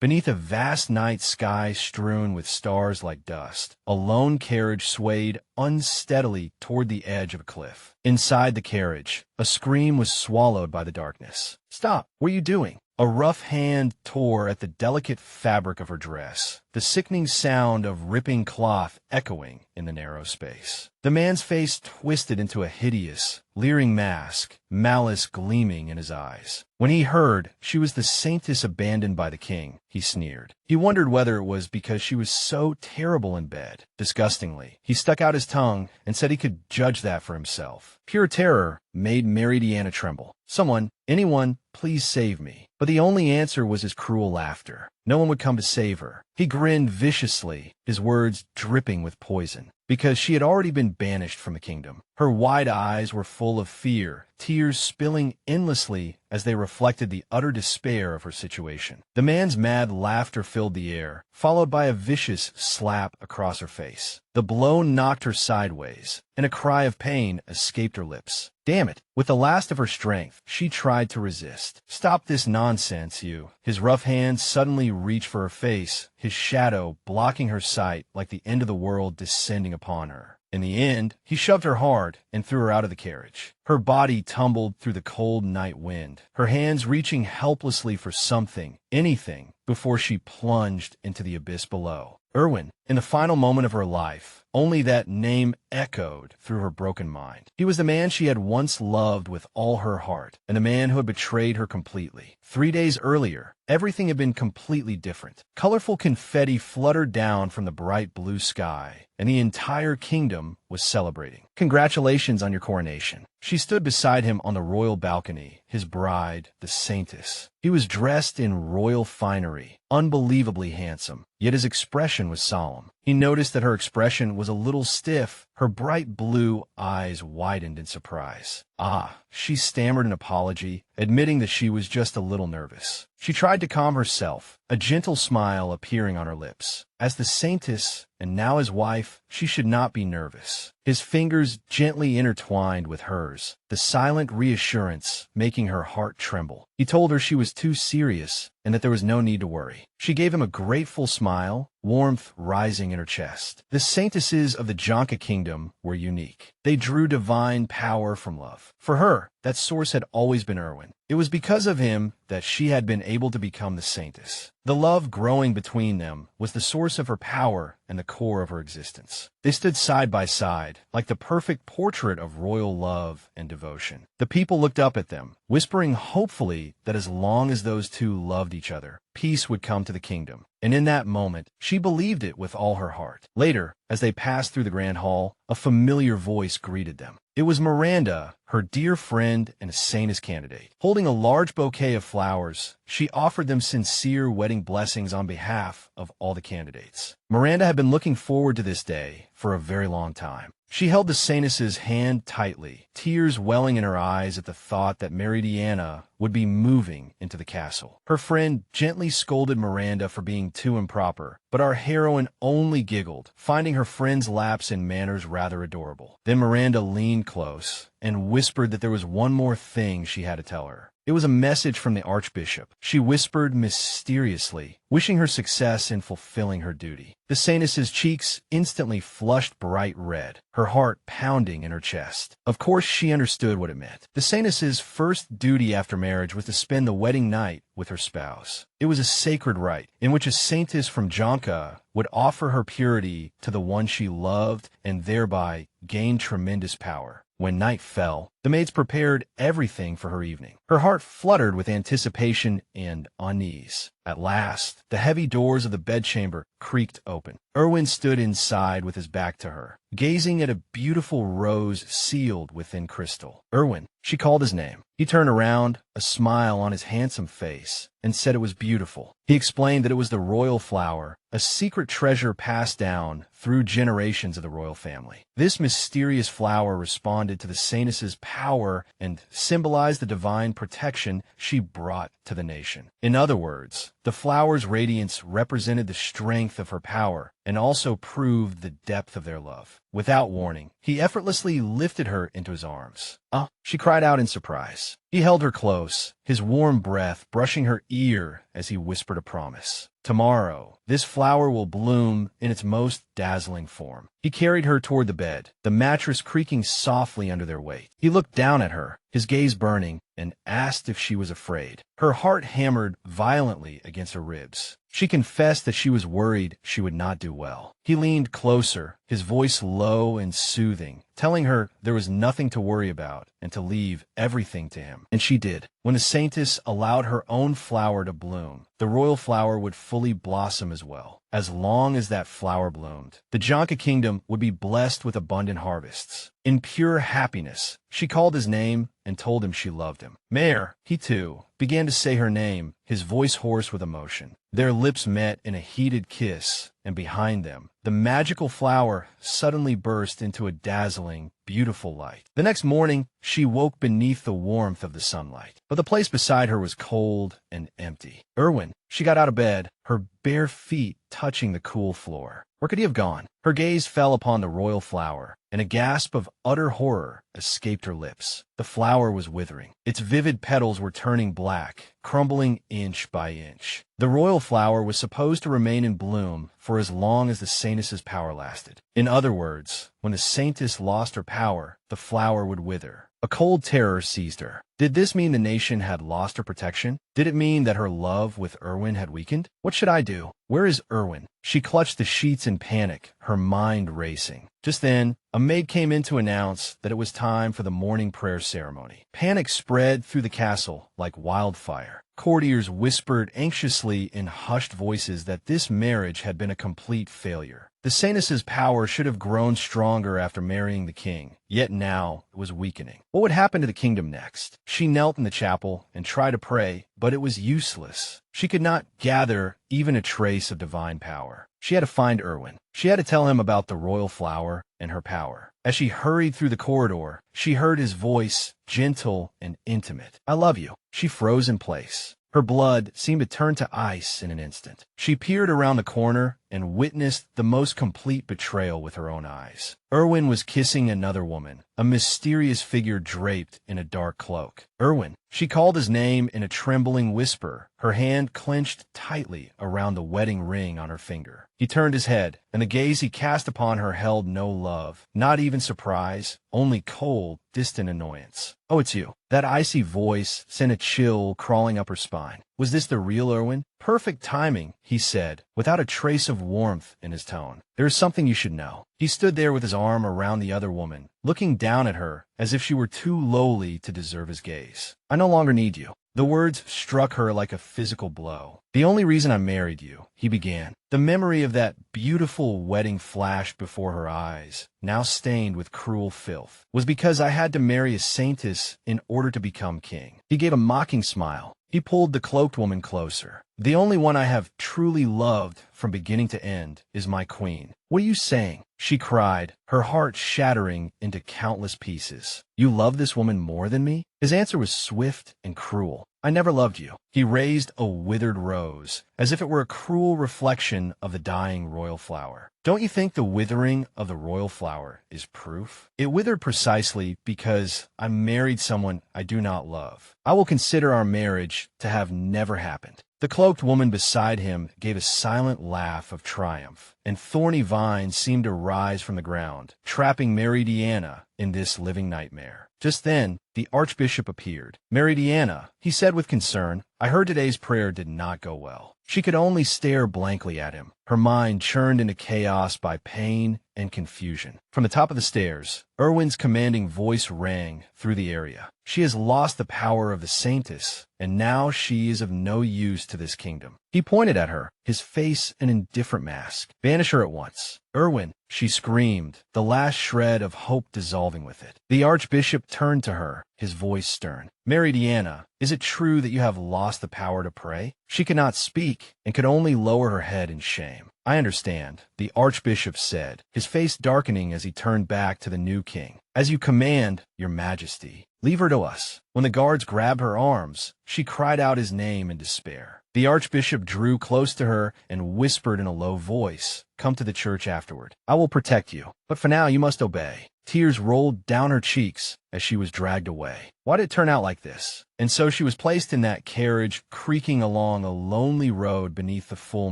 Beneath a vast night sky strewn with stars like dust, a lone carriage swayed unsteadily toward the edge of a cliff. Inside the carriage, a scream was swallowed by the darkness. "Stop! What are you doing?" A rough hand tore at the delicate fabric of her dress, the sickening sound of ripping cloth echoing in the narrow space. The man's face twisted into a hideous, leering mask, malice gleaming in his eyes. When he heard she was the saintess abandoned by the king, he sneered. He wondered whether it was because she was so terrible in bed. Disgustingly, he stuck out his tongue and said he could judge that for himself. Pure terror made Meridiana tremble. "Someone, anyone, please save me." But the only answer was his cruel laughter. No one would come to save her. He grinned viciously, his words dripping with poison, because she had already been banished from the kingdom. Her wide eyes were full of fear, tears spilling endlessly as they reflected the utter despair of her situation. The man's mad laughter filled the air, followed by a vicious slap across her face. The blow knocked her sideways, and a cry of pain escaped her lips. Damn it! With the last of her strength, she tried to resist. "Stop this nonsense, you." His rough hand suddenly reached for her face, his shadow blocking her sight like the end of the world descending upon her. In the end, he shoved her hard and threw her out of the carriage. Her body tumbled through the cold night wind, her hands reaching helplessly for something, anything, before she plunged into the abyss below. Erwin, in the final moment of her life, only that name echoed through her broken mind. He was the man she had once loved with all her heart, and the man who had betrayed her completely. 3 days earlier, everything had been completely different. Colorful confetti fluttered down from the bright blue sky, and the entire kingdom was celebrating. "Congratulations on your coronation." She stood beside him on the royal balcony, his bride, the Saintess. He was dressed in royal finery, unbelievably handsome, yet his expression was solemn. He noticed that her expression was a little stiff, her bright blue eyes widened in surprise. "Ah," she stammered an apology, admitting that she was just a little nervous. She tried to calm herself, a gentle smile appearing on her lips. As the Saintess, and now his wife, she should not be nervous. His fingers gently intertwined with hers, the silent reassurance making her heart tremble. He told her she was too serious and that there was no need to worry. She gave him a grateful smile, warmth rising in her chest. The Saintesses of the Jonka Kingdom were unique. They drew divine power from love. For her, that source had always been Erwin. It was because of him that she had been able to become the Saintess. The love growing between them was the source of her power and the core of her existence. They stood side by side, like the perfect portrait of royal love and devotion. The people looked up at them, whispering hopefully that as long as those two loved each other, peace would come to the kingdom. And in that moment, she believed it with all her heart. Later, as they passed through the grand hall, a familiar voice greeted them. It was Miranda, her dear friend and a Saintess candidate. Holding a large bouquet of flowers, she offered them sincere wedding blessings on behalf of all the candidates. Miranda had been looking forward to this day for a very long time. She held the Saintess's hand tightly, tears welling in her eyes at the thought that Meridiana would be moving into the castle. Her friend gently scolded Miranda for being too improper, but our heroine only giggled, finding her friend's lapse in manners rather adorable. Then Miranda leaned close and whispered that there was one more thing she had to tell her. It was a message from the Archbishop. She whispered mysteriously, wishing her success in fulfilling her duty. The Saintess's cheeks instantly flushed bright red, her heart pounding in her chest. Of course she understood what it meant. The Saintess's first duty after marriage was to spend the wedding night with her spouse. It was a sacred rite in which a Saintess from Jonka would offer her purity to the one she loved and thereby gain tremendous power. When night fell, the maids prepared everything for her evening. Her heart fluttered with anticipation and unease. At last, the heavy doors of the bedchamber creaked open. Erwin stood inside with his back to her, gazing at a beautiful rose sealed within crystal. "Erwin," she called his name. He turned around, a smile on his handsome face, and said it was beautiful. He explained that it was the royal flower, a secret treasure passed down through generations of the royal family. This mysterious flower responded to the Saintess's power and symbolized the divine protection she brought to the nation. In other words, the flower's radiance represented the strength of her power and also proved the depth of their love. Without warning, he effortlessly lifted her into his arms. "Ah!" she cried out in surprise. He held her close, his warm breath brushing her ear as he whispered a promise. Tomorrow, this flower will bloom in its most dazzling form. He carried her toward the bed, the mattress creaking softly under their weight. He looked down at her, his gaze burning, and asked if she was afraid. Her heart hammered violently against her ribs. She confessed that she was worried she would not do well. He leaned closer, his voice low and soothing, telling her there was nothing to worry about and to leave everything to him. And she did. When the Saintess allowed her own flower to bloom, the royal flower would fully blossom as well. As long as that flower bloomed, the Jonka kingdom would be blessed with abundant harvests. In pure happiness, she called his name and told him she loved him. Mayor, he too, began to say her name, his voice hoarse with emotion. Their lips met in a heated kiss, and behind them, the magical flower suddenly burst into a dazzling, beautiful light. The next morning, she woke beneath the warmth of the sunlight, but the place beside her was cold and empty. Erwin, she got out of bed, her bare feet touching the cool floor. Where could he have gone? Her gaze fell upon the royal flower, and a gasp of utter horror escaped her lips. The flower was withering. Its vivid petals were turning black, crumbling inch by inch. The royal flower was supposed to remain in bloom for as long as the Saintess's power lasted. In other words, when the Saintess lost her power, the flower would wither. A cold terror seized her. Did this mean the nation had lost her protection? Did it mean that her love with Erwin had weakened? What should I do? Where is Erwin? She clutched the sheets in panic, her mind racing. Just then, a maid came in to announce that it was time for the morning prayer ceremony. Panic spread through the castle like wildfire. Courtiers whispered anxiously in hushed voices that this marriage had been a complete failure. The Saintess's power should have grown stronger after marrying the king, yet now it was weakening. What would happen to the kingdom next? She knelt in the chapel and tried to pray, but it was useless. She could not gather even a trace of divine power. She had to find Erwin. She had to tell him about the royal flower and her power. As she hurried through the corridor, she heard his voice, gentle and intimate. I love you. She froze in place. Her blood seemed to turn to ice in an instant. She peered around the corner and witnessed the most complete betrayal with her own eyes. Erwin was kissing another woman, a mysterious figure draped in a dark cloak. Erwin. She called his name in a trembling whisper, her hand clenched tightly around the wedding ring on her finger. He turned his head, and the gaze he cast upon her held no love, not even surprise, only cold, distant annoyance. Oh, it's you. That icy voice sent a chill crawling up her spine. Was this the real Erwin? Perfect timing, he said, without a trace of warmth in his tone. There is something you should know. He stood there with his arm around the other woman, looking down at her as if she were too lowly to deserve his gaze. I no longer need you. The words struck her like a physical blow. The only reason I married you, he began. The memory of that beautiful wedding flashed before her eyes, now stained with cruel filth, was because I had to marry a saintess in order to become king. He gave a mocking smile. He pulled the cloaked woman closer. The only one I have truly loved from beginning to end is my queen. What are you saying? She cried, her heart shattering into countless pieces. You love this woman more than me? His answer was swift and cruel. I never loved you. He raised a withered rose, as if it were a cruel reflection of the dying royal flower. Don't you think the withering of the royal flower is proof? It withered precisely because I married someone I do not love. I will consider our marriage to have never happened. The cloaked woman beside him gave a silent laugh of triumph, and thorny vines seemed to rise from the ground, trapping Meridiana in this living nightmare. Just then, the archbishop appeared. Meridiana, he said with concern, I heard today's prayer did not go well. She could only stare blankly at him, her mind churned into chaos by pain and confusion. From the top of the stairs, Erwin's commanding voice rang through the area. She has lost the power of the Saintess, and now she is of no use to this kingdom. He pointed at her, his face an indifferent mask. Banish her at once. Erwin, she screamed, the last shred of hope dissolving with it. The archbishop turned to her, his voice stern. Meridiana, is it true that you have lost the power to pray? She could not speak, and could only lower her head in shame. I understand, the archbishop said, his face darkening as he turned back to the new king. As you command, your majesty. Leave her to us. When the guards grabbed her arms, she cried out his name in despair. The archbishop drew close to her and whispered in a low voice, "Come to the church afterward. I will protect you. But for now, you must obey." Tears rolled down her cheeks as she was dragged away. Why did it turn out like this? And so she was placed in that carriage, creaking along a lonely road beneath the full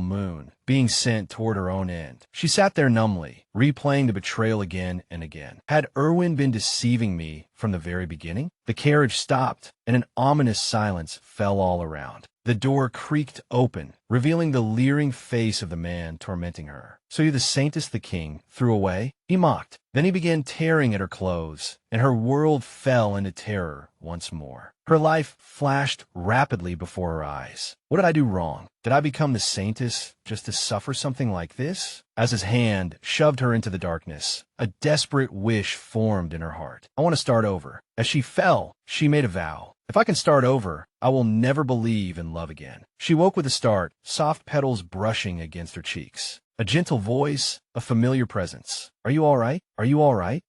moon, being sent toward her own end. She sat there numbly, replaying the betrayal again and again. Had Erwin been deceiving me from the very beginning? The carriage stopped, and an ominous silence fell all around. The door creaked open, revealing the leering face of the man tormenting her. "So you're the Saintess the king threw away?" He mocked. Then he began tearing at her clothes, and her world fell into terror once more. Her life flashed rapidly before her eyes. What did I do wrong? Did I become the Saintess just to suffer something like this? As his hand shoved her into the darkness, a desperate wish formed in her heart. I want to start over. As she fell, she made a vow. If I can start over, I will never believe in love again. She woke with a start, soft petals brushing against her cheeks. A gentle voice, a familiar presence. "Are you all right? Are you all right?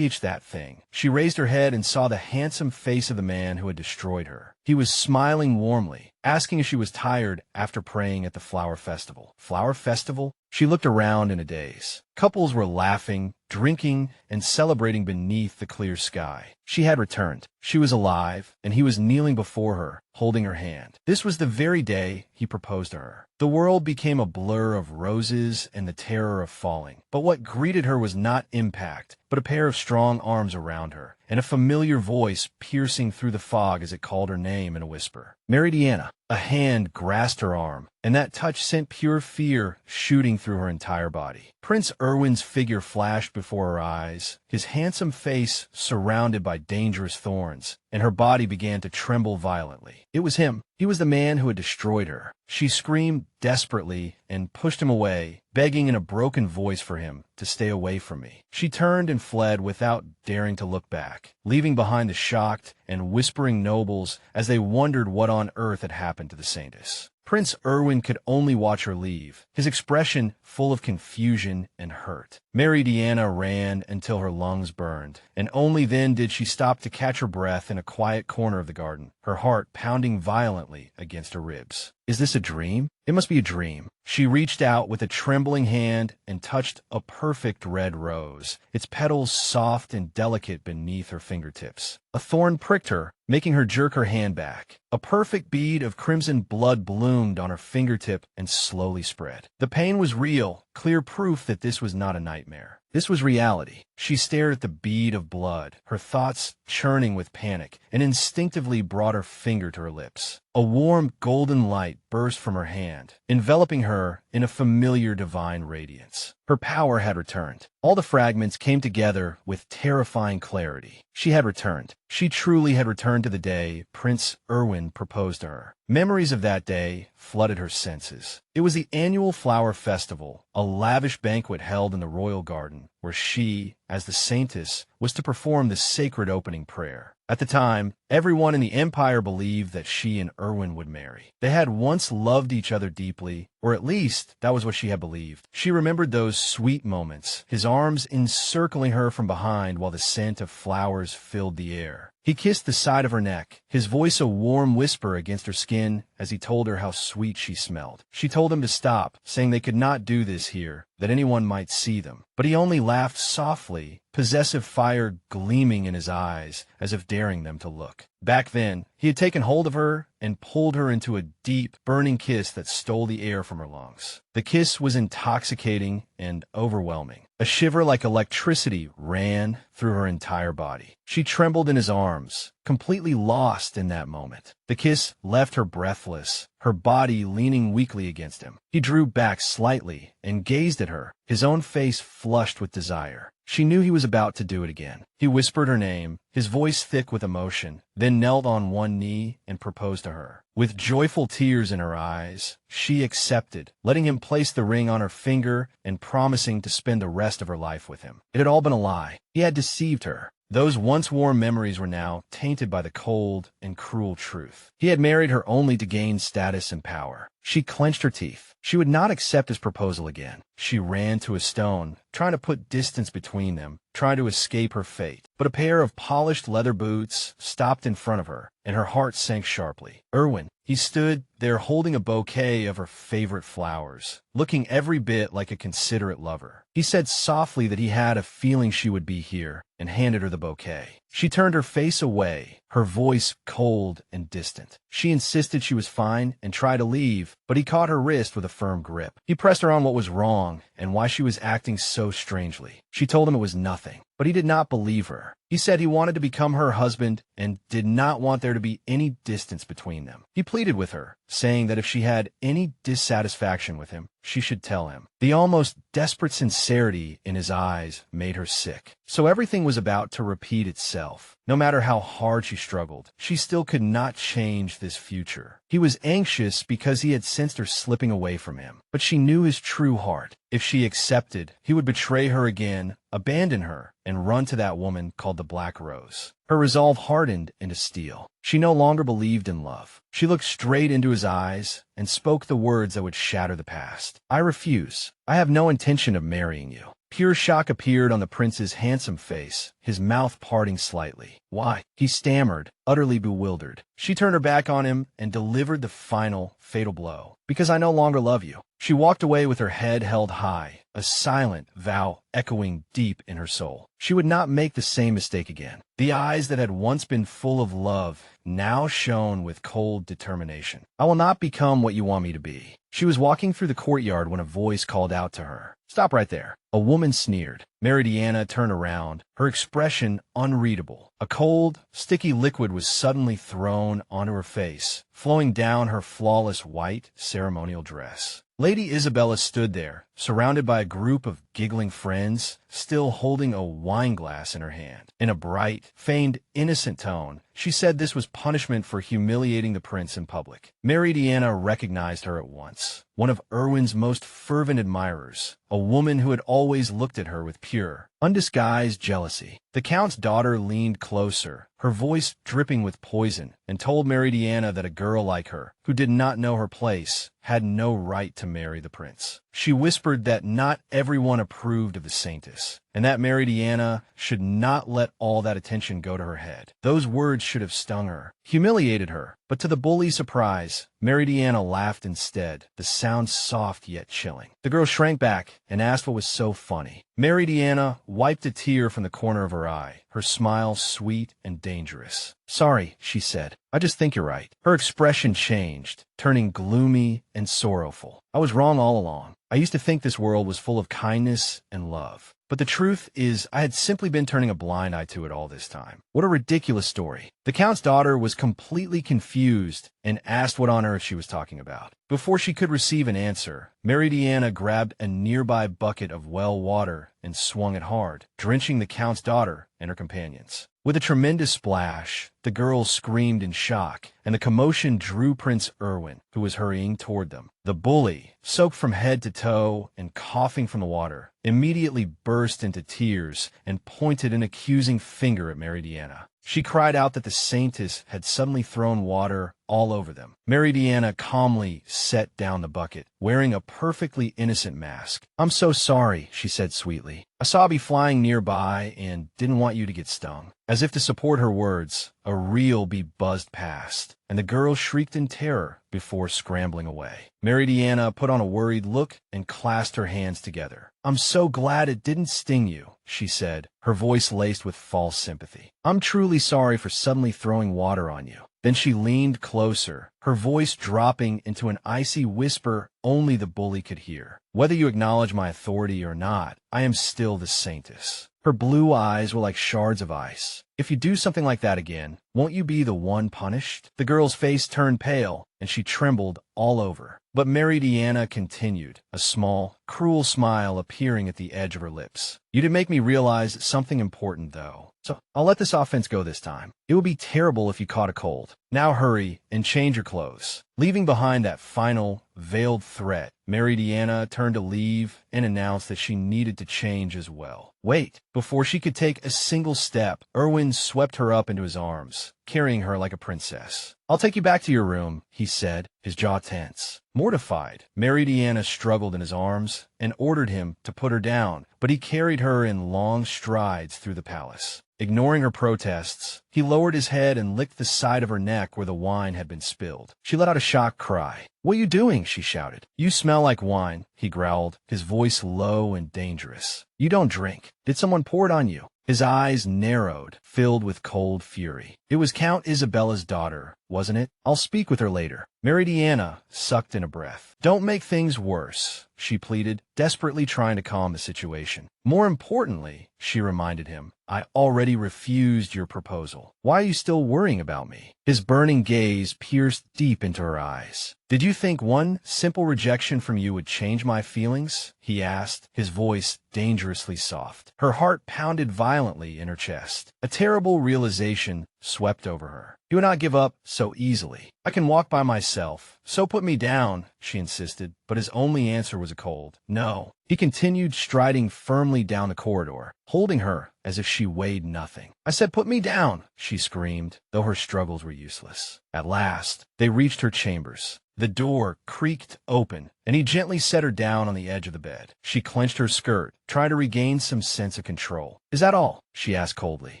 That thing." She raised her head and saw the handsome face of the man who had destroyed her. He was smiling warmly, asking if she was tired after praying at the flower festival. Flower festival? She looked around in a daze. Couples were laughing, drinking, and celebrating beneath the clear sky. She had returned. She was alive, and he was kneeling before her, holding her hand. This was the very day he proposed to her. The world became a blur of roses and the terror of falling. But what greeted her was not impact, but a pair of strong arms around her, and a familiar voice piercing through the fog as it called her name in a whisper. "Meridiana." A hand grasped her arm, and that touch sent pure fear shooting through her entire body. Prince Erwin's figure flashed before her eyes, his handsome face surrounded by dangerous thorns, and her body began to tremble violently. It was him. He was the man who had destroyed her. She screamed desperately and pushed him away, begging in a broken voice for him to stay away from me. She turned and fled without daring to look back, leaving behind the shocked and whispering nobles as they wondered what on earth had happened to the Saintess. Prince Erwin could only watch her leave, his expression full of confusion and hurt. Meridiana ran until her lungs burned, and only then did she stop to catch her breath in a quiet corner of the garden, her heart pounding violently against her ribs. Is this a dream? It must be a dream. She reached out with a trembling hand and touched a perfect red rose, its petals soft and delicate beneath her fingertips. A thorn pricked her, making her jerk her hand back. A perfect bead of crimson blood bloomed on her fingertip and slowly spread. The pain was real, clear proof that this was not a nightmare. This was reality. She stared at the bead of blood, her thoughts churning with panic, and instinctively brought her finger to her lips. A warm golden light burst from her hand, enveloping her in a familiar divine radiance. Her power had returned. All the fragments came together with terrifying clarity. She had returned. She truly had returned to the day Prince Erwin proposed to her. Memories of that day flooded her senses. It was the annual flower festival, a lavish banquet held in the royal garden, where she, as the Saintess, was to perform the sacred opening prayer. At the time, everyone in the empire believed that she and Erwin would marry. They had once loved each other deeply, or at least that was what she had believed. She remembered those sweet moments, his arms encircling her from behind while the scent of flowers filled the air. He kissed the side of her neck, his voice a warm whisper against her skin as he told her how sweet she smelled. She told him to stop, saying they could not do this here, that anyone might see them. But he only laughed softly, possessive fire gleaming in his eyes, as if daring them to look. Back then, he had taken hold of her and pulled her into a deep, burning kiss that stole the air from her lungs. The kiss was intoxicating and overwhelming. A shiver like electricity ran through her entire body. She trembled in his arms, completely lost in that moment. The kiss left her breathless, her body leaning weakly against him. He drew back slightly and gazed at her, his own face flushed with desire. She knew he was about to do it again. He whispered her name, his voice thick with emotion, then knelt on one knee and proposed to her. With joyful tears in her eyes, she accepted, letting him place the ring on her finger and promising to spend the rest of her life with him. It had all been a lie. He had deceived her. Those once warm memories were now tainted by the cold and cruel truth. He had married her only to gain status and power. She clenched her teeth. She would not accept his proposal again. She ran to a stone, trying to put distance between them, trying to escape her fate. But a pair of polished leather boots stopped in front of her, and her heart sank sharply. Erwin. He stood there holding a bouquet of her favorite flowers, looking every bit like a considerate lover. He said softly that he had a feeling she would be here, and handed her the bouquet. She turned her face away, her voice cold and distant. She insisted she was fine and tried to leave, but he caught her wrist with a firm grip. He pressed her on what was wrong and why she was acting so strangely. She told him it was nothing, but he did not believe her. He said he wanted to become her husband and did not want there to be any distance between them. He pleaded with her, saying that if she had any dissatisfaction with him, she should tell him. The almost desperate sincerity in his eyes made her sick. So everything was about to repeat itself. No matter how hard she struggled, she still could not change this future. He was anxious because he had sensed her slipping away from him, but she knew his true heart. If she accepted, he would betray her again, abandon her, and run to that woman called the Black Rose. Her resolve hardened into steel. She no longer believed in love. She looked straight into his eyes and spoke the words that would shatter the past. I refuse. I have no intention of marrying you. Pure shock appeared on the prince's handsome face, his mouth parting slightly. Why? He stammered, utterly bewildered. She turned her back on him and delivered the final, fatal blow. Because I no longer love you. She walked away with her head held high, a silent vow echoing deep in her soul. She would not make the same mistake again. The eyes that had once been full of love now shone with cold determination. I will not become what you want me to be. She was walking through the courtyard when a voice called out to her. Stop right there. A woman sneered. Meridiana turned around, her expression unreadable. A cold, sticky liquid was suddenly thrown onto her face, flowing down her flawless white ceremonial dress. Lady Isabella stood there, surrounded by a group of giggling friends, still holding a wine glass in her hand. In a bright, feigned, innocent tone, she said this was punishment for humiliating the prince in public. Meridiana recognized her at once. One of Erwin's most fervent admirers, a woman who had always looked at her with pure, undisguised jealousy. The count's daughter leaned closer, her voice dripping with poison, and told Meridiana that a girl like her, who did not know her place, had no right to marry the prince. She whispered that not everyone approved of the Saintess, and that Meridiana should not let all that attention go to her head. Those words should have stung her, humiliated her, but to the bully's surprise, Meridiana laughed instead, the sound soft yet chilling. The girl shrank back and asked what was so funny. Meridiana wiped a tear from the corner of her eye, her smile sweet and dangerous. Sorry, she said. I just think you're right. Her expression changed, turning gloomy and sorrowful. I was wrong all along. I used to think this world was full of kindness and love. But the truth is, I had simply been turning a blind eye to it all this time. What a ridiculous story. The count's daughter was completely confused and asked what on earth she was talking about. Before she could receive an answer, Meridiana grabbed a nearby bucket of well water and swung it hard, drenching the count's daughter and her companions. With a tremendous splash, the girls screamed in shock, and the commotion drew Prince Erwin, who was hurrying toward them. The bully, soaked from head to toe and coughing from the water, immediately burst into tears and pointed an accusing finger at Meridiana. She cried out that the Saintess had suddenly thrown water all over them. Meridiana calmly set down the bucket, wearing a perfectly innocent mask. I'm so sorry, she said sweetly. I saw a bee flying nearby and didn't want you to get stung. As if to support her words, a real bee buzzed past, and the girl shrieked in terror before scrambling away. Meridiana put on a worried look and clasped her hands together. I'm so glad it didn't sting you, she said, her voice laced with false sympathy. I'm truly sorry for suddenly throwing water on you. Then she leaned closer, her voice dropping into an icy whisper only the bully could hear. Whether you acknowledge my authority or not, I am still the Saintess. Her blue eyes were like shards of ice. If you do something like that again, won't you be the one punished? The girl's face turned pale, and she trembled all over. But Meridiana continued, a small, cruel smile appearing at the edge of her lips. You did make me realize something important, though. So I'll let this offense go this time. It would be terrible if you caught a cold. Now hurry and change your clothes. Leaving behind that final, veiled threat, Meridiana turned to leave and announced that she needed to change as well. Wait! Before she could take a single step, Erwin swept her up into his arms, carrying her like a princess. "I'll take you back to your room," he said, his jaw tense. Mortified, Meridiana struggled in his arms and ordered him to put her down, but he carried her in long strides through the palace. Ignoring her protests, he lowered his head and licked the side of her neck where the wine had been spilled. She let out a shocked cry. "What are you doing?" she shouted. "You smell like wine," he growled, his voice low and dangerous. "You don't drink. Did someone pour it on you?" His eyes narrowed, filled with cold fury. "It was Count Isabella's daughter, wasn't it? I'll speak with her later." Meridiana sucked in a breath. "Don't make things worse," she pleaded, desperately trying to calm the situation. "More importantly," she reminded him, "I already refused your proposal. Why are you still worrying about me?" His burning gaze pierced deep into her eyes. "Did you think one simple rejection from you would change my feelings?" he asked, his voice dangerously soft. Her heart pounded violently in her chest. A terrible realization swept over her. He would not give up so easily. "I can walk by myself, so put me down," she insisted, but his only answer was a cold no. He continued striding firmly down the corridor, holding her as if she weighed nothing. "I said put me down," she screamed, though her struggles were useless. At last, they reached her chambers. The door creaked open, and he gently set her down on the edge of the bed. She clenched her skirt, trying to regain some sense of control. "Is that all?" she asked coldly.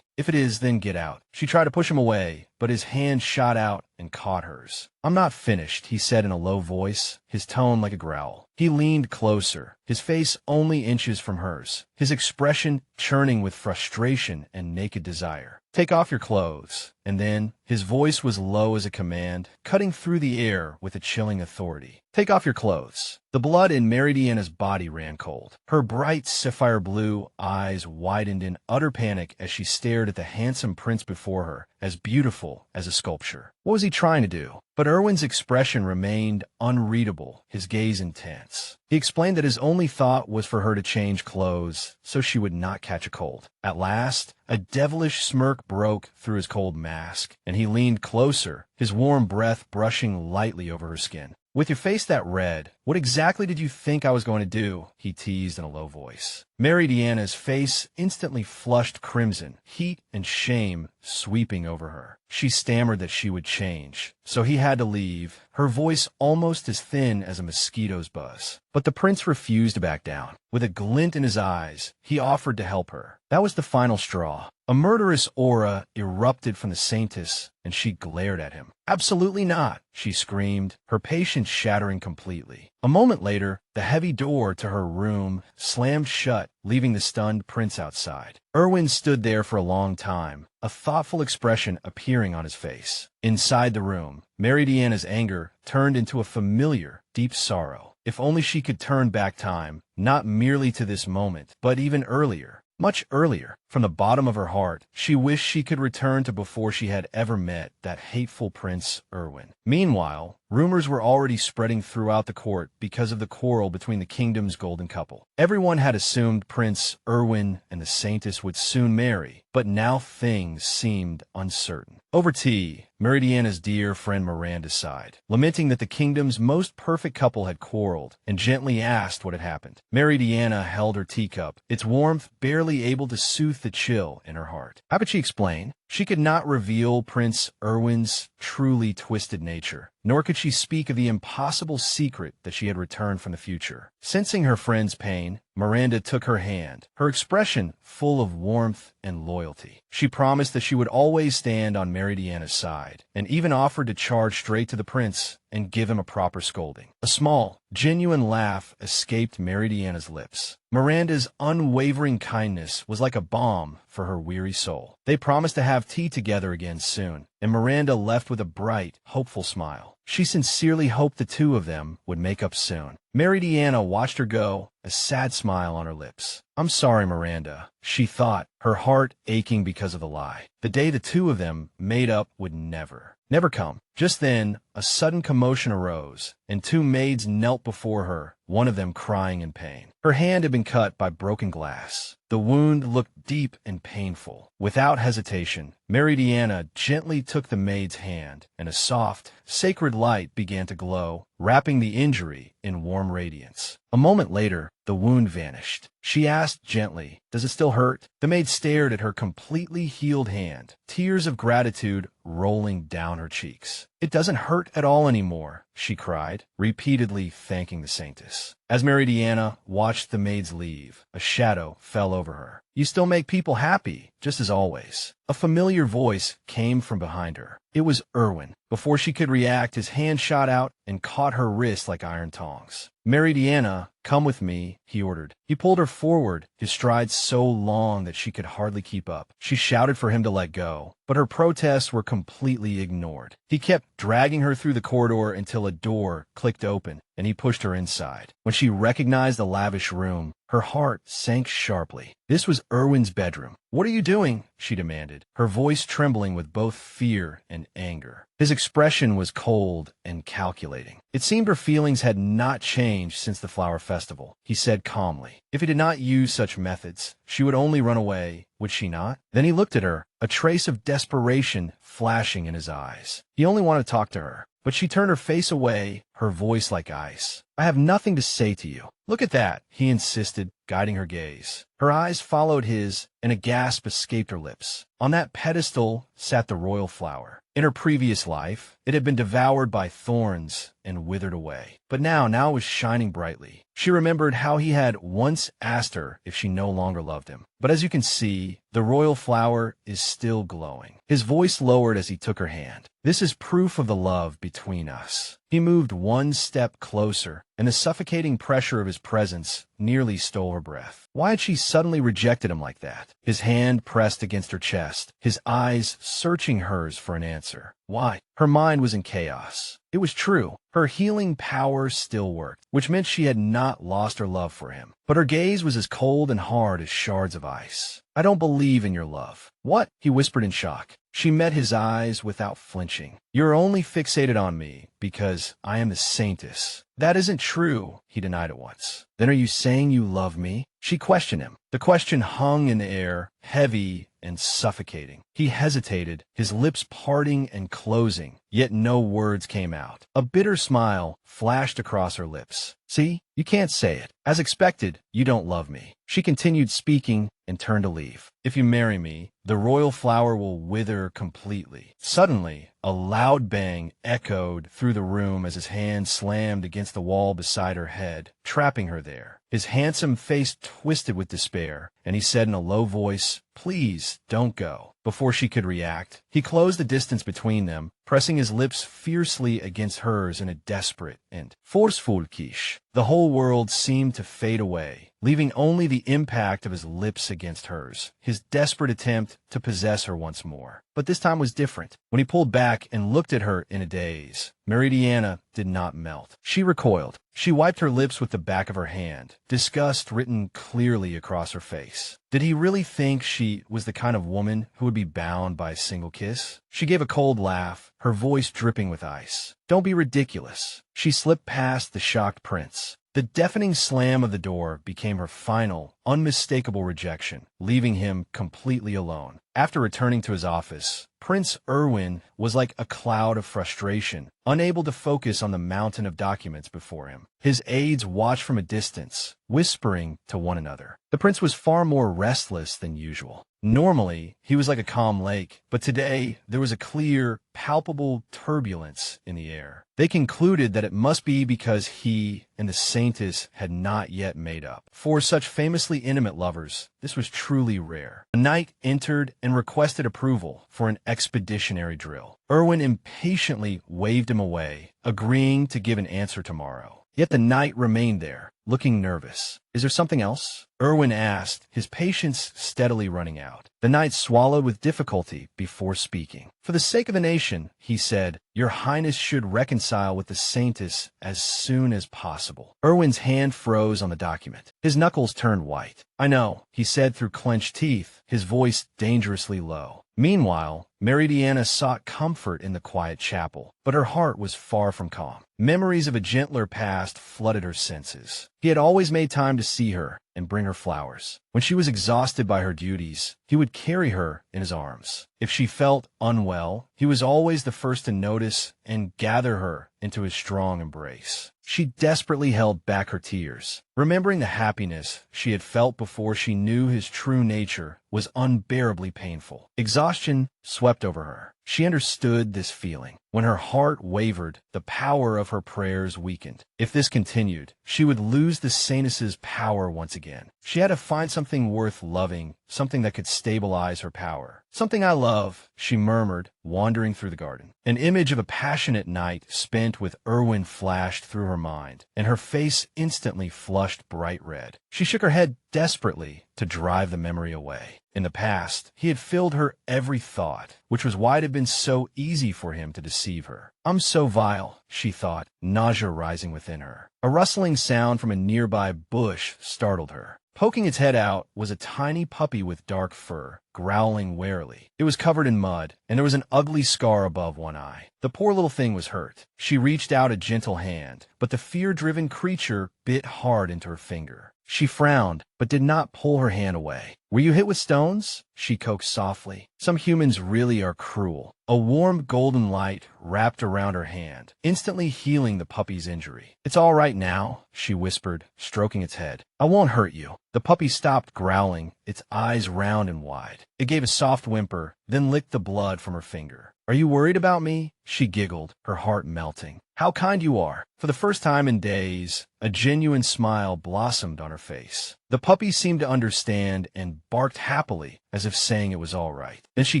"If it is, then get out." She tried to push him away, but his hand shot out and caught hers. "I'm not finished," he said in a low voice, his tone like a growl. He leaned closer, his face only inches from hers, his expression churning with frustration and naked desire. "Take off your clothes." And then, his voice was low as a command, cutting through the air with a chilling authority. "Take off your clothes." The blood in Meridiana's body ran cold. Her bright sapphire blue eyes widened in utter panic as she stared at the handsome prince before her, as beautiful as a sculpture. What was he trying to do? But Erwin's expression remained unreadable, his gaze intense. He explained that his only thought was for her to change clothes so she would not catch a cold. At last, a devilish smirk broke through his cold mask, and he leaned closer, his warm breath brushing lightly over her skin. "With your face that red, what exactly did you think I was going to do?" he teased in a low voice. Meridiana's face instantly flushed crimson, heat and shame sweeping over her. She stammered that she would change, so he had to leave, her voice almost as thin as a mosquito's buzz. But the prince refused to back down. With a glint in his eyes, he offered to help her. That was the final straw. A murderous aura erupted from the Saintess, and she glared at him. "Absolutely not," she screamed, her patience shattering completely. A moment later, the heavy door to her room slammed shut, leaving the stunned prince outside. Erwin stood there for a long time, a thoughtful expression appearing on his face. Inside the room, Meridiana's anger turned into a familiar, deep sorrow. If only she could turn back time, not merely to this moment, but even earlier. Much earlier. From the bottom of her heart, she wished she could return to before she had ever met that hateful Prince Erwin. Meanwhile, rumors were already spreading throughout the court because of the quarrel between the kingdom's golden couple. Everyone had assumed Prince Erwin and the Saintess would soon marry, but now things seemed uncertain. Over tea, Meridiana's dear friend Miranda sighed, lamenting that the kingdom's most perfect couple had quarreled, and gently asked what had happened. Meridiana held her teacup, its warmth barely able to soothe the chill in her heart. How could she explain? She could not reveal Prince Erwin's truly twisted nature, nor could she speak of the impossible secret that she had returned from the future. Sensing her friend's pain, Miranda took her hand, her expression full of warmth and loyalty. She promised that she would always stand on Meridiana's side, and even offered to charge straight to the prince and give him a proper scolding. A small, genuine laugh escaped Meridiana's lips. Miranda's unwavering kindness was like a balm for her weary soul. They promised to have tea together again soon, and Miranda left with a bright, hopeful smile. She sincerely hoped the two of them would make up soon. Meridiana watched her go, a sad smile on her lips. "I'm sorry, Miranda," she thought, her heart aching because of the lie. The day the two of them made up would never, Never come. Just then, a sudden commotion arose, and two maids knelt before her, one of them crying in pain. Her hand had been cut by broken glass. The wound looked deep and painful. Without hesitation, Meridiana gently took the maid's hand, and a soft, sacred light began to glow, wrapping the injury in warm radiance. A moment later, the wound vanished. She asked gently, "Does it still hurt?" The maid stared at her completely healed hand, tears of gratitude rolling down her cheeks. "It doesn't hurt at all anymore," she cried, repeatedly thanking the Saintess. As Meridiana watched the maids leave, a shadow fell over her. "You still make people happy, just as always." A familiar voice came from behind her. It was Erwin. Before she could react, his hand shot out and caught her wrist like iron tongs. "Meridiana, come with me," he ordered. He pulled her forward, his stride so long that she could hardly keep up. She shouted for him to let go, but her protests were completely ignored. He kept dragging her through the corridor until a door clicked open, and he pushed her inside. When she recognized the lavish room, her heart sank sharply. This was Erwin's bedroom. "What are you doing?" she demanded, her voice trembling with both fear and anger. His expression was cold and calculating. It seemed her feelings had not changed since the flower festival. He said calmly. If he did not use such methods, she would only run away, would she not? Then he looked at her, a trace of desperation flashing in his eyes. He only wanted to talk to her, but she turned her face away, her voice like ice. "I have nothing to say to you." "Look at that," he insisted, guiding her gaze. Her eyes followed his, and a gasp escaped her lips. On that pedestal sat the royal flower. In her previous life, it had been devoured by thorns and withered away. But now it was shining brightly. She remembered how he had once asked her if she no longer loved him. But as you can see, the royal flower is still glowing. His voice lowered as he took her hand. "This is proof of the love between us." He moved one step closer, and the suffocating pressure of his presence nearly stole her breath. Why had she suddenly rejected him like that? His hand pressed against her chest, his eyes searching hers for an answer. Why? Her mind was in chaos. It was true. Her healing power still worked, which meant she had not lost her love for him. But her gaze was as cold and hard as shards of ice. "I don't believe in your love." "What?" he whispered in shock. She met his eyes without flinching. "You're only fixated on me because I am the Saintess." "That isn't true," he denied at once. "Then are you saying you love me?" She questioned him. The question hung in the air, heavy and suffocating. He hesitated, his lips parting and closing, yet no words came out. A bitter smile flashed across her lips. "See, you can't say it. As expected, you don't love me." She continued speaking and turned to leave. "If you marry me, the royal flower will wither completely." Suddenly, a loud bang echoed through the room as his hand slammed against the wall beside her head, trapping her there. His handsome face twisted with despair, and he said in a low voice, "Please, don't go." Before she could react, he closed the distance between them, pressing his lips fiercely against hers in a desperate and forceful kiss. The whole world seemed to fade away, leaving only the impact of his lips against hers, his desperate attempt to possess her once more. But this time was different. When he pulled back and looked at her in a daze, Meridiana did not melt. She recoiled. She wiped her lips with the back of her hand, disgust written clearly across her face. Did he really think she was the kind of woman who would be bound by a single kiss? She gave a cold laugh, her voice dripping with ice. "Don't be ridiculous." She slipped past the shocked prince. The deafening slam of the door became her final, unmistakable rejection, leaving him completely alone. After returning to his office, Prince Erwin was like a cloud of frustration, unable to focus on the mountain of documents before him. His aides watched from a distance, whispering to one another. The prince was far more restless than usual. Normally, he was like a calm lake, but today there was a clear, palpable turbulence in the air. They concluded that it must be because he and the Saintess had not yet made up. For such famously intimate lovers, this was truly rare. A knight entered and requested approval for an expeditionary drill. Erwin impatiently waved him away, agreeing to give an answer tomorrow. Yet the knight remained there, looking nervous. "Is there something else?" Erwin asked, his patience steadily running out. The knight swallowed with difficulty before speaking. "For the sake of the nation," he said, "Your Highness should reconcile with the Saintess as soon as possible." Erwin's hand froze on the document. His knuckles turned white. "I know," he said through clenched teeth, his voice dangerously low. Meanwhile, Meridiana sought comfort in the quiet chapel, but her heart was far from calm. Memories of a gentler past flooded her senses. He had always made time to see her and bring her flowers. When she was exhausted by her duties, he would carry her in his arms. If she felt unwell, he was always the first to notice and gather her into his strong embrace. She desperately held back her tears, remembering the happiness she had felt before she knew his true nature was unbearably painful. Exhaustion swept over her. She understood this feeling. When her heart wavered, the power of her prayers weakened. If this continued, she would lose the Saintess's power once again. She had to find something worth loving, something that could stabilize her power. "Something I love," she murmured, wandering through the garden. An image of a passionate night spent with Erwin flashed through her mind, and her face instantly flushed bright red. She shook her head desperately to drive the memory away. In the past, he had filled her every thought, which was why it had been so easy for him to deceive her. "I'm so vile," she thought, nausea rising within her. A rustling sound from a nearby bush startled her. Poking its head out was a tiny puppy with dark fur, growling warily. It was covered in mud, and there was an ugly scar above one eye. The poor little thing was hurt. She reached out a gentle hand, but the fear-driven creature bit hard into her finger. She frowned, but did not pull her hand away. "Were you hit with stones?" she coaxed softly. "Some humans really are cruel." A warm golden light wrapped around her hand, instantly healing the puppy's injury. "It's all right now," she whispered, stroking its head. "I won't hurt you." The puppy stopped growling, its eyes round and wide. It gave a soft whimper, then licked the blood from her finger. "Are you worried about me?" she giggled, her heart melting. "How kind you are." For the first time in days, a genuine smile blossomed on her face. The puppy seemed to understand and barked happily, as if saying it was all right. Then she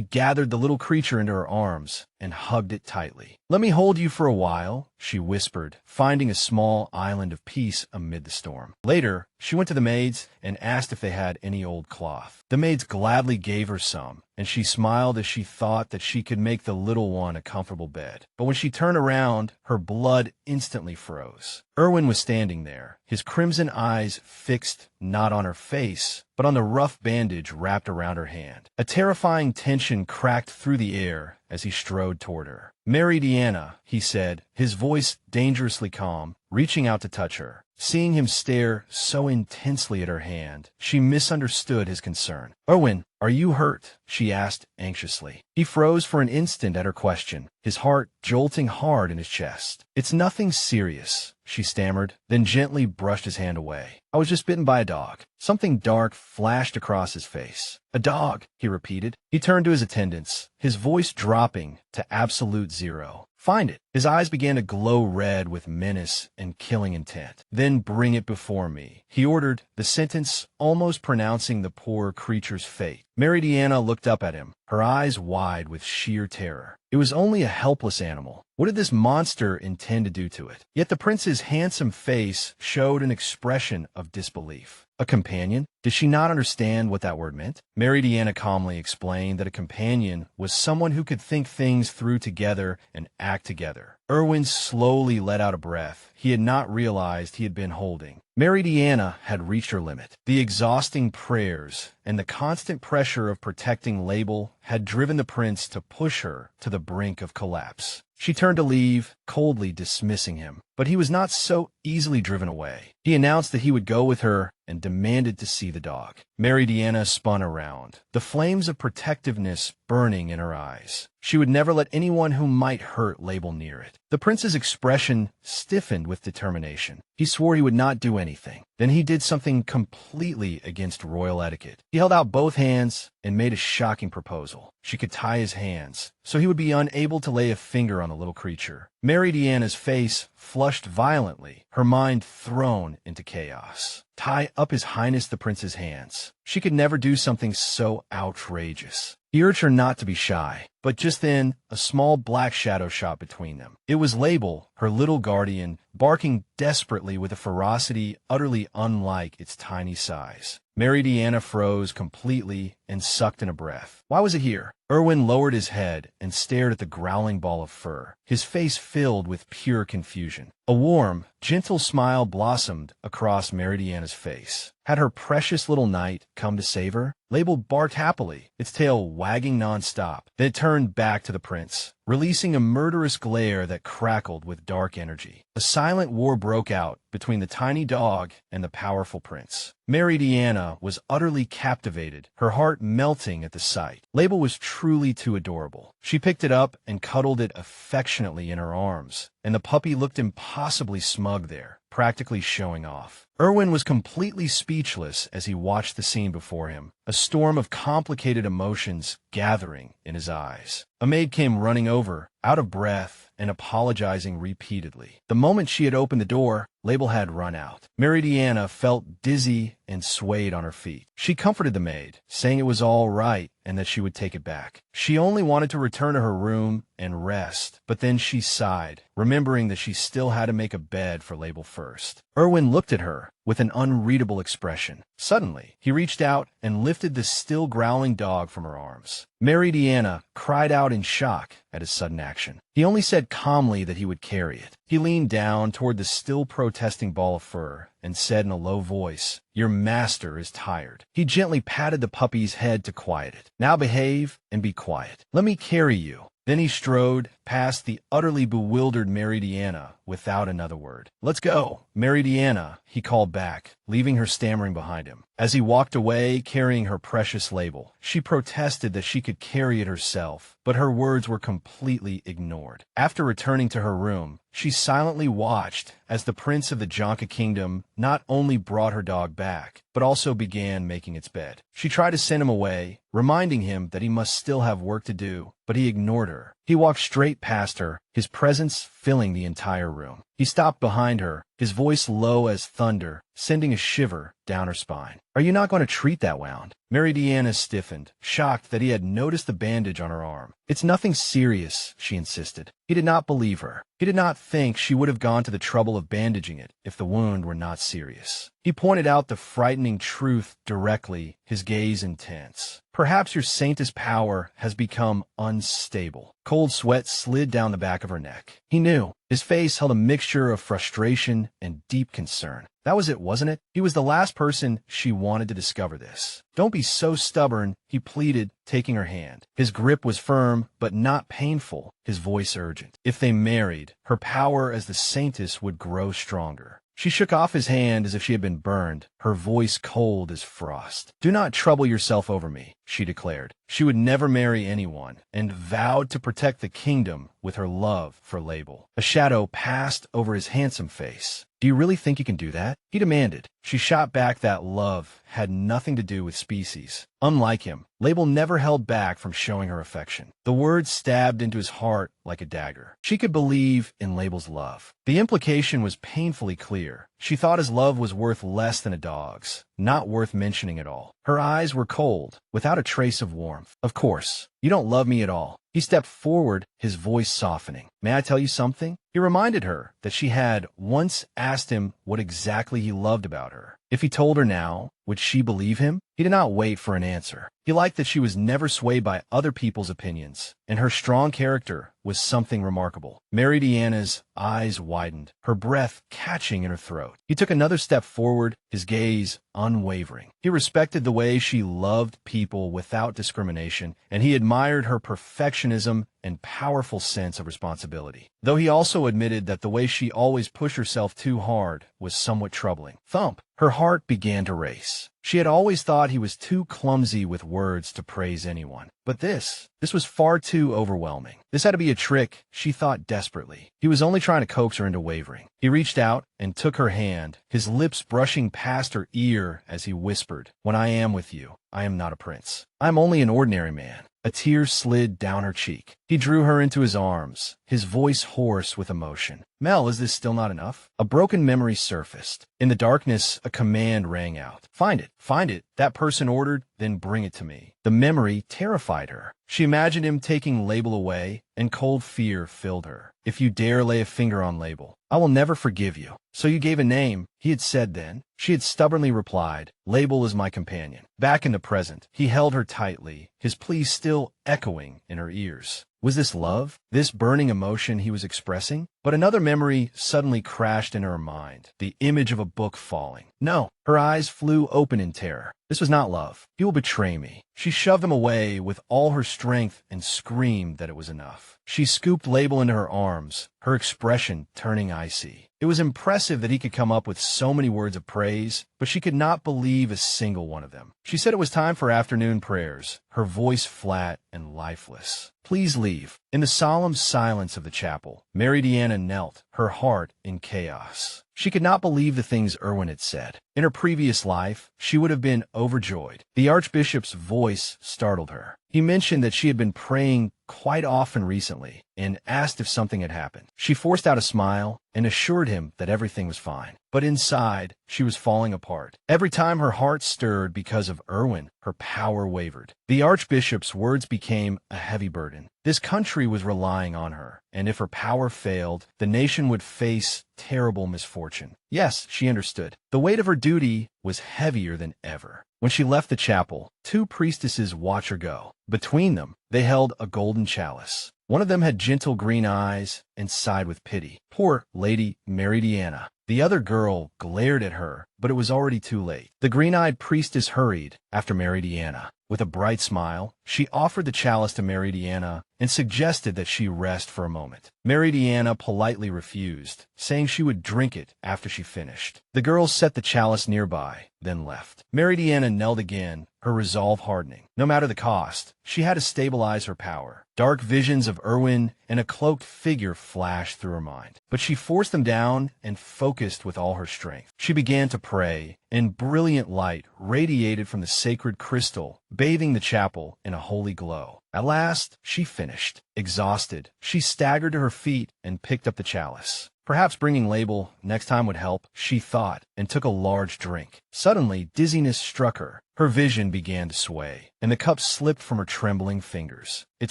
gathered the little creature into her arms and hugged it tightly. "Let me hold you for a while," she whispered, finding a small island of peace amid the storm. Later, she went to the maids and asked if they had any old cloth. The maids gladly gave her some, and she smiled as she thought that she could make the little one a comfortable bed. But when she turned around, her blood instantly froze. Erwin was standing there, his crimson eyes fixed not on her face, but on the rough bandage wrapped around her hand. A terrifying tension cracked through the air as he strode toward her. "Meridiana," he said, his voice dangerously calm, reaching out to touch her. Seeing him stare so intensely at her hand, she misunderstood his concern. "Erwin, are you hurt?" she asked anxiously. He froze for an instant at her question, his heart jolting hard in his chest. "It's nothing serious," she stammered, then gently brushed his hand away. "I was just bitten by a dog." Something dark flashed across his face. "A dog," he repeated. He turned to his attendants, his voice dropping to absolute zero. "Find it." His eyes began to glow red with menace and killing intent. "Then bring it before me," he ordered, the sentence almost pronouncing the poor creature's fate. Meridiana looked up at him, her eyes wide with sheer terror. It was only a helpless animal. What did this monster intend to do to it? Yet the prince's handsome face showed an expression of disbelief. A companion? Did she not understand what that word meant? Meridiana calmly explained that a companion was someone who could think things through together and act together. Erwin slowly let out a breath he had not realized he had been holding. Meridiana had reached her limit. The exhausting prayers and the constant pressure of protecting Label had driven the prince to push her to the brink of collapse. She turned to leave, coldly dismissing him. But he was not so easily driven away. He announced that he would go with her and demanded to see the dog. Meridiana spun around, the flames of protectiveness burning in her eyes. She would never let anyone who might hurt Label near it. The prince's expression stiffened with determination. He swore he would not do anything. Then he did something completely against royal etiquette. He held out both hands and made a shocking proposal. She could tie his hands, so he would be unable to lay a finger on the little creature. Meridiana's face flushed violently, her mind thrown into chaos. Tie up His Highness the Prince's hands. She could never do something so outrageous. He urged her not to be shy, but just then, a small black shadow shot between them. It was Label, her little guardian, barking desperately with a ferocity utterly unlike its tiny size. Meridiana froze completely and sucked in a breath. Why was it here? Erwin lowered his head and stared at the growling ball of fur, his face filled with pure confusion. A warm, gentle smile blossomed across Meridiana's face. Had her precious little knight come to save her? Label barked happily, its tail wagging nonstop. Then it turned turned back to the prince, releasing a murderous glare that crackled with dark energy. A silent war broke out between the tiny dog and the powerful prince. Meridiana was utterly captivated, her heart melting at the sight. Label was truly too adorable. She picked it up and cuddled it affectionately in her arms, and the puppy looked impossibly smug there, practically showing off. Erwin was completely speechless as he watched the scene before him, a storm of complicated emotions gathering in his eyes. A maid came running over, out of breath and apologizing repeatedly. The moment she had opened the door, Label had run out. Meridiana felt dizzy and swayed on her feet. She comforted the maid, saying it was all right and that she would take it back. She only wanted to return to her room and rest, but then she sighed, remembering that she still had to make a bed for Label first. Erwin looked at her with an unreadable expression. Suddenly, he reached out and lifted the still growling dog from her arms. Meridiana cried out in shock at his sudden action. He only said calmly that he would carry it. He leaned down toward the still protesting ball of fur and said in a low voice, "Your master is tired." He gently patted the puppy's head to quiet it. "Now behave and be quiet. Let me carry you." Then he strode past the utterly bewildered Meridiana without another word. "Let's go, Meridiana," he called back, leaving her stammering behind him. As he walked away, carrying her precious Label, she protested that she could carry it herself, but her words were completely ignored. After returning to her room, she silently watched as the prince of the Jonka kingdom not only brought her dog back, but also began making its bed. She tried to send him away, reminding him that he must still have work to do, but he ignored her. He walked straight past her, his presence filling the entire room. He stopped behind her, his voice low as thunder, sending a shiver down her spine. "Are you not going to treat that wound?" Meridiana stiffened, shocked that he had noticed the bandage on her arm. "It's nothing serious," she insisted. He did not believe her. He did not think she would have gone to the trouble of bandaging it if the wound were not serious. He pointed out the frightening truth directly, his gaze intense. "Perhaps your Saintess power has become unstable." Cold sweat slid down the back of her neck. He knew. His face held a mixture of frustration and deep concern. That was it, wasn't it? He was the last person she wanted to discover this. "Don't be so stubborn," he pleaded, taking her hand. His grip was firm, but not painful, his voice urgent. If they married, her power as the Saintess would grow stronger. She shook off his hand as if she had been burned, her voice cold as frost. "Do not trouble yourself over me," she declared. She would never marry anyone, and vowed to protect the kingdom with her love for Label. A shadow passed over his handsome face. "Do you really think you can do that?" he demanded. She shot back that love had nothing to do with species. Unlike him, Label never held back from showing her affection. The words stabbed into his heart like a dagger. She could believe in Label's love. The implication was painfully clear. She thought his love was worth less than a dog's, not worth mentioning at all. Her eyes were cold, without a trace of warmth. "Of course, you don't love me at all." He stepped forward, his voice softening. "May I tell you something?" He reminded her that she had once asked him what exactly he loved about her. If he told her now, would she believe him? He did not wait for an answer. He liked that she was never swayed by other people's opinions, and her strong character was something remarkable. Meridiana's eyes widened, her breath catching in her throat. He took another step forward, his gaze unwavering. He respected the way she loved people without discrimination, and he admired her perfectionism and powerful sense of responsibility. Though he also admitted that the way she always pushed herself too hard was somewhat troubling. Thump! Her heart began to race. She had always thought he was too clumsy with words to praise anyone. But this was far too overwhelming. This had to be a trick, she thought desperately. He was only trying to coax her into wavering. He reached out and took her hand, his lips brushing past her ear as he whispered, "When I am with you, I am not a prince. I am only an ordinary man." A tear slid down her cheek. He drew her into his arms, his voice hoarse with emotion. "Mel, is this still not enough?" A broken memory surfaced. In the darkness, a command rang out. "Find it, find it," that person ordered, "then bring it to me." The memory terrified her. She imagined him taking Label away, and cold fear filled her. "If you dare lay a finger on Label, I will never forgive you." "So you gave a name," he had said then. She had stubbornly replied, "Label is my companion." Back in the present, he held her tightly, his plea still echoing in her ears. Was this love? This burning emotion he was expressing? But another memory suddenly crashed into her mind, the image of a book falling. No, Her eyes flew open in terror. This was not love. He will betray me. She shoved him away with all her strength and screamed that it was enough. She scooped Label into her arms, her expression turning icy. It was impressive that he could come up with so many words of praise, but she could not believe a single one of them. She said it was time for afternoon prayers, her voice flat and lifeless. Please leave. In the solemn silence of the chapel, Meridiana knelt, her heart in chaos. She could not believe the things Erwin had said. In her previous life, she would have been overjoyed. The Archbishop's voice startled her. He mentioned that she had been praying quite often recently and asked if something had happened. She forced out a smile and assured him that everything was fine. But inside, she was falling apart. Every time her heart stirred because of Erwin, her power wavered. The Archbishop's words became a heavy burden. This country was relying on her, and if her power failed, the nation would face terrible misfortune. Yes, she understood. The weight of her duty was heavier than ever. When she left the chapel, two priestesses watched her go. Between them, they held a golden chalice. One of them had gentle green eyes and sighed with pity. Poor Lady Meridiana. The other girl glared at her, but it was already too late. The green-eyed priestess hurried after Meridiana. With a bright smile, she offered the chalice to Meridiana and suggested that she rest for a moment. Meridiana politely refused, saying she would drink it after she finished. The girls set the chalice nearby, then left. Meridiana knelt again, her resolve hardening. No matter the cost, she had to stabilize her power. Dark visions of Erwin and a cloaked figure flashed through her mind, but she forced them down and focused with all her strength. She began to pray, and brilliant light radiated from the sacred crystal, bathing the chapel in a holy glow. At last, she finished. Exhausted, she staggered to her feet and picked up the chalice. Perhaps bringing Label next time would help, she thought, and took a large drink. Suddenly, dizziness struck her. Her vision began to sway, and the cup slipped from her trembling fingers. It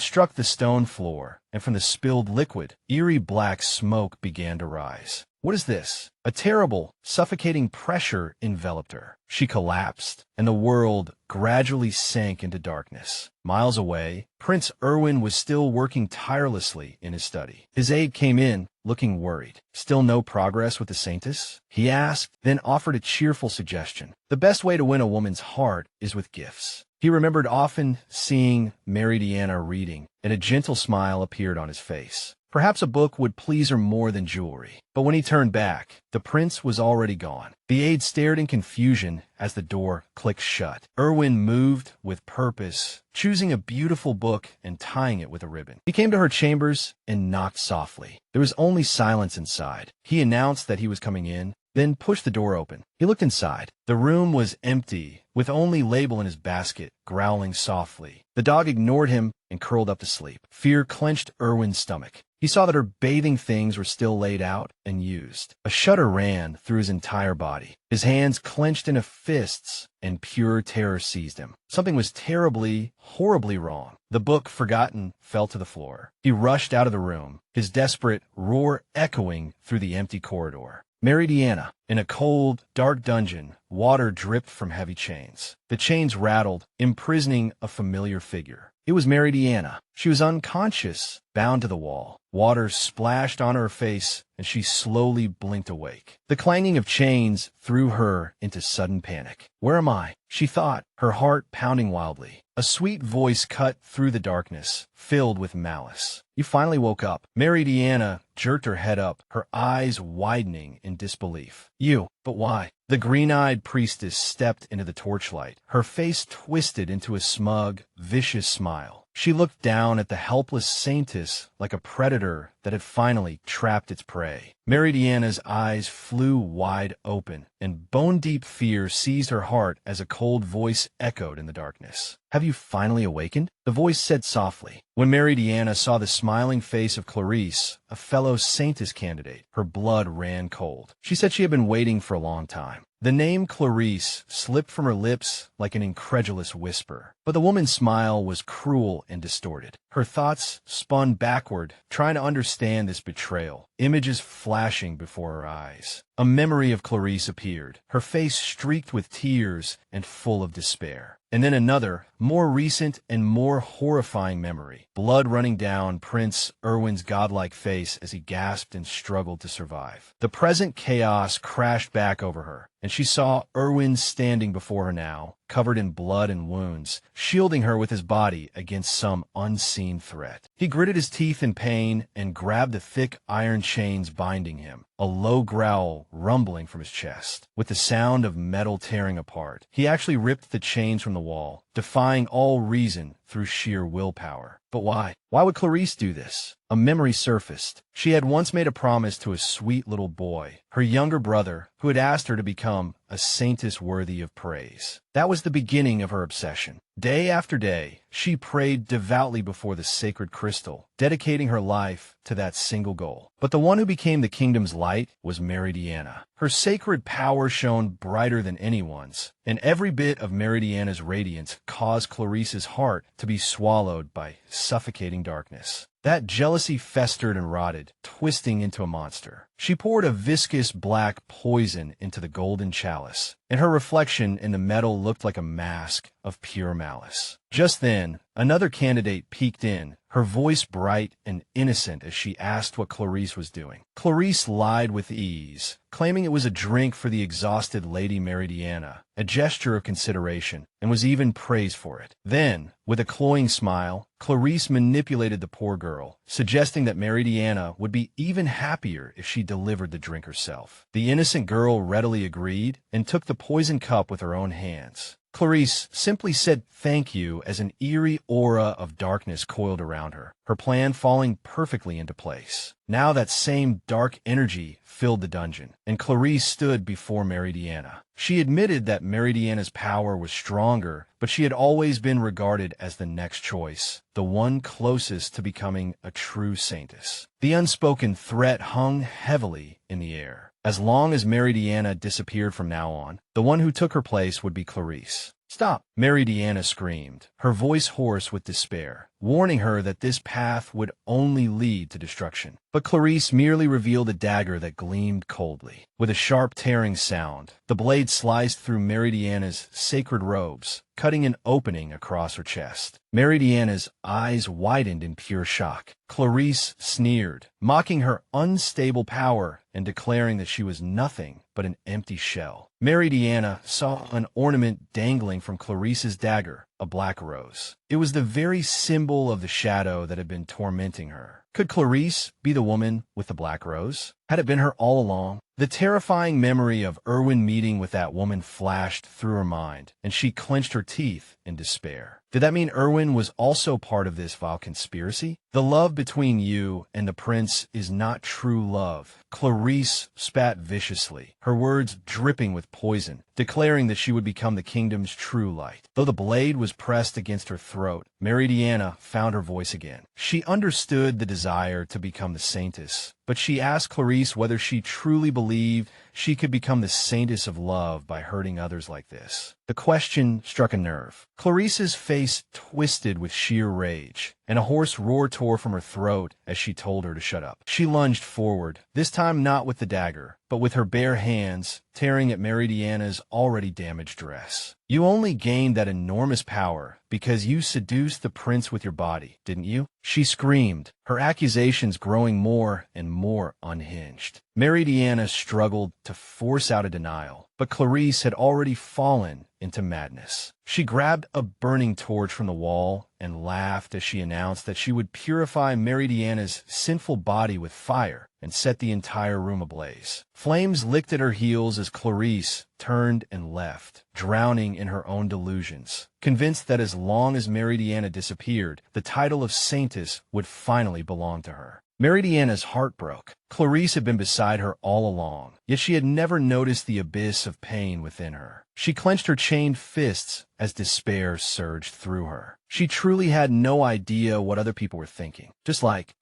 struck the stone floor, and from the spilled liquid, eerie black smoke began to rise. What is this? A terrible, suffocating pressure enveloped her. She collapsed, and the world gradually sank into darkness. Miles away, Prince Erwin was still working tirelessly in his study. His aide came in, looking worried. Still no progress with the Saintess? He asked, then offered a cheerful suggestion. The best way to win a woman's heart is with gifts. He remembered often seeing Meridiana reading, and a gentle smile appeared on his face. Perhaps a book would please her more than jewelry. But when he turned back, the prince was already gone. The aide stared in confusion as the door clicked shut. Erwin moved with purpose, choosing a beautiful book and tying it with a ribbon. He came to her chambers and knocked softly. There was only silence inside. He announced that he was coming in, then pushed the door open. He looked inside. The room was empty, with only Label in his basket, growling softly. The dog ignored him and curled up to sleep. Fear clenched Erwin's stomach. He saw that her bathing things were still laid out and used. A shudder ran through his entire body. His hands clenched into fists, and pure terror seized him. Something was terribly, horribly wrong. The book, forgotten, fell to the floor. He rushed out of the room, his desperate roar echoing through the empty corridor. Meridiana. In a cold, dark dungeon, water dripped from heavy chains. The chains rattled, imprisoning a familiar figure. It was Meridiana. She was unconscious, bound to the wall. Water splashed on her face, and she slowly blinked awake. The clanging of chains threw her into sudden panic. Where am I? She thought, her heart pounding wildly. A sweet voice cut through the darkness, filled with malice. You finally woke up. Meridiana jerked her head up, her eyes widening in disbelief. You, but why? The green-eyed priestess stepped into the torchlight, her face twisted into a smug, vicious smile. She looked down at the helpless Saintess like a predator that had finally trapped its prey. Meridiana's eyes flew wide open, and bone-deep fear seized her heart as a cold voice echoed in the darkness. Have you finally awakened? The voice said softly. When Meridiana saw the smiling face of Clarice, a fellow Saintess candidate, her blood ran cold. She said she had been waiting for a long time. The name Clarice slipped from her lips like an incredulous whisper. But But the woman's smile was cruel and distorted. Her thoughts spun backward, trying to understand this betrayal, images flashing before her eyes. A memory of Clarice appeared, her face streaked with tears and full of despair. And then another, more recent and more horrifying memory, blood running down Prince Erwin's godlike face as he gasped and struggled to survive. The present chaos crashed back over her, and she saw Erwin standing before her now, covered in blood and wounds, shielding her with his body against some unseen threat. He gritted his teeth in pain and grabbed the thick iron chains binding him, a low growl rumbling from his chest. With the sound of metal tearing apart, he actually ripped the chains from the wall, defying all reason through sheer willpower. But why? Why would Clarice do this? A memory surfaced. She had once made a promise to a sweet little boy, her younger brother, who had asked her to become a saintess worthy of praise. That was the beginning of her obsession. Day after day, she prayed devoutly before the sacred crystal, dedicating her life to that single goal. But the one who became the kingdom's light was Meridiana. Her sacred power shone brighter than anyone's, and every bit of Meridiana's radiance caused Clarice's heart to be swallowed by suffocating darkness. That jealousy festered and rotted, twisting into a monster. She poured a viscous black poison into the golden chalice, and her reflection in the metal looked like a mask of pure malice. Just then, another candidate peeked in, her voice bright and innocent as she asked what Clarice was doing. Clarice lied with ease, claiming it was a drink for the exhausted Lady Meridiana, a gesture of consideration, and was even praised for it. Then, with a cloying smile, Clarice manipulated the poor girl, suggesting that Meridiana would be even happier if she delivered the drink herself. The innocent girl readily agreed and took the poison cup with her own hands. Clarice simply said thank you as an eerie aura of darkness coiled around her, her plan falling perfectly into place. Now that same dark energy filled the dungeon, and Clarice stood before Meridiana. She admitted that Meridiana's power was stronger, but she had always been regarded as the next choice, the one closest to becoming a true saintess. The unspoken threat hung heavily in the air. As long as Meridiana disappeared from now on, the one who took her place would be Clarice. "Stop!" Meridiana screamed, her voice hoarse with despair, warning her that this path would only lead to destruction. But Clarice merely revealed a dagger that gleamed coldly. With a sharp tearing sound, the blade sliced through Meridiana's sacred robes, cutting an opening across her chest. Meridiana's eyes widened in pure shock. Clarice sneered, mocking her unstable power and declaring that she was nothing but an empty shell. Meridiana saw an ornament dangling from Clarice's dagger, a black rose. It was the very symbol of the shadow that had been tormenting her. Could Clarice be the woman with the black rose? Had it been her all along? The terrifying memory of Erwin meeting with that woman flashed through her mind, and she clenched her teeth in despair. Did that mean Erwin was also part of this vile conspiracy? The love between you and the prince is not true love. Clarice spat viciously, her words dripping with poison, declaring that she would become the kingdom's true light. Though the blade was pressed against her throat, Meridiana found her voice again. She understood the desire to become the saintess, but she asked Clarice whether she truly believed she could become the saintess of love by hurting others like this. The question struck a nerve. Clarice's face twisted with sheer rage, and a hoarse roar tore from her throat as she told her to shut up. She lunged forward, this time not with the dagger, but with her bare hands, tearing at Meridiana's already damaged dress. "You only gained that enormous power because you seduced the prince with your body, didn't you?" She screamed, her accusations growing more and more unhinged. Meridiana struggled to force out a denial, but Clarice had already fallen into madness. She grabbed a burning torch from the wall and laughed as she announced that she would purify Meridiana's sinful body with fire and set the entire room ablaze. Flames licked at her heels as Clarice turned and left, drowning in her own delusions, convinced that as long as Meridiana disappeared, the title of Saintess would finally belong to her. Meridiana's heart broke. Clarice had been beside her all along, yet she had never noticed the abyss of pain within her. She clenched her chained fists as despair surged through her. She truly had no idea what other people were thinking. Just like,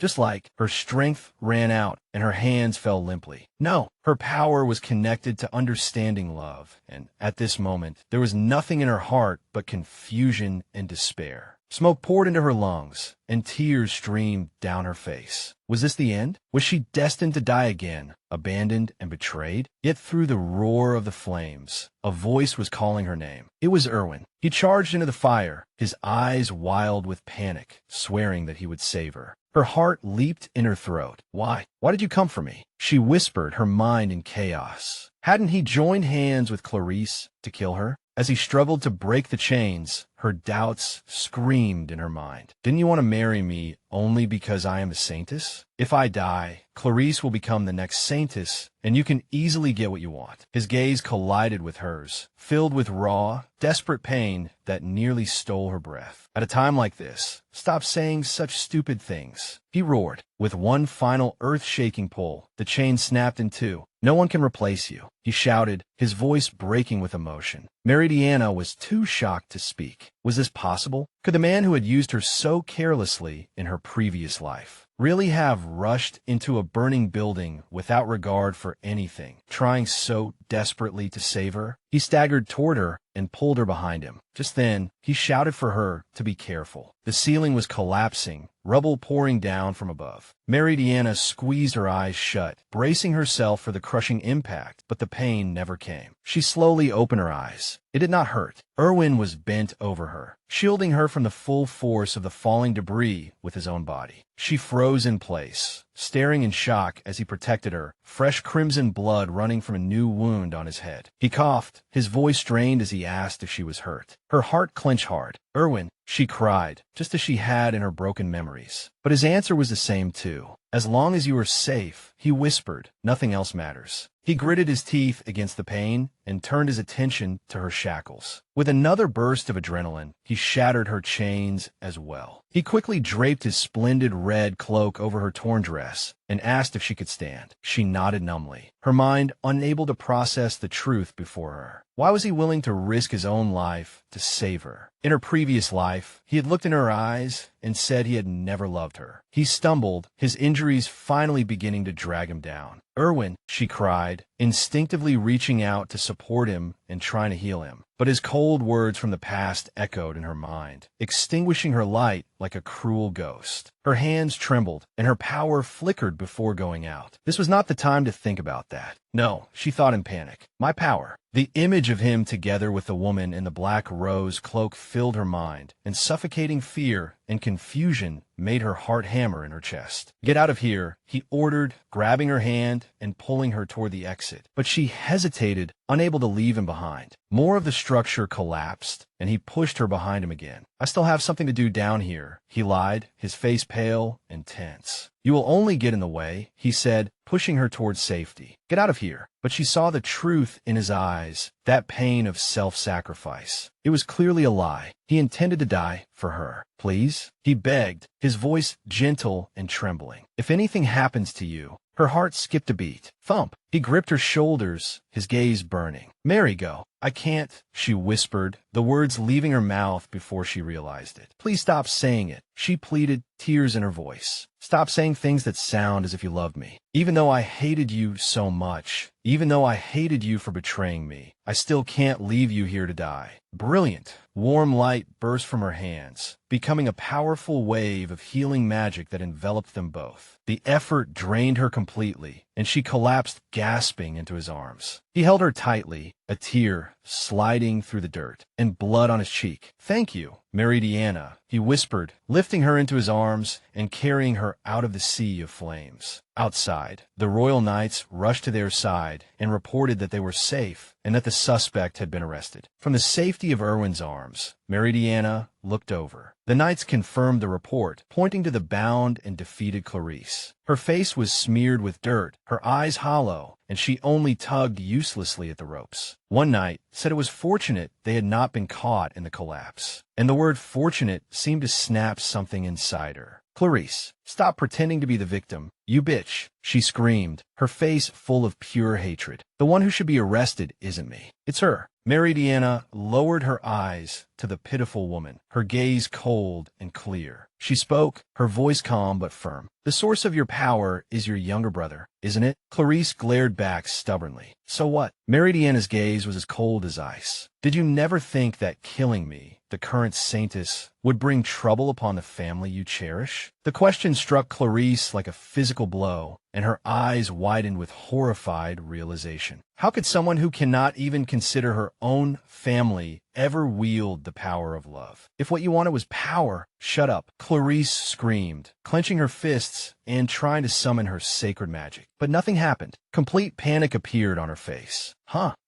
her strength ran out and her hands fell limply. No, her power was connected to understanding love, and at this moment, there was nothing in her heart but confusion and despair. Smoke poured into her lungs, and tears streamed down her face. Was this the end? Was she destined to die again, abandoned and betrayed? Yet through the roar of the flames, a voice was calling her name. It was Erwin. He charged into the fire, his eyes wild with panic, swearing that he would save her. Her heart leaped in her throat. Why? Why did you come for me? She whispered, her mind in chaos. Hadn't he joined hands with Clarice to kill her? As he struggled to break the chains, her doubts screamed in her mind. Didn't you want to marry me only because I am a saintess? If I die, Clarice will become the next saintess, and you can easily get what you want. His gaze collided with hers, filled with raw, desperate pain that nearly stole her breath. At a time like this, stop saying such stupid things, he roared. With one final earth-shaking pull, the chain snapped in two. No one can replace you, he shouted, his voice breaking with emotion. Meridiana was too shocked to speak. Was this possible? Could the man who had used her so carelessly in her previous life really have rushed into a burning building without regard for anything, trying so desperately to save her? He staggered toward her and pulled her behind him. Just then, he shouted for her to be careful. The ceiling was collapsing, rubble pouring down from above. Meridiana squeezed her eyes shut, bracing herself for the crushing impact, but the pain never came. She slowly opened her eyes. It did not hurt. Erwin was bent over her, shielding her from the full force of the falling debris with his own body. She froze in place, staring in shock as he protected her, fresh crimson blood running from a new wound on his head. He coughed, his voice strained as he asked if she was hurt. Her heart clenched hard. Erwin, she cried, just as she had in her broken memories. But his answer was the same too. As long as you are safe, he whispered, nothing else matters. He gritted his teeth against the pain and turned his attention to her shackles. With another burst of adrenaline, he shattered her chains as well. He quickly draped his splendid red cloak over her torn dress and asked if she could stand. She nodded numbly, her mind unable to process the truth before her. Why was he willing to risk his own life to save her? In her previous life, he had looked in her eyes and said he had never loved her. He stumbled, his injuries finally beginning to drag him down. Erwin, she cried, instinctively reaching out to support him and trying to heal him. But his cold words from the past echoed in her mind, extinguishing her light like a cruel ghost. Her hands trembled, and her power flickered before going out. This was not the time to think about that. No, she thought in panic. My power. The image of him together with the woman in the black rose cloak filled her mind, and suffocating fear and confusion made her heart hammer in her chest. Get out of here, he ordered, grabbing her hand and pulling her toward the exit. But she hesitated, unable to leave him behind. More of the structure collapsed, and he pushed her behind him again. I still have something to do down here, he lied, his face pale and tense. You will only get in the way, he said, pushing her towards safety. Get out of here. But she saw the truth in his eyes, that pain of self-sacrifice. It was clearly a lie. He intended to die for her. Please? He begged, his voice gentle and trembling. If anything happens to you, her heart skipped a beat. Thump. He gripped her shoulders, his gaze burning. Mary, go. I can't, she whispered, the words leaving her mouth before she realized it. Please stop saying it, she pleaded, tears in her voice. Stop saying things that sound as if you loved me. Even though I hated you so much, even though I hated you for betraying me, I still can't leave you here to die. Brilliant. Warm light burst from her hands, becoming a powerful wave of healing magic that enveloped them both. The effort drained her completely, and she collapsed gasping into his arms. He held her tightly, a tear sliding through the dirt, and blood on his cheek. Thank you, Meridiana, he whispered, lifting her into his arms and carrying her out of the sea of flames. Outside, the royal knights rushed to their side and reported that they were safe and that the suspect had been arrested. From the safety of Erwin's arms, Meridiana looked over. The knights confirmed the report, pointing to the bound and defeated Clarice. Her face was smeared with dirt, her eyes hollow, and she only tugged uselessly at the ropes. One knight said it was fortunate they had not been caught in the collapse, and the word fortunate seemed to snap something inside her. Clarice, Stop pretending to be the victim. You bitch, she screamed, her face full of pure hatred. The one who should be arrested isn't me. It's her. Meridiana lowered her eyes to the pitiful woman, her gaze cold and clear. She spoke, her voice calm but firm. The source of your power is your younger brother, isn't it? Clarice glared back stubbornly. So what? Meridiana's gaze was as cold as ice. Did you never think that killing me, the current Saintess, would bring trouble upon the family you cherish? The question struck Clarice like a physical blow, and her eyes widened with horrified realization. How could someone who cannot even consider her own family ever wield the power of love? If what you wanted was power, shut up, Clarice screamed, clenching her fists and trying to summon her sacred magic. But nothing happened. Complete panic appeared on her face.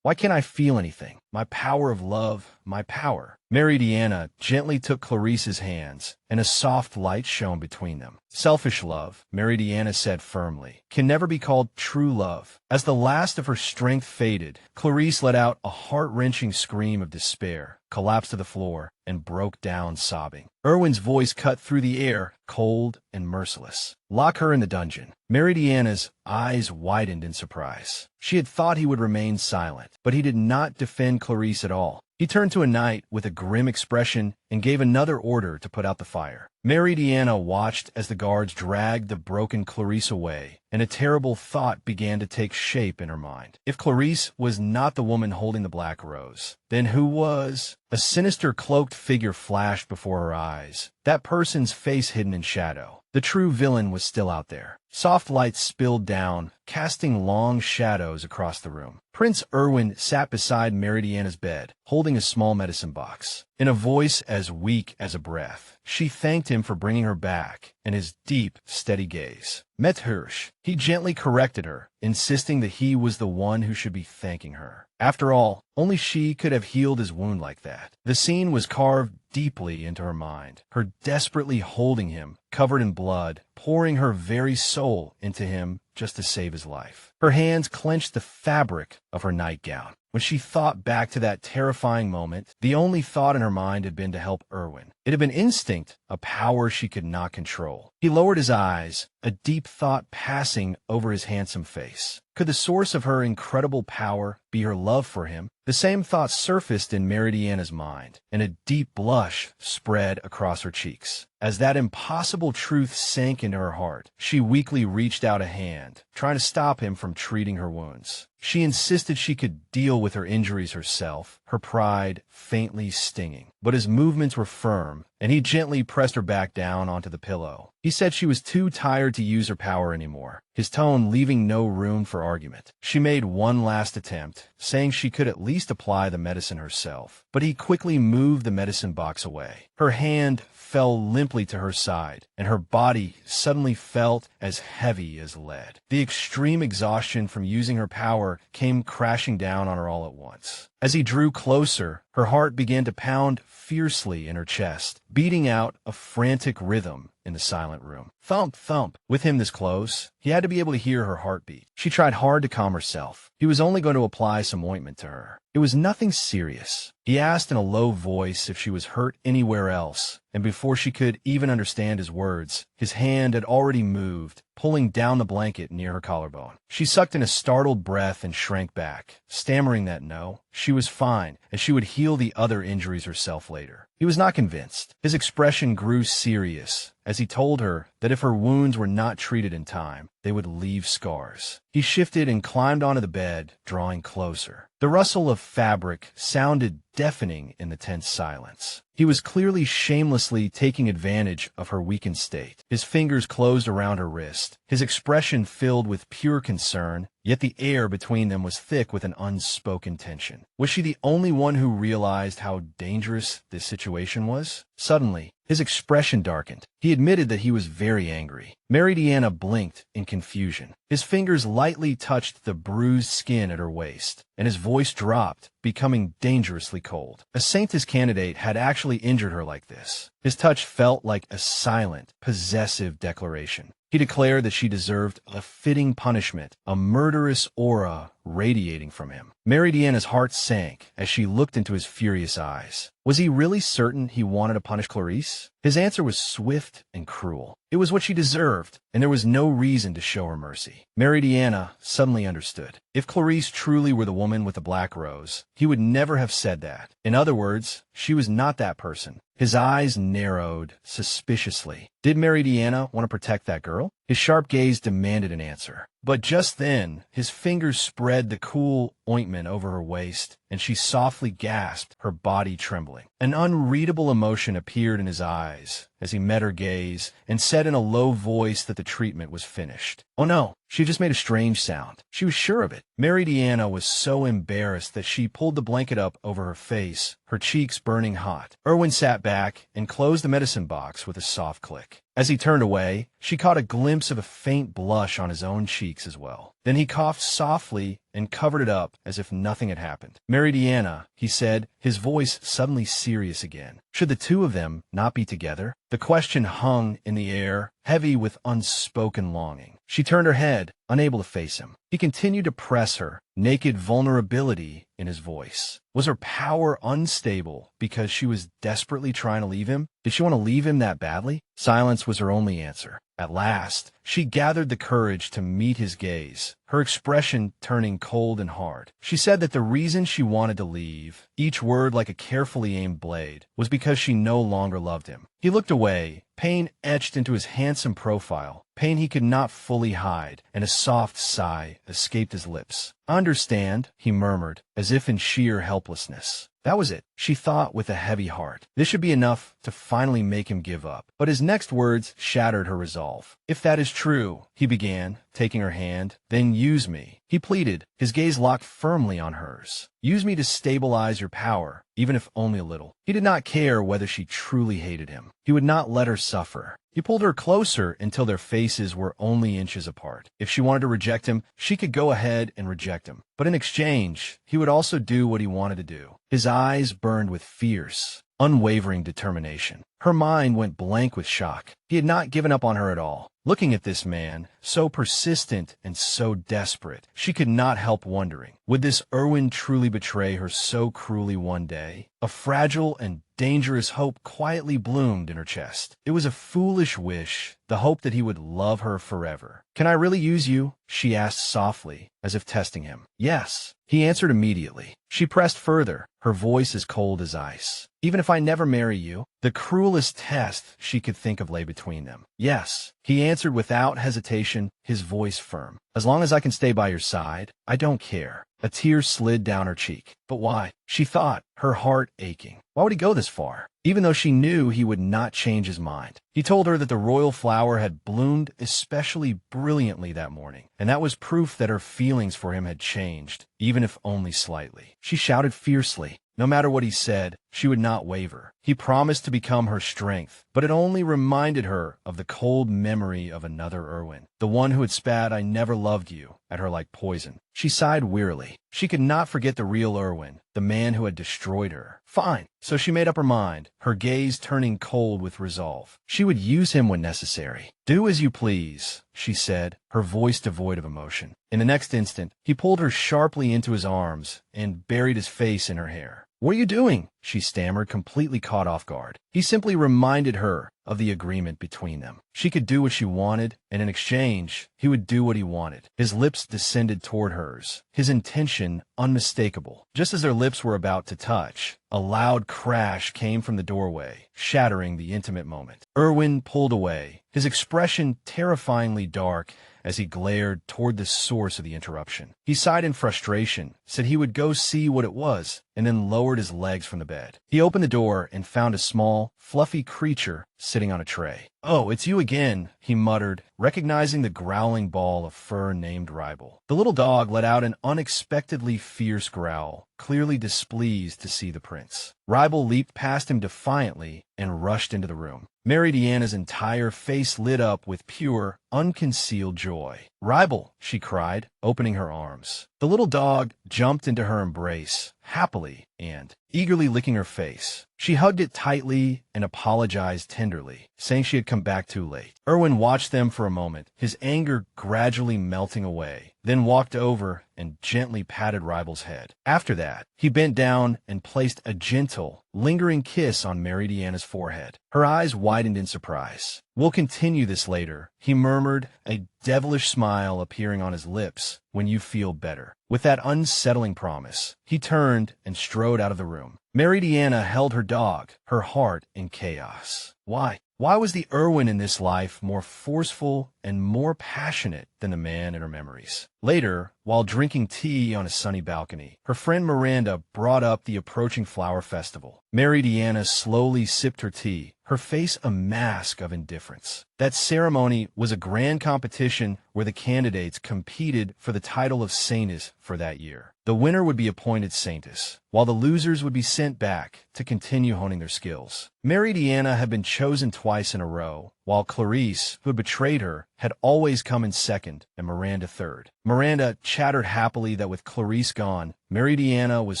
Why can't I feel anything? My power of love, my power. Meridiana gently took Clarice's hands, and a soft light shone between them. Selfish love, Meridiana said firmly, can never be called true love. As the last of her strength faded, Clarice let out a heart-wrenching scream of despair, collapsed to the floor, and broke down sobbing. Erwin's voice cut through the air, cold and merciless. Lock her in the dungeon. Meridiana's eyes widened in surprise. She had thought he would remain silent, but he did not defend Clarice at all. He turned to a knight with a grim expression and gave another order to put out the fire. Meridiana watched as the guards dragged the broken Clarice away, and a terrible thought began to take shape in her mind. If Clarice was not the woman holding the black rose, then who was? A sinister cloaked figure flashed before her eyes, that person's face hidden in shadow. The true villain was still out there. Soft light spilled down, casting long shadows across the room. Prince Erwin sat beside Meridiana's bed, holding a small medicine box. In a voice as weak as a breath, she thanked him for bringing her back, and his deep, steady gaze met hers. He gently corrected her, insisting that he was the one who should be thanking her. After all, only she could have healed his wound like that. The scene was carved deeply into her mind, her desperately holding him, covered in blood, pouring her very soul into him just to save his life. Her hands clenched the fabric of her nightgown. When she thought back to that terrifying moment, the only thought in her mind had been to help Erwin. It had been instinct, a power she could not control. He lowered his eyes, a deep thought passing over his handsome face. Could the source of her incredible power be her love for him? The same thought surfaced in Meridiana's mind, and a deep blush spread across her cheeks. As that impossible truth sank into her heart, she weakly reached out a hand, trying to stop him from treating her wounds. She insisted she could deal with her injuries herself, her pride faintly stinging. But his movements were firm, and he gently pressed her back down onto the pillow. He said she was too tired to use her power anymore, his tone leaving no room for argument. She made one last attempt, saying she could at least apply the medicine herself, but he quickly moved the medicine box away. Her hand fell limply to her side, and her body suddenly felt as heavy as lead. The extreme exhaustion from using her power came crashing down on her all at once. As he drew closer, her heart began to pound fiercely in her chest, beating out a frantic rhythm in the silent room. Thump, thump. With him this close, he had to be able to hear her heartbeat. She tried hard to calm herself. He was only going to apply some ointment to her. It was nothing serious. He asked in a low voice if she was hurt anywhere else, and before she could even understand his words, his hand had already moved, pulling down the blanket near her collarbone. She sucked in a startled breath and shrank back, stammering that no, she was fine, and she would heal the other injuries herself later. He was not convinced. His expression grew serious as he told her that if her wounds were not treated in time, they would leave scars. He shifted and climbed onto the bed, drawing closer. The rustle of fabric sounded deafening in the tense silence. He was clearly shamelessly taking advantage of her weakened state. His fingers closed around her wrist, his expression filled with pure concern, yet the air between them was thick with an unspoken tension. Was she the only one who realized how dangerous this situation was? Suddenly, his expression darkened. He admitted that he was very angry. Meridiana blinked in confusion. His fingers lightly touched the bruised skin at her waist, and his voice dropped, becoming dangerously cold. A Saintess candidate had actually injured her like this. His touch felt like a silent, possessive declaration. He declared that she deserved a fitting punishment. A murderous aura radiating from him. Meridiana's heart sank as she looked into his furious eyes. Was he really certain he wanted to punish Clarice? His answer was swift and cruel. It was what she deserved, and there was no reason to show her mercy. Meridiana suddenly understood. If Clarice truly were the woman with the black rose, he would never have said that. In other words, she was not that person. His eyes narrowed suspiciously. Did Meridiana want to protect that girl? His sharp gaze demanded an answer. But just then, his fingers spread the cool ointment over her waist, and she softly gasped, her body trembling. An unreadable emotion appeared in his eyes as he met her gaze and said in a low voice that the treatment was finished. Oh no, she just made a strange sound. She was sure of it. Meridiana was so embarrassed that she pulled the blanket up over her face, her cheeks burning hot. Erwin sat back and closed the medicine box with a soft click. As he turned away, she caught a glimpse of a faint blush on his own cheeks as well. Then he coughed softly and covered it up as if nothing had happened. Meridiana, he said, his voice suddenly serious again. Should the two of them not be together? The question hung in the air, heavy with unspoken longing. She turned her head, unable to face him. He continued to press her, naked vulnerability in his voice. Was her power unstable because she was desperately trying to leave him? Did she want to leave him that badly? Silence was her only answer. At last, she gathered the courage to meet his gaze, her expression turning cold and hard. She said that the reason she wanted to leave, each word like a carefully aimed blade, was because she no longer loved him. He looked away, pain etched into his handsome profile, pain he could not fully hide, and a soft sigh escaped his lips. "I understand," he murmured, as if in sheer helplessness. That was it, she thought with a heavy heart. This should be enough to finally make him give up. But his next words shattered her resolve. "If that is true," he began, taking her hand, "then use me," he pleaded, his gaze locked firmly on hers. "Use me to stabilize your power, even if only a little." He did not care whether she truly hated him. He would not let her suffer. He pulled her closer until their faces were only inches apart. If she wanted to reject him, she could go ahead and reject him. But in exchange, he would also do what he wanted to do. His eyes burned with fierce, unwavering determination. Her mind went blank with shock. He had not given up on her at all. Looking at this man, so persistent and so desperate, she could not help wondering, would this Erwin truly betray her so cruelly one day? A fragile and dangerous hope quietly bloomed in her chest. It was a foolish wish, the hope that he would love her forever. "Can I really use you?" she asked softly, as if testing him. "Yes," he answered immediately. She pressed further, her voice as cold as ice. "Even if I never marry you?" The cruelest test she could think of lay between them. "Yes," he answered without hesitation, his voice firm. "As long as I can stay by your side, I don't care." A tear slid down her cheek. But why? She thought, her heart aching. Why would he go this far? Even though she knew he would not change his mind. He told her that the royal flower had bloomed especially brilliantly that morning, and that was proof that her feelings for him had changed, even if only slightly. She shouted fiercely. No matter what he said, she would not waver. He promised to become her strength, but it only reminded her of the cold memory of another Erwin, the one who had spat "I never loved you" at her like poison. She sighed wearily. She could not forget the real Erwin, the man who had destroyed her. Fine. So she made up her mind, her gaze turning cold with resolve. She would use him when necessary. "Do as you please," she said, her voice devoid of emotion. In the next instant, he pulled her sharply into his arms and buried his face in her hair. "What are you doing?" she stammered, completely caught off guard. He simply reminded her of the agreement between them. She could do what she wanted, and in exchange, he would do what he wanted. His lips descended toward hers, his intention unmistakable. Just as their lips were about to touch, a loud crash came from the doorway, shattering the intimate moment. Erwin pulled away, his expression terrifyingly dark as he glared toward the source of the interruption. He sighed in frustration, said he would go see what it was, and then lowered his legs from the bed. He opened the door and found a small, fluffy creature sitting on a tray. "Oh, it's you again," he muttered, recognizing the growling ball of fur named Ribel. The little dog let out an unexpectedly fierce growl, clearly displeased to see the prince. Ribel leaped past him defiantly and rushed into the room. Meridiana's entire face lit up with pure, unconcealed joy. "Ribel," she cried, opening her arms. The little dog jumped into her embrace, happily, and eagerly licking her face. She hugged it tightly and apologized tenderly, saying she had come back too late. Erwin watched them for a moment, his anger gradually melting away, then walked over and gently patted Rival's head. After that, he bent down and placed a gentle, lingering kiss on Meridiana's forehead. Her eyes widened in surprise. "We'll continue this later," he murmured, a devilish smile appearing on his lips, "when you feel better." With that unsettling promise, he turned and strode out of the room. Meridiana held her dog, her heart in chaos. Why was the Erwin in this life more forceful and more passionate than the man in her memories? Later, while drinking tea on a sunny balcony, her friend Miranda brought up the approaching flower festival. Meridiana slowly sipped her tea, her face a mask of indifference. That ceremony was a grand competition where the candidates competed for the title of Saintess for that year. The winner would be appointed Saintess, while the losers would be sent back to continue honing their skills. Meridiana had been chosen twice in a row, while Clarice, who had betrayed her, had always come in second and Miranda third. Miranda chattered happily that with Clarice gone, Meridiana was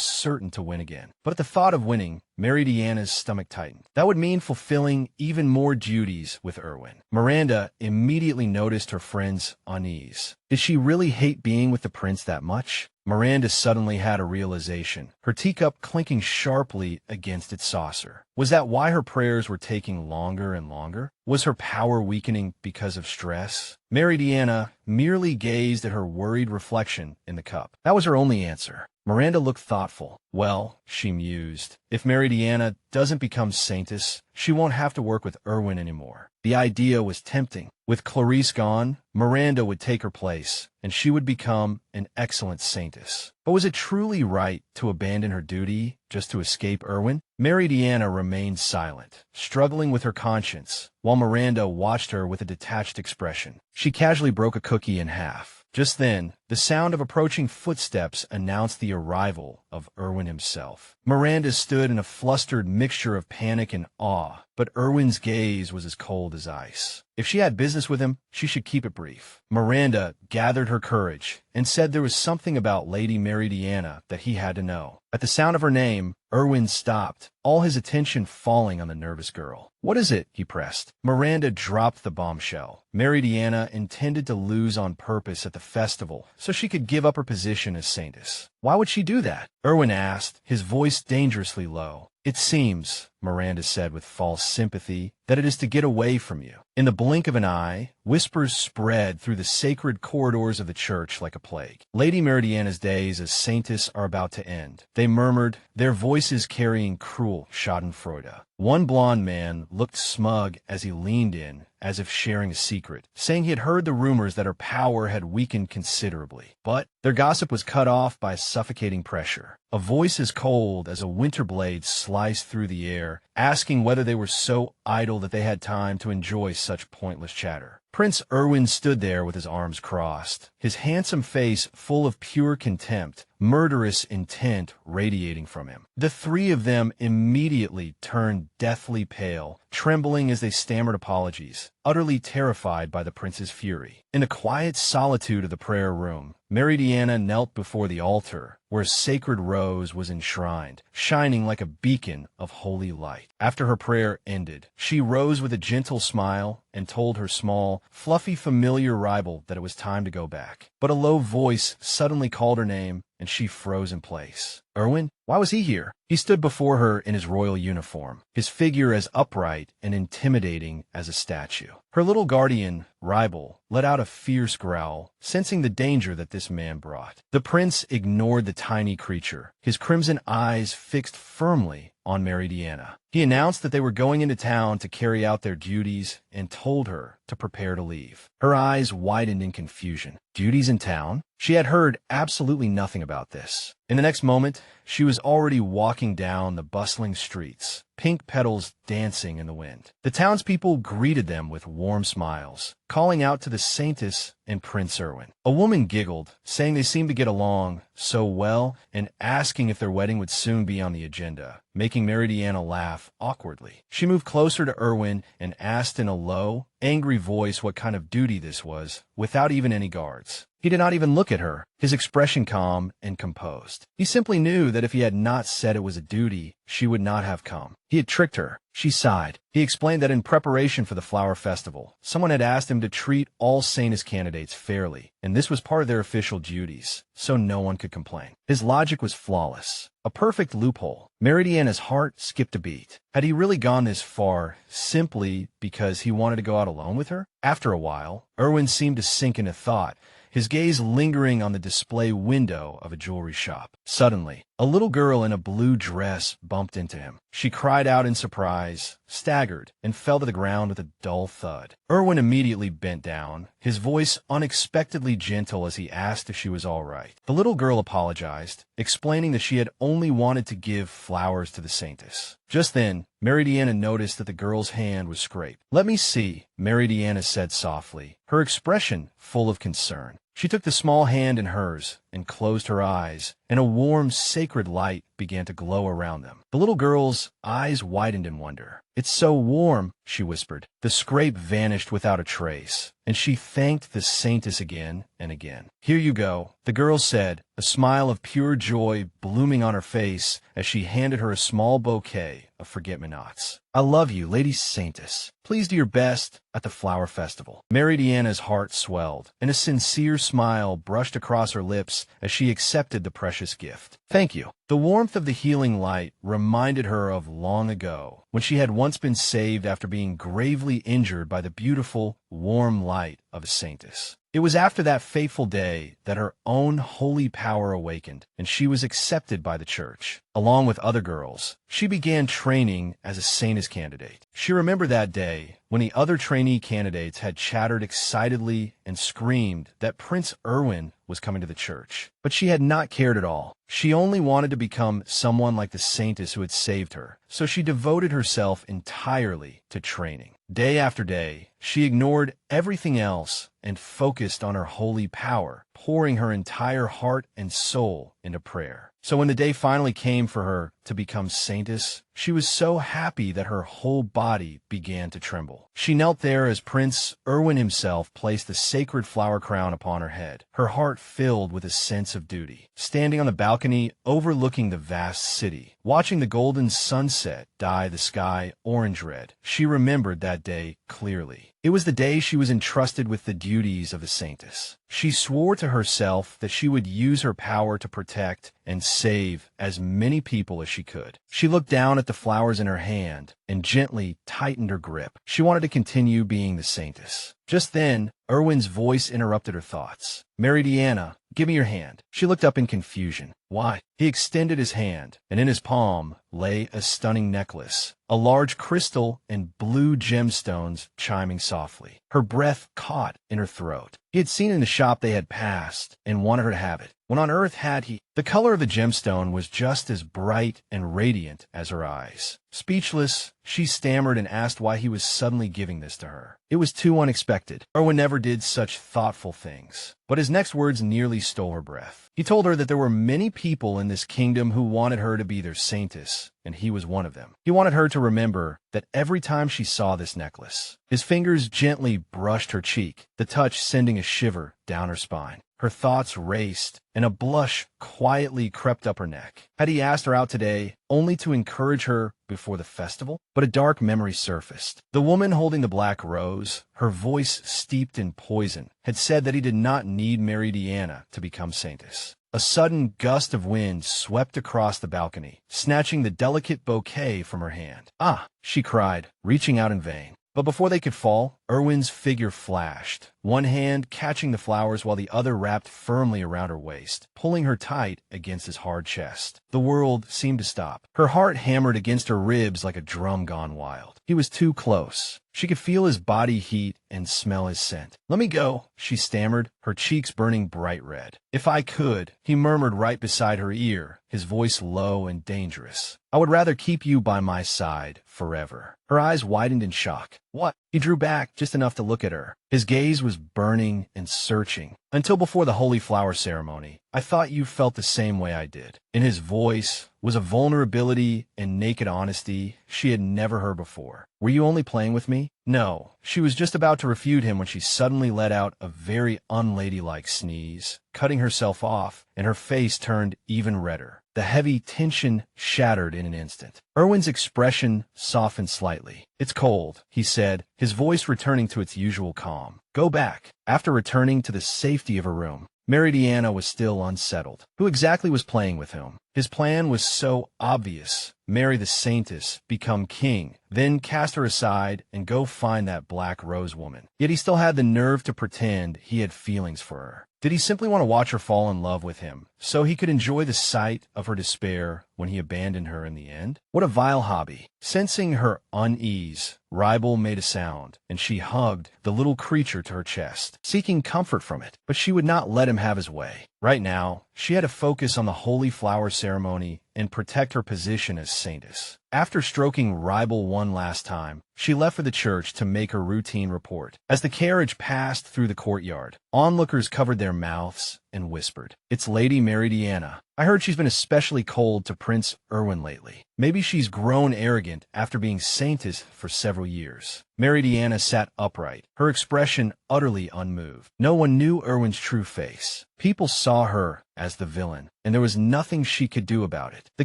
certain to win again. But at the thought of winning, Meridiana's stomach tightened. That would mean fulfilling even more duties with Erwin. Miranda immediately noticed her friend's unease. Did she really hate being with the prince that much? Miranda suddenly had a realization, her teacup clinking sharply against its saucer. Was that why her prayers were taking longer and longer? Was her power weakening because of stress? Meridiana merely gazed at her worried reflection in the cup. That was her only answer. Miranda looked thoughtful. Well, she mused, if Meridiana doesn't become Saintess, she won't have to work with Erwin anymore. The idea was tempting. With Clarice gone, Miranda would take her place, and she would become an excellent Saintess. But was it truly right to abandon her duty just to escape Erwin? Meridiana remained silent, struggling with her conscience, while Miranda watched her with a detached expression. She casually broke a cookie in half. Just then, the sound of approaching footsteps announced the arrival of Erwin himself. Miranda stood in a flustered mixture of panic and awe, but Erwin's gaze was as cold as ice. If she had business with him, she should keep it brief. Miranda gathered her courage and said there was something about Lady Meridiana that he had to know. At the sound of her name, Erwin stopped, all his attention falling on the nervous girl. "What is it?" he pressed. Miranda dropped the bombshell. Meridiana intended to lose on purpose at the festival so she could give up her position as Saintess. Why would she do that? Erwin asked, his voice dangerously low. "It seems," Miranda said with false sympathy, "that it is to get away from you." In the blink of an eye, whispers spread through the sacred corridors of the church like a plague. Lady Meridiana's days as Saintess are about to end. They murmured, their voices carrying cruel schadenfreude. One blond man looked smug as he leaned in, as if sharing a secret, saying he had heard the rumors that her power had weakened considerably. But their gossip was cut off by suffocating pressure. A voice as cold as a winter blade sliced through the air, asking whether they were so idle that they had time to enjoy such pointless chatter. Prince Erwin stood there with his arms crossed, his handsome face full of pure contempt, murderous intent radiating from him. The three of them immediately turned deathly pale, trembling as they stammered apologies, utterly terrified by the prince's fury. In the quiet solitude of the prayer room, Meridiana knelt before the altar, where a sacred rose was enshrined, shining like a beacon of holy light. After her prayer ended, she rose with a gentle smile and told her small, fluffy, familiar rival that it was time to go back. But a low voice suddenly called her name, and she froze in place. Erwin? Why was he here? He stood before her in his royal uniform, his figure as upright and intimidating as a statue. Her little guardian, Ribel, let out a fierce growl, sensing the danger that this man brought. The prince ignored the tiny creature, his crimson eyes fixed firmly on Meridiana. He announced that they were going into town to carry out their duties and told her to prepare to leave. Her eyes widened in confusion. Duties in town? She had heard absolutely nothing about this. In the next moment, she was already walking down the bustling streets, pink petals dancing in the wind. The townspeople greeted them with warm smiles, calling out to the Saintess and Prince Erwin. A woman giggled, saying they seemed to get along so well and asking if their wedding would soon be on the agenda, making Meridiana laugh awkwardly. She moved closer to Erwin and asked in a low, angry voice what kind of duty this was, without even any guards. He did not even look at her, his expression calm and composed. He simply knew that if he had not said it was a duty, she would not have come. He had tricked her. She sighed. He explained that in preparation for the flower festival, someone had asked him to treat all Saintess candidates fairly, and this was part of their official duties, so no one could complain. His logic was flawless. A perfect loophole. Meridiana's heart skipped a beat. Had he really gone this far simply because he wanted to go out alone with her? After a while, Erwin seemed to sink into thought, his gaze lingering on the display window of a jewelry shop. Suddenly, a little girl in a blue dress bumped into him. She cried out in surprise, staggered, and fell to the ground with a dull thud. Erwin immediately bent down, his voice unexpectedly gentle as he asked if she was all right. The little girl apologized, explaining that she had only wanted to give flowers to the Saintess. Just then, Meridiana noticed that the girl's hand was scraped. "Let me see," Meridiana said softly, her expression full of concern. She took the small hand in hers and closed her eyes, and a warm, sacred light began to glow around them. The little girl's eyes widened in wonder. "It's so warm," she whispered. The scrape vanished without a trace, and she thanked the Saintess again and again. "Here you go," the girl said, a smile of pure joy blooming on her face as she handed her a small bouquet of forget-me-nots. "I love you, Lady Saintess. Please do your best at the flower festival." Meridiana's heart swelled, and a sincere smile brushed across her lips as she accepted the precious gift. "Thank you." The warmth of the healing light reminded her of long ago, when she had once been saved after being gravely injured by the beautiful, warm light of a Saintess. It was after that fateful day that her own holy power awakened, and she was accepted by the church. Along with other girls, she began training as a Saintess candidate. She remembered that day when the other trainee candidates had chattered excitedly and screamed that Prince Erwin was coming to the church. But she had not cared at all. She only wanted to become someone like the Saintess who had saved her, so she devoted herself entirely to training. Day after day, she ignored everything else and focused on her holy power, pouring her entire heart and soul into prayer. So when the day finally came for her to become Saintess, she was so happy that her whole body began to tremble. She knelt there as Prince Erwin himself placed the sacred flower crown upon her head, her heart filled with a sense of duty. Standing on the balcony overlooking the vast city, watching the golden sunset dye the sky orange-red, she remembered that day clearly. It was the day she was entrusted with the duties of a Saintess. She swore to herself that she would use her power to protect and save as many people as she could. She looked down at the flowers in her hand and gently tightened her grip. She wanted to continue being the Saintess. Just then, Erwin's voice interrupted her thoughts. "Meridiana, give me your hand." She looked up in confusion. "Why?" He extended his hand, and in his palm lay a stunning necklace, a large crystal and blue gemstones chiming softly. Her breath caught in her throat. He had seen in the shop they had passed and wanted her to have it. When on earth had he? The color of the gemstone was just as bright and radiant as her eyes. Speechless, she stammered and asked why he was suddenly giving this to her. It was too unexpected. Erwin never did such thoughtful things. But his next words nearly stole her breath. He told her that there were many people in this kingdom who wanted her to be their Saintess, and he was one of them. He wanted her to remember that every time she saw this necklace. His fingers gently brushed her cheek, the touch sending a shiver down her spine. Her thoughts raced, and a blush quietly crept up her neck. Had he asked her out today only to encourage her before the festival? But a dark memory surfaced. The woman holding the black rose, her voice steeped in poison, had said that he did not need Meridiana to become Saintess. A sudden gust of wind swept across the balcony, snatching the delicate bouquet from her hand. "Ah!" she cried, reaching out in vain. But before they could fall, Erwin's figure flashed, one hand catching the flowers while the other wrapped firmly around her waist, pulling her tight against his hard chest. The world seemed to stop. Her heart hammered against her ribs like a drum gone wild. He was too close. She could feel his body heat and smell his scent. "Let me go," she stammered, her cheeks burning bright red. "If I could," he murmured right beside her ear, his voice low and dangerous. "I would rather keep you by my side forever." Her eyes widened in shock. "What?" He drew back just enough to look at her. His gaze was burning and searching. "Until before the holy flower ceremony, I thought you felt the same way I did." In his voice was a vulnerability and naked honesty she had never heard before. "Were you only playing with me?" No. She was just about to refute him when she suddenly let out a very unladylike sneeze, cutting herself off, and her face turned even redder. The heavy tension shattered in an instant. Erwin's expression softened slightly. "It's cold," he said, his voice returning to its usual calm. "Go back." After returning to the safety of her room, Meridiana was still unsettled. Who exactly was playing with him? His plan was so obvious. Marry the Saintess, become king, then cast her aside and go find that Black Rose woman. Yet he still had the nerve to pretend he had feelings for her. Did he simply want to watch her fall in love with him, so he could enjoy the sight of her despair when he abandoned her in the end? What a vile hobby. Sensing her unease, Rybel made a sound, and she hugged the little creature to her chest, seeking comfort from it. But she would not let him have his way. Right now, she had to focus on the Holy Flower ceremony and protect her position as Saintess. After stroking Rybel one last time, she left for the church to make her routine report. As the carriage passed through the courtyard, onlookers covered their mouths and whispered, "It's Lady Meridiana. I heard she's been especially cold to Prince Erwin lately. Maybe she's grown arrogant after being Saintess for several years." Meridiana sat upright, her expression utterly unmoved. No one knew Erwin's true face. People saw her as the villain, and there was nothing she could do about it. The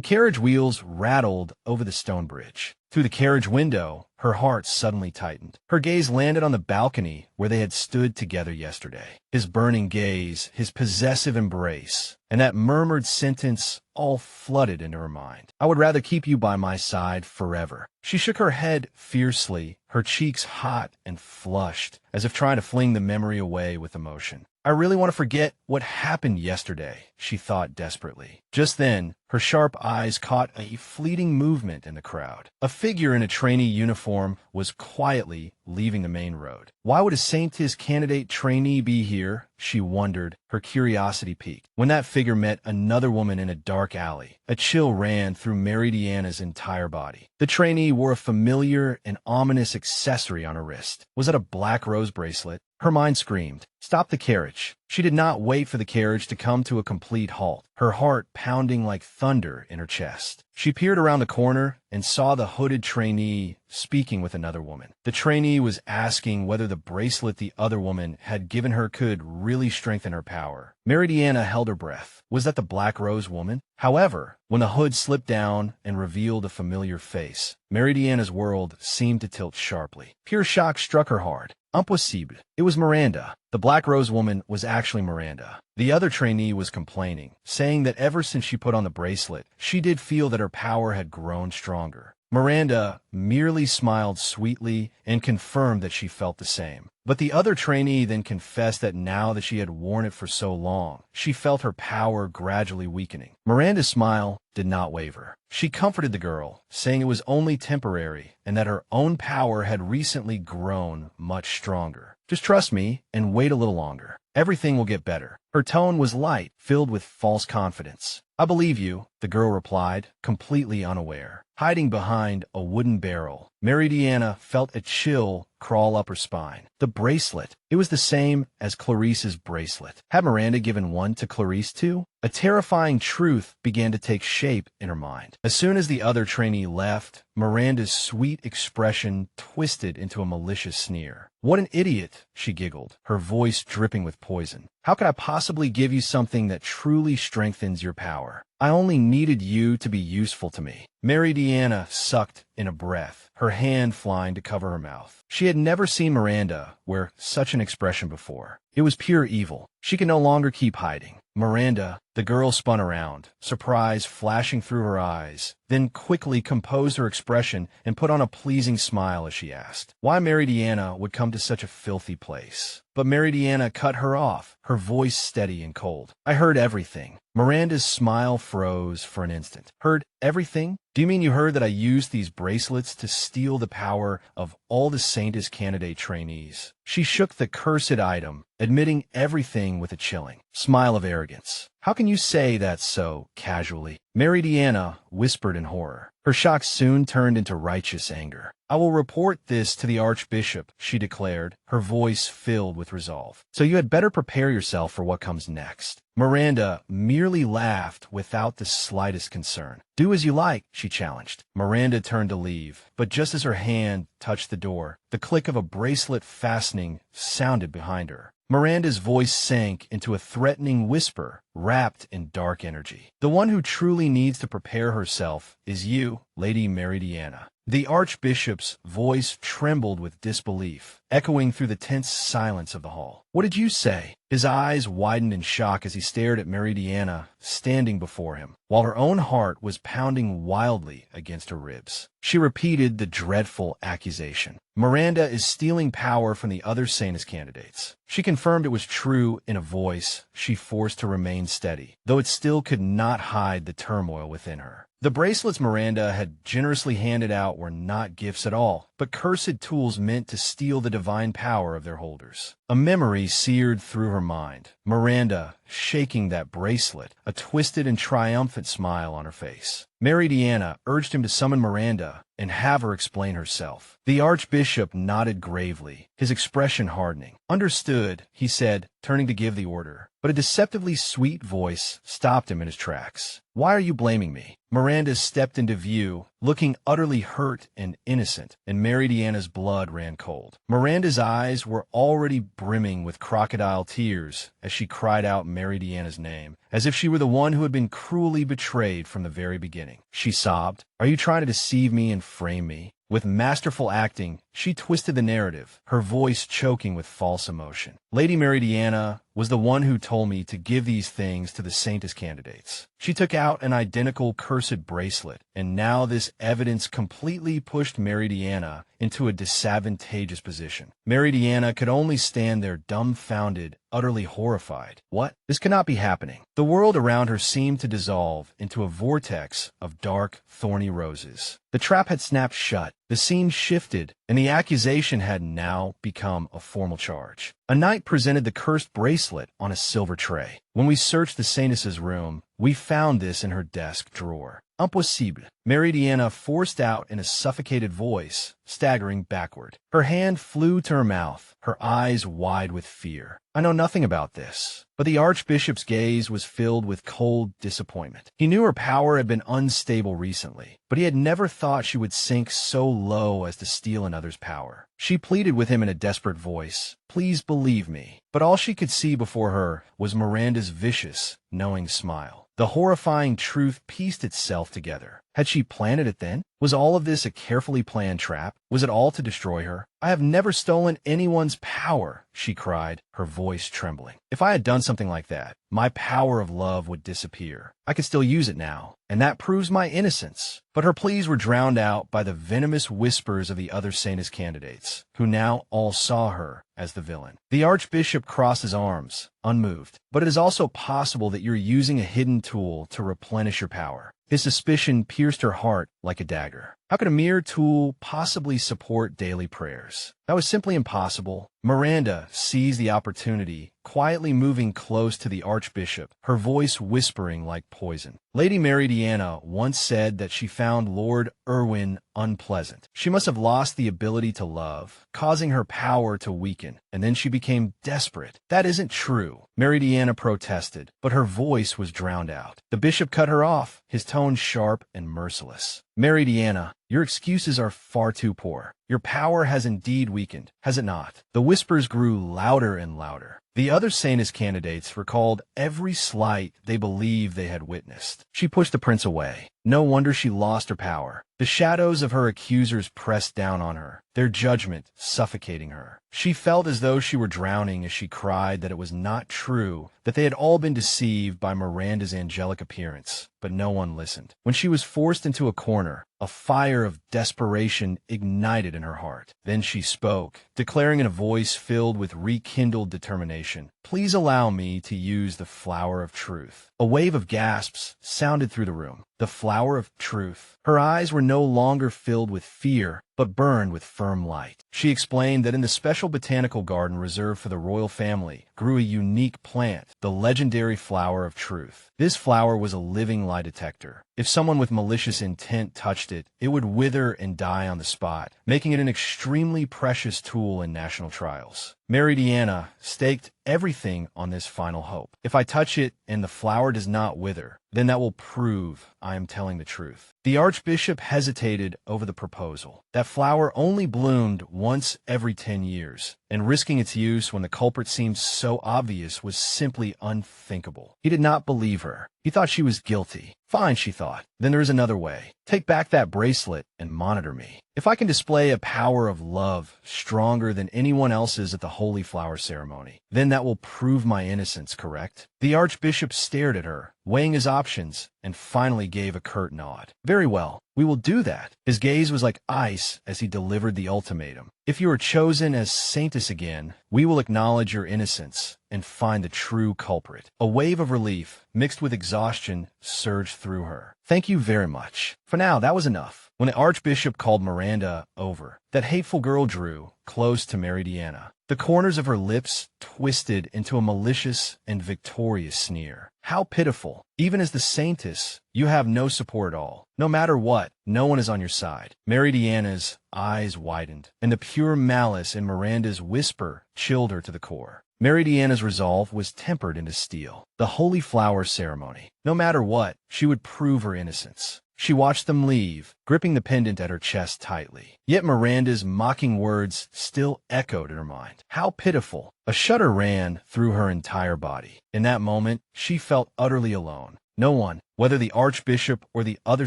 carriage wheels rattled over the stone bridge. Through the carriage window, her heart suddenly tightened. Her gaze landed on the balcony where they had stood together yesterday. His burning gaze, his possessive embrace, and that murmured sentence all flooded into her mind. "I would rather keep you by my side forever." She shook her head fiercely, her cheeks hot and flushed, as if trying to fling the memory away with emotion. "I really want to forget what happened yesterday," she thought desperately. Just then, her sharp eyes caught a fleeting movement in the crowd. A figure in a trainee uniform was quietly leaving the main road. Why would a Saintess candidate trainee be here? She wondered, her curiosity piqued. When that figure met another woman in a dark alley, a chill ran through Meridiana's entire body. The trainee wore a familiar and ominous accessory on her wrist. Was it a Black Rose bracelet? Her mind screamed, "Stop the carriage." She did not wait for the carriage to come to a complete halt, her heart pounding like thunder in her chest. She peered around the corner and saw the hooded trainee speaking with another woman. The trainee was asking whether the bracelet the other woman had given her could really strengthen her power. Meridiana held her breath. Was that the Black Rose woman? However, when the hood slipped down and revealed a familiar face, Meridiana's world seemed to tilt sharply. Pure shock struck her hard. Impossible. It was Miranda. The Black Rose woman was actually Miranda. The other trainee was complaining, saying that ever since she put on the bracelet, she did feel that her power had grown stronger. Miranda merely smiled sweetly and confirmed that she felt the same. But the other trainee then confessed that now that she had worn it for so long, she felt her power gradually weakening. Miranda's smile did not waver. She comforted the girl, saying it was only temporary and that her own power had recently grown much stronger. "Just trust me and wait a little longer. Everything will get better." Her tone was light, filled with false confidence. "I believe you," the girl replied, completely unaware. Hiding behind a wooden barrel, Meridiana felt a chill crawl up her spine. The bracelet. It was the same as Clarice's bracelet. Had Miranda given one to Clarice too? A terrifying truth began to take shape in her mind. As soon as the other trainee left, Miranda's sweet expression twisted into a malicious sneer. "What an idiot," she giggled, her voice dripping with poison. "How could I possibly give you something that truly strengthens your power? I only needed you to be useful to me." Meridiana sucked in a breath, her hand flying to cover her mouth. She had never seen Miranda wear such an expression before. It was pure evil. She could no longer keep hiding. "Miranda," the girl spun around, surprise flashing through her eyes, then quickly composed her expression and put on a pleasing smile as she asked why Meridiana would come to such a filthy place. But Meridiana cut her off, her voice steady and cold. "I heard everything." Miranda's smile froze for an instant. "Heard everything? Do you mean you heard that I used these bracelets to steal the power of all the Saintess candidate trainees?" She shook the cursed item, admitting everything with a chilling smile of arrogance. "How can you say that so casually?" Meridiana whispered in horror. Her shock soon turned into righteous anger. "I will report this to the Archbishop," she declared, her voice filled with resolve. "So you had better prepare yourself for what comes next." Miranda merely laughed without the slightest concern. "Do as you like," she challenged. Miranda turned to leave, but just as her hand touched the door, the click of a bracelet fastening sounded behind her. Miranda's voice sank into a threatening whisper, wrapped in dark energy. "The one who truly needs to prepare herself is you, Lady Meridiana." The Archbishop's voice trembled with disbelief, echoing through the tense silence of the hall. "What did you say?" His eyes widened in shock as he stared at Meridiana standing before him, while her own heart was pounding wildly against her ribs. She repeated the dreadful accusation. "Miranda is stealing power from the other Saintess candidates." She confirmed it was true in a voice she forced to remain steady, though it still could not hide the turmoil within her. The bracelets Miranda had generously handed out were not gifts at all, but cursed tools meant to steal the divine power of their holders. A memory seared through her mind. Miranda shaking that bracelet, a twisted and triumphant smile on her face. Meridiana urged him to summon Miranda and have her explain herself. The Archbishop nodded gravely, his expression hardening. "Understood," he said, turning to give the order. But a deceptively sweet voice stopped him in his tracks. "Why are you blaming me?" Miranda stepped into view, looking utterly hurt and innocent, and Meridiana's blood ran cold. Miranda's eyes were already brimming with crocodile tears as she cried out Meridiana's name, as if she were the one who had been cruelly betrayed from the very beginning. She sobbed, "Are you trying to deceive me and frame me?" With masterful acting, she twisted the narrative, her voice choking with false emotion. "Lady Meridiana was the one who told me to give these things to the Saintess candidates. She took out an identical cursed bracelet, and now this evidence completely pushed Meridiana into a disadvantageous position." Meridiana could only stand there dumbfounded, utterly horrified. What? This could not be happening. The world around her seemed to dissolve into a vortex of dark, thorny roses. The trap had snapped shut, the scene shifted, and the accusation had now become a formal charge. A knight presented the cursed bracelet on a silver tray. "When we searched the Saintess's room, we found this in her desk drawer." "Impossible," Meridiana forced out in a suffocated voice, staggering backward. Her hand flew to her mouth, her eyes wide with fear. "I know nothing about this." But the Archbishop's gaze was filled with cold disappointment. He knew her power had been unstable recently, but he had never thought she would sink so low as to steal another's power. She pleaded with him in a desperate voice, "Please believe me." But all she could see before her was Miranda's vicious, knowing smile. The horrifying truth pieced itself together. Had she planted it then? Was all of this a carefully planned trap? Was it all to destroy her? "I have never stolen anyone's power," she cried, her voice trembling. "If I had done something like that, my power of love would disappear. I could still use it now, and that proves my innocence." But her pleas were drowned out by the venomous whispers of the other Saintess candidates, who now all saw her as the villain. The Archbishop crossed his arms, unmoved. "But it is also possible that you're using a hidden tool to replenish your power." His suspicion pierced her heart like a dagger. How could a mere tool possibly support daily prayers? That was simply impossible. Miranda seized the opportunity, quietly moving close to the Archbishop, her voice whispering like poison. "Lady Meridiana once said that she found Lord Erwin unpleasant. She must have lost the ability to love, causing her power to weaken, and then she became desperate." "That isn't true," Meridiana protested, but her voice was drowned out. The bishop cut her off, his tone sharp and merciless. "Meridiana, your excuses are far too poor. Your power has indeed weakened, has it not?" The whispers grew louder and louder. The other Saintess candidates recalled every slight they believed they had witnessed. She pushed the prince away. No wonder she lost her power. The shadows of her accusers pressed down on her, their judgment suffocating her. She felt as though she were drowning as she cried that it was not true, that they had all been deceived by Miranda's angelic appearance. But no one listened. When she was forced into a corner, a fire of desperation ignited in her heart. Then she spoke, declaring in a voice filled with rekindled determination, "Please allow me to use the flower of truth." A wave of gasps sounded through the room. The flower of truth. Her eyes were no longer filled with fear, but burned with firm light. She explained that in the special botanical garden reserved for the royal family, grew a unique plant, the legendary flower of truth. This flower was a living lie detector. If someone with malicious intent touched it, it would wither and die on the spot, making it an extremely precious tool in national trials. Meridiana staked everything on this final hope. If I touch it and the flower does not wither, then that will prove I am telling the truth. The archbishop hesitated over the proposal. That flower only bloomed once every 10 years, and risking its use when the culprit seemed so obvious was simply unthinkable. He did not believe her. He thought she was guilty. Fine, she thought. Then there is another way. Take back that bracelet and monitor me. If I can display a power of love stronger than anyone else's at the Holy Flower ceremony, then that will prove my innocence, correct? The archbishop stared at her, weighing his options, and finally gave a curt nod. Very well, we will do that. His gaze was like ice as he delivered the ultimatum. If you are chosen as Saintess again, we will acknowledge your innocence and find the true culprit. A wave of relief, mixed with exhaustion, surged through her. Thank you very much. For now, that was enough. When the archbishop called Miranda over, that hateful girl drew close to Meridiana. The corners of her lips twisted into a malicious and victorious sneer. How pitiful. Even as the Saintess, you have no support at all. No matter what, no one is on your side. Meridiana's eyes widened, and the pure malice in Miranda's whisper chilled her to the core. Meridiana's resolve was tempered into steel. The Holy Flower ceremony. No matter what, she would prove her innocence. She watched them leave, gripping the pendant at her chest tightly. Yet Miranda's mocking words still echoed in her mind. How pitiful. A shudder ran through her entire body. In that moment, she felt utterly alone. No one, whether the archbishop or the other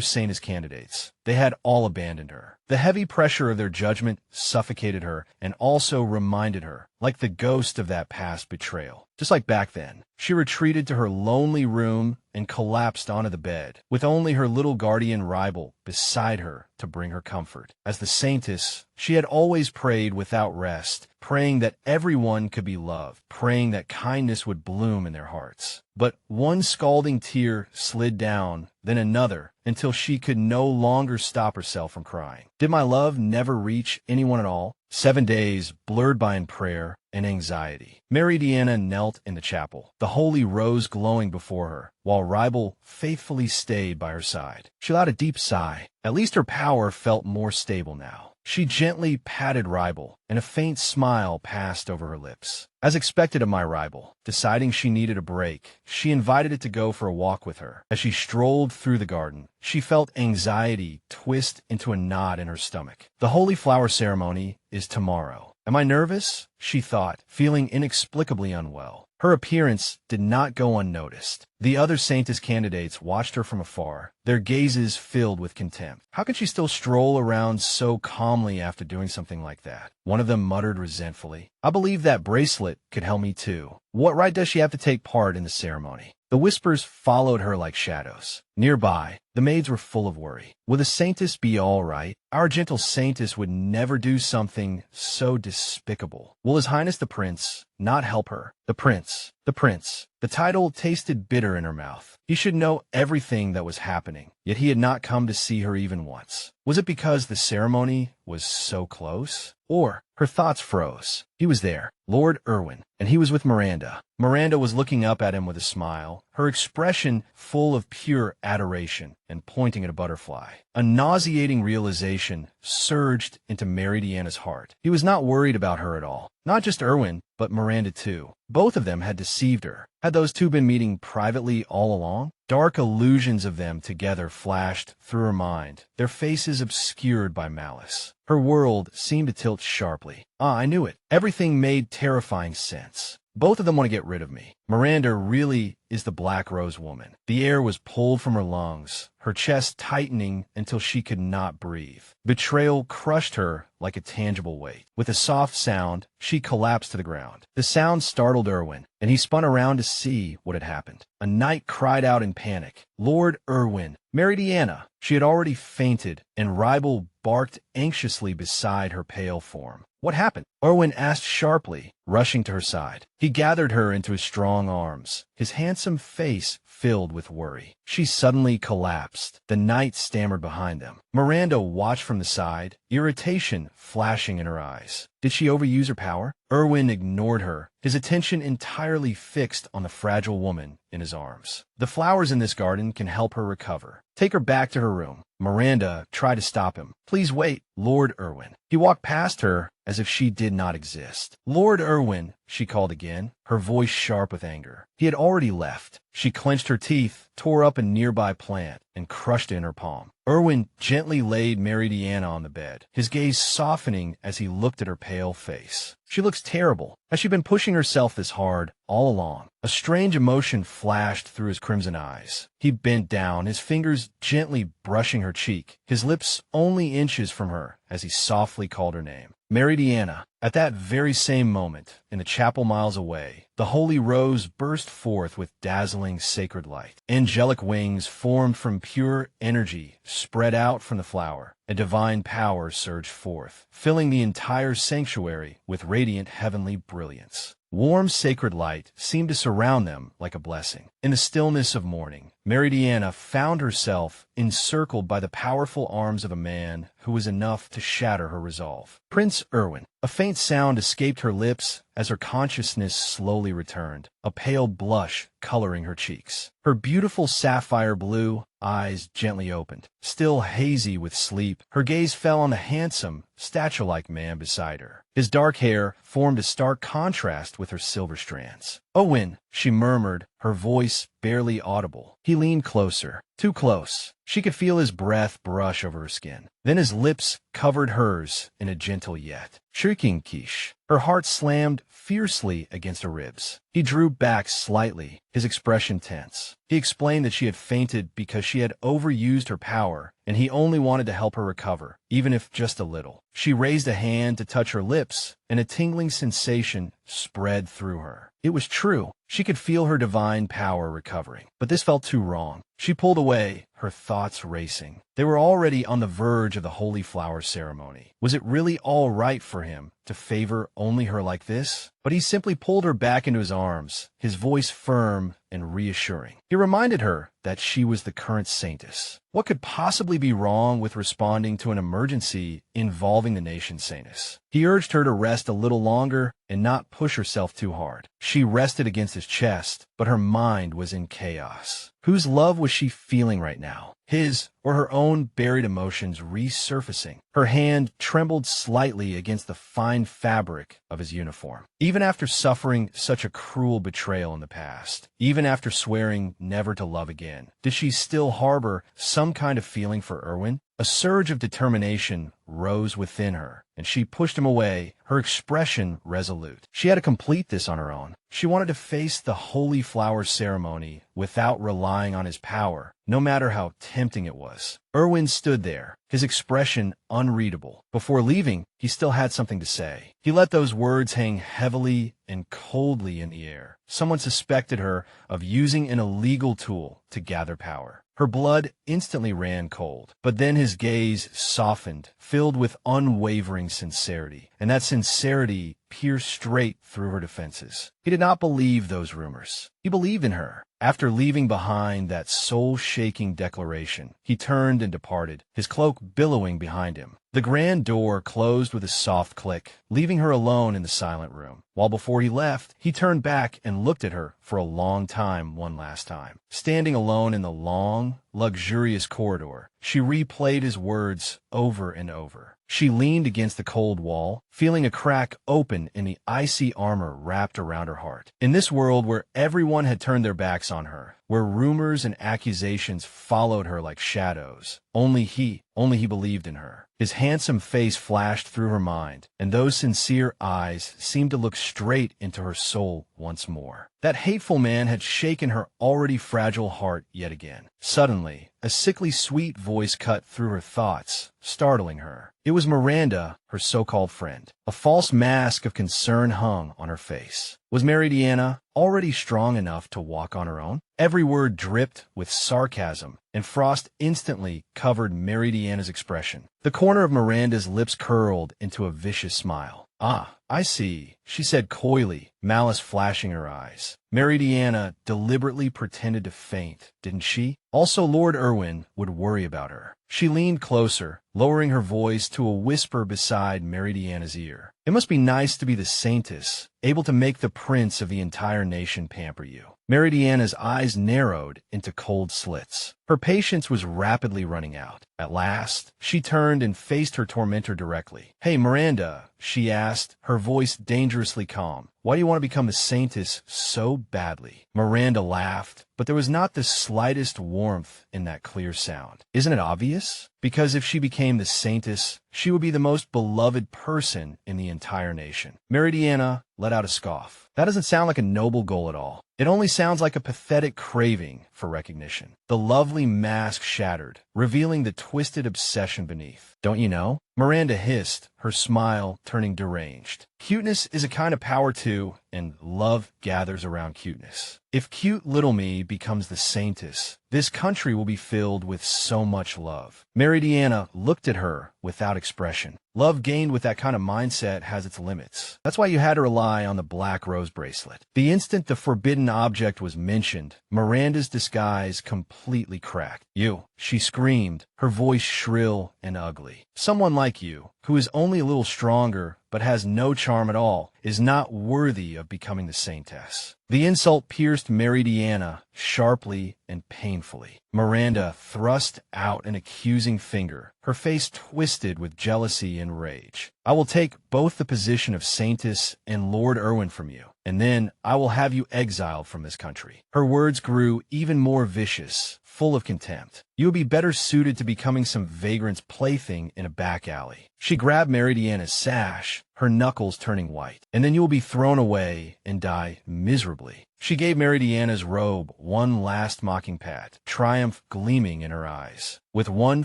Saintess candidates, they had all abandoned her. The heavy pressure of their judgment suffocated her and also reminded her, like the ghost of that past betrayal. Just like back then, she retreated to her lonely room and collapsed onto the bed, with only her little guardian rival beside her to bring her comfort. As the Saintess, she had always prayed without rest, praying that everyone could be loved, praying that kindness would bloom in their hearts. But one scalding tear slid down, then another, until she could no longer stop herself from crying. Did my love never reach anyone at all? 7 days blurred by in prayer and anxiety. Meridiana knelt in the chapel, the holy rose glowing before her, while Ribel faithfully stayed by her side. She allowed a deep sigh. At least her power felt more stable now. She gently patted Ribel, and a faint smile passed over her lips. As expected of my rival, deciding she needed a break, she invited it to go for a walk with her. As she strolled through the garden, she felt anxiety twist into a knot in her stomach. The Holy Flower ceremony is tomorrow. Am I nervous? She thought, feeling inexplicably unwell. Her appearance did not go unnoticed. The other Saintess candidates watched her from afar, their gazes filled with contempt. How can she still stroll around so calmly after doing something like that? One of them muttered resentfully. I believe that bracelet could help me too. What right does she have to take part in the ceremony? The whispers followed her like shadows. Nearby, the maids were full of worry. Will the Saintess be all right? Our gentle Saintess would never do something so despicable. Will His Highness the Prince not help her? The Prince. The Prince. The title tasted bitter in her mouth. He should know everything that was happening, yet he had not come to see her even once. Was it because the ceremony was so close? Or her thoughts froze. He was there, Lord Erwin, and he was with Miranda. Miranda was looking up at him with a smile, her expression full of pure adoration, and pointing at a butterfly. A nauseating realization surged into Meridiana's heart. He was not worried about her at all. Not just Erwin, but Miranda too. Both of them had deceived her. Had those two been meeting privately all along? Dark illusions of them together flashed through her mind, their faces obscured by malice. Her world seemed to tilt sharply. I knew it. Everything made terrifying sense. Both of them want to get rid of me. Miranda really is the Black Rose woman. The air was pulled from her lungs, her chest tightening until she could not breathe. Betrayal crushed her like a tangible weight. With a soft sound, she collapsed to the ground. The sound startled Erwin, and he spun around to see what had happened. A knight cried out in panic, "Lord Erwin, Meridiana!" She had already fainted, and Ribel barked anxiously beside her pale form. What happened? Erwin asked sharply, rushing to her side. He gathered her into his strong arms, his handsome face filled with worry. She suddenly collapsed. The knight stammered behind them. Miranda watched from the side, irritation flashing in her eyes. Did she overuse her power? Erwin ignored her, his attention entirely fixed on the fragile woman in his arms. The flowers in this garden can help her recover. Take her back to her room. Miranda tried to stop him. Please wait, Lord Erwin. He walked past her as if she did not exist. Lord Erwin, she called again, her voice sharp with anger. He had already left. She clenched her teeth, tore up a nearby plant, and crushed it in her palm. Erwin gently laid Meridiana on the bed, his gaze softening as he looked at her pale face. She looks terrible. Has she been pushing herself this hard all along? A strange emotion flashed through his crimson eyes. He bent down, his fingers gently brushing her cheek, his lips only inches from her as he softly called her name. Meridiana. At that very same moment, in the chapel miles away, the holy rose burst forth with dazzling sacred light. Angelic wings formed from pure energy spread out from the flower. A divine power surged forth, filling the entire sanctuary with radiant heavenly brilliance. Warm sacred light seemed to surround them like a blessing. In the stillness of morning, Meridiana found herself encircled by the powerful arms of a man who was enough to shatter her resolve. Prince Erwin. A faint sound escaped her lips as her consciousness slowly returned, a pale blush coloring her cheeks. Her beautiful sapphire blue eyes gently opened. Still hazy with sleep, her gaze fell on the handsome, statue-like man beside her. His dark hair formed a stark contrast with her silver strands. "Owen," she murmured, her voice barely audible. He leaned closer, too close. She could feel his breath brush over her skin. Then his lips covered hers in a gentle yet shrieking kiss. Her heart slammed fiercely against her ribs. He drew back slightly, his expression tense. He explained that she had fainted because she had overused her power, and he only wanted to help her recover, even if just a little. She raised a hand to touch her lips, and a tingling sensation spread through her. It was true. She could feel her divine power recovering. But this felt too wrong. She pulled away, her thoughts racing. They were already on the verge of the holy flower ceremony. Was it really all right for him to favor only her like this? But he simply pulled her back into his arms, his voice firm and reassuring. He reminded her that she was the current saintess. What could possibly be wrong with responding to an emergency involving the nation's saintess? He urged her to rest a little longer and not push herself too hard. She rested against his chest, but her mind was in chaos. Whose love was she feeling right now? His or her own buried emotions resurfacing? Her hand trembled slightly against the fine fabric of his uniform. Even after suffering such a cruel betrayal in the past, even after swearing never to love again, did she still harbor some kind of feeling for Erwin? A surge of determination rose within her, and she pushed him away, her expression resolute. She had to complete this on her own. She wanted to face the holy flower ceremony without relying on his power, no matter how tempting it was. Erwin stood there, his expression unreadable. Before leaving, he still had something to say. He let those words hang heavily and coldly in the air. Someone suspected her of using an illegal tool to gather power. Her blood instantly ran cold, but then his gaze softened, filled with unwavering sincerity, and that sincerity pierced straight through her defenses. He did not believe those rumors. He believed in her. After leaving behind that soul-shaking declaration, he turned and departed, his cloak billowing behind him. The grand door closed with a soft click, leaving her alone in the silent room. While before he left, he turned back and looked at her for a long time one last time. Standing alone in the long, luxurious corridor, she replayed his words over and over. She leaned against the cold wall, feeling a crack open in the icy armor wrapped around her heart. In this world where everyone had turned their backs on her, where rumors and accusations followed her like shadows, only he believed in her. His handsome face flashed through her mind, and those sincere eyes seemed to look straight into her soul once more. That hateful man had shaken her already fragile heart yet again. Suddenly, a sickly sweet voice cut through her thoughts, startling her. It was Miranda, her so-called friend. A false mask of concern hung on her face. Was Meridiana already strong enough to walk on her own? Every word dripped with sarcasm, and frost instantly covered Meridiana's expression. The corner of Miranda's lips curled into a vicious smile. "Ah, I see, she said coyly, malice flashing her eyes. Meridiana deliberately pretended to faint, didn't she? Also, Lord Erwin would worry about her. She leaned closer, lowering her voice to a whisper beside Meridiana's ear. It must be nice to be the Saintess, able to make the prince of the entire nation pamper you. Meridiana's eyes narrowed into cold slits. Her patience was rapidly running out. At last, she turned and faced her tormentor directly. "Hey, Miranda," she asked, her voice dangerously calm. "Why do you want to become the Saintess so badly?" Miranda laughed, but there was not the slightest warmth in that clear sound. "Isn't it obvious? Because if she became the Saintess, she would be the most beloved person in the entire nation." Meridiana let out a scoff. "That doesn't sound like a noble goal at all. It only sounds like a pathetic craving for recognition." The lovely mask shattered, revealing the twisted obsession beneath. "Don't you know?" Miranda hissed, her smile turning deranged. "Cuteness is a kind of power too, and love gathers around cuteness. If cute little me becomes the Saintess, this country will be filled with so much love." Meridiana looked at her without expression. Love gained with that kind of mindset has its limits. That's why you had to rely on the black rose bracelet. The instant the forbidden object was mentioned, Miranda's disguise completely cracked. "You," she screamed, her voice shrill and ugly. "Someone like you, who is only a little stronger but has no charm at all, is not worthy of becoming the Saintess." The insult pierced Meridiana sharply and painfully. Miranda thrust out an accusing finger, her face twisted with jealousy and rage. "I will take both the position of Saintess and Lord Erwin from you, and then I will have you exiled from this country." Her words grew even more vicious, full of contempt. "You would be better suited to becoming some vagrant's plaything in a back alley." She grabbed Meridiana's sash, her knuckles turning white. "And then you will be thrown away and die miserably." She gave Meridiana's robe one last mocking pat, triumph gleaming in her eyes. With one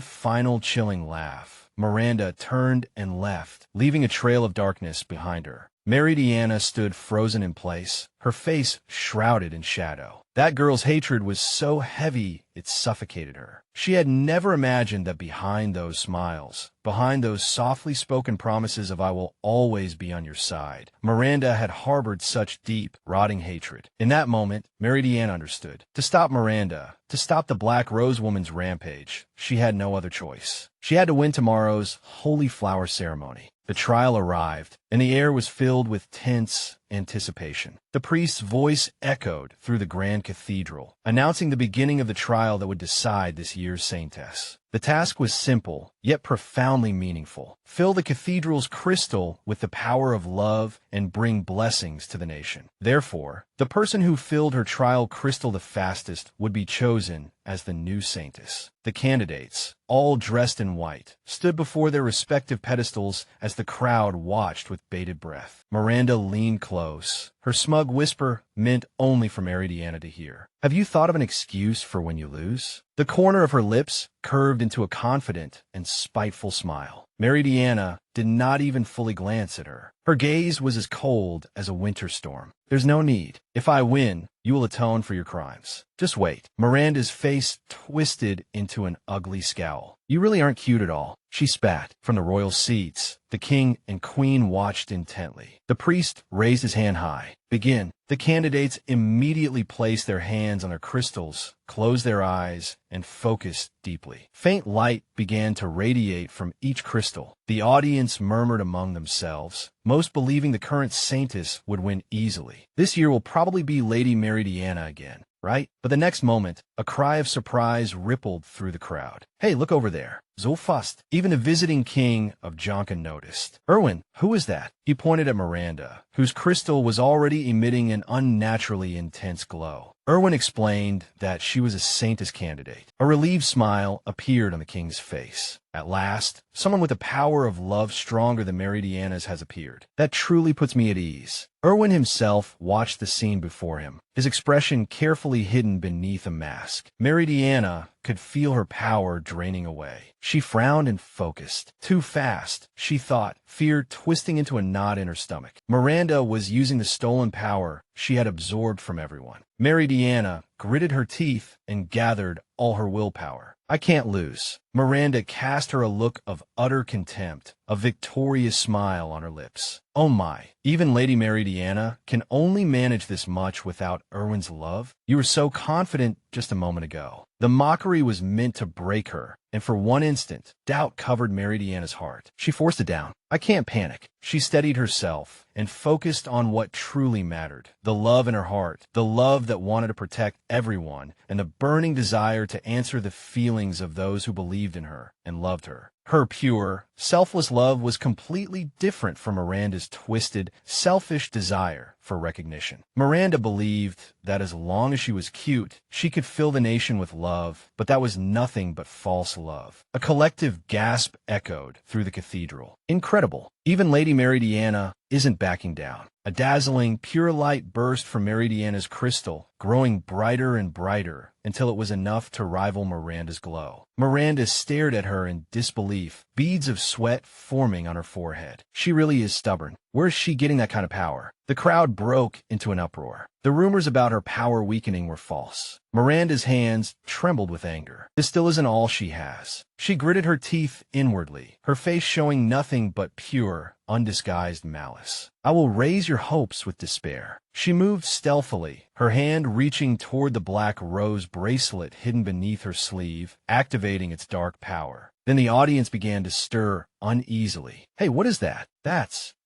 final chilling laugh, Miranda turned and left, leaving a trail of darkness behind her. Meridiana stood frozen in place, her face shrouded in shadow. That girl's hatred was so heavy it suffocated her. She had never imagined that behind those smiles, behind those softly spoken promises of "I will always be on your side," Miranda had harbored such deep, rotting hatred. In that moment, Meridiana understood. To stop Miranda, to stop the Black Rose Woman's rampage, she had no other choice. She had to win tomorrow's Holy Flower ceremony. The trial arrived, and the air was filled with tense anticipation. The priest's voice echoed through the grand cathedral, announcing the beginning of the trial that would decide this year's Saintess. The task was simple, yet profoundly meaningful. Fill the cathedral's crystal with the power of love and bring blessings to the nation. Therefore, the person who filled her trial crystal the fastest would be chosen as the new Saintess. The candidates, all dressed in white, stood before their respective pedestals as the crowd watched with bated breath. Miranda leaned close, her smug whisper meant only for Meridiana to hear. "Have you thought of an excuse for when you lose?" The corner of her lips curved into a confident and spiteful smile. Meridiana did not even fully glance at her. Her gaze was as cold as a winter storm. "There's no need. If I win, you will atone for your crimes. Just wait." Miranda's face twisted into an ugly scowl. "You really aren't cute at all," she spat. From the royal seats, the king and queen watched intently. The priest raised his hand high. "Begin." The candidates immediately placed their hands on their crystals, closed their eyes, and focused deeply. Faint light began to radiate from each crystal. The audience murmured among themselves, most believing the current Saintess would win easily. This year will probably be Lady Meridiana again, right? But the next moment, a cry of surprise rippled through the crowd. "Hey, look over there. So fast." Even the visiting king of Jonka noticed. "Erwin, who is that?" He pointed at Miranda, whose crystal was already emitting an unnaturally intense glow. Erwin explained that she was a Saintess candidate. A relieved smile appeared on the king's face. At last, someone with the power of love stronger than Meridiana's has appeared. That truly puts me at ease. Erwin himself watched the scene before him, his expression carefully hidden beneath a mask. Meridiana could feel her power draining away. She frowned and focused. Too fast, she thought, fear twisting into a knot in her stomach. Miranda was using the stolen power she had absorbed from everyone. Meridiana gritted her teeth and gathered all her willpower. "I can't lose." Miranda cast her a look of utter contempt, a victorious smile on her lips. Oh my, even Lady Meridiana can only manage this much without Erwin's love? You were so confident just a moment ago. The mockery was meant to break her, and for one instant, doubt covered Meridiana's heart. She forced it down. I can't panic. She steadied herself and focused on what truly mattered. The love in her heart, the love that wanted to protect everyone, and the burning desire to answer the feelings of those who believed in her and loved her. Her pure, selfless love was completely different from Miranda's twisted, selfish desire for recognition. Miranda believed that as long as she was cute, she could fill the nation with love, but that was nothing but false love. A collective gasp echoed through the cathedral. Incredible. Even Lady Meridiana isn't backing down. A dazzling, pure light burst from Meridiana's crystal, growing brighter and brighter until it was enough to rival Miranda's glow. Miranda stared at her in disbelief, beads of sweat forming on her forehead. She really is stubborn. Where's she getting that kind of power? The crowd broke into an uproar. The rumors about her power weakening were false. Miranda's hands trembled with anger. This still isn't all she has. She gritted her teeth inwardly, her face showing nothing but pure, undisguised malice. I will raise your hopes with despair. She moved stealthily, her hand reaching toward the black rose bracelet hidden beneath her sleeve, activating its dark power. Then the audience began to stir uneasily. Hey, what is that?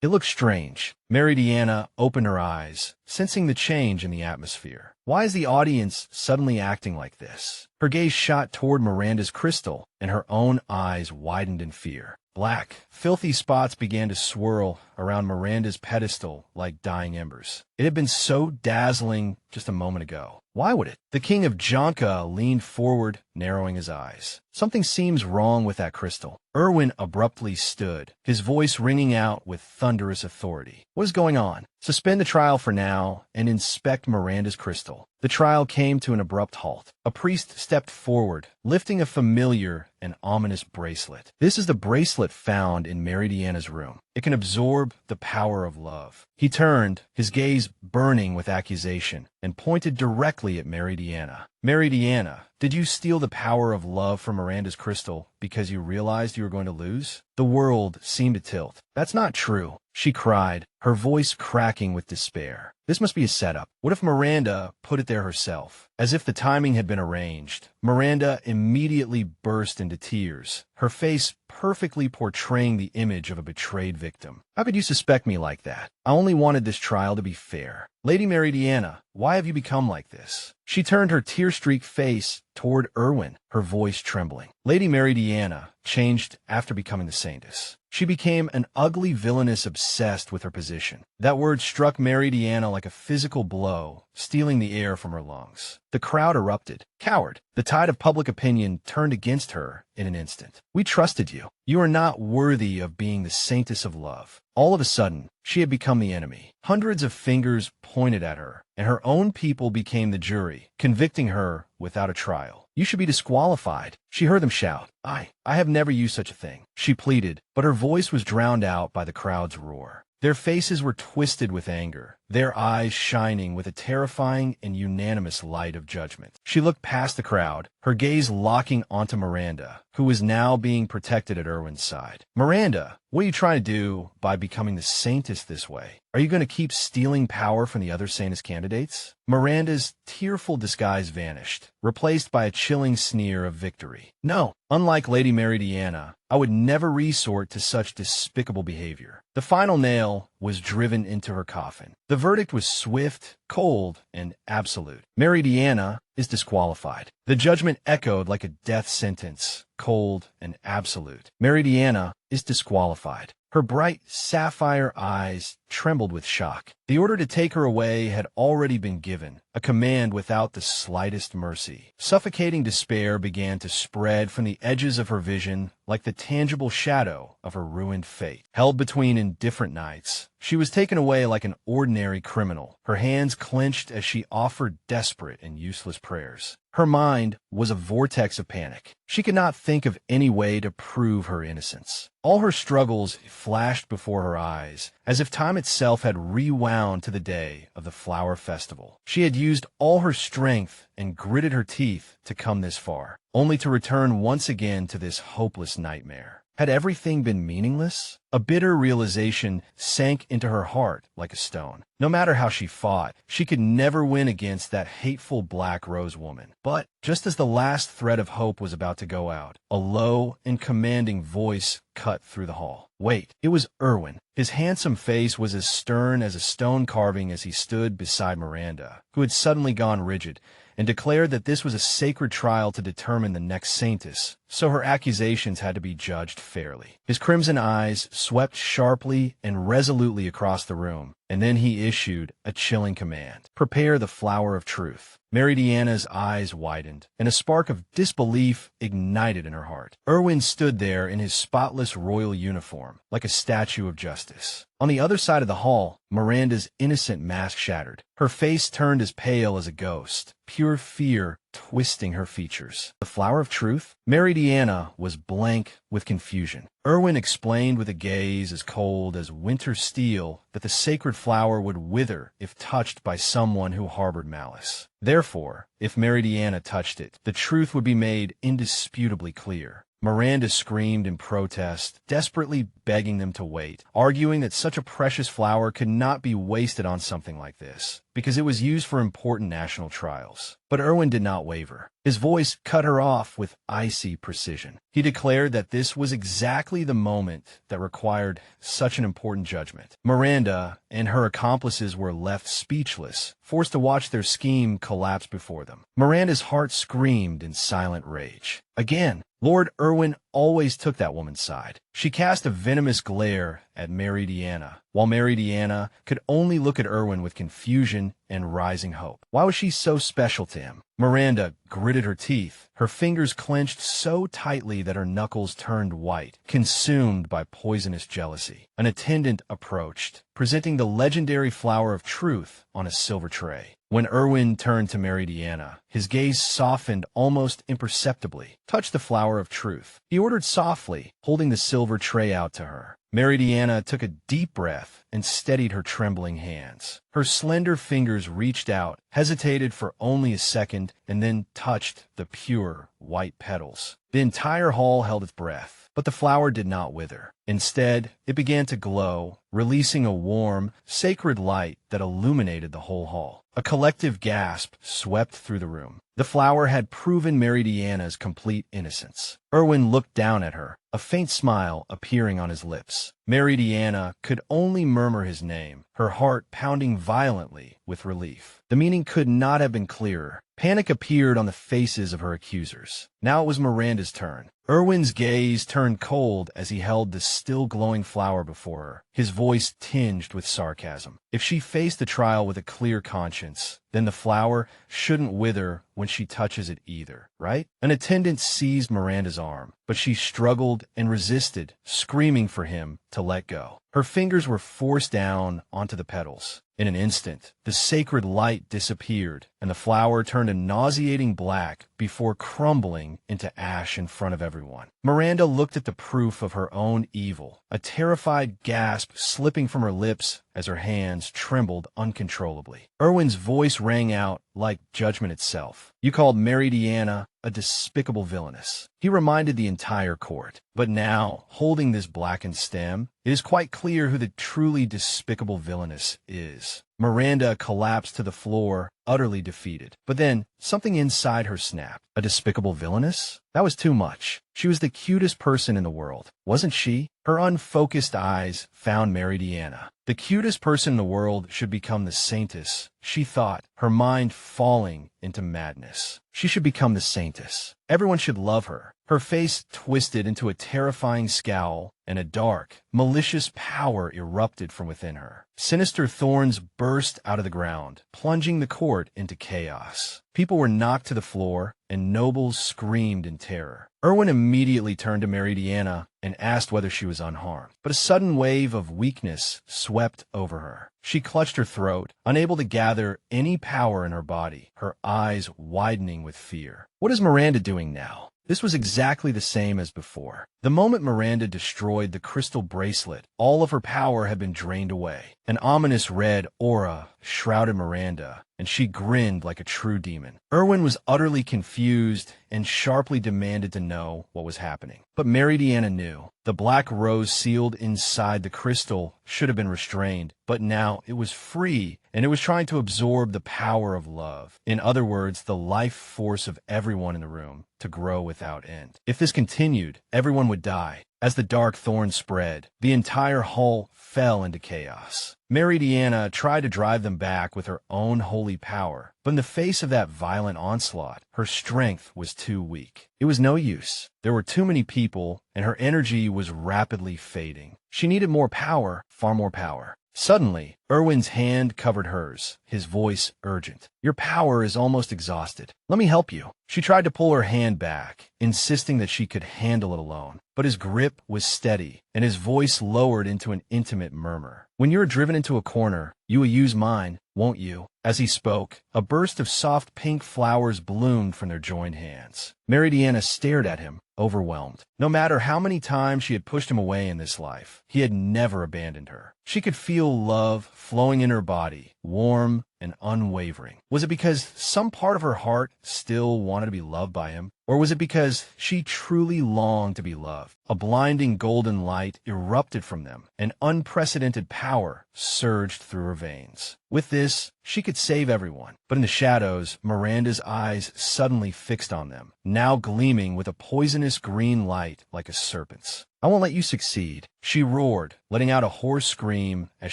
It looks strange. Meridiana opened her eyes, sensing the change in the atmosphere. Why is the audience suddenly acting like this? Her gaze shot toward Miranda's crystal, and her own eyes widened in fear. Black, filthy spots began to swirl around Miranda's pedestal like dying embers. It had been so dazzling just a moment ago. Why would it? The king of Jonka leaned forward, narrowing his eyes. Something seems wrong with that crystal. Erwin abruptly stood, his voice ringing out with thunderous authority. What is going on? Suspend the trial for now and inspect Miranda's crystal. The trial came to an abrupt halt. A priest stepped forward, lifting a familiar and ominous bracelet. This is the bracelet found in Meridiana's room. It can absorb the power of love. He turned, his gaze burning with accusation, and pointed directly at Meridiana. Meridiana, did you steal the power of love from Miranda's crystal because you realized you were going to lose? The world seemed to tilt. That's not true, she cried, her voice cracking with despair. This must be a setup. What if Miranda put it there herself? As if the timing had been arranged, Miranda immediately burst into tears, her face perfectly portraying the image of a betrayed victim. How could you suspect me like that? I only wanted this trial to be fair. Lady Meridiana, why have you become like this? She turned her tear-streaked face toward Erwin, her voice trembling. Lady Meridiana changed after becoming the Saintess. She became an ugly villainess obsessed with her position. That word struck Meridiana like a physical blow, stealing the air from her lungs. The crowd erupted. Coward! The tide of public opinion turned against her in an instant. We trusted you. You are not worthy of being the Saintess of love. All of a sudden, she had become the enemy. Hundreds of fingers pointed at her, and her own people became the jury, convicting her without a trial. You should be disqualified. She heard them shout. I have never used such a thing, she pleaded, but her voice was drowned out by the crowd's roar. Their faces were twisted with anger, their eyes shining with a terrifying and unanimous light of judgment. She looked past the crowd, her gaze locking onto Miranda, who was now being protected at Erwin's side. Miranda, what are you trying to do by becoming the Saintess this way? Are you going to keep stealing power from the other Saintess candidates? Miranda's tearful disguise vanished, replaced by a chilling sneer of victory. No, unlike Lady Meridiana, I would never resort to such despicable behavior. The final nail was driven into her coffin. The verdict was swift, cold, and absolute. Meridiana is disqualified. The judgment echoed like a death sentence, cold and absolute. Meridiana is disqualified. Her bright sapphire eyes trembled with shock. The order to take her away had already been given, a command without the slightest mercy. Suffocating despair began to spread from the edges of her vision like the tangible shadow of her ruined fate. Held between indifferent nights, she was taken away like an ordinary criminal, her hands clenched as she offered desperate and useless prayers. Her mind was a vortex of panic. She could not think of any way to prove her innocence. All her struggles flashed before her eyes, as if time itself had rewound to the day of the flower festival. She had used all her strength and gritted her teeth to come this far, only to return once again to this hopeless nightmare. Had everything been meaningless? A bitter realization sank into her heart like a stone. No matter how she fought, she could never win against that hateful Black Rose woman. But just as the last thread of hope was about to go out, a low and commanding voice cut through the hall. Wait, it was Erwin. His handsome face was as stern as a stone carving as he stood beside Miranda, who had suddenly gone rigid, and declared that this was a sacred trial to determine the next Saintess, so her accusations had to be judged fairly. His crimson eyes swept sharply and resolutely across the room, and then he issued a chilling command. Prepare the flower of truth. Meridiana's eyes widened, and a spark of disbelief ignited in her heart. Erwin stood there in his spotless royal uniform, like a statue of justice. On the other side of the hall, Miranda's innocent mask shattered. Her face turned as pale as a ghost, pure fear twisting her features. The flower of truth? Meridiana was blank with confusion. Erwin explained with a gaze as cold as winter steel that the sacred flower would wither if touched by someone who harbored malice. Therefore, if Meridiana touched it, the truth would be made indisputably clear. Miranda screamed in protest, desperately begging them to wait, arguing that such a precious flower could not be wasted on something like this, because it was used for important national trials. But Erwin did not waver. His voice cut her off with icy precision. He declared that this was exactly the moment that required such an important judgment. Miranda and her accomplices were left speechless, forced to watch their scheme collapse before them. Miranda's heart screamed in silent rage. Again, Lord Erwin always took that woman's side. She cast a venomous glare at Meridiana, while Meridiana could only look at Erwin with confusion and rising hope. Why was she so special to him? Miranda gritted her teeth, her fingers clenched so tightly that her knuckles turned white, consumed by poisonous jealousy. An attendant approached, presenting the legendary flower of truth on a silver tray. When Erwin turned to Meridiana, his gaze softened almost imperceptibly. Touch the flower of truth, he ordered softly, holding the silver tray out to her. Meridiana took a deep breath and steadied her trembling hands. Her slender fingers reached out, hesitated for only a second, and then touched the pure, white petals. The entire hall held its breath, but the flower did not wither. Instead, it began to glow, releasing a warm, sacred light that illuminated the whole hall. A collective gasp swept through the room. The flower had proven Meridiana's complete innocence. Erwin looked down at her, a faint smile appearing on his lips. Meridiana could only murmur his name, her heart pounding violently with relief. The meaning could not have been clearer. Panic appeared on the faces of her accusers. Now it was Miranda's turn. Erwin's gaze turned cold as he held the still glowing flower before her, his voice tinged with sarcasm. If she faced the trial with a clear conscience, then the flower shouldn't wither when she touches it either, right? An attendant seized Miranda's arm, but she struggled and resisted, screaming for him to let go. Her fingers were forced down onto the petals. In an instant, the sacred light disappeared, and the flower turned a nauseating black before crumbling into ash in front of everyone. Miranda looked at the proof of her own evil, a terrified gasp slipping from her lips as her hands trembled uncontrollably. Erwin's voice rang out like judgment itself. You called Meridiana a despicable villainess. He reminded the entire court. But now, holding this blackened stem, it is quite clear who the truly despicable villainess is. Miranda collapsed to the floor, utterly defeated. But then, something inside her snapped. A despicable villainess? That was too much. She was the cutest person in the world, wasn't she? Her unfocused eyes found Meridiana. The cutest person in the world should become the Saintess, she thought, her mind falling into madness. She should become the Saintess. Everyone should love her. Her face twisted into a terrifying scowl, and a dark, malicious power erupted from within her. Sinister thorns burst out of the ground, plunging the court into chaos. People were knocked to the floor, and nobles screamed in terror. Erwin immediately turned to Meridiana and asked whether she was unharmed. But a sudden wave of weakness swept over her. She clutched her throat, unable to gather any power in her body, her eyes widening with fear. What is Miranda doing now? This was exactly the same as before. The moment Miranda destroyed the crystal bracelet, all of her power had been drained away. An ominous red aura shrouded Miranda, and she grinned like a true demon. Erwin was utterly confused and sharply demanded to know what was happening. But Meridiana knew. The black rose sealed inside the crystal should have been restrained, but now it was free, and it was trying to absorb the power of love. In other words, the life force of everyone in the room to grow without end. If this continued, everyone would die. As the dark thorn spread, the entire hall fell into chaos. Meridiana tried to drive them back with her own holy power, but in the face of that violent onslaught, her strength was too weak. It was no use. There were too many people, and her energy was rapidly fading. She needed more power, far more power. Suddenly, Erwin's hand covered hers, his voice urgent. "Your power is almost exhausted. Let me help you." She tried to pull her hand back, insisting that she could handle it alone. But his grip was steady, and his voice lowered into an intimate murmur. "When you're driven into a corner, you will use mine, won't you?" As he spoke, a burst of soft pink flowers bloomed from their joined hands. Meridiana stared at him, overwhelmed. No matter how many times she had pushed him away in this life, he had never abandoned her. She could feel love flowing in her body, warm and unwavering. Was it because some part of her heart still wanted to be loved by him? Or was it because she truly longed to be loved? A blinding golden light erupted from them. An unprecedented power surged through her veins. With this, she could save everyone. But in the shadows, Miranda's eyes suddenly fixed on them, now gleaming with a poisonous green light like a serpent's. "I won't let you succeed," she roared, letting out a hoarse scream as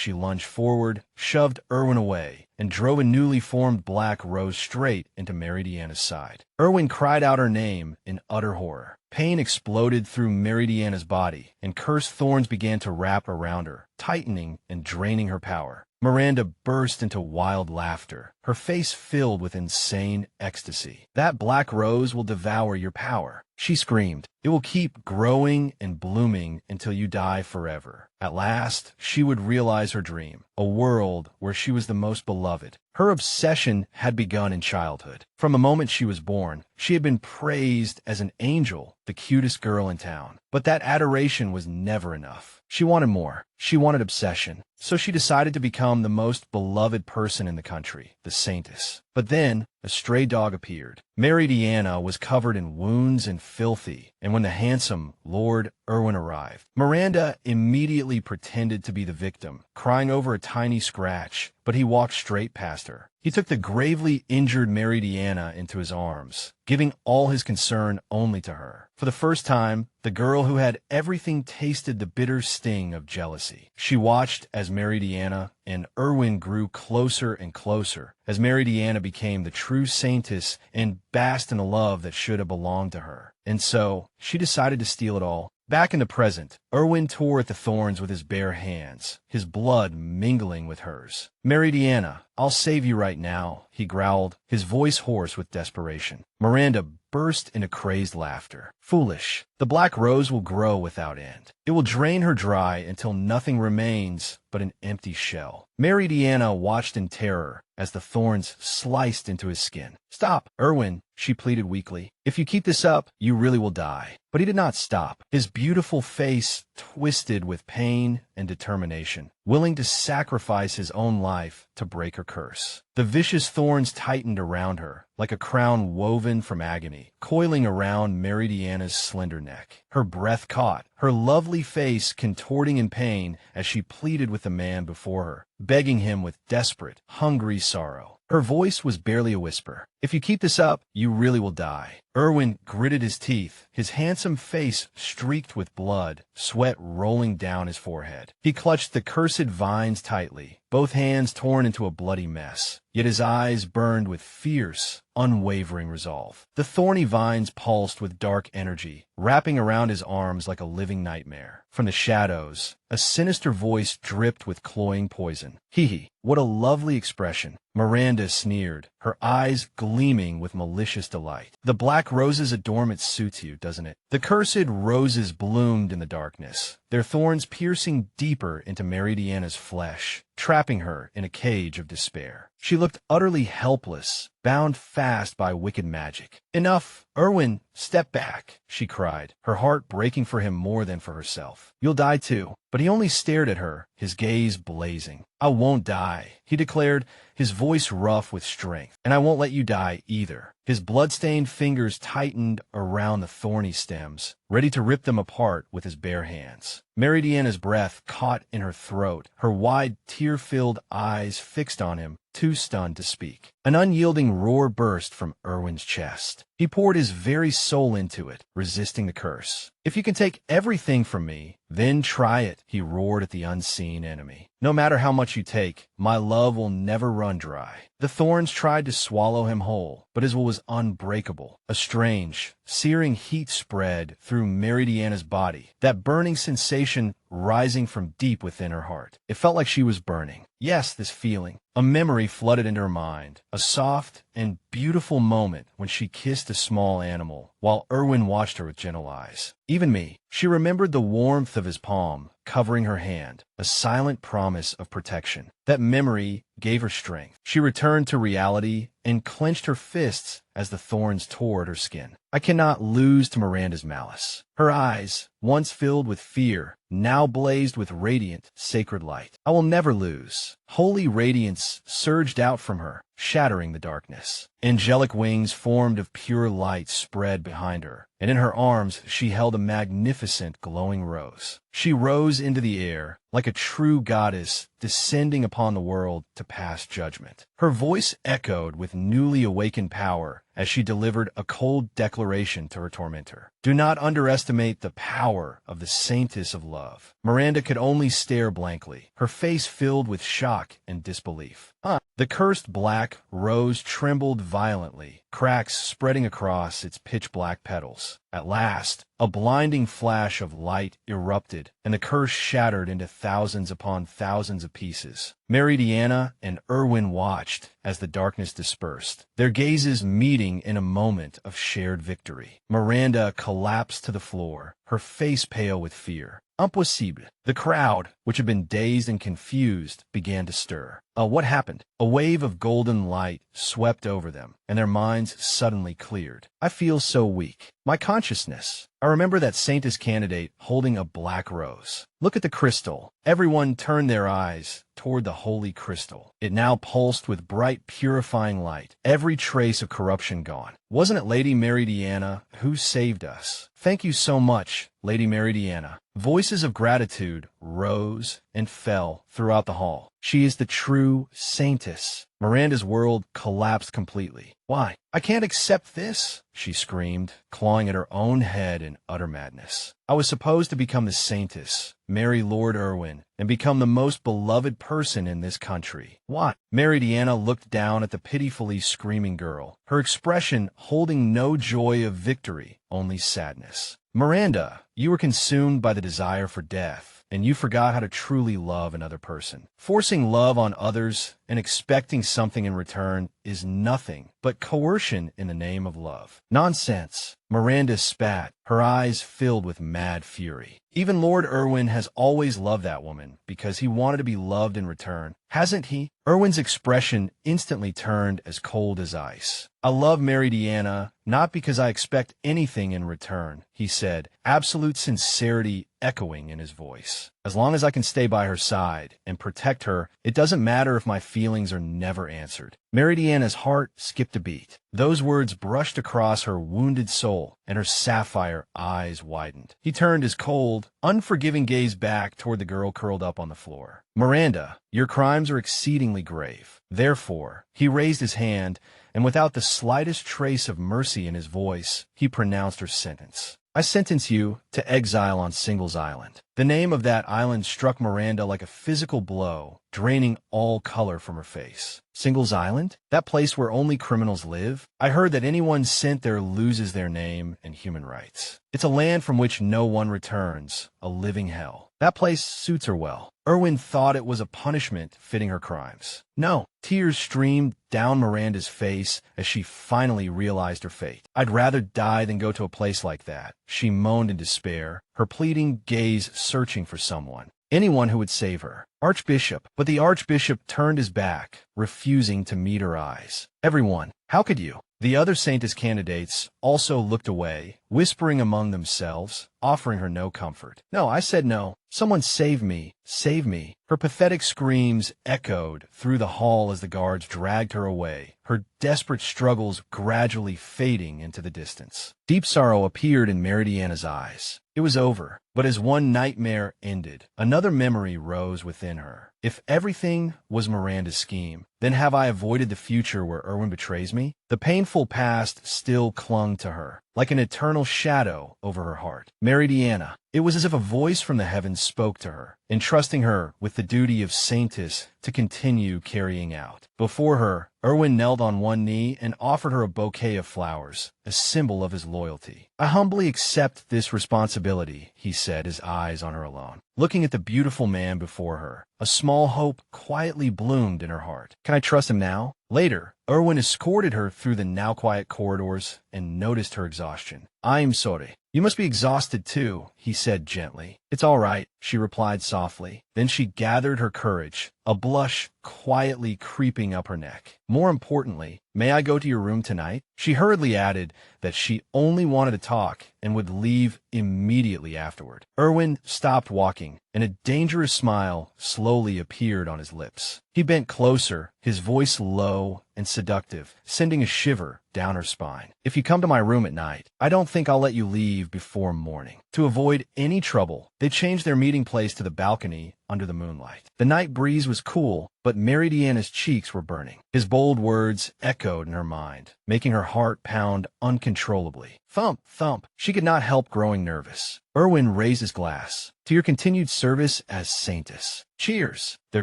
she lunged forward, shoved Erwin away, and drove a newly formed black rose straight into Meridiana's side. Erwin cried out her name in utter horror. Pain exploded through Meridiana's body, and cursed thorns began to wrap around her, tightening and draining her power. Miranda burst into wild laughter, her face filled with insane ecstasy. "That black rose will devour your power," she screamed. "It will keep growing and blooming until you die forever." At last, she would realize her dream, a world where she was the most beloved. Her obsession had begun in childhood. From the moment she was born, she had been praised as an angel, the cutest girl in town. But that adoration was never enough. She wanted more. She wanted obsession. So she decided to become the most beloved person in the country, the Saintess. But then, a stray dog appeared. Meridiana was covered in wounds and filthy, and when the handsome Lord Erwin arrived, Miranda immediately pretended to be the victim, crying over a tiny scratch, but he walked straight past her. He took the gravely injured Meridiana into his arms, giving all his concern only to her. For the first time, the girl who had everything tasted the bitter sting of jealousy. She watched as Meridiana and Erwin grew closer and closer, as Meridiana became the true Saintess and basked in the love that should have belonged to her. And so, she decided to steal it all. Back in the present, Erwin tore at the thorns with his bare hands, his blood mingling with hers. "Meridiana, I'll save you right now," he growled, his voice hoarse with desperation. Miranda burst into crazed laughter. "Foolish. The black rose will grow without end. It will drain her dry until nothing remains but an empty shell." Meridiana watched in terror as the thorns sliced into his skin. "Stop, Erwin," she pleaded weakly. "If you keep this up, you really will die." But he did not stop. His beautiful face twisted with pain and determination, willing to sacrifice his own life to break her curse. The vicious thorns tightened around her, like a crown woven from agony, coiling around Meridiana's slender neck. Her breath caught, her lovely face contorting in pain as she pleaded with the man before her, begging him with desperate, hungry sorrow. Her voice was barely a whisper. "If you keep this up, you really will die." Erwin gritted his teeth, his handsome face streaked with blood, sweat rolling down his forehead. He clutched the cursed vines tightly, both hands torn into a bloody mess. Yet his eyes burned with fierce, unwavering resolve. The thorny vines pulsed with dark energy, wrapping around his arms like a living nightmare. From the shadows, a sinister voice dripped with cloying poison. Hee hee, what a lovely expression. Miranda sneered, her eyes gleaming with malicious delight. The black roses adornment suits you, doesn't it? The cursed roses bloomed in the darkness, their thorns piercing deeper into Meridiana's flesh, trapping her in a cage of despair. She looked utterly helpless, bound fast by wicked magic. Enough! Erwin, step back, she cried, her heart breaking for him more than for herself. You'll die too. But he only stared at her, his gaze blazing. I won't die, he declared, his voice rough with strength. And I won't let you die either. His blood-stained fingers tightened around the thorny stems, ready to rip them apart with his bare hands. Meridiana's breath caught in her throat, her wide, tear-filled eyes fixed on him, too stunned to speak. An unyielding roar burst from Erwin's chest. He poured his very soul into it, resisting the curse. If you can take everything from me, then try it, he roared at the unseen enemy. No matter how much you take, my love will never run dry. The thorns tried to swallow him whole, but his will was unbreakable. A strange, searing heat spread through Meridiana's body, that burning sensation rising from deep within her heart. It felt like she was burning. Yes, this feeling. A memory flooded into her mind, a soft and beautiful moment when she kissed a small animal, while Erwin watched her with gentle eyes. Even me. She remembered the warmth of his palm, covering her hand, a silent promise of protection. That memory gave her strength. She returned to reality and clenched her fists as the thorns tore at her skin. I cannot lose to Miranda's malice. Her eyes, once filled with fear, now blazed with radiant, sacred light. I will never lose. Holy radiance surged out from her, shattering the darkness. Angelic wings formed of pure light spread behind her, and in her arms she held a magnificent glowing rose. She rose into the air, like a true goddess descending upon the world to pass judgment. Her voice echoed with newly awakened power as she delivered a cold declaration to her tormentor. Do not underestimate the power of the Saintess of Love. Miranda could only stare blankly, her face filled with shock and disbelief. The cursed black rose trembled violently, cracks spreading across its pitch-black petals. At last, a blinding flash of light erupted, and the curse shattered into thousands upon thousands of pieces. Meridiana and Erwin watched as the darkness dispersed, their gazes meeting in a moment of shared victory. Miranda collapsed to the floor, her face pale with fear. Impossible. The crowd, which had been dazed and confused, began to stir. What happened? A wave of golden light swept over them, and their minds suddenly cleared. I feel so weak. My consciousness. I remember that Saintess candidate holding a black rose. Look at the crystal. Everyone turned their eyes toward the holy crystal. It now pulsed with bright, purifying light, every trace of corruption gone. Wasn't it Lady Meridiana who saved us? Thank you so much, Lady Meridiana. Voices of gratitude rose and fell throughout the hall. She is the true Saintess. Miranda's world collapsed completely. Why? I can't accept this, she screamed, clawing at her own head in utter madness. I was supposed to become the Saintess, marry Lord Erwin, and become the most beloved person in this country. What? Meridiana looked down at the pitifully screaming girl, her expression holding no joy of victory, only sadness. Miranda, you were consumed by the desire for death, and you forgot how to truly love another person. Forcing love on others and expecting something in return is nothing but coercion in the name of love. Nonsense. Miranda spat, her eyes filled with mad fury. Even Lord Erwin has always loved that woman because he wanted to be loved in return. Hasn't he? Erwin's expression instantly turned as cold as ice. I love Meridiana, not because I expect anything in return, he said, absolute sincerity echoing in his voice. As long as I can stay by her side and protect her, it doesn't matter if my feelings are never answered. Meridiana's heart skipped a beat. Those words brushed across her wounded soul, and her sapphire eyes widened. He turned his cold, unforgiving gaze back toward the girl curled up on the floor. Miranda, your crimes are exceedingly grave. Therefore, he raised his hand, and without the slightest trace of mercy in his voice, he pronounced her sentence. I sentence you to exile on Singles Island. The name of that island struck Miranda like a physical blow, draining all color from her face. Singles Island? That place where only criminals live? I heard that anyone sent there loses their name and human rights. It's a land from which no one returns, a living hell. That place suits her well. Erwin thought it was a punishment fitting her crimes. No. Tears streamed down Miranda's face as she finally realized her fate. I'd rather die than go to a place like that, she moaned in despair, her pleading gaze searching for someone. Anyone who would save her. Archbishop. But the Archbishop turned his back, refusing to meet her eyes. Everyone. How could you? The other Saintess candidates also looked away, whispering among themselves, offering her no comfort. No, I said no. Someone save me. Save me. Her pathetic screams echoed through the hall as the guards dragged her away, her desperate struggles gradually fading into the distance. Deep sorrow appeared in Meridiana's eyes. It was over, but as one nightmare ended, another memory rose within her. If everything was Miranda's scheme, then have I avoided the future where Erwin betrays me? The painful past still clung to her, like an eternal shadow over her heart. Meridiana. It was as if a voice from the heavens spoke to her, entrusting her with the duty of Saintess to continue carrying out. Before her, Erwin knelt on one knee and offered her a bouquet of flowers, a symbol of his loyalty. I humbly accept this responsibility, he said, his eyes on her alone. Looking at the beautiful man before her, a small hope quietly bloomed in her heart. Can I trust him now? Later, Erwin escorted her through the now quiet corridors and noticed her exhaustion. I'm sorry. You must be exhausted too, he said gently. It's all right, she replied softly. Then she gathered her courage, a blush quietly creeping up her neck. More importantly, may I go to your room tonight? She hurriedly added that she only wanted to talk and would leave immediately afterward. Erwin stopped walking, and a dangerous smile slowly appeared on his lips. He bent closer, his voice low and seductive, sending a shiver down her spine. If you come to my room at night, I don't think I'll let you leave before morning. To avoid any trouble, they changed their meeting place to the balcony under the moonlight. The night breeze was cool, but Meridiana's cheeks were burning. His bold words echoed in her mind, making her heart pound uncontrollably. Thump, thump. She could not help growing nervous. Erwin raised his glass. To your continued service as Saintess. Cheers. Their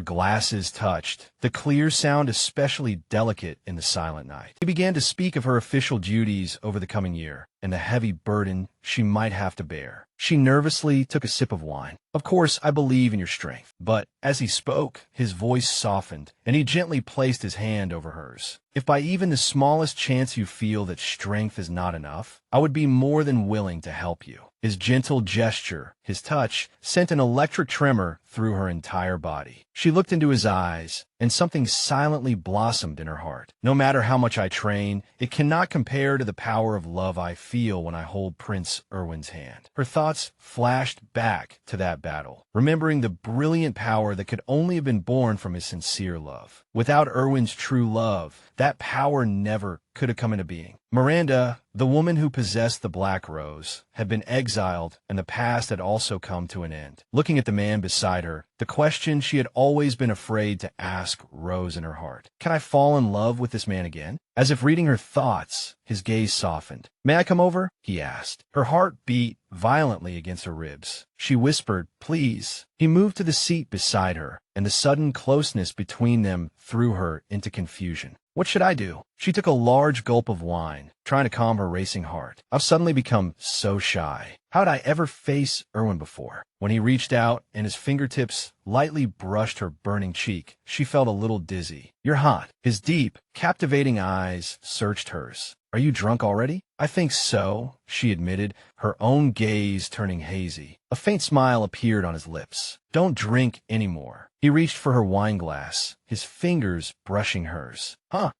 glasses touched, the clear sound especially delicate in the silent night. He began to speak of her official duties over the coming year, and the heavy burden she might have to bear. She nervously took a sip of wine. Of course, I believe in your strength. But as he spoke, his voice softened, and he gently placed his hand over hers. If by even the smallest chance you feel that strength is not enough, I would be more than willing to help you. His gentle gesture, his touch, sent an electric tremor through her entire body. She looked into his eyes, and something silently blossomed in her heart. No matter how much I train, it cannot compare to the power of love I feel when I hold Prince Erwin's hand. Her thoughts flashed back to that battle, remembering the brilliant power that could only have been born from his sincere love. Without Erwin's true love, that power never could have come into being. Miranda, the woman who possessed the Black Rose, had been exiled, and the past had also come to an end. Looking at the man beside her, the question she had always been afraid to ask rose in her heart. Can I fall in love with this man again? As if reading her thoughts, his gaze softened. May I come over? He asked. Her heart beat violently against her ribs. She whispered, please. He moved to the seat beside her, and the sudden closeness between them threw her into confusion. What should I do? She took a large gulp of wine, trying to calm her racing heart. I've suddenly become so shy. How'd I ever face Erwin before? When he reached out and his fingertips lightly brushed her burning cheek, she felt a little dizzy. You're hot. His deep, captivating eyes searched hers. Are you drunk already? I think so, she admitted, her own gaze turning hazy. A faint smile appeared on his lips. Don't drink anymore. He reached for her wine glass, his fingers brushing hers.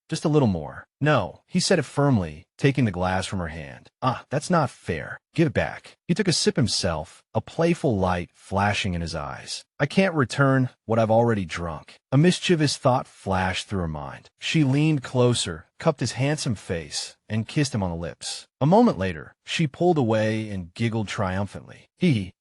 Just a little more. No, he said it firmly, taking the glass from her hand. That's not fair. Give it back. He took a sip himself, a playful light flashing in his eyes. I can't return what I've already drunk. A mischievous thought flashed through her mind. She leaned closer, cupped his handsome face, and kissed him on the lips. A moment later, she pulled away and giggled triumphantly.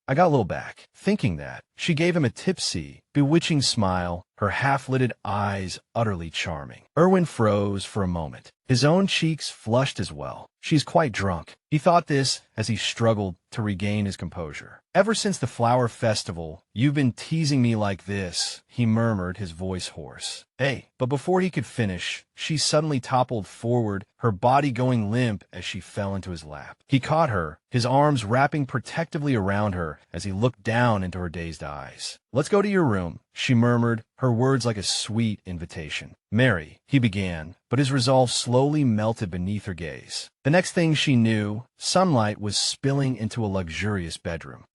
I got a little back. Thinking that, she gave him a tipsy, bewitching smile, her half-lidded eyes utterly charming. Erwin froze for a moment. His own cheeks flushed as well. She's quite drunk. He thought this as he struggled to regain his composure. Ever since the flower festival, you've been teasing me like this, he murmured, his voice hoarse. Hey, but before he could finish, she suddenly toppled forward, her body going limp as she fell into his lap. He caught her, his arms wrapping protectively around her as he looked down into her dazed eyes. Let's go to your room, she murmured, her words like a sweet invitation. Mary, he began, but his resolve slowly melted beneath her gaze. The next thing she knew, sunlight was spilling into a luxurious bedroom.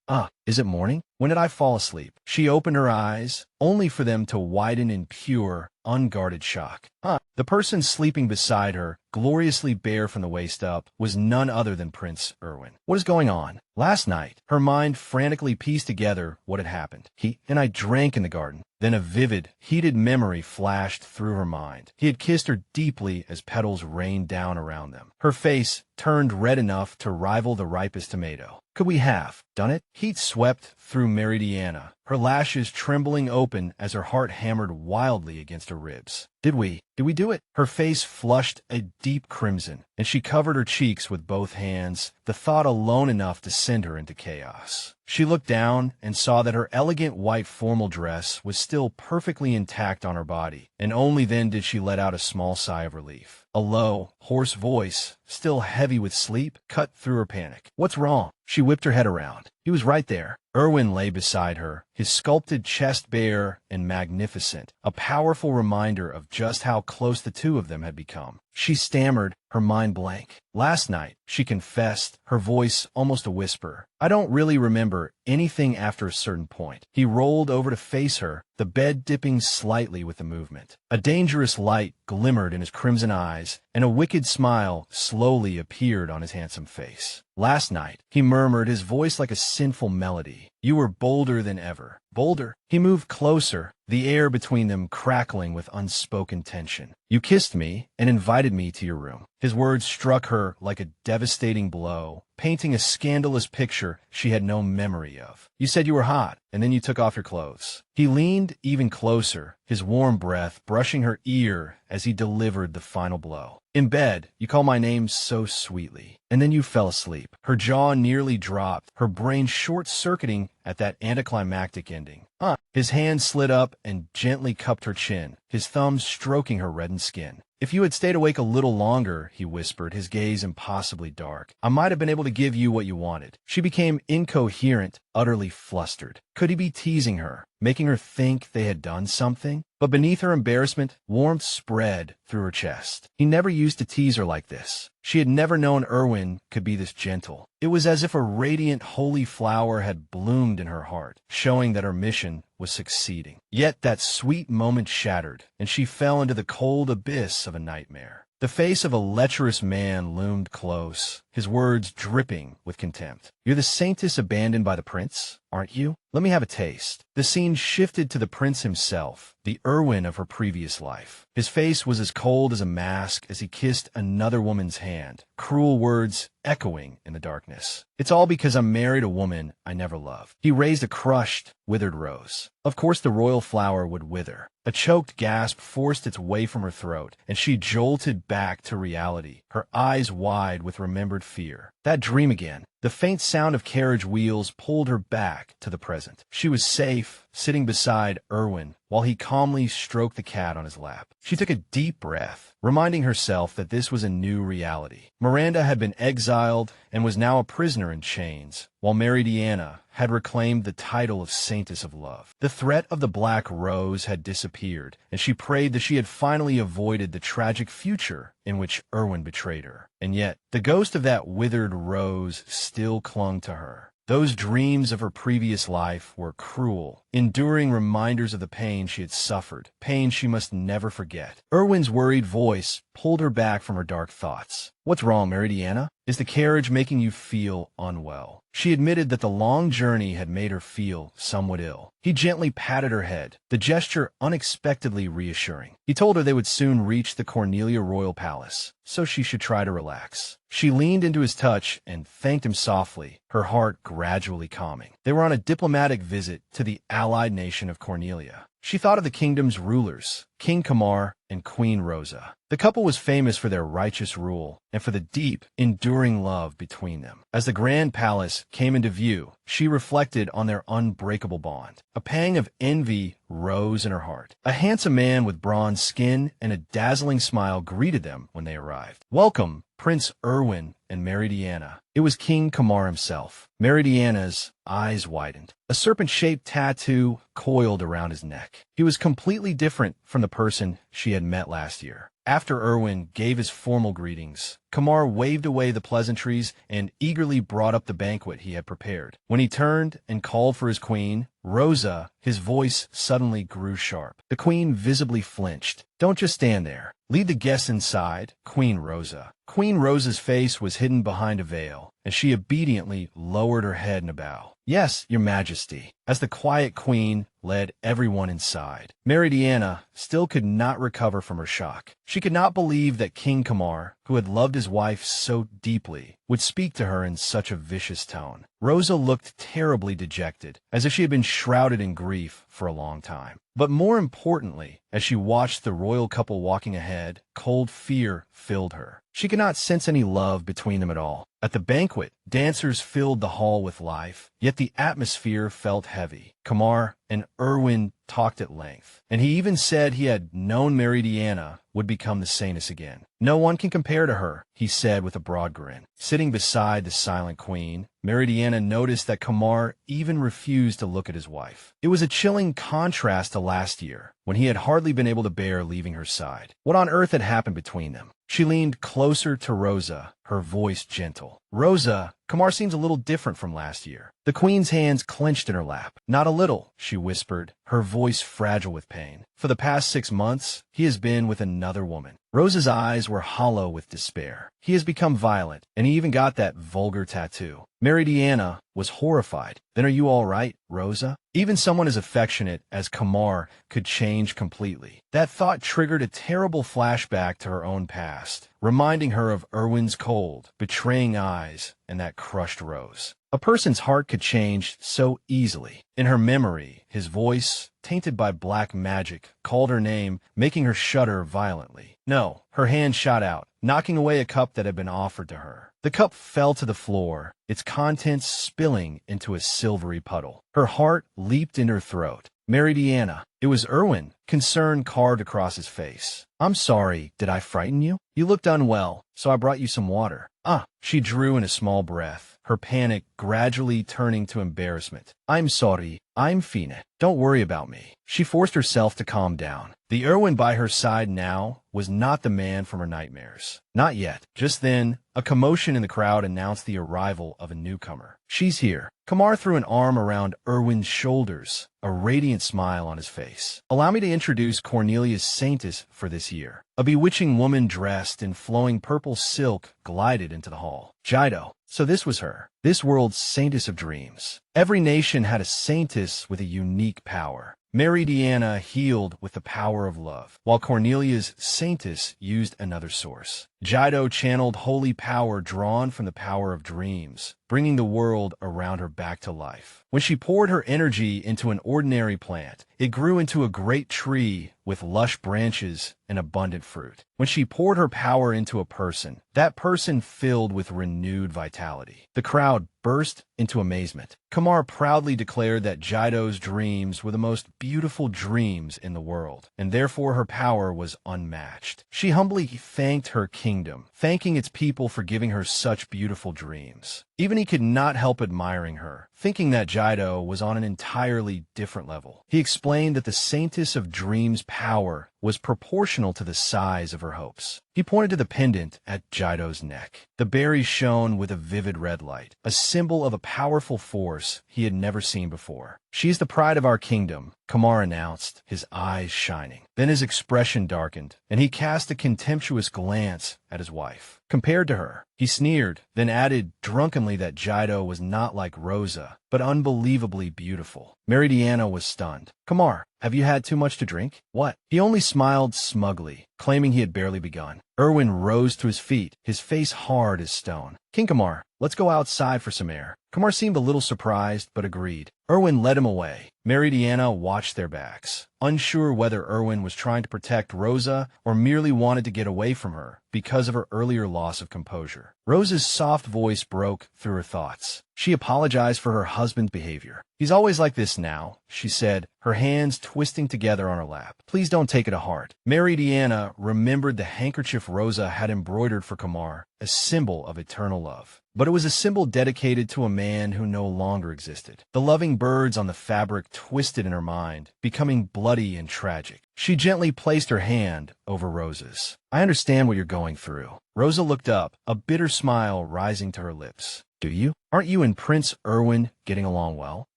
Is it morning? When did I fall asleep? She opened her eyes, only for them to widen in pure, unguarded shock. The person sleeping beside her, gloriously bare from the waist up, was none other than Prince Erwin. What is going on? Last night, her mind frantically pieced together what had happened. He and I drank in the garden. Then a vivid, heated memory flashed through her mind. He had kissed her deeply as petals rained down around them. Her face turned red enough to rival the ripest tomato. Could we have done it? Heat swept through Meridiana, her lashes trembling open as her heart hammered wildly against her ribs. Did we do it? Her face flushed a deep crimson, and she covered her cheeks with both hands, the thought alone enough to send her into chaos. She looked down and saw that her elegant white formal dress was still perfectly intact on her body, and only then did she let out a small sigh of relief. A low, hoarse voice, still heavy with sleep, cut through her panic. What's wrong? She whipped her head around. He was right there. Erwin lay beside her, his sculpted chest bare and magnificent, a powerful reminder of just how close the two of them had become. She stammered, her mind blank. Last night, she confessed, her voice almost a whisper. I don't really remember anything after a certain point. He rolled over to face her, the bed dipping slightly with the movement. A dangerous light glimmered in his crimson eyes, and a wicked smile slowly appeared on his handsome face. Last night, he murmured, his voice like a sinful melody. You were bolder than ever. Bolder? He moved closer, the air between them crackling with unspoken tension. You kissed me and invited me to your room. His words struck her like a devastating blow, painting a scandalous picture she had no memory of. You said you were hot, and then you took off your clothes. He leaned even closer, his warm breath brushing her ear as he delivered the final blow. In bed, you called my name so sweetly, and then you fell asleep. Her jaw nearly dropped, her brain short-circuiting at that anticlimactic ending. His hand slid up and gently cupped her chin, his thumbs stroking her reddened skin. If you had stayed awake a little longer, he whispered, his gaze impossibly dark, I might have been able to give you what you wanted. She became incoherent, utterly flustered. Could he be teasing her, making her think they had done something? But beneath her embarrassment, warmth spread through her chest. He never used to tease her like this. She had never known Erwin could be this gentle. It was as if a radiant, holy flower had bloomed in her heart, showing that her mission was succeeding. Yet that sweet moment shattered, and she fell into the cold abyss of a nightmare. The face of a lecherous man loomed close, his words dripping with contempt. You're the saintess abandoned by the prince, aren't you? Let me have a taste. The scene shifted to the prince himself, the Erwin of her previous life. His face was as cold as a mask as he kissed another woman's hand, cruel words echoing in the darkness. It's all because I married a woman I never loved. He raised a crushed, withered rose. Of course the royal flower would wither. A choked gasp forced its way from her throat, and she jolted back to reality, her eyes wide with remembered fear. That dream again. The faint sound of carriage wheels pulled her back to the present. She was safe, sitting beside Erwin, while he calmly stroked the cat on his lap. She took a deep breath, reminding herself that this was a new reality. Miranda had been exiled and was now a prisoner in chains, while Meridiana had reclaimed the title of Saintess of Love. The threat of the Black Rose had disappeared, and she prayed that she had finally avoided the tragic future in which Erwin betrayed her. And yet, the ghost of that withered rose still clung to her. Those dreams of her previous life were cruel, enduring reminders of the pain she had suffered, pain she must never forget. Erwin's worried voice pulled her back from her dark thoughts. What's wrong, Meridiana? Is the carriage making you feel unwell? She admitted that the long journey had made her feel somewhat ill. He gently patted her head, the gesture unexpectedly reassuring. He told her they would soon reach the Cornelia Royal Palace, so she should try to relax. She leaned into his touch and thanked him softly, her heart gradually calming. They were on a diplomatic visit to the allied nation of Cornelia. She thought of the kingdom's rulers, King Kamar and Queen Rosa. The couple was famous for their righteous rule and for the deep, enduring love between them. As the grand palace came into view, she reflected on their unbreakable bond. A pang of envy rose in her heart. A handsome man with bronze skin and a dazzling smile greeted them when they arrived. "Welcome, Prince Erwin and Meridiana." It was King Kamar himself. Meridiana's eyes widened. A serpent-shaped tattoo coiled around his neck. He was completely different from the person she had met last year. After Erwin gave his formal greetings, Kamar waved away the pleasantries and eagerly brought up the banquet he had prepared. When he turned and called for his queen, Rosa, his voice suddenly grew sharp. The queen visibly flinched. "Don't just stand there. Lead the guests inside, Queen Rosa." Queen Rosa's face was hidden behind a veil, and she obediently lowered her head in a bow. "Yes, Your Majesty." As the quiet queen led everyone inside, Meridiana still could not recover from her shock. She could not believe that King Kamar, who had loved his wife so deeply, would speak to her in such a vicious tone. Rosa looked terribly dejected, as if she had been shrouded in grief for a long time. But more importantly, as she watched the royal couple walking ahead, cold fear filled her. She could not sense any love between them at all. At the banquet, dancers filled the hall with life, yet the atmosphere felt heavy. Kamar and Erwin talked at length, and he even said he had known Meridiana would become the Saintess again. "No one can compare to her," he said with a broad grin. Sitting beside the silent queen, Meridiana noticed that Kamar even refused to look at his wife. It was a chilling contrast to last year, when he had hardly been able to bear leaving her side. What on earth had happened between them? She leaned closer to Rosa, her voice gentle. "Rosa, Kamar seems a little different from last year." The queen's hands clenched in her lap. "Not a little," she whispered, her voice fragile with pain. "For the past 6 months, he has been with another woman." Rosa's eyes were hollow with despair. "He has become violent, and he even got that vulgar tattoo." Meridiana was horrified. "Then are you all right, Rosa?" Even someone as affectionate as Kamar could change completely. That thought triggered a terrible flashback to her own past, reminding her of Erwin's cold, betraying eyes and that crushed rose. A person's heart could change so easily. In her memory, his voice, tainted by black magic, called her name, making her shudder violently. "No." Her hand shot out, knocking away a cup that had been offered to her. The cup fell to the floor, its contents spilling into a silvery puddle. Her heart leaped in her throat. "Meridiana." It was Erwin, concern carved across his face. "I'm sorry, did I frighten you? You looked unwell, so I brought you some water." "Ah." She drew in a small breath, her panic gradually turning to embarrassment. "I'm sorry, I'm fine. Don't worry about me." She forced herself to calm down. The Erwin by her side now was not the man from her nightmares. Not yet. Just then, a commotion in the crowd announced the arrival of a newcomer. "She's here." Kamar threw an arm around Erwin's shoulders, a radiant smile on his face. "Allow me to introduce Cornelia's Saintess for this year." A bewitching woman dressed in flowing purple silk glided into the hall. Jido. So this was her, this world's Saintess of Dreams. Every nation had a Saintess with a unique power. Meridiana healed with the power of love, while Cornelia's Saintess used another source. Jido channeled holy power drawn from the power of dreams, bringing the world around her back to life. When she poured her energy into an ordinary plant, it grew into a great tree with lush branches and abundant fruit. When she poured her power into a person, that person filled with renewed vitality. The crowd burst into amazement. Kamar proudly declared that Jido's dreams were the most beautiful dreams in the world, and therefore her power was unmatched. She humbly thanked her kingdom, thanking its people for giving her such beautiful dreams. Even he could not help admiring her, thinking that Jido was on an entirely different level. He explained that the Saintess of Dreams' power was proportional to the size of her hopes. He pointed to the pendant at Jido's neck. The berry shone with a vivid red light, a symbol of a powerful force he had never seen before. "She's the pride of our kingdom," Kamar announced, his eyes shining. Then his expression darkened, and he cast a contemptuous glance at his wife. Compared to her, he sneered, then added drunkenly that Jido was not like Rosa, but unbelievably beautiful. Meridiana was stunned. "Kamar, have you had too much to drink?" "What?" He only smiled smugly, claiming he had barely begun. Erwin rose to his feet, his face hard as stone. "King Kamar, let's go outside for some air." Kumar seemed a little surprised, but agreed. Erwin led him away. Meridiana watched their backs, unsure whether Erwin was trying to protect Rosa or merely wanted to get away from her because of her earlier loss of composure. Rosa's soft voice broke through her thoughts. She apologized for her husband's behavior. "He's always like this now," she said, her hands twisting together on her lap. "Please don't take it to heart." Meridiana remembered the handkerchief Rosa had embroidered for Kumar, a symbol of eternal love. But it was a symbol dedicated to a man who no longer existed. The loving birds on the fabric twisted in her mind, becoming bloody and tragic. She gently placed her hand over Rosa's. "I understand what you're going through." Rosa looked up, a bitter smile rising to her lips. "Do you? Aren't you and Prince Erwin getting along well?"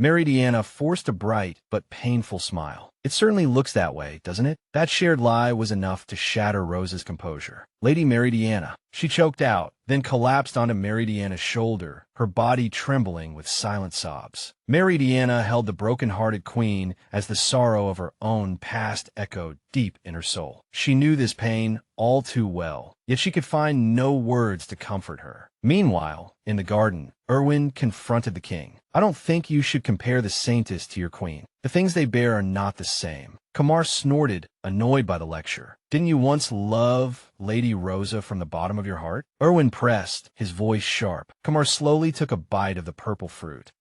Meridiana forced a bright but painful smile. "It certainly looks that way, doesn't it?" That shared lie was enough to shatter Rosa's composure. "Lady Meridiana," she choked out, then collapsed onto Meridiana's shoulder, her body trembling with silent sobs. Meridiana held the broken-hearted queen as the sorrow of her own past echoed deep in her soul. She knew this pain all too well, yet she could find no words to comfort her. Meanwhile, in the garden, Erwin confronted the king. "I don't think you should compare the Saintess to your queen. The things they bear are not the same." Kumar snorted, annoyed by the lecture. "Didn't you once love Lady Rosa from the bottom of your heart?" Erwin pressed, his voice sharp. Kumar slowly took a bite of the purple fruit.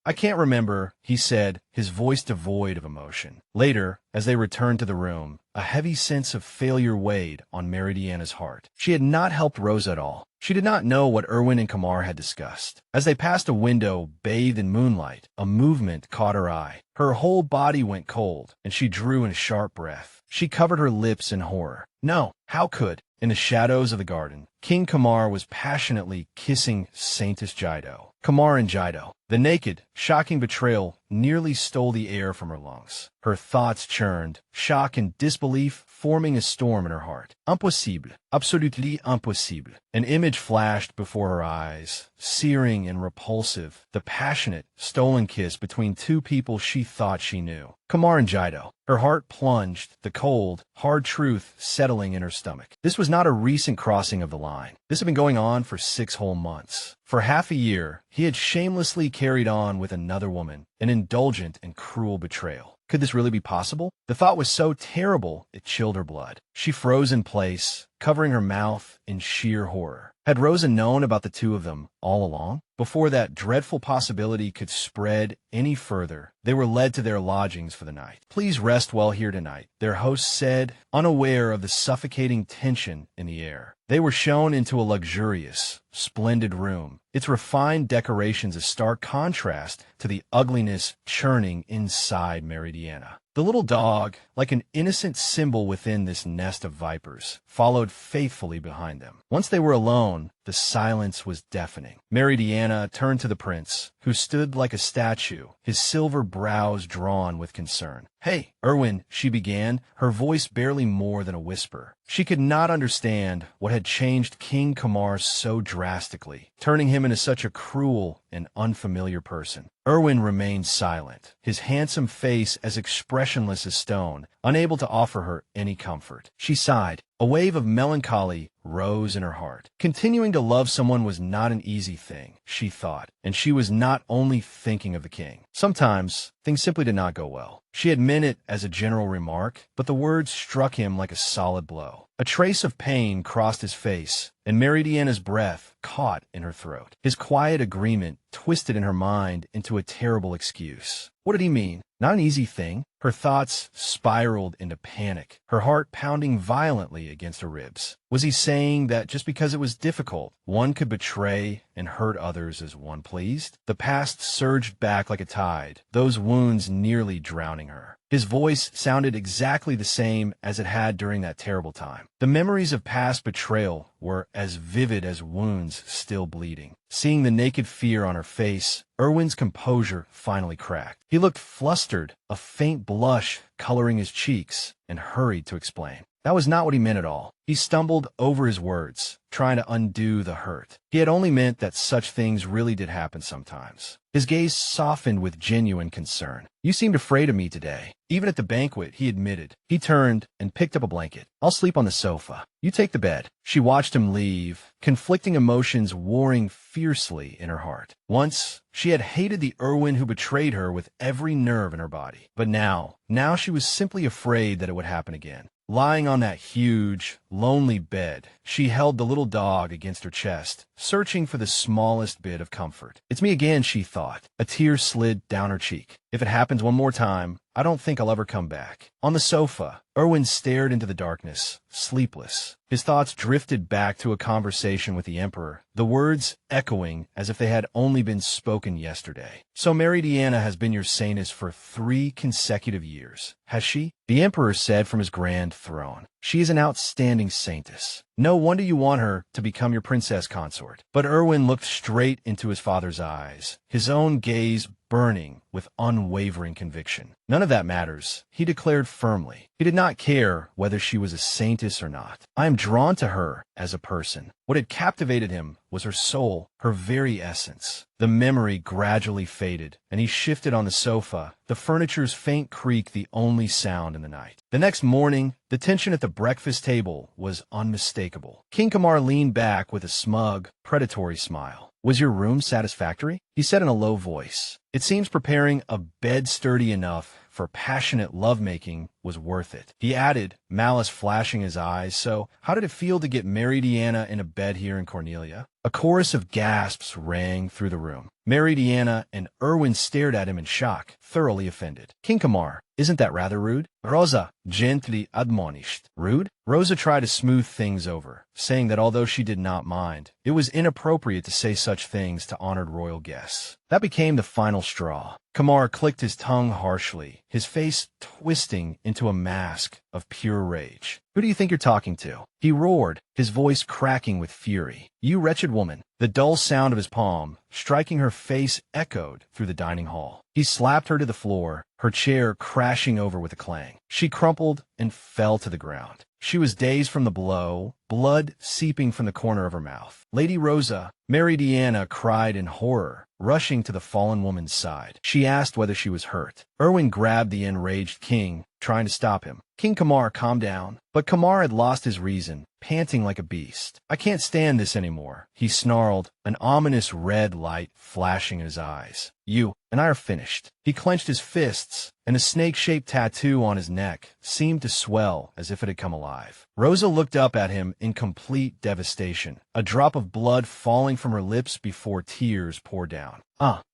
"I can't remember," he said, his voice devoid of emotion. Later, as they returned to the room, a heavy sense of failure weighed on Meridiana's heart. She had not helped Rosa at all. She did not know what Erwin and Kumar had discussed. As they passed a window bathed in moonlight, a movement caught her eye. Her whole body went cold, and she drew in a sharp breath. She covered her lips in horror. No, how could? In the shadows of the garden, King Kumar was passionately kissing Saintess Jido. Kumar and Jido. The naked, shocking betrayal nearly stole the air from her lungs. Her thoughts churned, shock and disbelief forming a storm in her heart. Impossible. Absolutely impossible. An image flashed before her eyes, searing and repulsive, the passionate, stolen kiss between two people she thought she knew. Kumar and Jido. Her heart plunged, the cold, hard truth settling in her stomach. This was not a recent crossing of the line. This had been going on for 6 whole months. For half a year, he had shamelessly carried on with another woman, an indulgent and cruel betrayal. Could this really be possible? The thought was so terrible, it chilled her blood. She froze in place, covering her mouth in sheer horror. Had Rosa known about the two of them all along? Before that dreadful possibility could spread any further, they were led to their lodgings for the night. "Please rest well here tonight," their host said, unaware of the suffocating tension in the air. They were shown into a luxurious, splendid room, its refined decorations a stark contrast to the ugliness churning inside Meridiana. The little dog, like an innocent symbol within this nest of vipers, followed faithfully behind them. Once they were alone, the silence was deafening. Meridiana turned to the prince, who stood like a statue, his silver brows drawn with concern. "Hey, Erwin," she began, her voice barely more than a whisper. She could not understand what had changed King Kumar so drastically, turning him into such a cruel and unfamiliar person. Erwin remained silent, his handsome face as expressionless as stone, unable to offer her any comfort. She sighed. A wave of melancholy rose in her heart. Continuing to love someone was not an easy thing, she thought, and she was not only thinking of the king. Sometimes, things simply did not go well. She had meant it as a general remark, but the words struck him like a solid blow. A trace of pain crossed his face, and Meridiana's breath caught in her throat. His quiet agreement twisted in her mind into a terrible excuse. What did he mean? Not an easy thing. Her thoughts spiraled into panic, her heart pounding violently against her ribs. Was he saying that just because it was difficult, one could betray and hurt others as one pleased? The past surged back like a tide, those wounds nearly drowning her. His voice sounded exactly the same as it had during that terrible time. The memories of past betrayal were as vivid as wounds still bleeding. Seeing the naked fear on her face, Erwin's composure finally cracked. He looked flustered, a faint blush coloring his cheeks, and hurried to explain. That was not what he meant at all. He stumbled over his words, trying to undo the hurt. He had only meant that such things really did happen sometimes. His gaze softened with genuine concern. "You seemed afraid of me today." Even at the banquet, he admitted. He turned and picked up a blanket. "I'll sleep on the sofa. You take the bed." She watched him leave, conflicting emotions warring fiercely in her heart. Once, she had hated the Erwin who betrayed her with every nerve in her body. But now she was simply afraid that it would happen again. Lying on that huge, lonely bed, she held the little dog against her chest, searching for the smallest bit of comfort. "It's me again," she thought. A tear slid down her cheek. "If it happens one more time, I don't think I'll ever come back." On the sofa, Erwin stared into the darkness, sleepless. His thoughts drifted back to a conversation with the Emperor, the words echoing as if they had only been spoken yesterday. "So Meridiana has been your Saintess for 3 consecutive years, has she?" The Emperor said from his grand throne. "She is an outstanding Saintess. No wonder you want her to become your princess consort." But Erwin looked straight into his father's eyes, his own gaze burning with unwavering conviction. "None of that matters," he declared firmly. He did not care whether she was a Saintess or not. "I am drawn to her as a person." What had captivated him was her soul, her very essence. The memory gradually faded, and he shifted on the sofa, the furniture's faint creak the only sound in the night. The next morning, the tension at the breakfast table was unmistakable. King Kamar leaned back with a smug, predatory smile. "Was your room satisfactory?" he said in a low voice. "It seems preparing a bed sturdy enough for passionate lovemaking was worth it." He added, malice flashing his eyes, "So, how did it feel to get Meridiana in a bed here in Cornelia?" A chorus of gasps rang through the room. Meridiana and Erwin stared at him in shock, thoroughly offended. "King Kamar, isn't that rather rude?" Rosa gently admonished. "Rude?" Rosa tried to smooth things over, saying that although she did not mind, it was inappropriate to say such things to honored royal guests. That became the final straw. Kamar clicked his tongue harshly, his face twisting into a mask of pure rage. "Who do you think you're talking to?" he roared, his voice cracking with fury. "You wretched woman." The dull sound of his palm, striking her face, echoed through the dining hall. He slapped her to the floor, her chair crashing over with a clang. She crumpled and fell to the ground. She was dazed from the blow, blood seeping from the corner of her mouth. "Lady Rosa," Meridiana cried in horror, rushing to the fallen woman's side. She asked whether she was hurt. Erwin grabbed the enraged king, trying to stop him. "King Kamar, calm down." But Kamar had lost his reason, panting like a beast. "I can't stand this anymore," he snarled, an ominous red light flashing in his eyes. "You and I are finished." He clenched his fists, and a snake-shaped tattoo on his neck seemed to swell as if it had come alive. Rosa looked up at him in complete devastation, a drop of blood falling from her lips before tears poured down.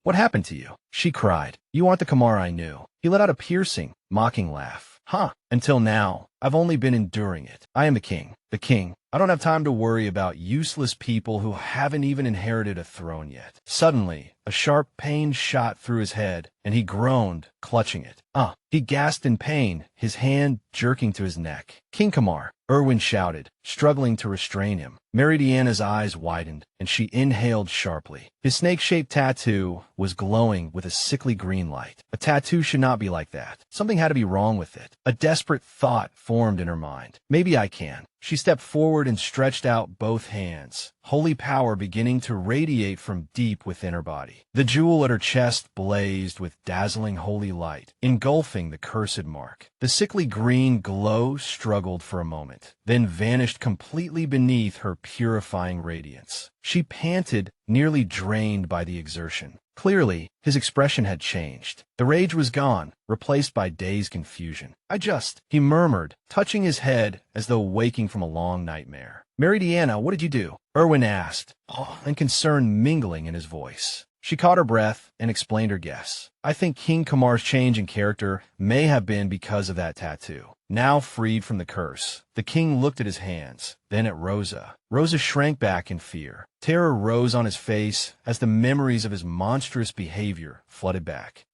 What happened to you?" she cried. "You aren't the Kamar I knew." He let out a piercing, mocking laugh. Until now, I've only been enduring it. I am the king. The king. I don't have time to worry about useless people who haven't even inherited a throne yet." Suddenly, a sharp pain shot through his head, and he groaned, clutching it. He gasped in pain, his hand jerking to his neck. "King Kamar," Erwin shouted, struggling to restrain him. Meridiana's eyes widened, and she inhaled sharply. His snake-shaped tattoo was glowing with a sickly green light. A tattoo should not be like that. Something had to be wrong with it. A desperate thought formed in her mind. "Maybe I can." She stepped forward and stretched out both hands, holy power beginning to radiate from deep within her body. The jewel at her chest blazed with dazzling holy light, engulfing the cursed mark. The sickly green glow struggled for a moment, then vanished completely beneath her purifying radiance. She panted, nearly drained by the exertion. Clearly, his expression had changed. The rage was gone, replaced by dazed confusion. He murmured, touching his head as though waking from a long nightmare. "Meridiana, what did you do?" Erwin asked, awe and concern mingling in his voice. She caught her breath and explained her guess. "I think King Kamar's change in character may have been because of that tattoo." Now freed from the curse, the king looked at his hands, then at Rosa. Rosa shrank back in fear. Terror rose on his face as the memories of his monstrous behavior flooded back.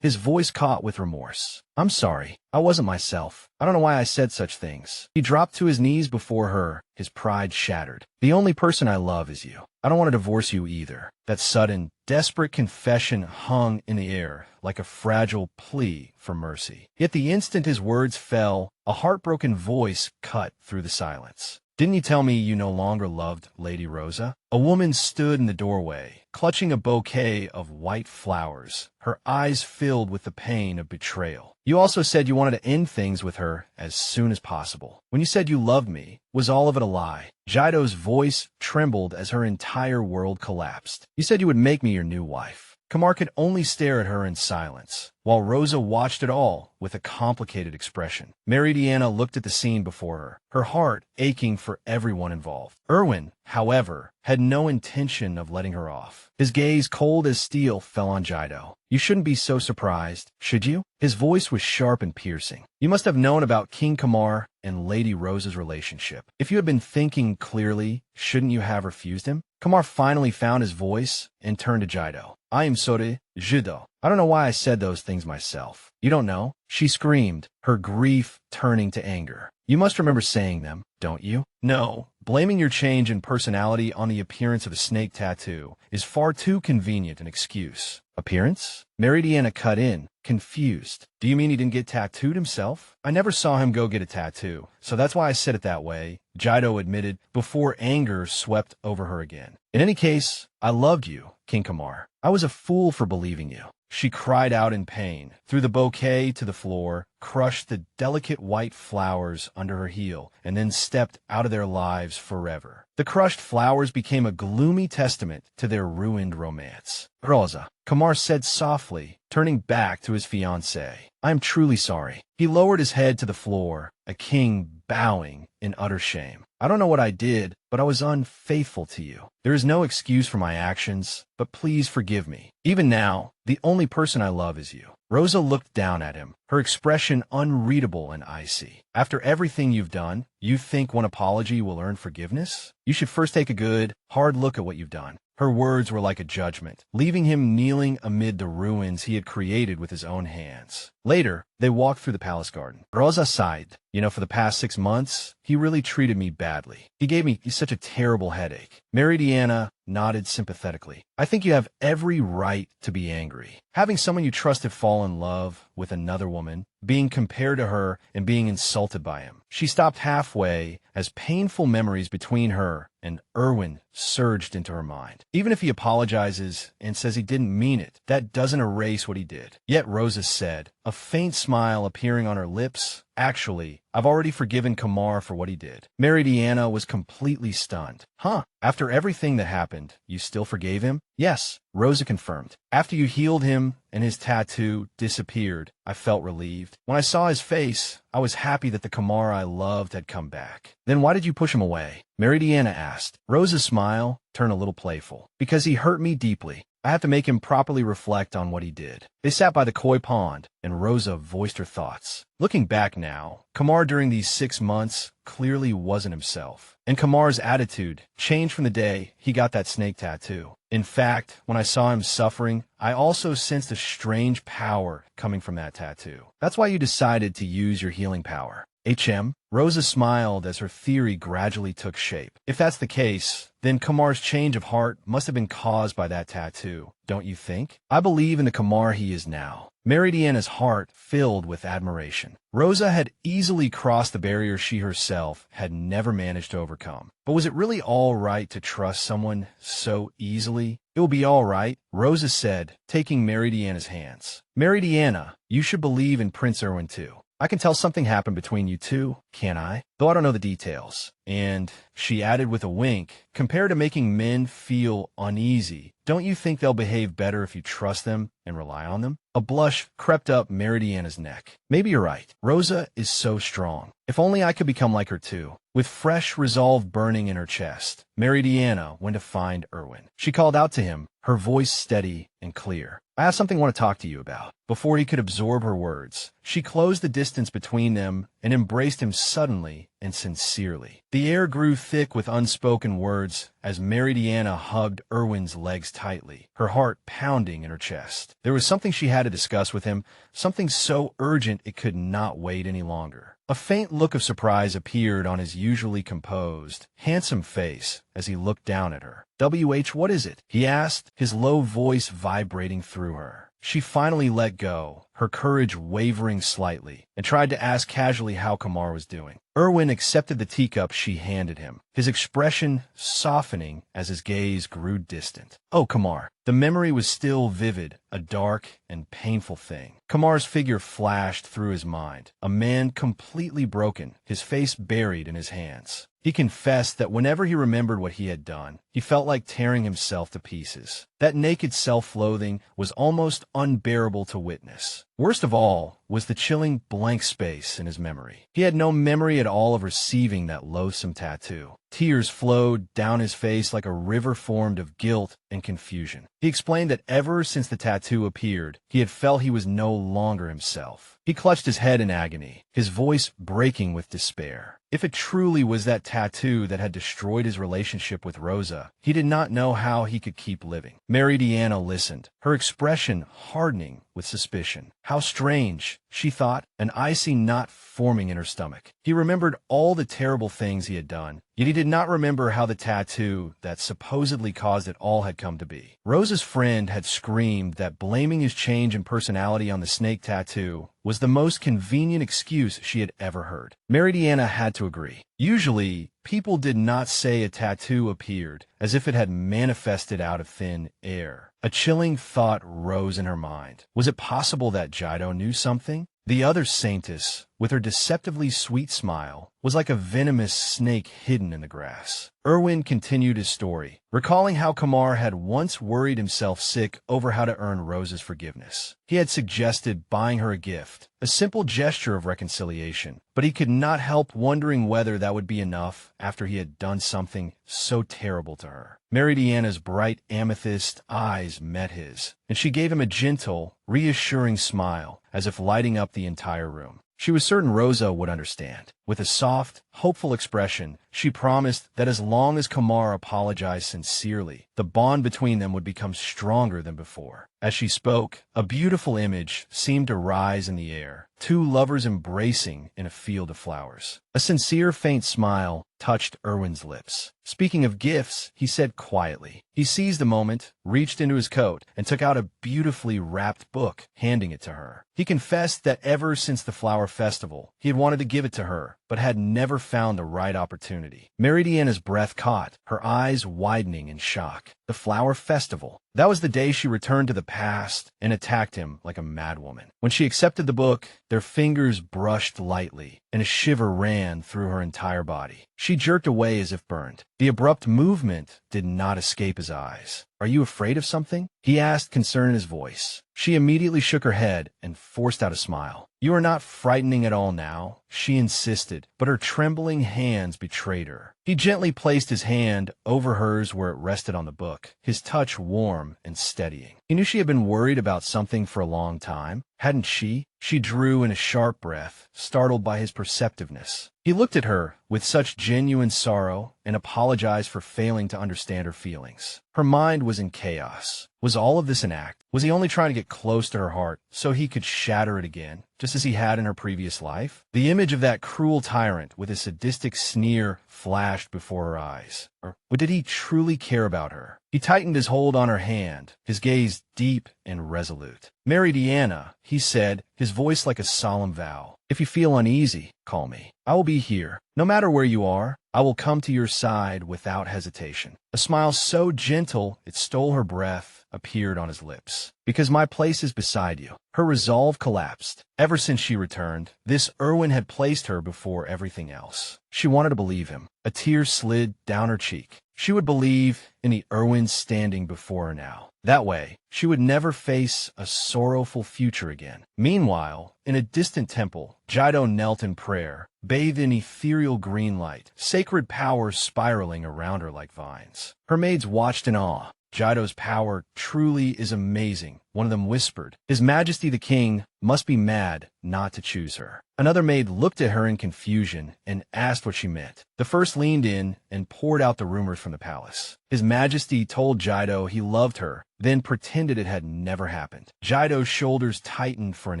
His voice caught with remorse. "I'm sorry. I wasn't myself. I don't know why I said such things." He dropped to his knees before her, his pride shattered. "The only person I love is you. I don't want to divorce you either." That sudden, desperate confession hung in the air like a fragile plea for mercy. Yet the instant his words fell, a heartbroken voice cut through the silence. Didn't you tell me you no longer loved Lady Rosa? A woman stood in the doorway, clutching a bouquet of white flowers, her eyes filled with the pain of betrayal. You also said you wanted to end things with her as soon as possible. When you said you loved me, was all of it a lie? Jido's voice trembled as her entire world collapsed. You said you would make me your new wife. Kamar could only stare at her in silence, while Rosa watched it all with a complicated expression. Meridiana looked at the scene before her, her heart aching for everyone involved. Erwin, however, had no intention of letting her off. His gaze, cold as steel, fell on Jido. You shouldn't be so surprised, should you? His voice was sharp and piercing. You must have known about King Kamar and Lady Rosa's relationship. If you had been thinking clearly, shouldn't you have refused him? Kamar finally found his voice and turned to Jido. I am sorry, Jido. I don't know why I said those things myself. You don't know? She screamed, her grief turning to anger. You must remember saying them, don't you? No. Blaming your change in personality on the appearance of a snake tattoo is far too convenient an excuse. Appearance? Meridiana cut in, confused. Do you mean he didn't get tattooed himself? I never saw him go get a tattoo, so that's why I said it that way, Jido admitted, before anger swept over her again. In any case, I loved you, King Kamar. I was a fool for believing you. She cried out in pain, threw the bouquet to the floor, crushed the delicate white flowers under her heel, and then stepped out of their lives forever. The crushed flowers became a gloomy testament to their ruined romance. Rosa, Kamar said softly, turning back to his fiancée. I am truly sorry. He lowered his head to the floor, a king bowing in utter shame. I don't know what I did, but I was unfaithful to you. There is no excuse for my actions, but please forgive me. Even now, the only person I love is you. Rosa looked down at him, her expression unreadable and icy. After everything you've done, you think one apology will earn forgiveness? You should first take a good, hard look at what you've done. Her words were like a judgment, leaving him kneeling amid the ruins he had created with his own hands. Later, they walked through the palace garden. Rosa sighed. You know, for the past 6 months, he really treated me badly. He gave me such a terrible headache. Meridiana nodded sympathetically. I think you have every right to be angry. Having someone you trusted fall in love with another woman, being compared to her, and being insulted by him. She stopped halfway as painful memories between her and Erwin surged into her mind. Even if he apologizes and says he didn't mean it, that doesn't erase what he did. Yet Rosa said, a faint smile appearing on her lips, actually, I've already forgiven Kamar for what he did. Meridiana was completely stunned. Huh? After everything that happened, you still forgave him? Yes, Rosa confirmed. After you healed him and his tattoo disappeared, I felt relieved. When I saw his face, I was happy that the Kamar I loved had come back. Then why did you push him away? Meridiana asked. Rosa's smile turned a little playful. Because he hurt me deeply. I have to make him properly reflect on what he did. They sat by the koi pond, and Rosa voiced her thoughts. Looking back now, Kamar during these 6 months clearly wasn't himself. And Kamar's attitude changed from the day he got that snake tattoo. In fact, when I saw him suffering, I also sensed a strange power coming from that tattoo. That's why you decided to use your healing power. HM? Rosa smiled as her theory gradually took shape. If that's the case, then Kamar's change of heart must have been caused by that tattoo, don't you think? I believe in the Kamar he is now. Meridiana's heart filled with admiration. Rosa had easily crossed the barrier she herself had never managed to overcome. But was it really all right to trust someone so easily? It will be all right, Rosa said, taking Meridiana's hands. Meridiana, you should believe in Prince Erwin too. I can tell something happened between you two, can't I? Though I don't know the details. And, she added with a wink, compared to making men feel uneasy, don't you think they'll behave better if you trust them and rely on them? A blush crept up Meridiana's neck. Maybe you're right. Rosa is so strong. If only I could become like her too. With fresh resolve burning in her chest, Meridiana went to find Erwin. She called out to him, her voice steady and clear. I have something I want to talk to you about. Before he could absorb her words, she closed the distance between them and embraced him suddenly and sincerely. The air grew thick with unspoken words as Meridiana hugged Erwin's legs tightly, her heart pounding in her chest. There was something she had to discuss with him, something so urgent it could not wait any longer. A faint look of surprise appeared on his usually composed, handsome face as he looked down at her. What is it? He asked, his low voice vibrating through her. She finally let go, her courage wavering slightly, and tried to ask casually how Kamar was doing. Erwin accepted the teacup she handed him, his expression softening as his gaze grew distant. Oh, Kamar. The memory was still vivid, a dark and painful thing. Kamar's figure flashed through his mind, a man completely broken, his face buried in his hands. He confessed that whenever he remembered what he had done, he felt like tearing himself to pieces. That naked self-loathing was almost unbearable to witness. Worst of all was the chilling blank space in his memory. He had no memory at all of receiving that loathsome tattoo. Tears flowed down his face like a river formed of guilt and confusion. He explained that ever since the tattoo appeared, he had felt he was no longer himself. He clutched his head in agony, his voice breaking with despair. If it truly was that tattoo that had destroyed his relationship with Rosa, he did not know how he could keep living. Meridiana listened, her expression hardening with suspicion. How strange, she thought, an icy knot forming in her stomach. He remembered all the terrible things he had done, yet he did not remember how the tattoo that supposedly caused it all had come to be. Rosa's friend had screamed that blaming his change in personality on the snake tattoo was the most convenient excuse she had ever heard. Meridiana had to agree. Usually, people did not say a tattoo appeared as if it had manifested out of thin air. A chilling thought rose in her mind. Was it possible that Jido knew something? The other Saintess, with her deceptively sweet smile, was like a venomous snake hidden in the grass. Erwin continued his story, recalling how Kamar had once worried himself sick over how to earn Rosa's forgiveness. He had suggested buying her a gift, a simple gesture of reconciliation, but he could not help wondering whether that would be enough after he had done something so terrible to her. Meridiana's bright amethyst eyes met his, and she gave him a gentle, reassuring smile, as if lighting up the entire room. She was certain Rosa would understand. With a soft, hopeful expression, she promised that as long as Kamar apologized sincerely, the bond between them would become stronger than before. As she spoke, a beautiful image seemed to rise in the air, two lovers embracing in a field of flowers. A sincere, faint smile touched Erwin's lips. Speaking of gifts, he said quietly. He seized the moment, reached into his coat, and took out a beautifully wrapped book, handing it to her. He confessed that ever since the flower festival, he had wanted to give it to her, but had never found the right opportunity. Meridiana's breath caught, her eyes widening in shock. The flower festival. That was the day she returned to the past and attacked him like a madwoman. When she accepted the book, their fingers brushed lightly, and a shiver ran through her entire body. She jerked away as if burned. The abrupt movement did not escape his eyes. "Are you afraid of something?" he asked, concern in his voice. She immediately shook her head and forced out a smile. "You are not frightening at all now," she insisted, but her trembling hands betrayed her. He gently placed his hand over hers where it rested on the book, his touch warm and steadying. He knew she had been worried about something for a long time, hadn't she? She drew in a sharp breath, startled by his perceptiveness. He looked at her with such genuine sorrow and apologized for failing to understand her feelings. Her mind was in chaos. Was all of this an act? Was he only trying to get close to her heart so he could shatter it again, just as he had in her previous life? The image of that cruel tyrant with a sadistic sneer flashed before her eyes. Or did he truly care about her? He tightened his hold on her hand, his gaze deep and resolute. "Meridiana," he said, his voice like a solemn vow. "If you feel uneasy, call me. I will be here. No matter where you are, I will come to your side without hesitation." A smile so gentle it stole her breath appeared on his lips. "Because my place is beside you." Her resolve collapsed. Ever since she returned, this Erwin had placed her before everything else. She wanted to believe him. A tear slid down her cheek. She would believe in the Erwin standing before her now. That way, she would never face a sorrowful future again. Meanwhile, in a distant temple, Jido knelt in prayer, bathed in ethereal green light, sacred power spiraling around her like vines. Her maids watched in awe. "Jido's power truly is amazing," one of them whispered. "His Majesty the King must be mad not to choose her." Another maid looked at her in confusion and asked what she meant. The first leaned in and poured out the rumors from the palace. His Majesty told Jido he loved her, then pretended it had never happened. Jido's shoulders tightened for an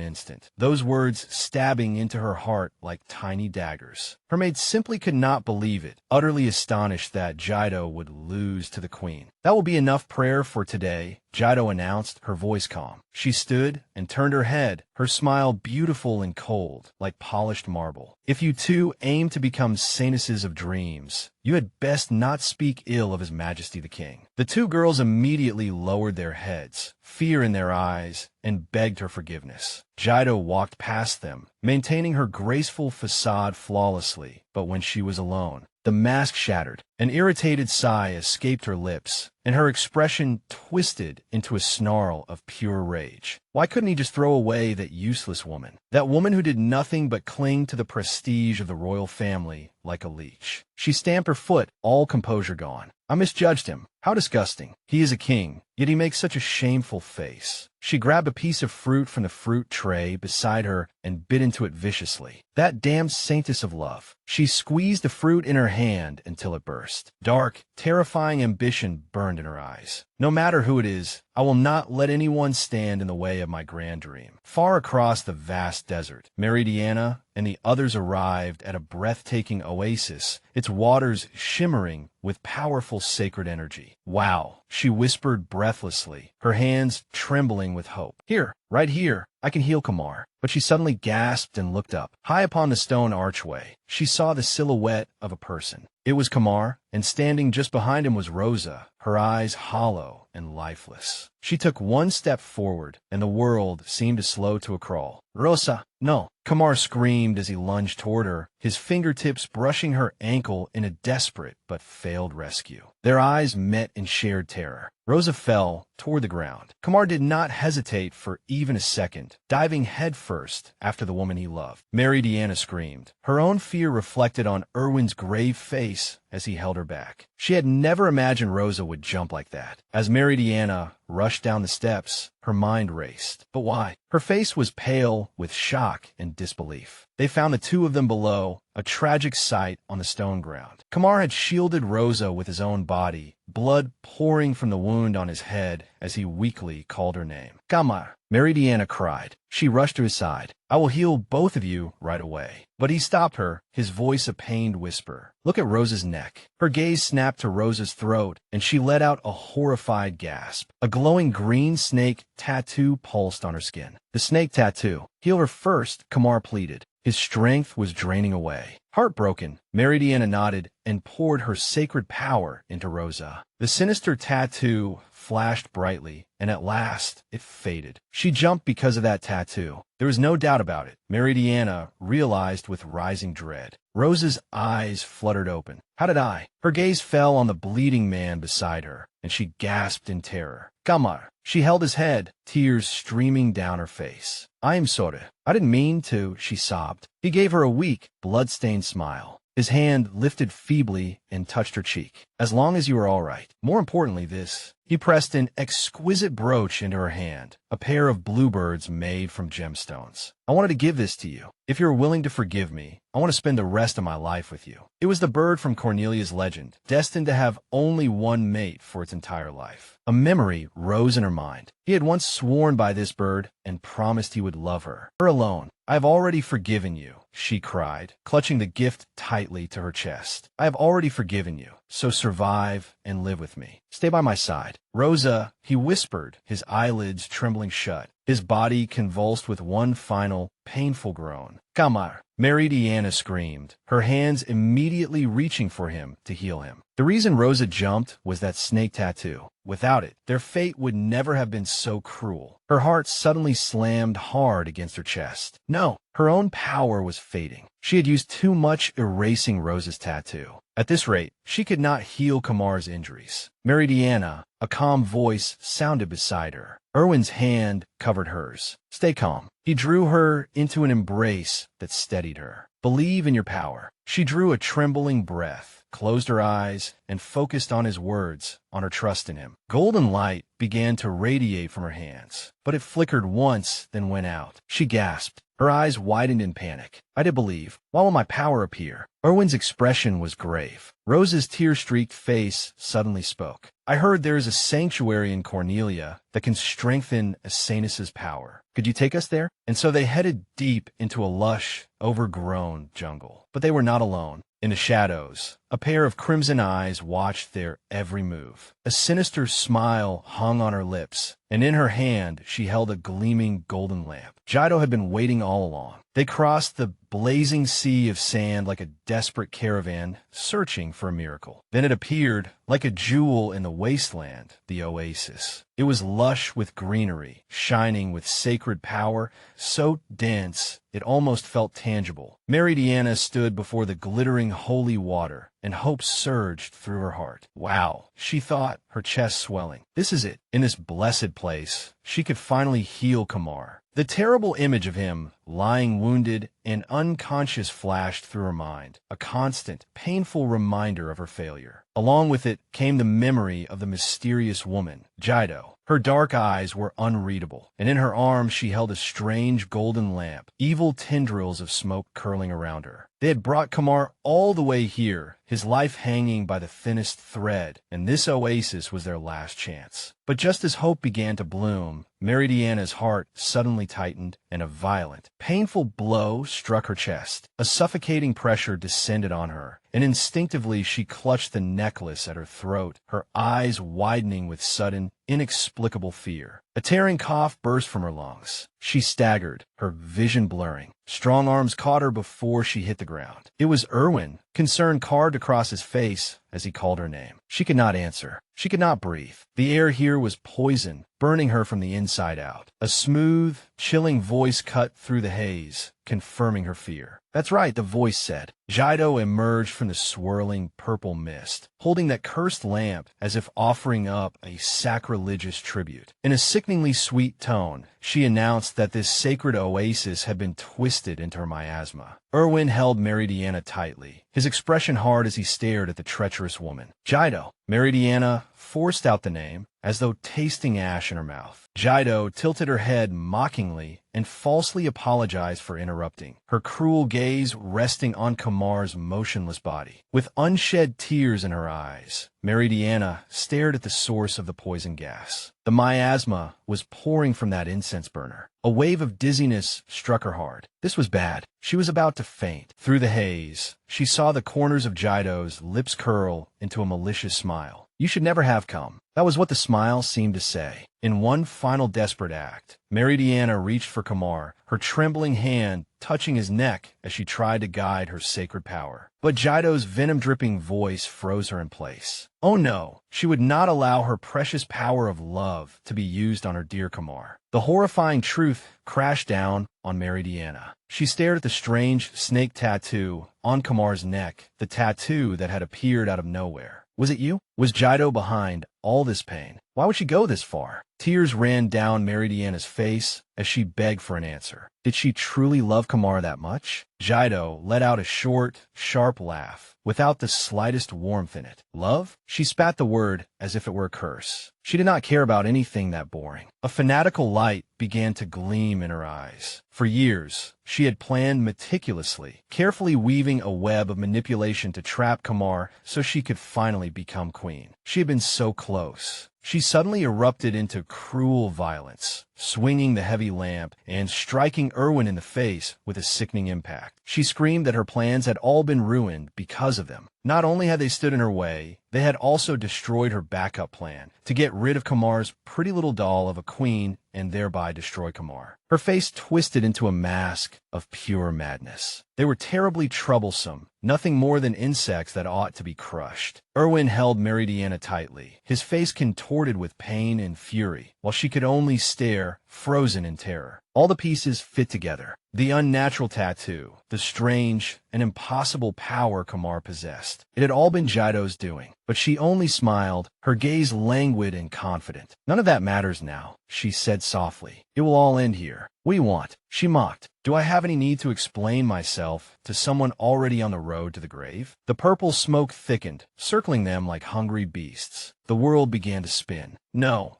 instant, those words stabbing into her heart like tiny daggers. Her maid simply could not believe it, utterly astonished that Jido would lose to the queen. "That will be enough prayer for today," Jaido announced, her voice calm. She stood and turned her head, her smile beautiful and cold, like polished marble. If you two aim to become saintesses of dreams, you had best not speak ill of His Majesty the King. The two girls immediately lowered their heads, fear in their eyes, and begged her forgiveness. Jaido walked past them, maintaining her graceful facade flawlessly, but when she was alone, the mask shattered. An irritated sigh escaped her lips, and her expression twisted into a snarl of pure rage. Why couldn't he just throw away that useless woman? That woman who did nothing but cling to the prestige of the royal family like a leech. She stamped her foot, all composure gone. I misjudged him. How disgusting. He is a king, yet he makes such a shameful face. She grabbed a piece of fruit from the fruit tray beside her and bit into it viciously. That damned saintess of love. She squeezed the fruit in her hand until it burst. Dark, terrifying ambition burned in her eyes. No matter who it is, I will not let anyone stand in the way of my grand dream. Far across the vast desert, Meridiana and the others arrived at a breathtaking oasis, its waters shimmering with powerful sacred energy. Wow, she whispered breathlessly, her hands trembling with hope. Here, right here, I can heal Kamar. But she suddenly gasped and looked up. High upon the stone archway, she saw the silhouette of a person. It was Kamar, and standing just behind him was Rosa, her eyes hollow and lifeless. She took one step forward, and the world seemed to slow to a crawl. Rosa, no! Kamar screamed as he lunged toward her, his fingertips brushing her ankle in a desperate but failed rescue. Their eyes met in shared terror. Rosa fell toward the ground. Kamar did not hesitate for even a second, diving headfirst after the woman he loved. Meridiana screamed. Her own fear reflected on Erwin's grave face as he held her back. She had never imagined Rosa would jump like that. As Meridiana rushed down the steps, her mind raced. But why? Her face was pale with shock and disbelief. They found the two of them below, a tragic sight on the stone ground. Kamar had shielded Rosa with his own body, blood pouring from the wound on his head as he weakly called her name. Kamar, Meridiana cried. She rushed to his side. I will heal both of you right away. But he stopped her, his voice a pained whisper. Look at Rosa's neck. Her gaze snapped to Rosa's throat, and she let out a horrified gasp. A glowing green snake tattoo pulsed on her skin. The snake tattoo. Heal her first, Kamar pleaded. His strength was draining away. Heartbroken, Meridiana nodded and poured her sacred power into Rosa. The sinister tattoo flashed brightly, and at last it faded. She jumped because of that tattoo. There was no doubt about it. Meridiana realized with rising dread. Rosa's eyes fluttered open. How did I? Her gaze fell on the bleeding man beside her, and she gasped in terror. Kamar. She held his head, tears streaming down her face. I am sorry. I didn't mean to, she sobbed. He gave her a weak, blood-stained smile. His hand lifted feebly and touched her cheek. As long as you are all right. More importantly, this. He pressed an exquisite brooch into her hand, a pair of bluebirds made from gemstones. I wanted to give this to you. If you're willing to forgive me, I want to spend the rest of my life with you. It was the bird from Cornelia's legend, destined to have only one mate for its entire life. A memory rose in her mind. He had once sworn by this bird and promised he would love her. Her alone. I have already forgiven you, she cried, clutching the gift tightly to her chest. I have already forgiven you, so survive and live with me. Stay by my side. Rosa, he whispered, his eyelids trembling shut, his body convulsed with one final, painful groan. Kamar, Meridiana screamed, her hands immediately reaching for him to heal him. The reason Rosa jumped was that snake tattoo. Without it, their fate would never have been so cruel. Her heart suddenly slammed hard against her chest. No, her own power was fading. She had used too much erasing Rosa's tattoo. At this rate, she could not heal Kamar's injuries. Meridiana, a calm voice sounded beside her. Erwin's hand covered hers. Stay calm. He drew her into an embrace that steadied her. Believe in your power. She drew a trembling breath, closed her eyes, and focused on his words, on her trust in him. Golden light began to radiate from her hands, but it flickered once, then went out. She gasped. Her eyes widened in panic. I did believe. Why will my power appear? Erwin's expression was grave. Rosa's tear-streaked face suddenly spoke. I heard there is a sanctuary in Cornelia that can strengthen a saintess's power. Could you take us there? And so they headed deep into a lush, overgrown jungle. But they were not alone. In the shadows, a pair of crimson eyes watched their every move. A sinister smile hung on her lips, and in her hand she held a gleaming golden lamp. Jaido had been waiting all along. They crossed the blazing sea of sand like a desperate caravan searching for a miracle. Then it appeared, like a jewel in the wasteland, the oasis. It was lush with greenery, shining with sacred power, so dense it almost felt tangible. Meridiana stood before the glittering holy water, and hope surged through her heart. Wow, she thought, her chest swelling. This is it. In this blessed place, she could finally heal Kamar. The terrible image of him, lying wounded and unconscious, flashed through her mind, a constant, painful reminder of her failure. Along with it came the memory of the mysterious woman, Jaido. Her dark eyes were unreadable, and in her arms she held a strange golden lamp, evil tendrils of smoke curling around her. They had brought Kamar all the way here, his life hanging by the thinnest thread, and this oasis was their last chance. But just as hope began to bloom, Meridiana's heart suddenly tightened, and a violent, painful blow struck her chest. A suffocating pressure descended on her, and instinctively she clutched the necklace at her throat, her eyes widening with sudden, inexplicable fear. A tearing cough burst from her lungs. She staggered, her vision blurring. Strong arms caught her before she hit the ground. It was Erwin, concern carved across his face as he called her name. She could not answer. She could not breathe. The air here was poison, burning her from the inside out. A smooth, chilling voice cut through the haze, confirming her fear. That's right, the voice said. Jaido emerged from the swirling purple mist, holding that cursed lamp as if offering up a sacrilegious tribute. In a sickeningly sweet tone, she announced that this sacred oasis had been twisted into her miasma. Erwin held Meridiana tightly, his expression hard as he stared at the treacherous woman. Jaido. Meridiana forced out the name, as though tasting ash in her mouth. Jaido tilted her head mockingly and falsely apologized for interrupting, her cruel gaze resting on Kamar's motionless body. With unshed tears in her eyes, Meridiana stared at the source of the poison gas. The miasma was pouring from that incense burner. A wave of dizziness struck her hard. This was bad. She was about to faint. Through the haze, she saw the corners of Jaido's lips curl into a malicious smile. You should never have come. That was what the smile seemed to say. In one final desperate act, Meridiana reached for Kamar, her trembling hand touching his neck as she tried to guide her sacred power. But Jaido's venom-dripping voice froze her in place. Oh no, she would not allow her precious power of love to be used on her dear Kamar. The horrifying truth crashed down on Meridiana. She stared at the strange snake tattoo on Kamar's neck, the tattoo that had appeared out of nowhere. Was it you? Was Jaido behind all this pain? Why would she go this far? Tears ran down Meridiana's face as she begged for an answer. Did she truly love Kamar that much? Jaido let out a short, sharp laugh, without the slightest warmth in it. Love? She spat the word as if it were a curse. She did not care about anything that boring. A fanatical light began to gleam in her eyes. For years, she had planned meticulously, carefully weaving a web of manipulation to trap Kamar so she could finally become queen. She had been so close. She suddenly erupted into cruel violence, swinging the heavy lamp and striking Erwin in the face with a sickening impact. She screamed that her plans had all been ruined because of them. Not only had they stood in her way, they had also destroyed her backup plan to get rid of Kamar's pretty little doll of a queen and thereby destroy Kamar. Her face twisted into a mask of pure madness. They were terribly troublesome, nothing more than insects that ought to be crushed. Erwin held Meridiana tightly, his face contorted with pain and fury, while she could only stare, frozen in terror. All the pieces fit together. The unnatural tattoo, the strange and impossible power Kamar possessed. It had all been Jaido's doing, but she only smiled, her gaze languid and confident. None of that matters now, she said softly. It will all end here. What do you want? She mocked. Do I have any need to explain myself to someone already on the road to the grave? The purple smoke thickened, circling them like hungry beasts. The world began to spin. No,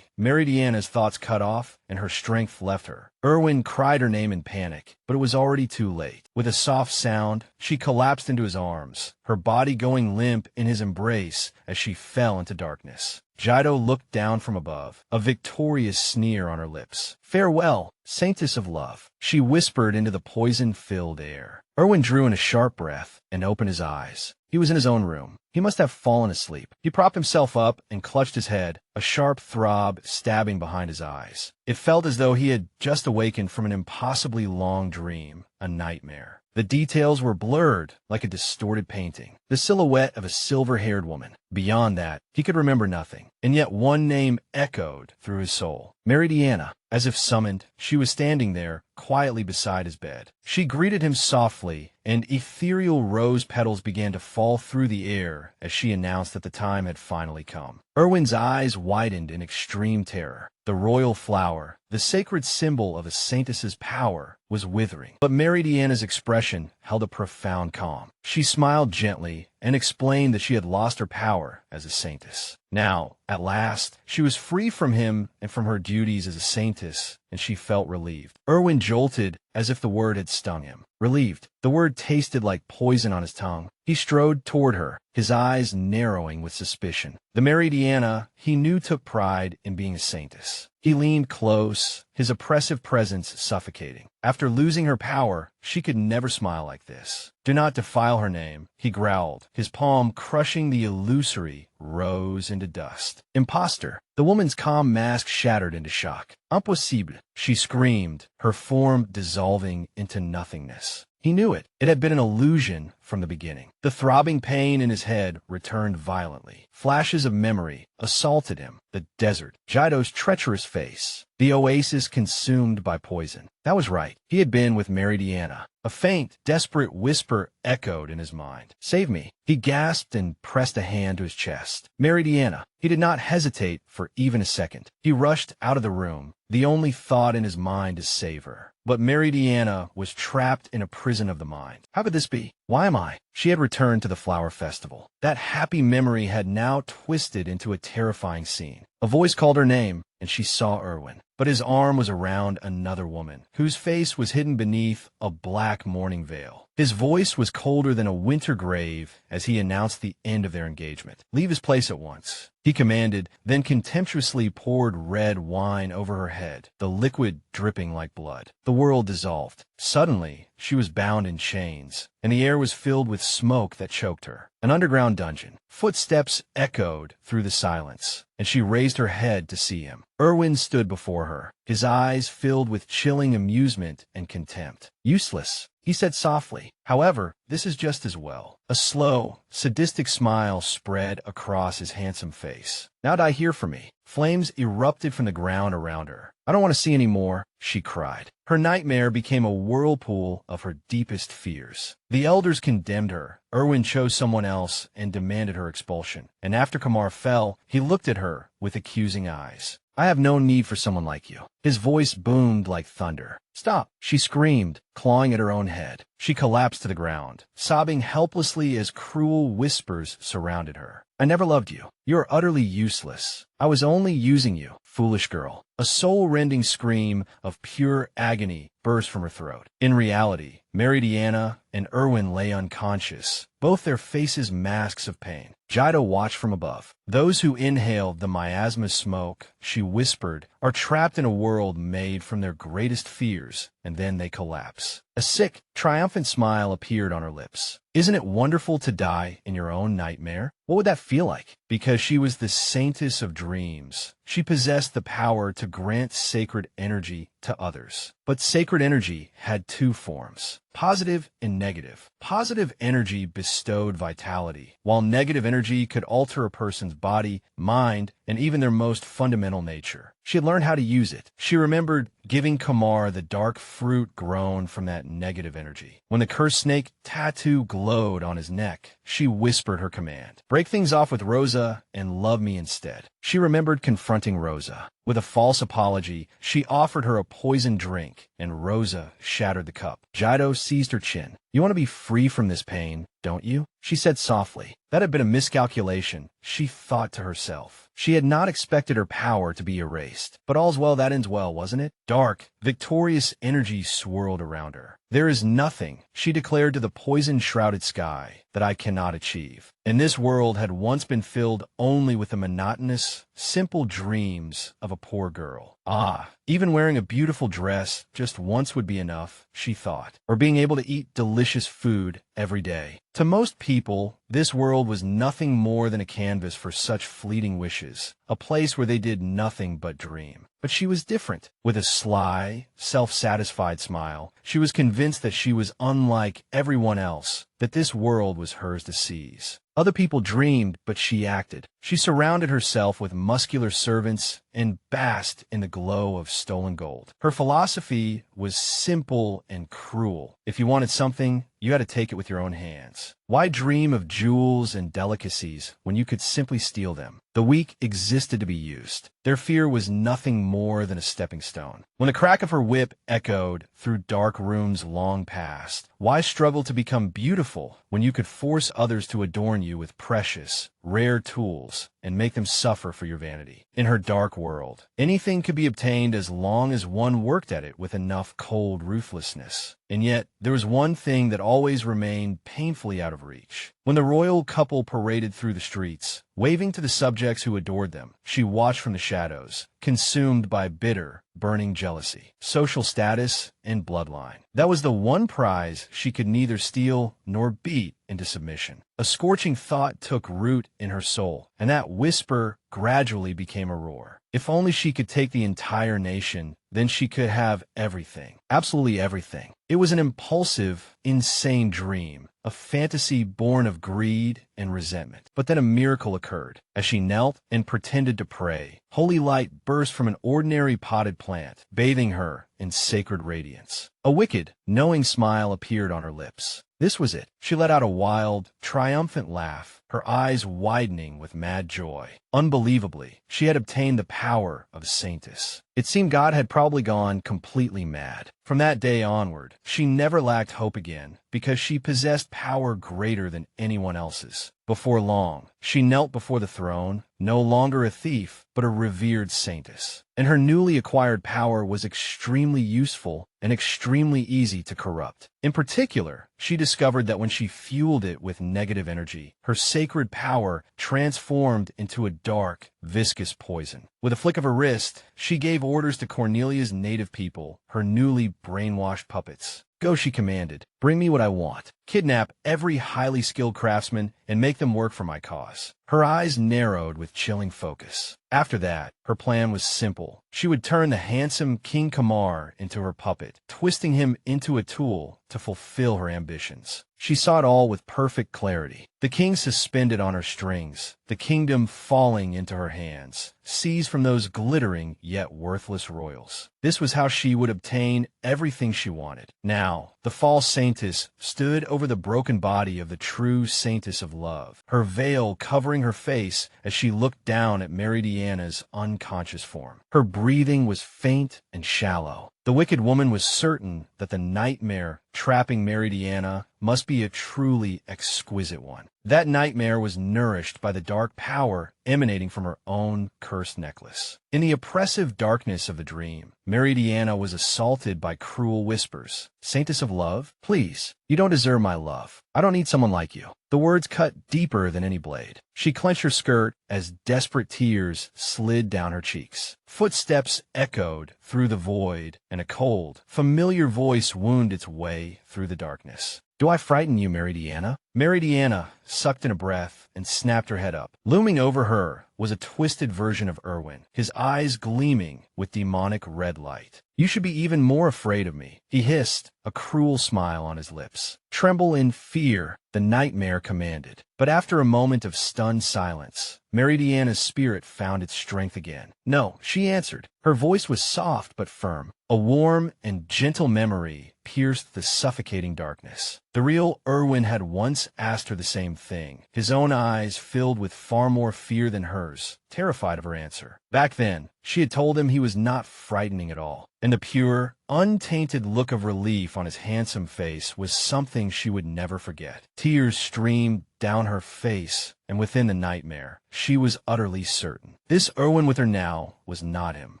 Meridiana's thoughts cut off, and her strength left her. Erwin cried her name in panic, but it was already too late. With a soft sound, she collapsed into his arms, her body going limp in his embrace as she fell into darkness. Jido looked down from above, a victorious sneer on her lips. "Farewell, Saintess of Love," she whispered into the poison-filled air. Erwin drew in a sharp breath and opened his eyes. He was in his own room. He must have fallen asleep. He propped himself up and clutched his head, a sharp throb stabbing behind his eyes. It felt as though he had just awakened from an impossibly long dream, a nightmare. The details were blurred like a distorted painting, the silhouette of a silver-haired woman. Beyond that, he could remember nothing, and yet one name echoed through his soul. Meridiana. As if summoned, she was standing there, quietly beside his bed. She greeted him softly, and ethereal rose petals began to fall through the air as she announced that the time had finally come. Erwin's eyes widened in extreme terror. The royal flower, the sacred symbol of a saintess's power, was withering. But Meridiana's expression held a profound calm. She smiled gently and explained that she had lost her power as a saintess. Now, at last, she was free from him and from her duties as a saintess, and she felt relieved. Erwin jolted as if the word had stung him. Relieved. The word tasted like poison on his tongue. He strode toward her, his eyes narrowing with suspicion. The Meridiana he knew took pride in being a saintess. He leaned close, his oppressive presence suffocating. After losing her power, she could never smile like this. "Do not defile her name," he growled, his palm crushing the illusory rose into dust. "Imposter." The woman's calm mask shattered into shock. "Impossible," she screamed, her form dissolving into nothingness. He knew it. It had been an illusion from the beginning. The throbbing pain in his head returned violently. Flashes of memory assaulted him. The desert, Jido's treacherous face, the oasis consumed by poison. That was right. He had been with Meridiana. A faint, desperate whisper echoed in his mind. "Save me." He gasped and pressed a hand to his chest. Meridiana. He did not hesitate for even a second. He rushed out of the room, the only thought in his mind to save her. But Meridiana was trapped in a prison of the mind. How could this be? Why am I? She had returned to the flower festival. That happy memory had now twisted into a terrifying scene. A voice called her name, and she saw Erwin. But his arm was around another woman, whose face was hidden beneath a black mourning veil. His voice was colder than a winter grave as he announced the end of their engagement. "Leave his place at once," he commanded, then contemptuously poured red wine over her head, the liquid dripping like blood. The world dissolved. Suddenly, she was bound in chains, and the air was filled with smoke that choked her. An underground dungeon. Footsteps echoed through the silence, and she raised her head to see him. Erwin stood before her, his eyes filled with chilling amusement and contempt. "Useless," he said softly. "However, this is just as well." A slow, sadistic smile spread across his handsome face. "Now die here for me." Flames erupted from the ground around her. "I don't want to see any more," she cried. Her nightmare became a whirlpool of her deepest fears. The elders condemned her. Erwin chose someone else and demanded her expulsion. And after Kamar fell, he looked at her with accusing eyes. "I have no need for someone like you." His voice boomed like thunder. "Stop," she screamed, clawing at her own head. She collapsed to the ground, sobbing helplessly as cruel whispers surrounded her. "I never loved you. You are utterly useless. I was only using you, foolish girl." A soul-rending scream of pure agony burst from her throat. In reality, Meridiana and Erwin lay unconscious, both their faces masks of pain. Jido watched from above. "Those who inhaled the miasma smoke," she whispered, "are trapped in a world made from their greatest fears, and then they collapse." A sick, triumphant smile appeared on her lips. "Isn't it wonderful to die in your own nightmare? What would that feel like?" Because she was the saintess of dreams, she possessed the power to grant sacred energy to others. But sacred energy had two forms, positive and negative. Positive energy bestowed vitality, while negative energy could alter a person's body, mind, and even their most fundamental nature. She had learned how to use it. She remembered giving Kamar the dark fruit grown from that negative energy. When the cursed snake tattoo glowed on his neck, she whispered her command. "Break things off with Rosa and love me instead." She remembered confronting Rosa. With a false apology, she offered her a poisoned drink, and Rosa shattered the cup. Jido seized her chin. You want to be free from this pain, don't you? She said softly. That had been a miscalculation, she thought to herself. She had not expected her power to be erased. But all's well that ends well, wasn't it? Dark, victorious energy swirled around her. There is nothing, she declared to the poison-shrouded sky, that I cannot achieve. And this world had once been filled only with the monotonous, simple dreams of a poor girl. Ah, even wearing a beautiful dress just once would be enough, she thought, or being able to eat delicious food every day. To most people, this world was nothing more than a canvas for such fleeting wishes, a place where they did nothing but dream. But she was different. With a sly, self-satisfied smile, she was convinced that she was unlike everyone else, that this world was hers to seize. Other people dreamed, but she acted. She surrounded herself with muscular servants and basked in the glow of stolen gold. Her philosophy was simple and cruel. If you wanted something, you had to take it with your own hands. Why dream of jewels and delicacies when you could simply steal them? The weak existed to be used. Their fear was nothing more than a stepping stone. When the crack of her whip echoed through dark rooms long past, why struggle to become beautiful when you could force others to adorn you with precious, rare tools and make them suffer for your vanity? In her dark world, anything could be obtained as long as one worked at it with enough cold ruthlessness. And yet, there was one thing that always remained painfully out of reach. When the royal couple paraded through the streets, waving to the subjects who adored them, she watched from the shadows, consumed by bitter, burning jealousy, social status, and bloodline. That was the one prize she could neither steal nor beat into submission. A scorching thought took root in her soul, and that whisper gradually became a roar. If only she could take the entire nation, then she could have everything. Absolutely everything. It was an impulsive, insane dream, a fantasy born of greed and resentment. But then a miracle occurred. As she knelt and pretended to pray, holy light burst from an ordinary potted plant, bathing her in sacred radiance. A wicked, knowing smile appeared on her lips. This was it. She let out a wild, triumphant laugh, her eyes widening with mad joy. Unbelievably, she had obtained the power of Saintess. It seemed God had probably gone completely mad. From that day onward, she never lacked hope again, because she possessed power greater than anyone else's. Before long, she knelt before the throne, no longer a thief, but a revered saintess. And her newly acquired power was extremely useful and extremely easy to corrupt. In particular, she discovered that when she fueled it with negative energy, her sacred power transformed into a dark, viscous poison. With a flick of her wrist, she gave orders to Cornelia's native people, her newly brainwashed puppets. Go, she commanded. Bring me what I want. Kidnap every highly skilled craftsman and make them work for my cause. Her eyes narrowed with chilling focus. After that, her plan was simple. She would turn the handsome King Kamar into her puppet, twisting him into a tool to fulfill her ambitions. She saw it all with perfect clarity. The king suspended on her strings, the kingdom falling into her hands, seized from those glittering yet worthless royals. This was how she would obtain everything she wanted. Now, the false saintess stood over the broken body of the true saintess of love, her veil covering her face as she looked down at Meridiana's unconscious form. Her breathing was faint and shallow. The wicked woman was certain that the nightmare trapping Meridiana must be a truly exquisite one. That nightmare was nourished by the dark power emanating from her own cursed necklace. In the oppressive darkness of the dream, Meridiana was assaulted by cruel whispers. Saintess of love, please, you don't deserve my love. I don't need someone like you. The words cut deeper than any blade. She clenched her skirt as desperate tears slid down her cheeks. Footsteps echoed through the void, and a cold, familiar voice wound its way through the darkness. Do I frighten you, Meridiana? Meridiana sucked in a breath and snapped her head up. Looming over her was a twisted version of Erwin, his eyes gleaming with demonic red light. You should be even more afraid of me, he hissed, a cruel smile on his lips. Tremble in fear, the nightmare commanded. But after a moment of stunned silence, Meridiana's spirit found its strength again. No, she answered. Her voice was soft but firm. A warm and gentle memory pierced the suffocating darkness. The real Erwin had once asked her the same thing, his own eyes filled with far more fear than hers, terrified of her answer. Back then, she had told him he was not frightening at all, and the pure, untainted look of relief on his handsome face was something she would never forget. Tears streamed down her face, and within the nightmare, she was utterly certain. This Erwin with her now was not him.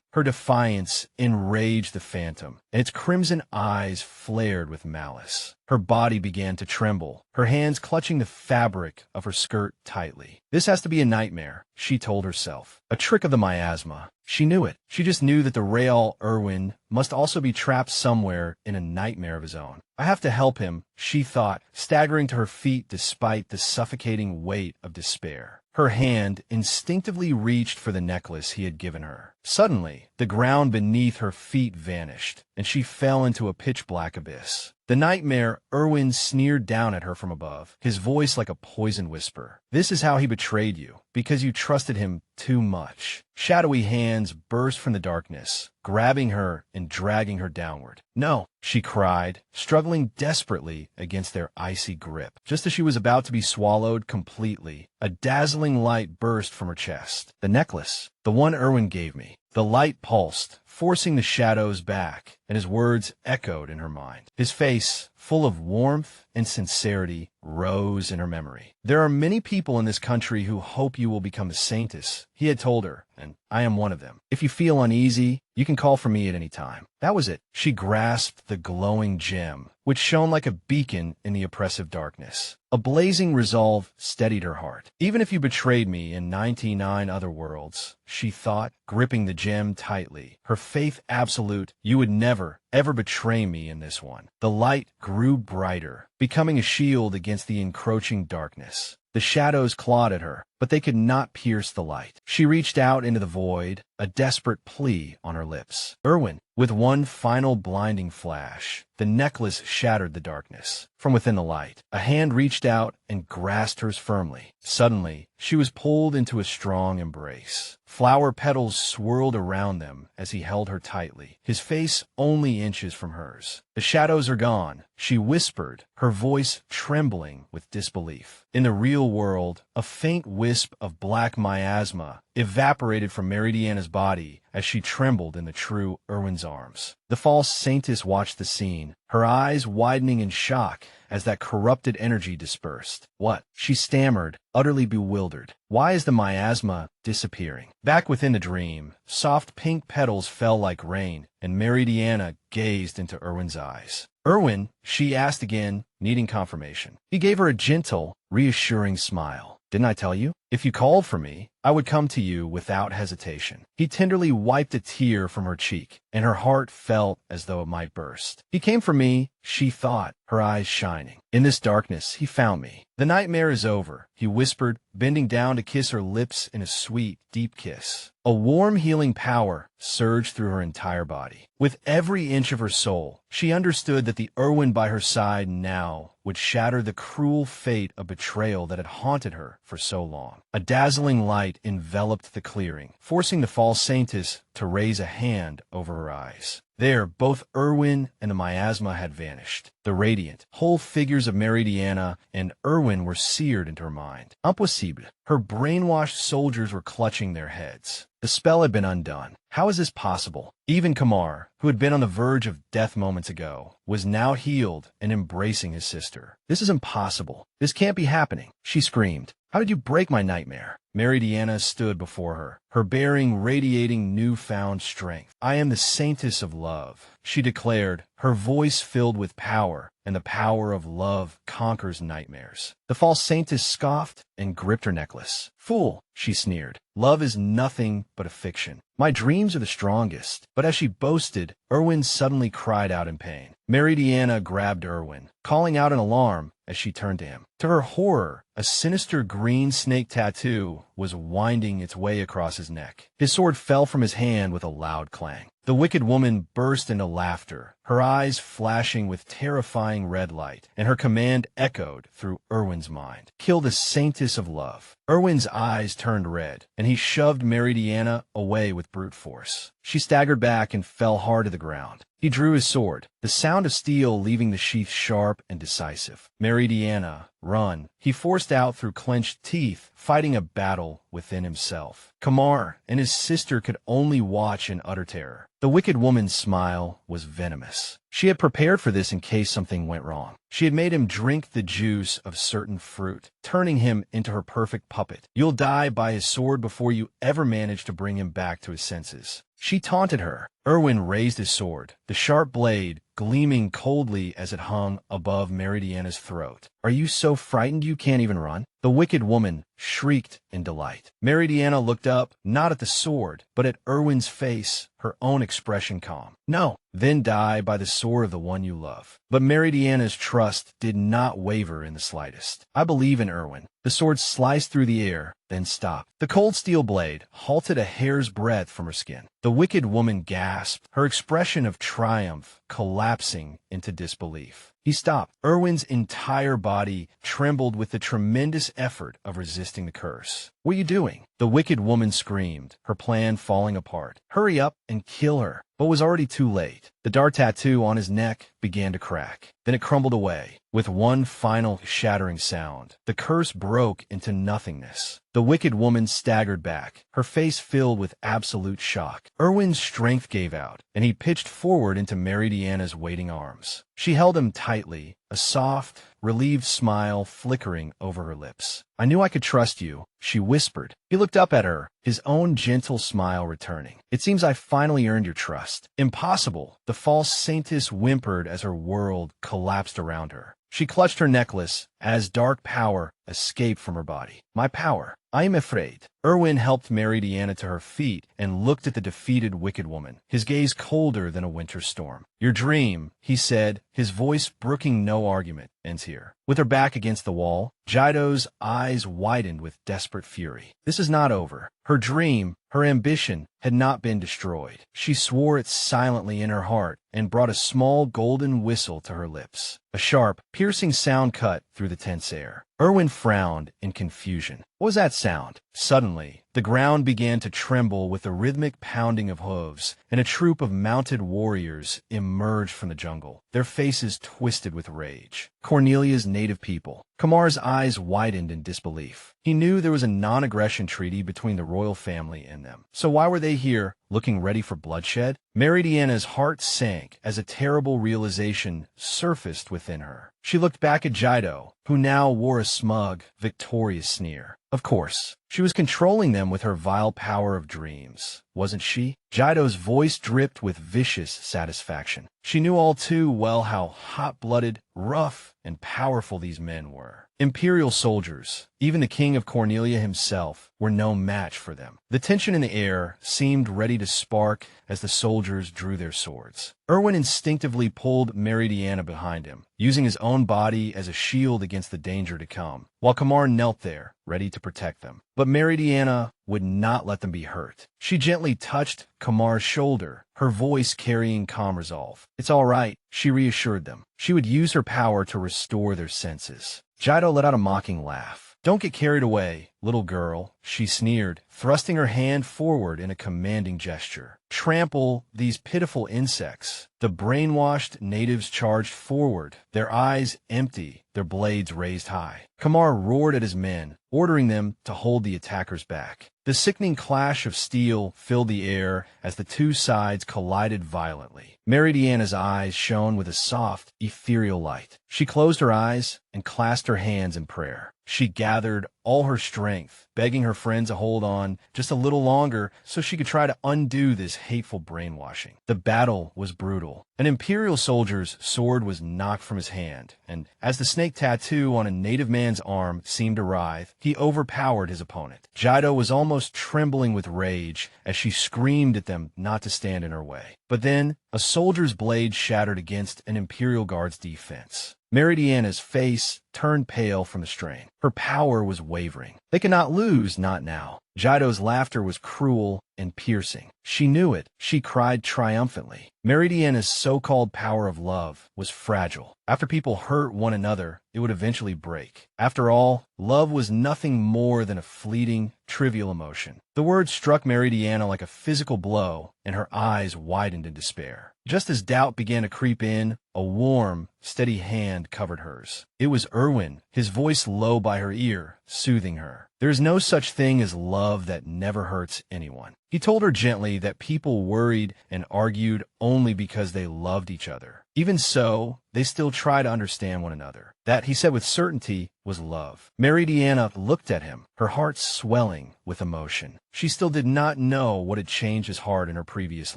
Her defiance enraged the phantom, and its crimson eyes flared with malice. Her body began to tremble, her hands clutching the fabric of her skirt tightly. This has to be a nightmare, she told herself. A trick of the miasma. She knew it. She just knew that the real Erwin must also be trapped somewhere in a nightmare of his own. I have to help him, she thought, staggering to her feet despite the suffocating weight of despair. Her hand instinctively reached for the necklace he had given her. Suddenly, the ground beneath her feet vanished, and she fell into a pitch-black abyss. The nightmare Erwin sneered down at her from above, his voice like a poison whisper. This is how he betrayed you, because you trusted him too much. Shadowy hands burst from the darkness, grabbing her and dragging her downward. No, she cried, struggling desperately against their icy grip. Just as she was about to be swallowed completely, a dazzling light burst from her chest. The necklace, the one Erwin gave me. The light pulsed, forcing the shadows back, and his words echoed in her mind. His face, full of warmth and sincerity, rose in her memory. There are many people in this country who hope you will become a saintess, he had told her, and I am one of them. If you feel uneasy, you can call for me at any time. That was it. She grasped the glowing gem, which shone like a beacon in the oppressive darkness. A blazing resolve steadied her heart. Even if you betrayed me in 99 other worlds, she thought, gripping the gem tightly, her faith absolute, you would never, ever betray me in this one. The light grew brighter, becoming a shield against the encroaching darkness. The shadows clawed at her, but they could not pierce the light. She reached out into the void, a desperate plea on her lips. Erwin, with one final blinding flash, the necklace shattered the darkness. From within the light, a hand reached out and grasped hers firmly. Suddenly, she was pulled into a strong embrace. Flower petals swirled around them as he held her tightly, his face only inches from hers. The shadows are gone, she whispered, her voice trembling with disbelief. In the real world, a faint wisp of black miasma evaporated from Meridiana's body as she trembled in the true Erwin's arms. The false saintess watched the scene, her eyes widening in shock as that corrupted energy dispersed. What? She stammered, utterly bewildered. Why is the miasma disappearing? Back within the dream, soft pink petals fell like rain, and Meridiana gazed into Erwin's eyes. Erwin, she asked again, needing confirmation. He gave her a gentle, reassuring smile. Didn't I tell you? If you called for me, I would come to you without hesitation. He tenderly wiped a tear from her cheek, and her heart felt as though it might burst. He came for me, she thought, her eyes shining. In this darkness, he found me. The nightmare is over, he whispered, bending down to kiss her lips in a sweet, deep kiss. A warm, healing power surged through her entire body. With every inch of her soul, she understood that the Erwin by her side now would shatter the cruel fate of betrayal that had haunted her for so long. A dazzling light enveloped the clearing, forcing the false saintess to raise a hand over her eyes. There, both Erwin and the miasma had vanished. The radiant, whole figures of Meridiana and Erwin were seared into her mind. Impossible. Her brainwashed soldiers were clutching their heads. The spell had been undone. How is this possible? Even Kamar, who had been on the verge of death moments ago, was now healed and embracing his sister. This is impossible. This can't be happening, she screamed. How did you break my nightmare? Meridiana stood before her, her bearing radiating newfound strength. I am the saintess of love, she declared, her voice filled with power, and the power of love conquers nightmares. The false saintess scoffed and gripped her necklace. Fool, she sneered. Love is nothing but a fiction. My dreams are the strongest. But as she boasted, Erwin suddenly cried out in pain. Meridiana grabbed Erwin, calling out in alarm as she turned to him. To her horror, a sinister green snake tattoo was winding its way across his neck. His sword fell from his hand with a loud clang. The wicked woman burst into laughter, her eyes flashing with terrifying red light, and her command echoed through Erwin's mind. Kill the saintess of love. Erwin's eyes turned red, and he shoved Meridiana away with brute force. She staggered back and fell hard to the ground. He drew his sword, the sound of steel leaving the sheath sharp and decisive. Meridiana, run. He forced out through clenched teeth, fighting a battle within himself. Kamar and his sister could only watch in utter terror. The wicked woman's smile was venomous. She had prepared for this in case something went wrong. She had made him drink the juice of certain fruit, turning him into her perfect puppet. You'll die by his sword before you ever manage to bring him back to his senses. She taunted her. Erwin raised his sword, the sharp blade gleaming coldly as it hung above Meridiana's throat. Are you so frightened you can't even run? The wicked woman shrieked in delight. Meridiana looked up, not at the sword, but at Erwin's face, her own expression calm. No, then die by the sword of the one you love. But Meridiana's trust did not waver in the slightest. I believe in Erwin. The sword sliced through the air, then stopped. The cold steel blade halted a hair's breadth from her skin. The wicked woman gasped, her expression of triumph collapsing into disbelief. He stopped. Erwin's entire body trembled with the tremendous effort of resisting the curse. What are you doing? The wicked woman screamed, her plan falling apart. Hurry up and kill her. But it was already too late. The dark tattoo on his neck began to crack. Then it crumbled away. With one final shattering sound, the curse broke into nothingness. The wicked woman staggered back, her face filled with absolute shock. Erwin's strength gave out, and he pitched forward into Meridiana's waiting arms. She held him tightly, a soft, relieved smile flickering over her lips. I knew I could trust you, she whispered. He looked up at her, his own gentle smile returning. It seems I finally earned your trust. Impossible, the false saintess whimpered as her world collapsed around her. She clutched her necklace as dark power escaped from her body. My power. I am afraid. Erwin helped Meridiana to her feet and looked at the defeated wicked woman, his gaze colder than a winter storm. Your dream, he said, his voice brooking no argument, ends here. With her back against the wall, Jido's eyes widened with desperate fury. This is not over. Her dream, her ambition, had not been destroyed. She swore it silently in her heart and brought a small golden whistle to her lips. A sharp, piercing sound cut through the tense air. Erwin frowned in confusion. What was that sound? Suddenly, the ground began to tremble with the rhythmic pounding of hooves, and a troop of mounted warriors emerged from the jungle, their faces twisted with rage. Cornelia's native people. Kamar's eyes widened in disbelief. He knew there was a non-aggression treaty between the royal family and them. So why were they here, looking ready for bloodshed? Meridiana's heart sank as a terrible realization surfaced within her. She looked back at Jido, who now wore a smug, victorious sneer. Of course, she was controlling them with her vile power of dreams, wasn't she? Jido's voice dripped with vicious satisfaction. She knew all too well how hot-blooded, rough, and powerful these men were. Imperial soldiers, even the king of Cornelia himself, were no match for them. The tension in the air seemed ready to spark as the soldiers drew their swords. Erwin instinctively pulled Meridiana behind him, using his own body as a shield against the danger to come, while Kamar knelt there, ready to protect them. But Meridiana would not let them be hurt. She gently touched Kamar's shoulder, her voice carrying calm resolve. It's all right, she reassured them. She would use her power to restore their senses. Jido let out a mocking laugh. Don't get carried away, little girl, she sneered, thrusting her hand forward in a commanding gesture. Trample these pitiful insects. The brainwashed natives charged forward, their eyes empty, their blades raised high. Kamar roared at his men, ordering them to hold the attackers back. The sickening clash of steel filled the air as the two sides collided violently. Meridiana's eyes shone with a soft, ethereal light. She closed her eyes and clasped her hands in prayer. She gathered all her strength, begging her friends to hold on just a little longer so she could try to undo this hateful brainwashing. The battle was brutal. An Imperial soldier's sword was knocked from his hand, and as the snake tattoo on a native man's arm seemed to writhe, he overpowered his opponent. Jido was almost trembling with rage as she screamed at them not to stand in her way. But then, a soldier's blade shattered against an Imperial guard's defense. Meridiana's face turned pale from the strain. Her power was wavering. They could not lose, not now. Jido's laughter was cruel and piercing. She knew it. She cried triumphantly. Meridiana's so-called power of love was fragile. After people hurt one another, it would eventually break. After all, love was nothing more than a fleeting, trivial emotion. The word struck Meridiana like a physical blow, and her eyes widened in despair. Just as doubt began to creep in, a warm, steady hand covered hers. It was Erwin, his voice low by her ear, soothing her. There is no such thing as love that never hurts anyone. He told her gently that people worried and argued only because they loved each other. Even so, they still try to understand one another. That, he said with certainty, was love. Meridiana looked at him, her heart swelling with emotion. She still did not know what had changed his heart in her previous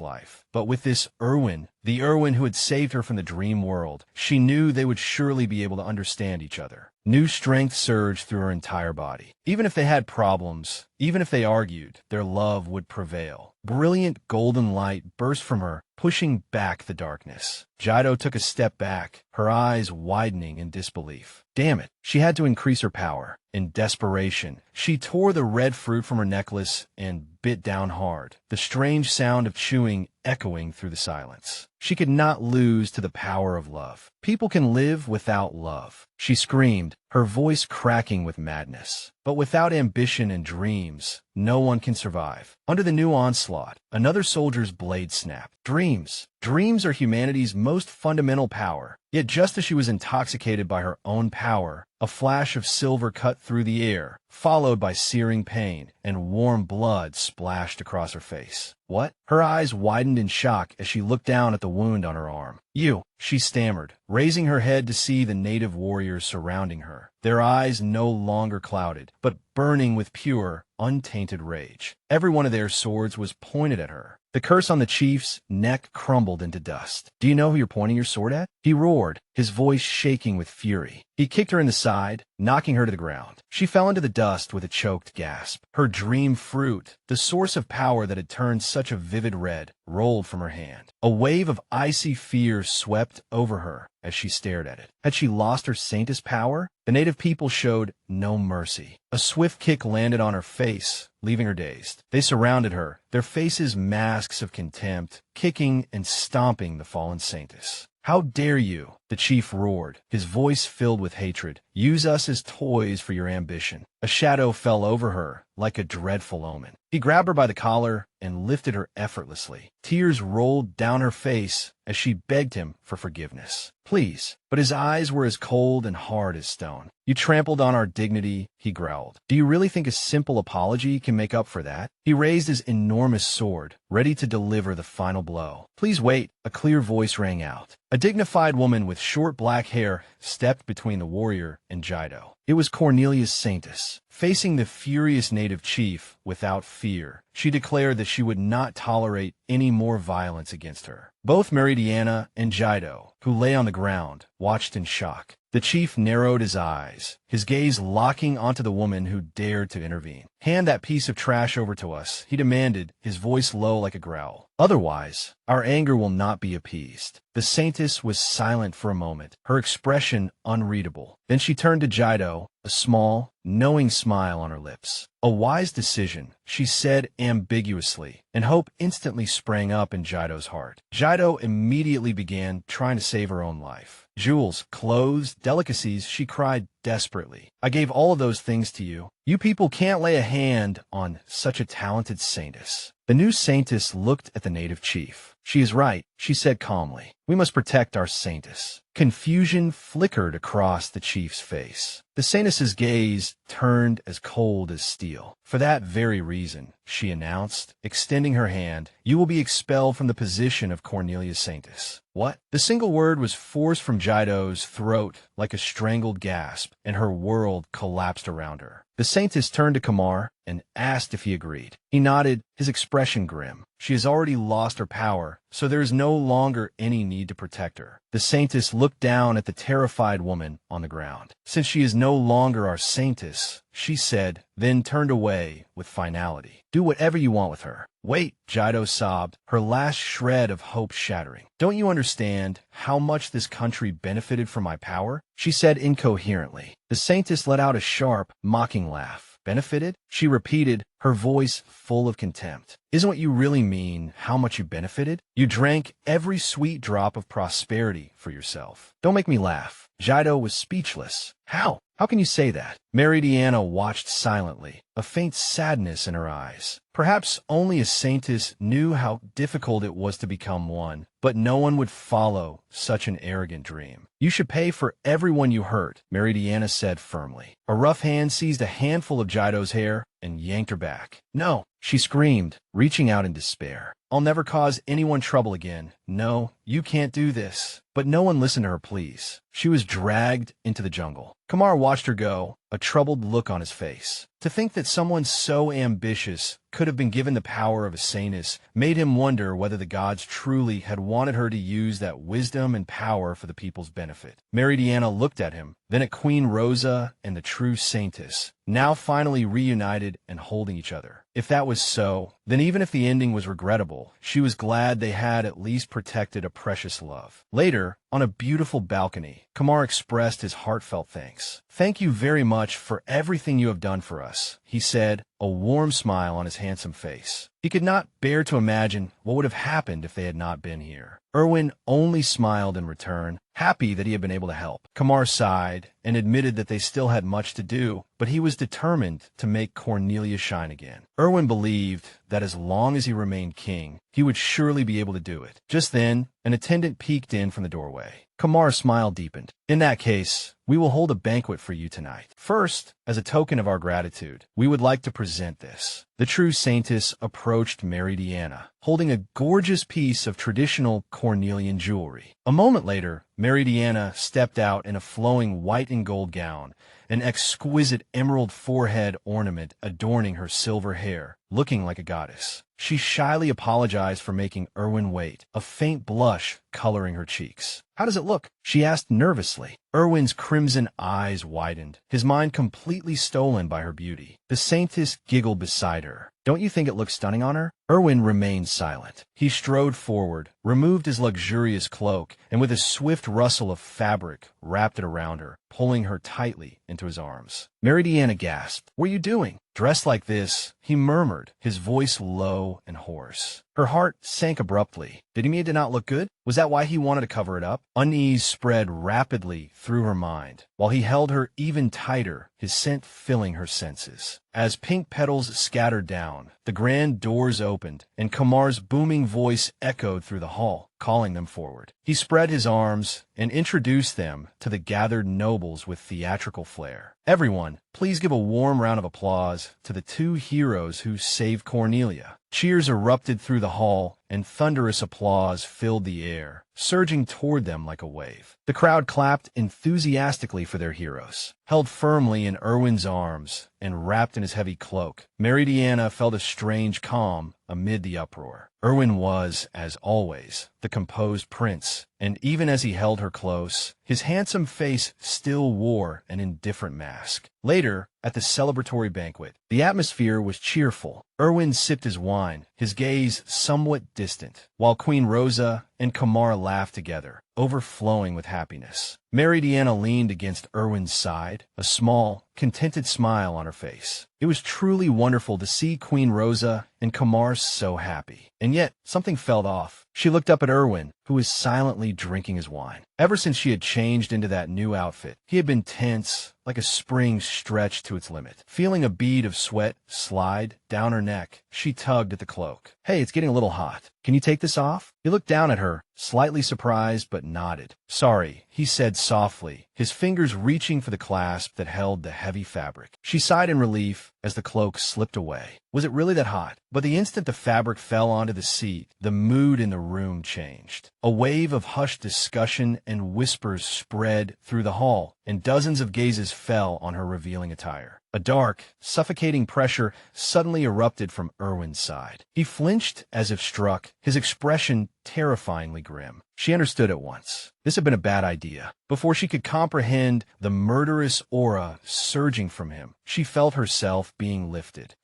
life. But with this Erwin, the Erwin who had saved her from the dream world, she knew they would surely be able to understand each other. New strength surged through her entire body. Even if they had problems, even if they argued, their love would prevail. Brilliant golden light burst from her, pushing back the darkness. Jaido took a step back, her eyes widening in disbelief. Damn it, she had to increase her power. In desperation, she tore the red fruit from her necklace and bit down hard, the strange sound of chewing echoing through the silence. She could not lose to the power of love. People can live without love, she screamed, her voice cracking with madness. But without ambition and dreams, no one can survive. Under the new onslaught, another soldier's blade snapped. Dreams. Dreams are humanity's most fundamental power. Yet just as she was intoxicated by her own power, a flash of silver cut through the air, followed by searing pain, and warm blood splashed across her face. What? Her eyes widened in shock as she looked down at the wound on her arm. You, she stammered, raising her head to see the native warriors surrounding her, their eyes no longer clouded, but burning with pure, untainted rage. Every one of their swords was pointed at her. The curse on the chief's neck crumbled into dust. Do you know who you're pointing your sword at? He roared, his voice shaking with fury. He kicked her in the side, knocking her to the ground. She fell into the dust with a choked gasp. Her dream fruit, the source of power that had turned such a vivid red, rolled from her hand. A wave of icy fear swept over her as she stared at it. Had she lost her Saintess power? The native people showed no mercy. A swift kick landed on her face, leaving her dazed. They surrounded her, their faces masks of contempt, kicking and stomping the fallen Saintess. How dare you? The chief roared, his voice filled with hatred. Use us as toys for your ambition. A shadow fell over her, like a dreadful omen. He grabbed her by the collar and lifted her effortlessly. Tears rolled down her face as she begged him for forgiveness. Please. But his eyes were as cold and hard as stone. You trampled on our dignity, he growled. Do you really think a simple apology can make up for that? He raised his enormous sword, ready to deliver the final blow. Please wait, a clear voice rang out. A dignified woman with short black hair stepped between the warrior and Jaido. It was Cornelia's Saintess. Facing the furious native chief without fear, she declared that she would not tolerate any more violence against her. Both Meridiana and Jaido, who lay on the ground, watched in shock. The chief narrowed his eyes, his gaze locking onto the woman who dared to intervene. Hand that piece of trash over to us, he demanded, his voice low like a growl. Otherwise, our anger will not be appeased. The Saintess was silent for a moment, her expression unreadable. Then she turned to Jaido, a small, knowing smile on her lips. A wise decision, she said ambiguously, and hope instantly sprang up in Jaido's heart. Jaido immediately began trying to save her own life. Jewels, clothes, delicacies, she cried desperately. I gave all of those things to you. You people can't lay a hand on such a talented Saintess. The new Saintess looked at the native chief. She is right, she said calmly. We must protect our Saintess. Confusion flickered across the chief's face. The Saintess's gaze turned as cold as steel. For that very reason, she announced, extending her hand, you will be expelled from the position of Cornelia's Saintess. What? The single word was forced from Jaido's throat like a strangled gasp, and her world collapsed around her. The Saintess turned to Kamar and asked if he agreed. He nodded, his expression grim. She has already lost her power, so there is no longer any need to protect her. The Saintess looked down at the terrified woman on the ground. Since she is no longer our Saintess, she said, then turned away with finality. Do whatever you want with her. Wait, Jaido sobbed, her last shred of hope shattering. Don't you understand how much this country benefited from my power? She said incoherently. The Saintess let out a sharp, mocking laugh. Benefited? She repeated, her voice full of contempt. Isn't what you really mean how much you benefited? You drank every sweet drop of prosperity for yourself. Don't make me laugh. Jaido was speechless. How? How can you say that? Meridiana watched silently, a faint sadness in her eyes. Perhaps only a saintess knew how difficult it was to become one, but no one would follow such an arrogant dream. You should pay for everyone you hurt, Meridiana said firmly. A rough hand seized a handful of Jaido's hair and yanked her back. No, she screamed, reaching out in despair. I'll never cause anyone trouble again. No, you can't do this. But no one listened to her pleas. She was dragged into the jungle. Kamar watched her go, a troubled look on his face. To think that someone so ambitious could have been given the power of a saintess made him wonder whether the gods truly had wanted her to use that wisdom and power for the people's benefit. Meridiana looked at him, then at Queen Rosa and the true saintess, now finally reunited and holding each other. If that was so, then even if the ending was regrettable, she was glad they had at least protected a precious love. Later, on a beautiful balcony, Kamar expressed his heartfelt thanks. Thank you very much for everything you have done for us, he said, a warm smile on his handsome face. He could not bear to imagine what would have happened if they had not been here. Erwin only smiled in return, happy that he had been able to help. Kamar sighed and admitted that they still had much to do, but he was determined to make Cornelia shine again. Erwin believed that as long as he remained king, he would surely be able to do it. Just then, an attendant peeked in from the doorway. Kamar's smile deepened. In that case, we will hold a banquet for you tonight. First, as a token of our gratitude, we would like to present this. The true saintess approached Meridiana, holding a gorgeous piece of traditional Cornelian jewelry. A moment later, Meridiana stepped out in a flowing white and gold gown, an exquisite emerald forehead ornament adorning her silver hair, looking like a goddess. She shyly apologized for making Erwin wait, a faint blush coloring her cheeks. How does it look? She asked nervously. Erwin's crimson eyes widened, his mind completely stolen by her beauty. The saintess giggled beside her. Don't you think it looks stunning on her? Erwin remained silent. He strode forward, removed his luxurious cloak, and with a swift rustle of fabric, wrapped it around her, pulling her tightly into his arms. Meridiana gasped. What are you doing? Dressed like this, he murmured, his voice low and hoarse. Her heart sank abruptly. Did he mean it did not look good? Was that why he wanted to cover it up? Unease spread rapidly through her mind, while he held her even tighter, his scent filling her senses. As pink petals scattered down, the grand doors opened, and Kamar's booming voice echoed through the hall, calling them forward. He spread his arms and introduced them to the gathered nobles with theatrical flair. Everyone, please give a warm round of applause to the two heroes who saved Cornelia. Cheers erupted through the hall, and thunderous applause filled the air, surging toward them like a wave. The crowd clapped enthusiastically for their heroes. Held firmly in Erwin's arms and wrapped in his heavy cloak, Meridiana felt a strange calm amid the uproar. Erwin was, as always, the composed prince, and even as he held her close, his handsome face still wore an indifferent mask. Later, at the celebratory banquet, the atmosphere was cheerful. Erwin sipped his wine, his gaze somewhat distant, while Queen Rosa and Kamar laughed together, overflowing with happiness. Meridiana leaned against Erwin's side, a small, contented smile on her face. It was truly wonderful to see Queen Rosa and Kamar so happy. And yet, something felt off. She looked up at Erwin, who was silently drinking his wine. Ever since she had changed into that new outfit, he had been tense, like a spring stretched to its limit. Feeling a bead of sweat slide down her neck, she tugged at the cloak. Hey, it's getting a little hot. Can you take this off? He looked down at her, slightly surprised but nodded. Sorry, he said softly, his fingers reaching for the clasp that held the heavy fabric. She sighed in relief as the cloak slipped away. Was it really that hot? But the instant the fabric fell onto the seat, the mood in the room changed. A wave of hushed discussion and whispers spread through the hall, and dozens of gazes fell on her revealing attire. A dark, suffocating pressure suddenly erupted from Erwin's side. He flinched as if struck, his expression terrifyingly grim. She understood at once. This had been a bad idea. Before she could comprehend the murderous aura surging from him, she felt herself being lifted.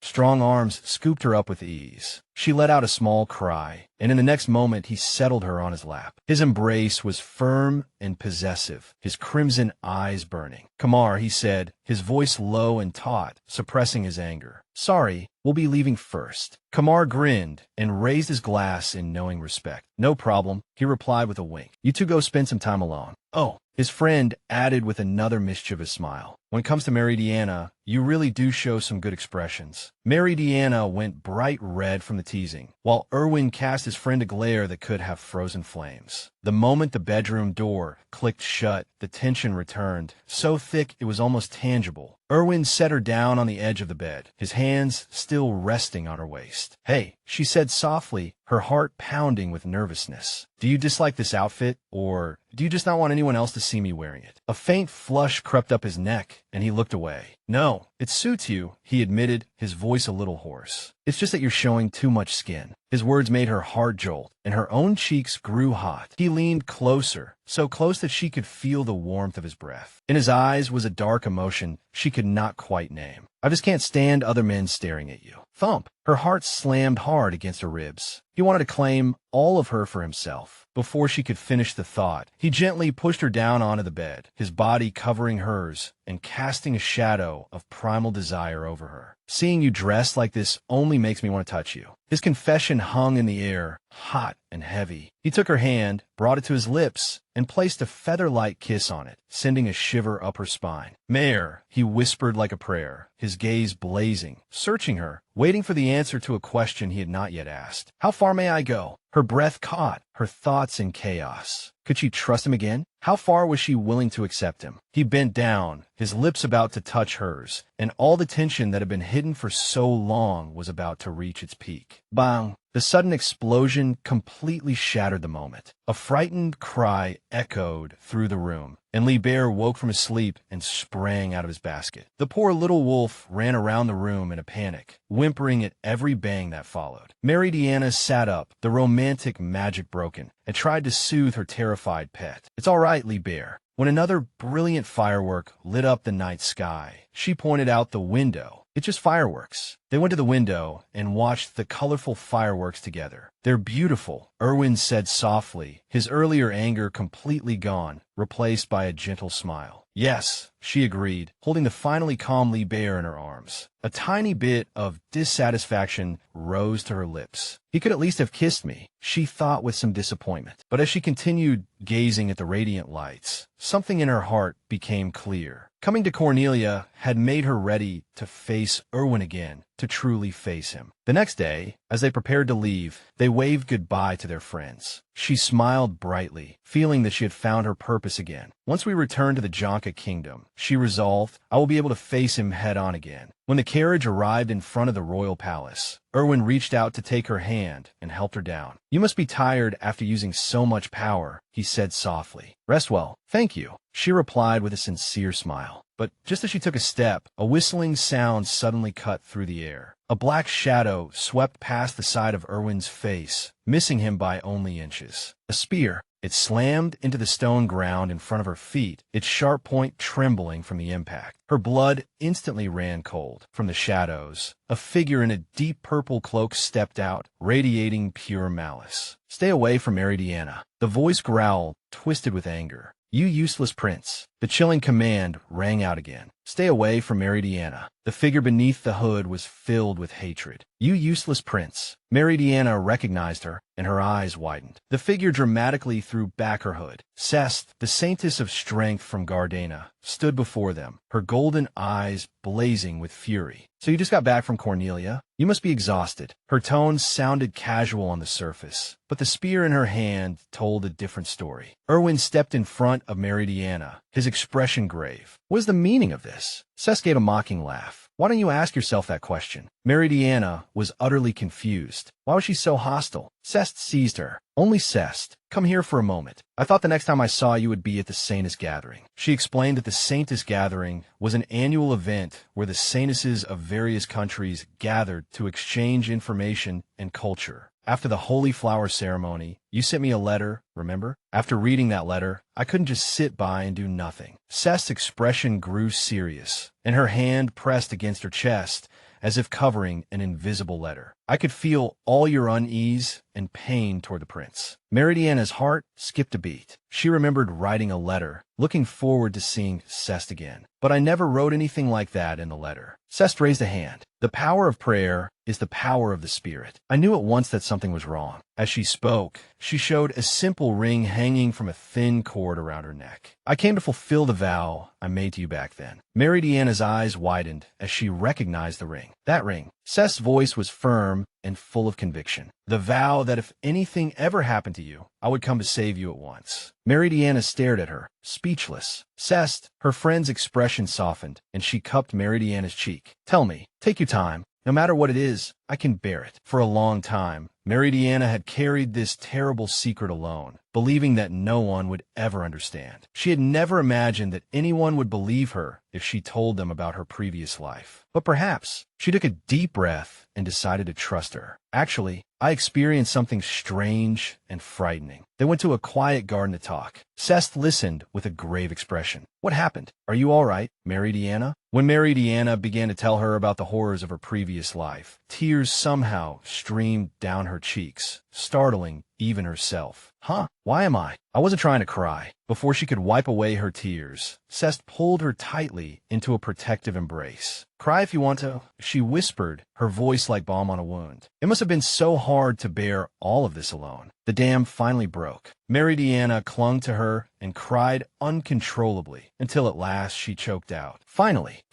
Strong arms scooped her up with ease. She let out a small cry, and in the next moment he settled her on his lap. His embrace was firm and possessive, his crimson eyes burning. "Kamar," he said, his voice low and taut, suppressing his anger. "Sorry, we'll be leaving first." Kamar grinned and raised his glass in knowing respect. "No problem," he replied with a wink. "You two go spend some time alone." "Oh," his friend added with another mischievous smile. "When it comes to Meridiana, you really do show some good expressions." Meridiana went bright red from the teasing, while Erwin cast his friend a glare that could have frozen flames. The moment the bedroom door clicked shut, the tension returned, so thick it was almost tangible. Erwin set her down on the edge of the bed, his hands still resting on her waist. "Hey," she said softly, her heart pounding with nervousness. "Do you dislike this outfit, or do you just not want anyone else to see me wearing it?" A faint flush crept up his neck, and he looked away. "No, it suits you," he admitted, his voice a little hoarse. "It's just that you're showing too much skin." His words made her heart jolt, and her own cheeks grew hot. He leaned closer, so close that she could feel the warmth of his breath. In his eyes was a dark emotion she could not quite name. "I just can't stand other men staring at you." Thump! Her heart slammed hard against her ribs. He wanted to claim all of her for himself. Before she could finish the thought, he gently pushed her down onto the bed, his body covering hers and casting a shadow of primal desire over her. "Seeing you dressed like this only makes me want to touch you." His confession hung in the air, hot and heavy. He took her hand, brought it to his lips, and placed a feather-light kiss on it, sending a shiver up her spine. "Mare," he whispered like a prayer, his gaze blazing, searching her, waiting for the answer to a question he had not yet asked. "How far may I go?" Her breath caught, her thoughts in chaos. Could she trust him again? How far was she willing to accept him? He bent down, his lips about to touch hers, and all the tension that had been hidden for so long was about to reach its peak. Bang! The sudden explosion completely shattered the moment. A frightened cry echoed through the room, and Liebert woke from his sleep and sprang out of his basket. The poor little wolf ran around the room in a panic, whimpering at every bang that followed. Meridiana sat up, the romantic magic broken, and tried to soothe her terrified pet. "It's all right, Liebert." When another brilliant firework lit up the night sky, she pointed out the window. "It's just fireworks." They went to the window and watched the colorful fireworks together. "They're beautiful," Erwin said softly, his earlier anger completely gone, replaced by a gentle smile. "Yes," she agreed, holding the finally calm Liebert in her arms. A tiny bit of dissatisfaction rose to her lips. "He could at least have kissed me," she thought with some disappointment. But as she continued gazing at the radiant lights, something in her heart became clear. Coming to Cornelia had made her ready to face Erwin again, to truly face him. The next day, as they prepared to leave, they waved goodbye to their friends. She smiled brightly, feeling that she had found her purpose again. "Once we return to the Jonka kingdom," she resolved, "I will be able to face him head-on again." When the carriage arrived in front of the royal palace, Erwin reached out to take her hand and helped her down. "You must be tired after using so much power," he said softly. "Rest well." "Thank you," she replied with a sincere smile. But just as she took a step, a whistling sound suddenly cut through the air. A black shadow swept past the side of Erwin's face, missing him by only inches. A spear. It slammed into the stone ground in front of her feet, its sharp point trembling from the impact. Her blood instantly ran cold. From the shadows, a figure in a deep purple cloak stepped out, radiating pure malice. "Stay away from Meridiana." The voice growled, twisted with anger. "You useless prince." The chilling command rang out again. "Stay away from Meridiana." The figure beneath the hood was filled with hatred. "You useless prince." Meridiana recognized her, and her eyes widened. The figure dramatically threw back her hood. Cest, the saintess of strength from Gardena, stood before them, her golden eyes blazing with fury. "So you just got back from Cornelia? You must be exhausted." Her tone sounded casual on the surface, but the spear in her hand told a different story. Erwin stepped in front of Meridiana, his expression grave. "What is the meaning of this?" Cest gave a mocking laugh. "Why don't you ask yourself that question?" Meridiana was utterly confused. Why was she so hostile? Cest seized her. "Only Cest. Come here for a moment. I thought the next time I saw you would be at the Saintess Gathering." She explained that the Saintess Gathering was an annual event where the Saintesses of various countries gathered to exchange information and culture. After the Holy Flower ceremony, you sent me a letter, remember? After reading that letter, I couldn't just sit by and do nothing. Seth's expression grew serious, and her hand pressed against her chest, as if covering an invisible letter. I could feel all your unease and pain toward the prince. Meridiana's heart skipped a beat. She remembered writing a letter, looking forward to seeing Sest again. But I never wrote anything like that in the letter. Sest raised a hand. The power of prayer is the power of the spirit. I knew at once that something was wrong. As she spoke, she showed a simple ring hanging from a thin cord around her neck. I came to fulfill the vow I made to you back then. Meridiana's eyes widened as she recognized the ring. That ring. Seth's voice was firm and full of conviction. The vow that if anything ever happened to you, I would come to save you at once. Meridiana stared at her, speechless. Seth, her friend's expression softened, and she cupped Meridiana's cheek. Tell me, take your time. No matter what it is, I can bear it. For a long time, Meridiana had carried this terrible secret alone, believing that no one would ever understand. She had never imagined that anyone would believe her if she told them about her previous life. But perhaps she took a deep breath and decided to trust her. Actually, I experienced something strange and frightening. They went to a quiet garden to talk. Seth listened with a grave expression. What happened? Are you all right, Meridiana? When Meridiana began to tell her about the horrors of her previous life, tears somehow streamed down her cheeks, startling even herself. Huh? Why am I? I wasn't trying to cry. Before she could wipe away her tears, Seth pulled her tightly into a protective embrace. Cry if you want to, she whispered, her voice like balm on a wound. It must have been so hard to bear all of this alone. The dam finally broke. Meridiana clung to her and cried uncontrollably until at last she choked out. Finally,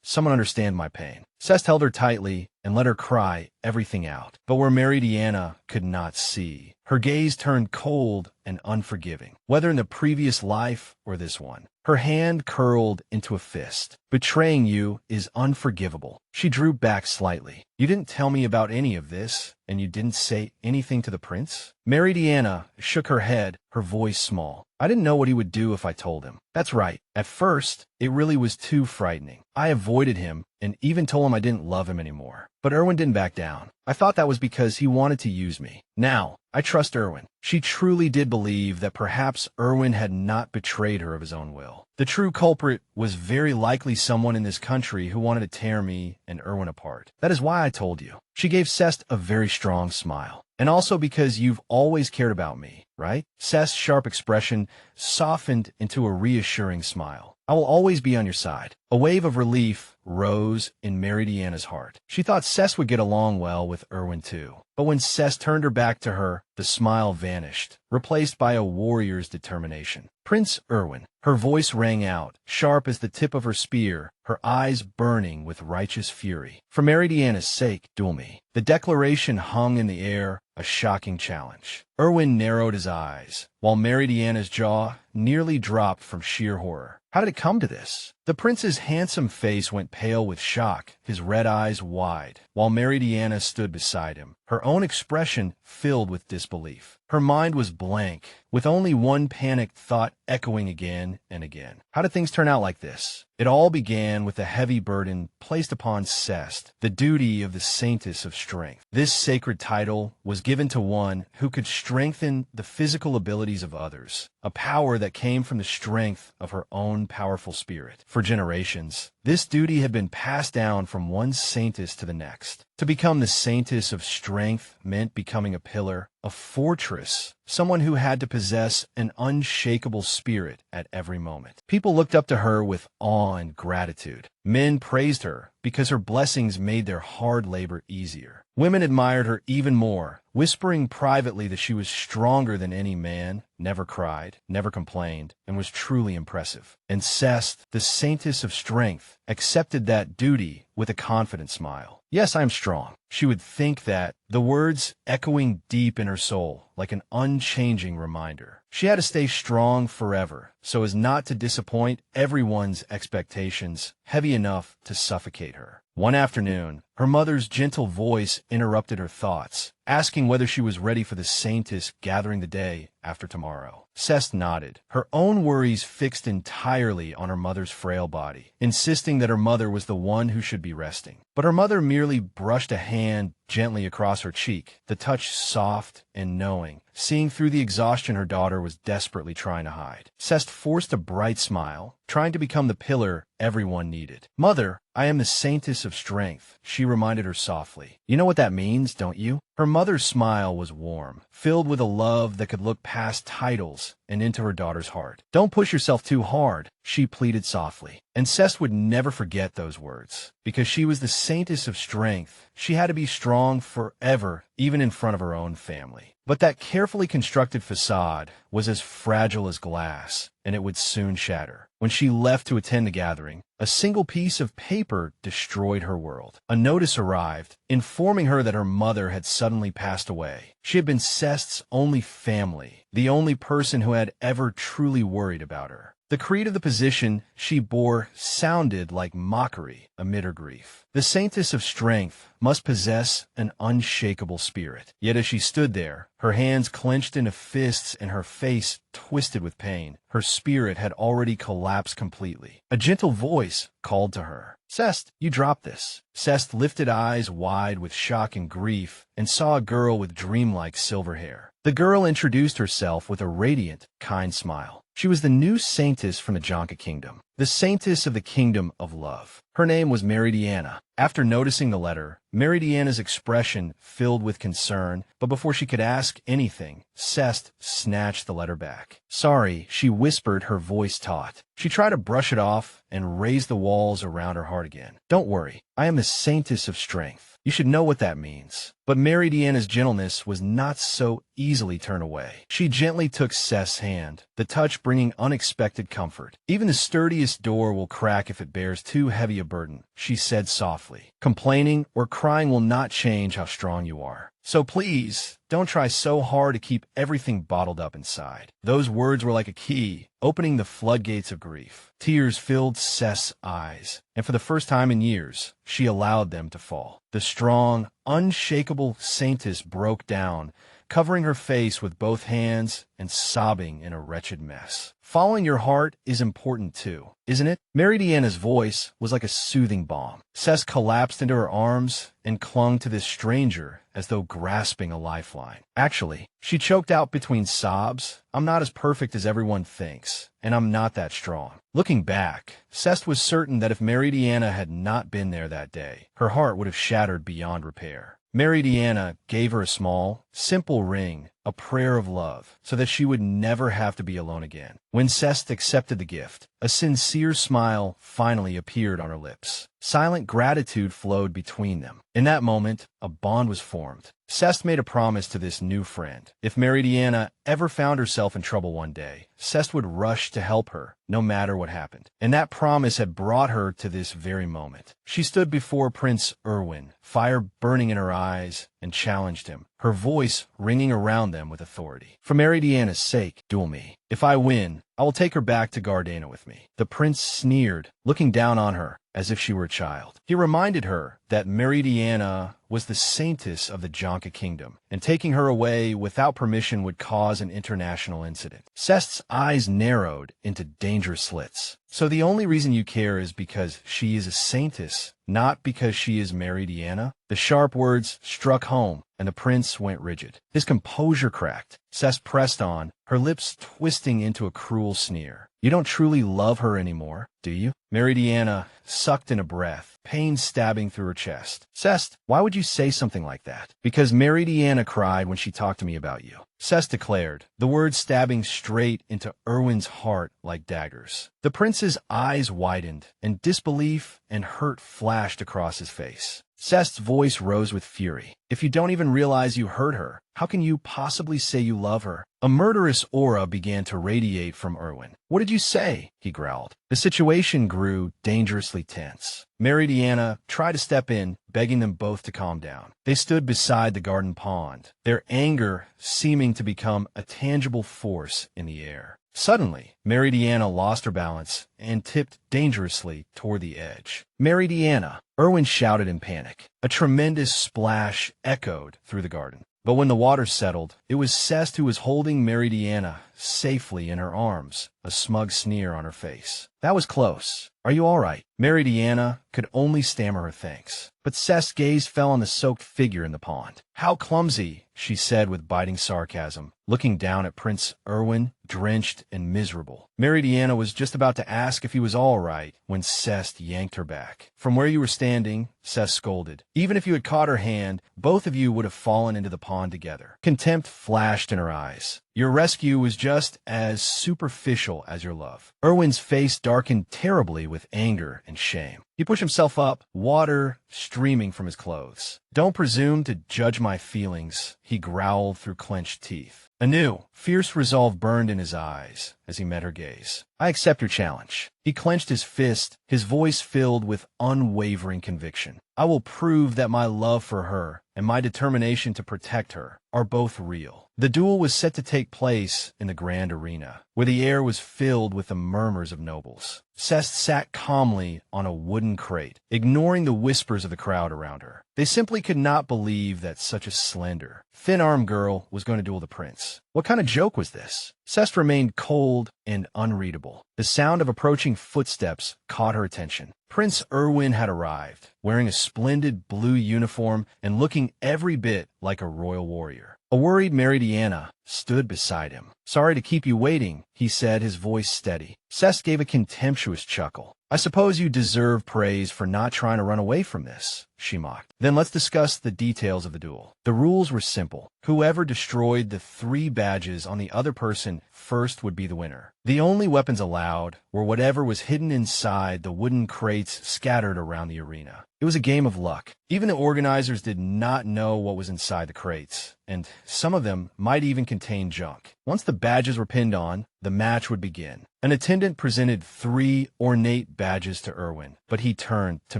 someone understand my pain. Seth held her tightly and let her cry everything out. But where Meridiana could not see, her gaze turned cold and unforgiving, whether in the previous life or this one. Her hand curled into a fist. Betraying you is unforgivable. She drew back slightly. You didn't tell me about any of this, and you didn't say anything to the prince? Meridiana shook her head, her voice small. I didn't know what he would do if I told him. That's right. At first, it really was too frightening. I avoided him and even told him I didn't love him anymore. But Erwin didn't back down. I thought that was because he wanted to use me. Now, I trust Erwin. She truly did believe that perhaps Erwin had not betrayed her of his own will. The true culprit was very likely someone in this country who wanted to tear me and Erwin apart. That is why I told you. She gave Sest a very strong smile. And also because you've always cared about me, right? Seth's sharp expression softened into a reassuring smile. I will always be on your side. A wave of relief rose in Meridiana's heart. She thought Seth would get along well with Erwin too. But when Seth turned her back to her, the smile vanished, replaced by a warrior's determination. Prince Erwin. Her voice rang out, sharp as the tip of her spear, her eyes burning with righteous fury. For Meridiana's sake, duel me. The declaration hung in the air, a shocking challenge. Erwin narrowed his eyes, while Meridiana's jaw nearly dropped from sheer horror. How did it come to this? The prince's handsome face went pale with shock, his red eyes wide, while Meridiana stood beside him, her own expression filled with disbelief. Her mind was blank, with only one panicked thought echoing again and again. How did things turn out like this? It all began with a heavy burden placed upon Sest, the duty of the Saintess of Strength. This sacred title was given to one who could strengthen the physical abilities of others, a power that came from the strength of her own powerful spirit. For generations, this duty had been passed down from one Saintess to the next. To become the Saintess of Strength meant becoming a pillar, a fortress, someone who had to possess an unshakable spirit at every moment. People looked up to her with awe and gratitude. Men praised her because her blessings made their hard labor easier. Women admired her even more, whispering privately that she was stronger than any man, never cried, never complained, and was truly impressive. And Sest, the Saintess of Strength, accepted that duty with a confident smile. Yes, I am strong. She would think that, the words echoing deep in her soul like an unchanging reminder. She had to stay strong forever, so as not to disappoint everyone's expectations, heavy enough to suffocate her. One afternoon, her mother's gentle voice interrupted her thoughts, asking whether she was ready for the Saintess gathering the day after tomorrow. Cest nodded, her own worries fixed entirely on her mother's frail body, insisting that her mother was the one who should be resting. But her mother merely brushed a hand gently across her cheek, the touch soft and knowing, seeing through the exhaustion her daughter was desperately trying to hide. Cest forced a bright smile, trying to become the pillar everyone needed. "Mother, I am the Saintess of Strength," she reminded her softly. "You know what that means, don't you?" Her mother's smile was warm, filled with a love that could look past titles and into her daughter's heart. "Don't push yourself too hard," she pleaded softly. And Cest would never forget those words. Because she was the Saintess of Strength, she had to be strong forever, even in front of her own family. But that carefully constructed facade was as fragile as glass, and it would soon shatter. When she left to attend the gathering, a single piece of paper destroyed her world. A notice arrived, informing her that her mother had suddenly passed away. She had been Cest's only family, the only person who had ever truly worried about her. The creed of the position she bore sounded like mockery amid her grief. The Saintess of Strength must possess an unshakable spirit. Yet as she stood there, her hands clenched into fists and her face twisted with pain, her spirit had already collapsed completely. A gentle voice called to her. "Cest, you dropped this." Cest lifted eyes wide with shock and grief and saw a girl with dreamlike silver hair. The girl introduced herself with a radiant, kind smile. She was the new Saintess from the Jonka Kingdom, the Saintess of the Kingdom of Love. Her name was Meridiana. After noticing the letter, Meridiana's expression filled with concern, but before she could ask anything, Cest snatched the letter back. "Sorry," she whispered, her voice taut. She tried to brush it off and raise the walls around her heart again. "Don't worry, I am the Saintess of Strength. You should know what that means." But Meridiana's gentleness was not so easily turned away. She gently took Cest's hand, the touch bringing unexpected comfort. "Even the sturdiest door will crack if it bears too heavy a burden," she said softly. "Complaining or crying will not change how strong you are. So please, don't try so hard to keep everything bottled up inside." Those words were like a key, opening the floodgates of grief. Tears filled Cest's eyes, and for the first time in years, she allowed them to fall. The strong, unshakable Saintess broke down, covering her face with both hands and sobbing in a wretched mess. "Following your heart is important too, isn't it?" Meridiana's voice was like a soothing balm. Cest collapsed into her arms and clung to this stranger as though grasping a lifeline. "Actually," she choked out between sobs, "I'm not as perfect as everyone thinks, and I'm not that strong." Looking back, Cest was certain that if Meridiana had not been there that day, her heart would have shattered beyond repair. Meridiana gave her a small, simple ring, a prayer of love, so that she would never have to be alone again. When Cest accepted the gift, a sincere smile finally appeared on her lips. Silent gratitude flowed between them. In that moment, a bond was formed. Cest made a promise to this new friend. If Meridiana ever found herself in trouble one day, Cest would rush to help her, no matter what happened. And that promise had brought her to this very moment. She stood before Prince Erwin, fire burning in her eyes, and challenged him, her voice ringing around them with authority. "For Meridiana's sake, duel me. If I win, I will take her back to Gardena with me." The prince sneered, looking down on her as if she were a child. He reminded her that Meridiana was the Saintess of the Jonka Kingdom, and taking her away without permission would cause an international incident. Cest's eyes narrowed into dangerous slits. "So the only reason you care is because she is a Saintess, not because she is Meridiana?" The sharp words struck home, and the prince went rigid. His composure cracked. Cest pressed on, her lips twisting into a cruel sneer. "You don't truly love her anymore, do you?" Meridiana sucked in a breath, pain stabbing through her chest. "Cest, why would you say something like that?" "Because Meridiana cried when she talked to me about you," Cest declared, the words stabbing straight into Erwin's heart like daggers. The prince's eyes widened, and disbelief and hurt flashed across his face. Cest's voice rose with fury. "If you don't even realize you hurt her, how can you possibly say you love her?" A murderous aura began to radiate from Erwin. "What did you say?" he growled. The situation grew dangerously tense. Meridiana tried to step in, begging them both to calm down. They stood beside the garden pond, their anger seeming to become a tangible force in the air. Suddenly, Meridiana lost her balance and tipped dangerously toward the edge. Meridiana! Erwin shouted in panic. A tremendous splash echoed through the garden. But when the water settled, it was Cest who was holding Meridiana safely in her arms, a smug sneer on her face. That was close. Are you all right? Meridiana could only stammer her thanks. But Cest's gaze fell on the soaked figure in the pond. How clumsy, she said with biting sarcasm, looking down at Prince Erwin, drenched and miserable. Meridiana was just about to ask if he was all right when Cest yanked her back. From where you were standing, Cest scolded. Even if you had caught her hand, both of you would have fallen into the pond together. Contempt flashed in her eyes. Your rescue was just as superficial as your love. Erwin's face darkened terribly with anger and shame. He pushed himself up, water streaming from his clothes. Don't presume to judge my feelings, he growled through clenched teeth. Anew, fierce resolve burned in his eyes as he met her gaze. I accept your challenge. He clenched his fist, his voice filled with unwavering conviction. I will prove that my love for her and my determination to protect her are both real. The duel was set to take place in the grand arena, where the air was filled with the murmurs of nobles. Cest sat calmly on a wooden crate, ignoring the whispers of the crowd around her. They simply could not believe that such a slender, thin-armed girl was going to duel the prince. What kind of joke was this? Cest remained cold and unreadable. The sound of approaching footsteps caught her attention. Prince Erwin had arrived, wearing a splendid blue uniform and looking every bit like a royal warrior. A worried Meridiana stood beside him. Sorry to keep you waiting, he said, his voice steady. Cest gave a contemptuous chuckle. I suppose you deserve praise for not trying to run away from this, she mocked. Then let's discuss the details of the duel. The rules were simple. Whoever destroyed the 3 badges on the other person first would be the winner. The only weapons allowed were whatever was hidden inside the wooden crates scattered around the arena. It was a game of luck. Even the organizers did not know what was inside the crates, and some of them might even contain junk. Once the badges were pinned on, the match would begin. An attendant presented 3 ornate badges to Erwin, but he turned to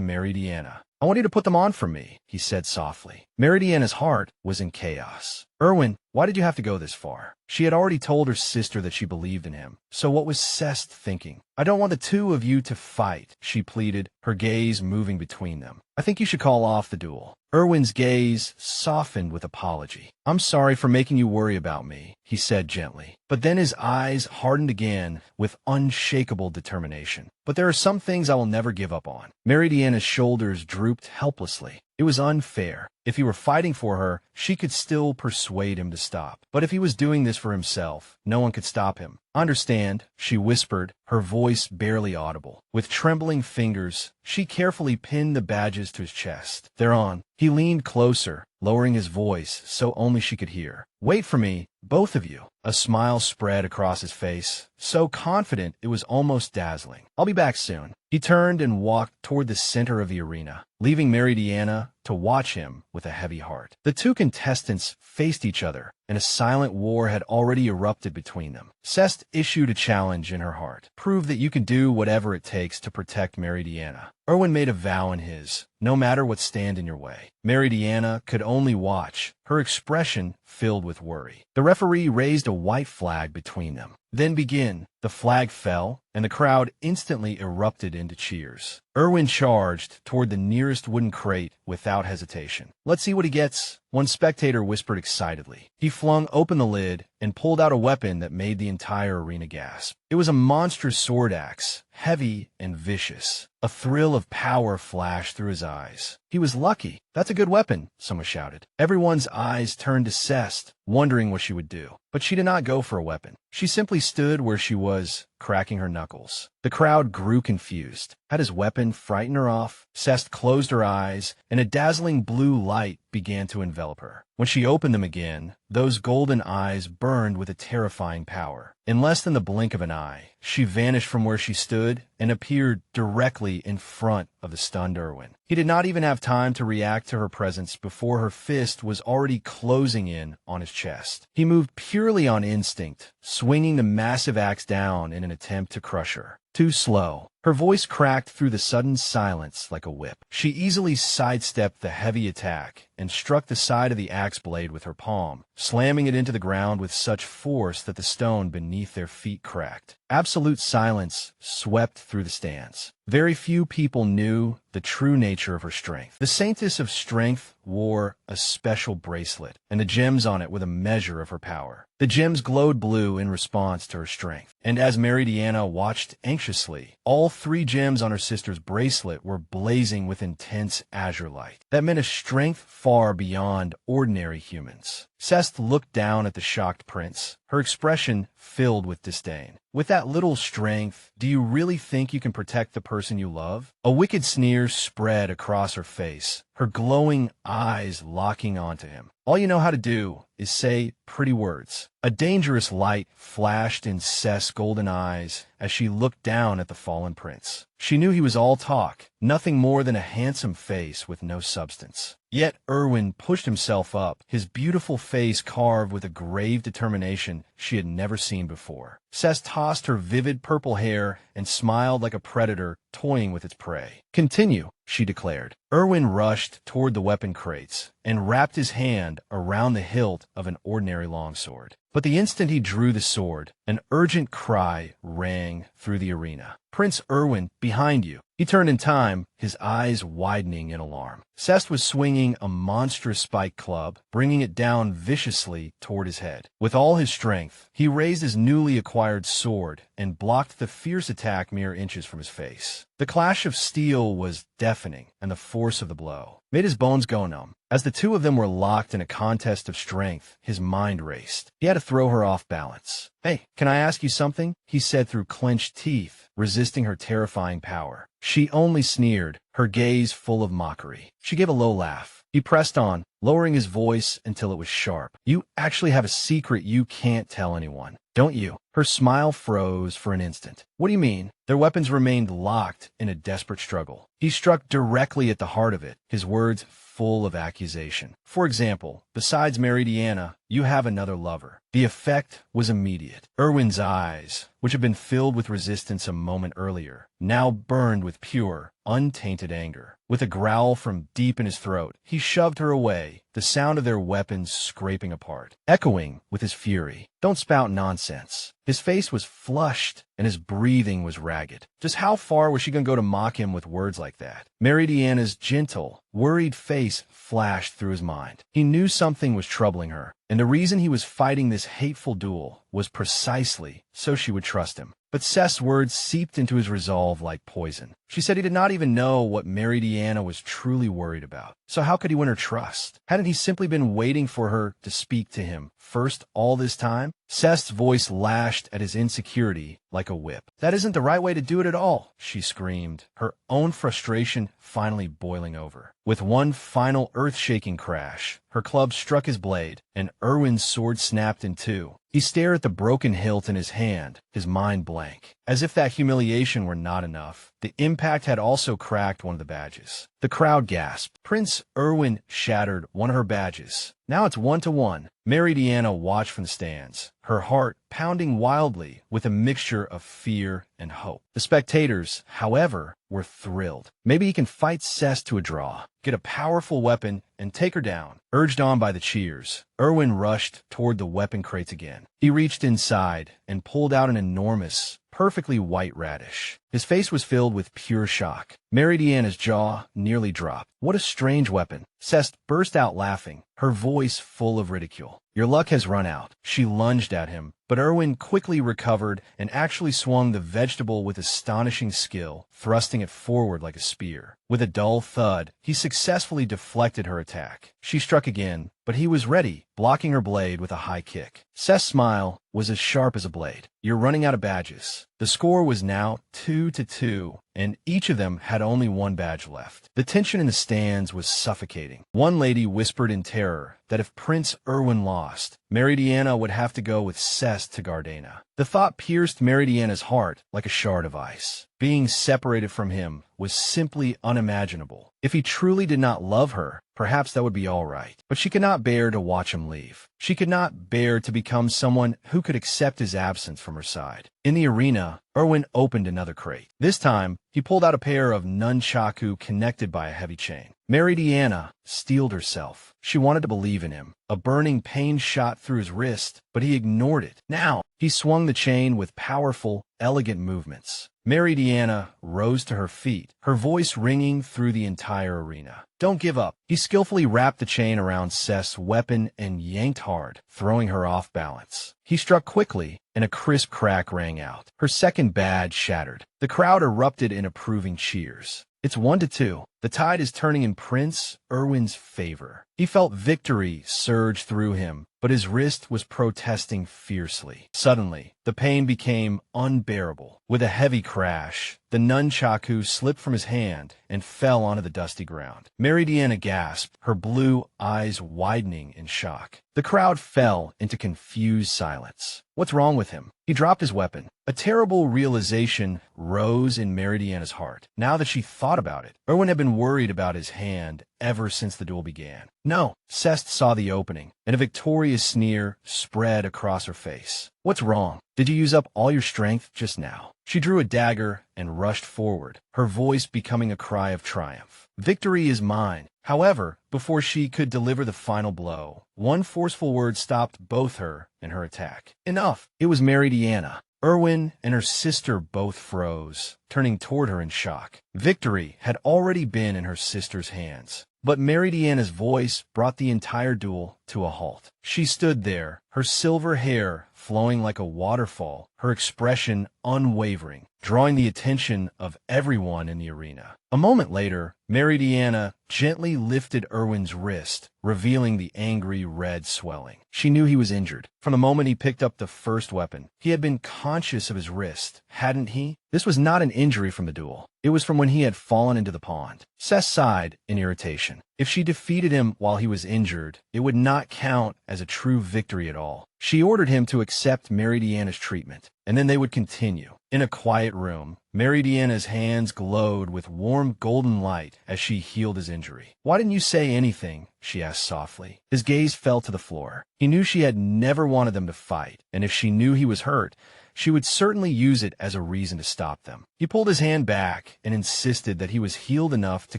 Meridiana. I want you to put them on for me, he said softly. Meridiana's heart was in chaos. Erwin, why did you have to go this far? She had already told her sister that she believed in him. So what was Cest thinking? I don't want the 2 of you to fight, she pleaded, her gaze moving between them. I think you should call off the duel. Erwin's gaze softened with apology. I'm sorry for making you worry about me, he said gently. But then his eyes hardened again with unshakable determination. But there are some things I will never give up on. Meridiana's shoulders drooped helplessly. It was unfair. If he were fighting for her, she could still persuade him to stop. But if he was doing this for himself, no one could stop him. Understand, she whispered, her voice barely audible. With trembling fingers, she carefully pinned the badges to his chest. Thereon, he leaned closer, lowering his voice so only she could hear. Wait for me, both of you. A smile spread across his face, so confident it was almost dazzling. I'll be back soon. He turned and walked toward the center of the arena, leaving Meridiana to watch him with a heavy heart. The 2 contestants faced each other, and a silent war had already erupted between them. Cest issued a challenge in her heart. Prove that you can do whatever it takes to protect Meridiana. Erwin made a vow in his, no matter what stand in your way. Meridiana could only watch, her expression filled with worry. The referee raised a white flag between them. Then begin. The flag fell, and the crowd instantly erupted into cheers. Erwin charged toward the nearest wooden crate without hesitation. Let's see what he gets, one spectator whispered excitedly. He flung open the lid and pulled out a weapon that made the entire arena gasp. It was a monstrous sword axe, heavy and vicious. A thrill of power flashed through his eyes. He was lucky. That's a good weapon, someone shouted. Everyone's eyes turned to Cest, wondering what she would do. But she did not go for a weapon. She simply stood where she was, cracking her knuckles. The crowd grew confused. Had his weapon frightened her off? Cest closed her eyes, and a dazzling blue light began to envelop her. When she opened them again, those golden eyes burned with a terrifying power. In less than the blink of an eye, she vanished from where she stood and appeared directly in front of the stunned Erwin. He did not even have time to react to her presence before her fist was already closing in on his chest. He moved purely on instinct, swinging the massive axe down in an attempt to crush her. Too slow. Her voice cracked through the sudden silence like a whip. She easily sidestepped the heavy attack and struck the side of the axe blade with her palm, slamming it into the ground with such force that the stone beneath their feet cracked. Absolute silence swept through the stands. Very few people knew the true nature of her strength. The Saintess of Strength wore a special bracelet, and the gems on it were the measure of her power. The gems glowed blue in response to her strength, and as Meridiana watched anxiously, all 3 gems on her sister's bracelet were blazing with intense azure light. That meant a strength far beyond ordinary humans. Sest looked down at the shocked prince, her expression filled with disdain. With that little strength, do you really think you can protect the person you love? A wicked sneer spread across her face, her glowing eyes locking onto him. All you know how to do is say pretty words. A dangerous light flashed in Sest's golden eyes as she looked down at the fallen prince. She knew he was all talk, nothing more than a handsome face with no substance. Yet Erwin pushed himself up, his beautiful face carved with a grave determination she had never seen before. Sest tossed her vivid purple hair and smiled like a predator toying with its prey. "Continue," she declared. Erwin rushed toward the weapon crates and wrapped his hand around the hilt of an ordinary longsword. But the instant he drew the sword, an urgent cry rang through the arena. "Prince Erwin, behind you!" He turned in time, his eyes widening in alarm. Sest was swinging a monstrous spike club, bringing it down viciously toward his head. With all his strength, he raised his newly acquired sword and blocked the fierce attack mere inches from his face. The clash of steel was deafening, and the force of the blow made his bones go numb. As the two of them were locked in a contest of strength, his mind raced. He had to throw her off balance. "Hey, can I ask you something?" he said through clenched teeth, resisting her terrifying power. She only sneered, her gaze full of mockery. She gave a low laugh. He pressed on, lowering his voice until it was sharp. "You actually have a secret you can't tell anyone, don't you?" Her smile froze for an instant. "What do you mean?" Their weapons remained locked in a desperate struggle. He struck directly at the heart of it, his words full of accusation. "For example, besides Meridiana, you have another lover." The effect was immediate. Erwin's eyes, which had been filled with resistance a moment earlier, now burned with pure, untainted anger. With a growl from deep in his throat, he shoved her away, the sound of their weapons scraping apart, echoing with his fury. "Don't spout nonsense." His face was flushed, and his breathing was ragged. Just how far was she going to go to mock him with words like that? Meridiana's gentle, worried face flashed through his mind. He knew something was troubling her, and the reason he was fighting this hateful duel was precisely so she would trust him. But Sest's words seeped into his resolve like poison. She said he did not even know what Meridiana was truly worried about. So how could he win her trust? Hadn't he simply been waiting for her to speak to him first all this time? Sest's voice lashed at his insecurity like a whip. "That isn't the right way to do it at all," she screamed, her own frustration finally boiling over. With one final earth-shaking crash, her club struck his blade, and Erwin's sword snapped in two. He stared at the broken hilt in his hand, his mind blank. As if that humiliation were not enough, the impact had also cracked one of the badges. The crowd gasped. Prince Erwin shattered one of her badges. Now it's 1-1. Meridiana watched from the stands, her heart pounding wildly with a mixture of fear and hope. The spectators, however, were thrilled. Maybe he can fight Sest to a draw, get a powerful weapon, and take her down. Urged on by the cheers, Erwin rushed toward the weapon crates again. He reached inside and pulled out an enormous, perfectly white radish. His face was filled with pure shock. Meridiana's jaw nearly dropped. "What a strange weapon." Sest burst out laughing, her voice full of ridicule. "Your luck has run out." She lunged at him, but Erwin quickly recovered and actually swung the vegetable with astonishing skill, thrusting it forward like a spear. With a dull thud, he successfully deflected her attack. She struck again, but he was ready, blocking her blade with a high kick. Seth's smile was as sharp as a blade. "You're running out of badges." The score was now 2-2, and each of them had only one badge left. The tension in the stands was suffocating. One lady whispered in terror that if Prince Erwin lost, Meridiana would have to go with Seth to Gardena. The thought pierced Meridiana's heart like a shard of ice. Being separated from him was simply unimaginable. If he truly did not love her, perhaps that would be all right. But she could not bear to watch him leave. She could not bear to become someone who could accept his absence from her side. In the arena, Erwin opened another crate. This time, he pulled out a pair of nunchaku connected by a heavy chain. Meridiana steeled herself. She wanted to believe in him. A burning pain shot through his wrist, but he ignored it. Now, he swung the chain with powerful, elegant movements. Meridiana rose to her feet, her voice ringing through the entire arena. Don't give up. He skillfully wrapped the chain around Seth's weapon and yanked hard, throwing her off balance. He struck quickly, and a crisp crack rang out. Her second badge shattered. The crowd erupted in approving cheers. It's 1-2. The tide is turning in Prince Erwin's favor. He felt victory surge through him, but his wrist was protesting fiercely. Suddenly, the pain became unbearable. With a heavy crash, the nunchaku slipped from his hand and fell onto the dusty ground. Meridiana gasped, her blue eyes widening in shock. The crowd fell into confused silence. What's wrong with him? He dropped his weapon. A terrible realization rose in Meridiana's heart. Now that she thought about it, Erwin had been worried about his hand ever since the duel began. No, Seth saw the opening, and a victorious sneer spread across her face. What's wrong? Did you use up all your strength just now? She drew a dagger and rushed forward, her voice becoming a cry of triumph. Victory is mine. However, before she could deliver the final blow, one forceful word stopped both her and her attack. Enough! It was Meridiana. Erwin and her sister both froze, turning toward her in shock. Victory had already been in her sister's hands, but Meridiana's voice brought the entire duel to a halt. She stood there, her silver hair flowing like a waterfall, her expression unwavering, drawing the attention of everyone in the arena. A moment later, Meridiana gently lifted Erwin's wrist, revealing the angry red swelling. She knew he was injured. From the moment he picked up the first weapon, he had been conscious of his wrist, hadn't he? This was not an injury from the duel. It was from when he had fallen into the pond. Seth sighed in irritation. If she defeated him while he was injured, it would not count as a true victory at all. She ordered him to accept Meridiana's treatment, and then they would continue. In a quiet room, Meridiana's hands glowed with warm golden light as she healed his injury. Why didn't you say anything? She asked softly. His gaze fell to the floor. He knew she had never wanted them to fight, and if she knew he was hurt, she would certainly use it as a reason to stop them. He pulled his hand back and insisted that he was healed enough to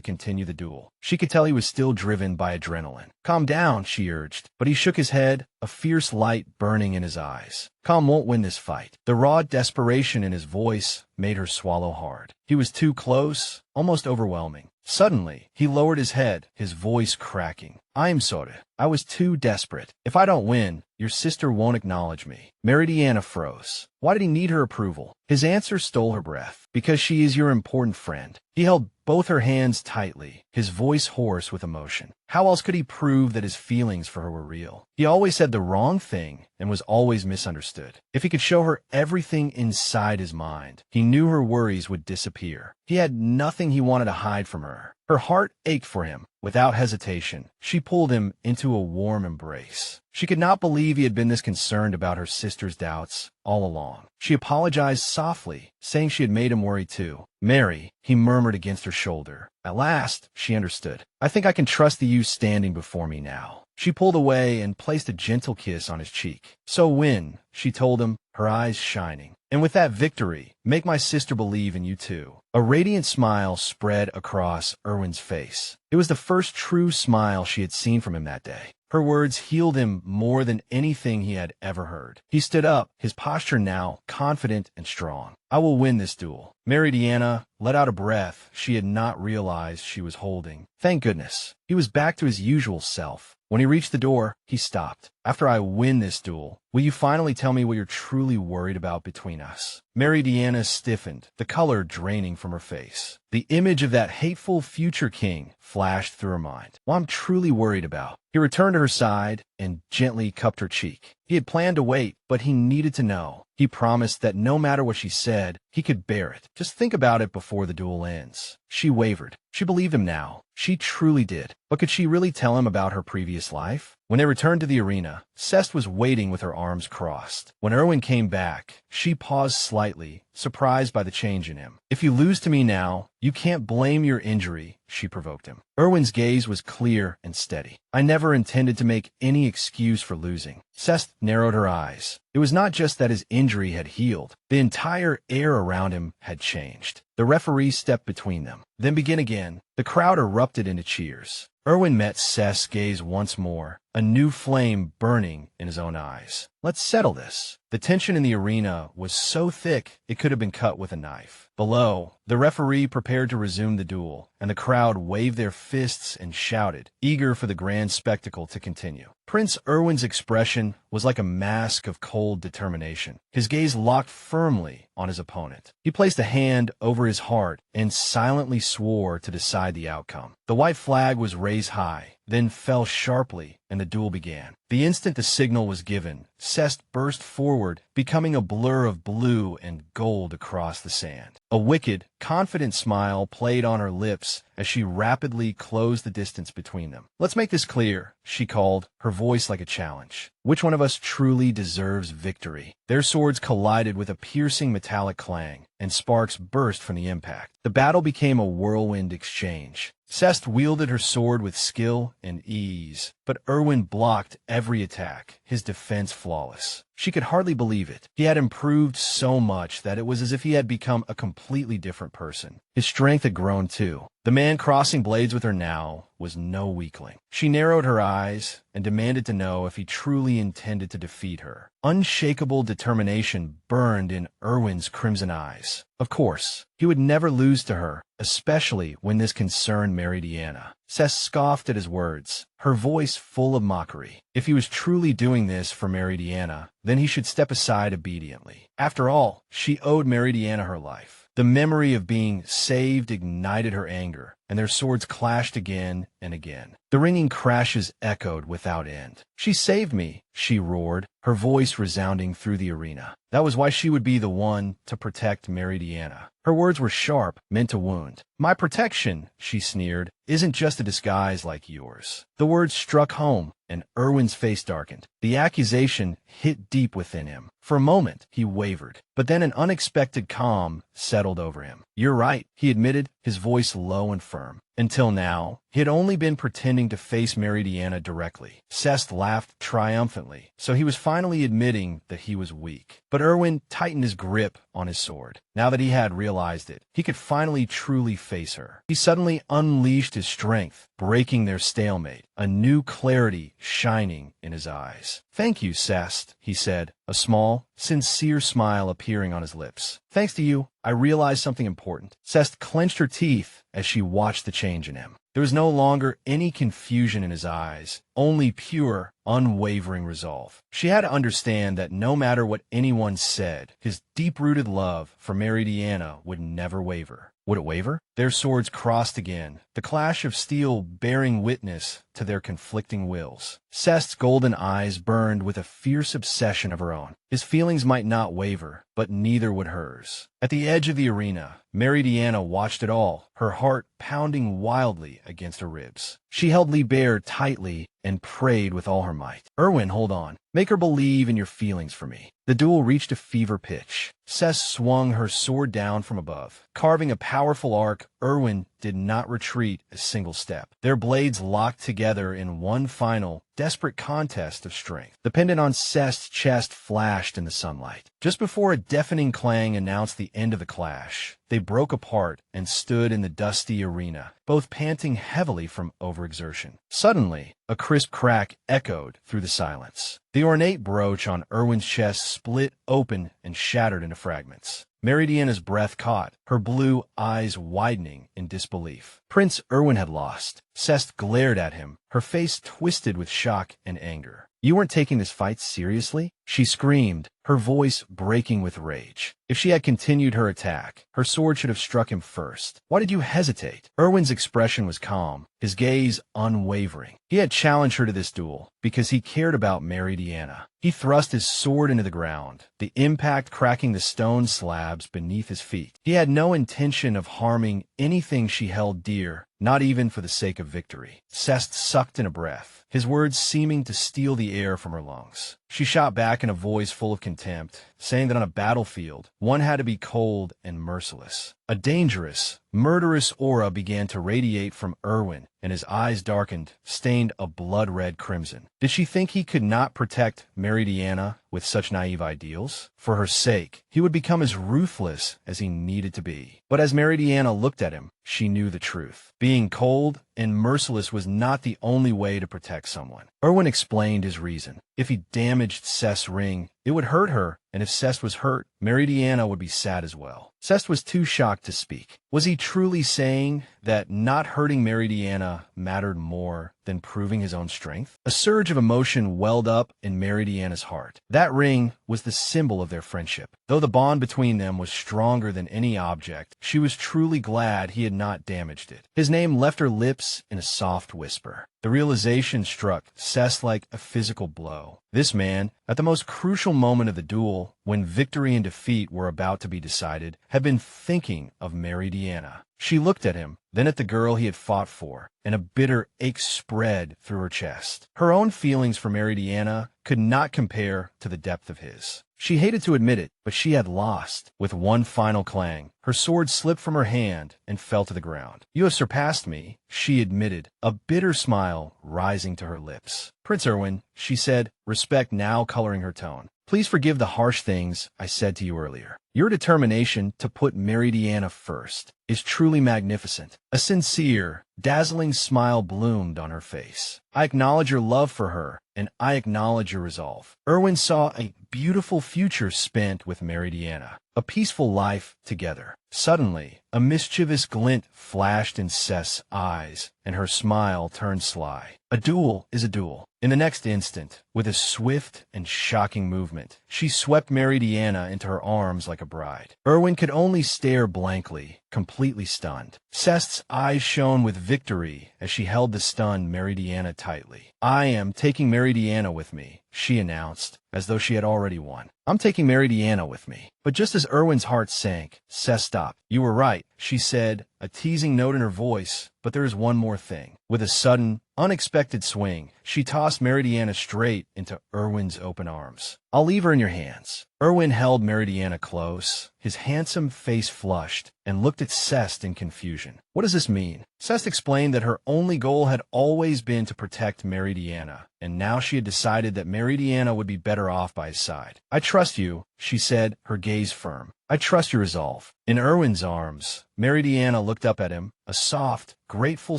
continue the duel. She could tell he was still driven by adrenaline. Calm down, she urged, but he shook his head, a fierce light burning in his eyes. Calm won't win this fight. The raw desperation in his voice made her swallow hard. He was too close, almost overwhelming. Suddenly, he lowered his head, his voice cracking. I'm sorry. I was too desperate. If I don't win, your sister won't acknowledge me. Meridiana froze. Why did he need her approval? His answer stole her breath. Because she is your important friend. He held both her hands tightly, his voice hoarse with emotion. How else could he prove that his feelings for her were real? He always said the wrong thing and was always misunderstood. If he could show her everything inside his mind, he knew her worries would disappear. He had nothing he wanted to hide from her. Her heart ached for him. Without hesitation, she pulled him into a warm embrace. She could not believe he had been this concerned about her sister's doubts all along. She apologized softly, saying she had made him worry too. Mary, he murmured against her shoulder. At last, she understood. I think I can trust you standing before me now. She pulled away and placed a gentle kiss on his cheek. So win, she told him, her eyes shining. And with that victory, make my sister believe in you too. A radiant smile spread across Erwin's face. It was the first true smile she had seen from him that day. Her words healed him more than anything he had ever heard. He stood up, his posture now confident and strong. I will win this duel. Meridiana let out a breath she had not realized she was holding. Thank goodness. He was back to his usual self. When he reached the door, he stopped. After I win this duel, will you finally tell me what you're truly worried about between us? Meridiana stiffened, the color draining from her face. The image of that hateful future king flashed through her mind. What I'm truly worried about. He returned to her side and gently cupped her cheek. He had planned to wait, but he needed to know. He promised that no matter what she said, he could bear it. Just think about it before the duel ends. She wavered. She believed him now. She truly did. But could she really tell him about her previous life? When they returned to the arena, Cest was waiting with her arms crossed. When Erwin came back, she paused slightly, surprised by the change in him. "If you lose to me now, you can't blame your injury," she provoked him. Erwin's gaze was clear and steady. "I never intended to make any excuse for losing." Cest narrowed her eyes. It was not just that his injury had healed. The entire air around him had changed. The referee stepped between them. "Then begin again." The crowd erupted into cheers. Erwin met Cest's gaze once more, a new flame burning in his own eyes. "Let's settle this." The tension in the arena was so thick it could have been cut with a knife. Below, the referee prepared to resume the duel, and the crowd waved their fists and shouted, eager for the grand spectacle to continue. Prince Erwin's expression was like a mask of cold determination. His gaze locked firmly on his opponent. He placed a hand over his heart and silently swore to decide the outcome. The white flag was raised high, then fell sharply, and the duel began. The instant the signal was given, Cest burst forward, becoming a blur of blue and gold across the sand. A wicked, confident smile played on her lips as she rapidly closed the distance between them. "Let's make this clear," she called, her voice like a challenge. "Which one of us truly deserves victory?" Their swords collided with a piercing metallic clang, and sparks burst from the impact. The battle became a whirlwind exchange. Cest wielded her sword with skill and ease, but Erwin blocked every attack, his defense flawless. She could hardly believe it. He had improved so much that it was as if he had become a completely different person. His strength had grown too. The man crossing blades with her now was no weakling. She narrowed her eyes and demanded to know if he truly intended to defeat her. Unshakable determination burned in Erwin's crimson eyes. Of course, he would never lose to her, especially when this concerned Meridiana. Cest scoffed at his words, her voice full of mockery. If he was truly doing this for Meridiana, then he should step aside obediently. After all, she owed Meridiana her life. The memory of being saved ignited her anger, and their swords clashed again and again. The ringing crashes echoed without end. "She saved me," she roared, her voice resounding through the arena. That was why she would be the one to protect Meridiana. Her words were sharp, meant to wound. "My protection," she sneered, "isn't just a disguise like yours." The words struck home, and Erwin's face darkened. The accusation hit deep within him. For a moment, he wavered, but then an unexpected calm settled over him. "You're right," he admitted, his voice low and firm. Until now, he had only been pretending to face Meridiana directly. Cest laughed triumphantly, so he was finally admitting that he was weak. But Erwin tightened his grip on his sword. Now that he had realized it, he could finally truly face her. He suddenly unleashed his strength, breaking their stalemate, a new clarity shining in his eyes. "Thank you, Cest," he said, a small, sincere smile appearing on his lips. "Thanks to you, I realized something important." Cest clenched her teeth as she watched the change in him. There was no longer any confusion in his eyes, only pure, unwavering resolve. She had to understand that no matter what anyone said, his deep-rooted love for Meridiana would never waver. Would it waver? Their swords crossed again, the clash of steel bearing witness to their conflicting wills. Cest's golden eyes burned with a fierce obsession of her own. His feelings might not waver, but neither would hers. At the edge of the arena, Meridiana watched it all, her heart pounding wildly against her ribs. She held Liebert tightly and prayed with all her might. "Erwin, hold on. Make her believe in your feelings for me." The duel reached a fever pitch. Cest swung her sword down from above. Carving a powerful arc, Erwin did not retreat a single step. Their blades locked together in one final, desperate contest of strength. The pendant on Cest's chest flashed in the sunlight. Just before a deafening clang announced the end of the clash, they broke apart and stood in the dusty arena, both panting heavily from overexertion. Suddenly, a crisp crack echoed through the silence. The ornate brooch on Erwin's chest split open and shattered into fragments. Meridiana's breath caught, her blue eyes widening in disbelief. Prince Erwin had lost. Cest glared at him, her face twisted with shock and anger. "You weren't taking this fight seriously?" she screamed, her voice breaking with rage. If she had continued her attack, her sword should have struck him first. Why did you hesitate? Erwin's expression was calm, his gaze unwavering. He had challenged her to this duel because he cared about Meridiana. He thrust his sword into the ground, the impact cracking the stone slabs beneath his feet. He had no intention of harming anything she held dear, not even for the sake of victory. Cest sucked in a breath, his words seeming to steal the air from her lungs. She shot back in a voice full of contempt, saying that on a battlefield, one had to be cold and merciless. A dangerous, murderous aura began to radiate from Erwin, and his eyes darkened, stained a blood-red crimson. Did she think he could not protect Meridiana with such naive ideals? For her sake, he would become as ruthless as he needed to be. But as Meridiana looked at him, she knew the truth. Being cold and merciless was not the only way to protect someone. Erwin explained his reason. If he damaged Cest's ring, it would hurt her, and if Cest was hurt, Meridiana would be sad as well. Cest was too shocked to speak. Was he truly saying that not hurting Meridiana mattered more than proving his own strength? A surge of emotion welled up in Meridiana's heart. That ring was the symbol of their friendship. Though the bond between them was stronger than any object, she was truly glad he had not damaged it. His name left her lips in a soft whisper. The realization struck Cest like a physical blow. This man, at the most crucial moment of the duel, when victory and defeat were about to be decided, had been thinking of Meridiana. She looked at him, then at the girl he had fought for, and a bitter ache spread through her chest. Her own feelings for Meridiana could not compare to the depth of his. She hated to admit it, but she had lost. With one final clang, her sword slipped from her hand and fell to the ground. "You have surpassed me," she admitted, a bitter smile rising to her lips. "Prince Erwin," she said, respect now coloring her tone. "Please forgive the harsh things I said to you earlier. Your determination to put Meridiana first is truly magnificent." A sincere, dazzling smile bloomed on her face. "I acknowledge your love for her, and I acknowledge your resolve." Erwin saw a beautiful future spent with Meridiana, a peaceful life together. Suddenly, a mischievous glint flashed in Cest's eyes, and her smile turned sly. A duel is a duel. In the next instant, with a swift and shocking movement, she swept Meridiana into her arms like a bride. Erwin could only stare blankly, completely stunned. Cest's eyes shone with victory as she held the stunned Meridiana tightly. "I am taking Meridiana with me," she announced, as though she had already won. "I'm taking Meridiana with me." But just as Erwin's heart sank, Cest stopped. "You were right," she said, a teasing note in her voice, "but there is one more thing." With a sudden, unexpected swing, she tossed Meridiana straight into Erwin's open arms. "I'll leave her in your hands." Erwin held Meridiana close, his handsome face flushed, and looked at Cest in confusion. "What does this mean?" Cest explained that her only goal had always been to protect Meridiana, and now she had decided that Meridiana would be better off by his side. "I trust you," she said, her gaze firm. "I trust your resolve." In Erwin's arms, Meridiana looked up at him, a soft, grateful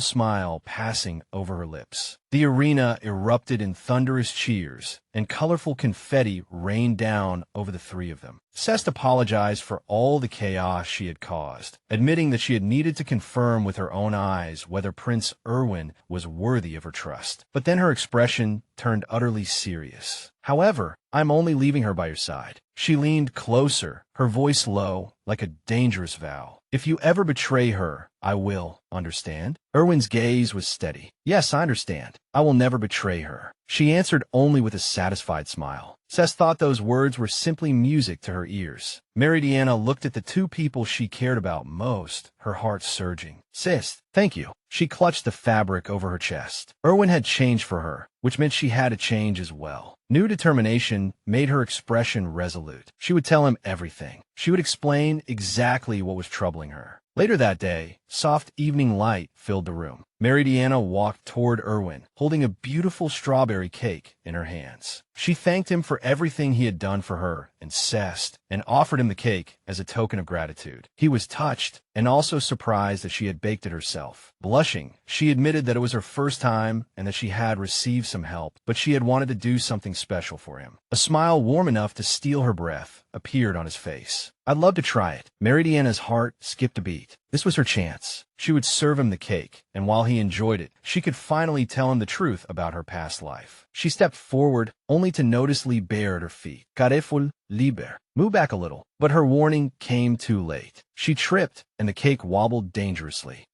smile passing over her lips. The arena erupted in thunderous cheers, and colorful confetti rained down over the three of them. Cest apologized for all the chaos she had caused, admitting that she had needed to confirm with her own eyes whether Prince Erwin was worthy of her trust. But then her expression turned utterly serious. "However, I'm only leaving her by your side." She leaned closer, her voice low, like a dangerous vow. "If you ever betray her, I will. Understand?" Erwin's gaze was steady. "Yes, I understand. I will never betray her." She answered only with a satisfied smile. Cest thought those words were simply music to her ears. Meridiana looked at the two people she cared about most, her heart surging. "Sis, thank you." She clutched the fabric over her chest. Erwin had changed for her, which meant she had to change as well. New determination made her expression resolute. She would tell him everything. She would explain exactly what was troubling her. Later that day, soft evening light filled the room. Meridiana walked toward Erwin, holding a beautiful strawberry cake in her hands. She thanked him for everything he had done for her and Cest, and offered him the cake as a token of gratitude. He was touched and also surprised that she had baked it herself. Blushing, she admitted that it was her first time and that she had received some help, but she had wanted to do something special for him. A smile warm enough to steal her breath appeared on his face. "I'd love to try it." Meridiana's heart skipped a beat. This was her chance. She would serve him the cake, and while he enjoyed it, she could finally tell him the truth about her past life. She stepped forward, only to notice Liber at her feet. Careful, Liber. Move back a little. But her warning came too late. She tripped, and the cake wobbled dangerously.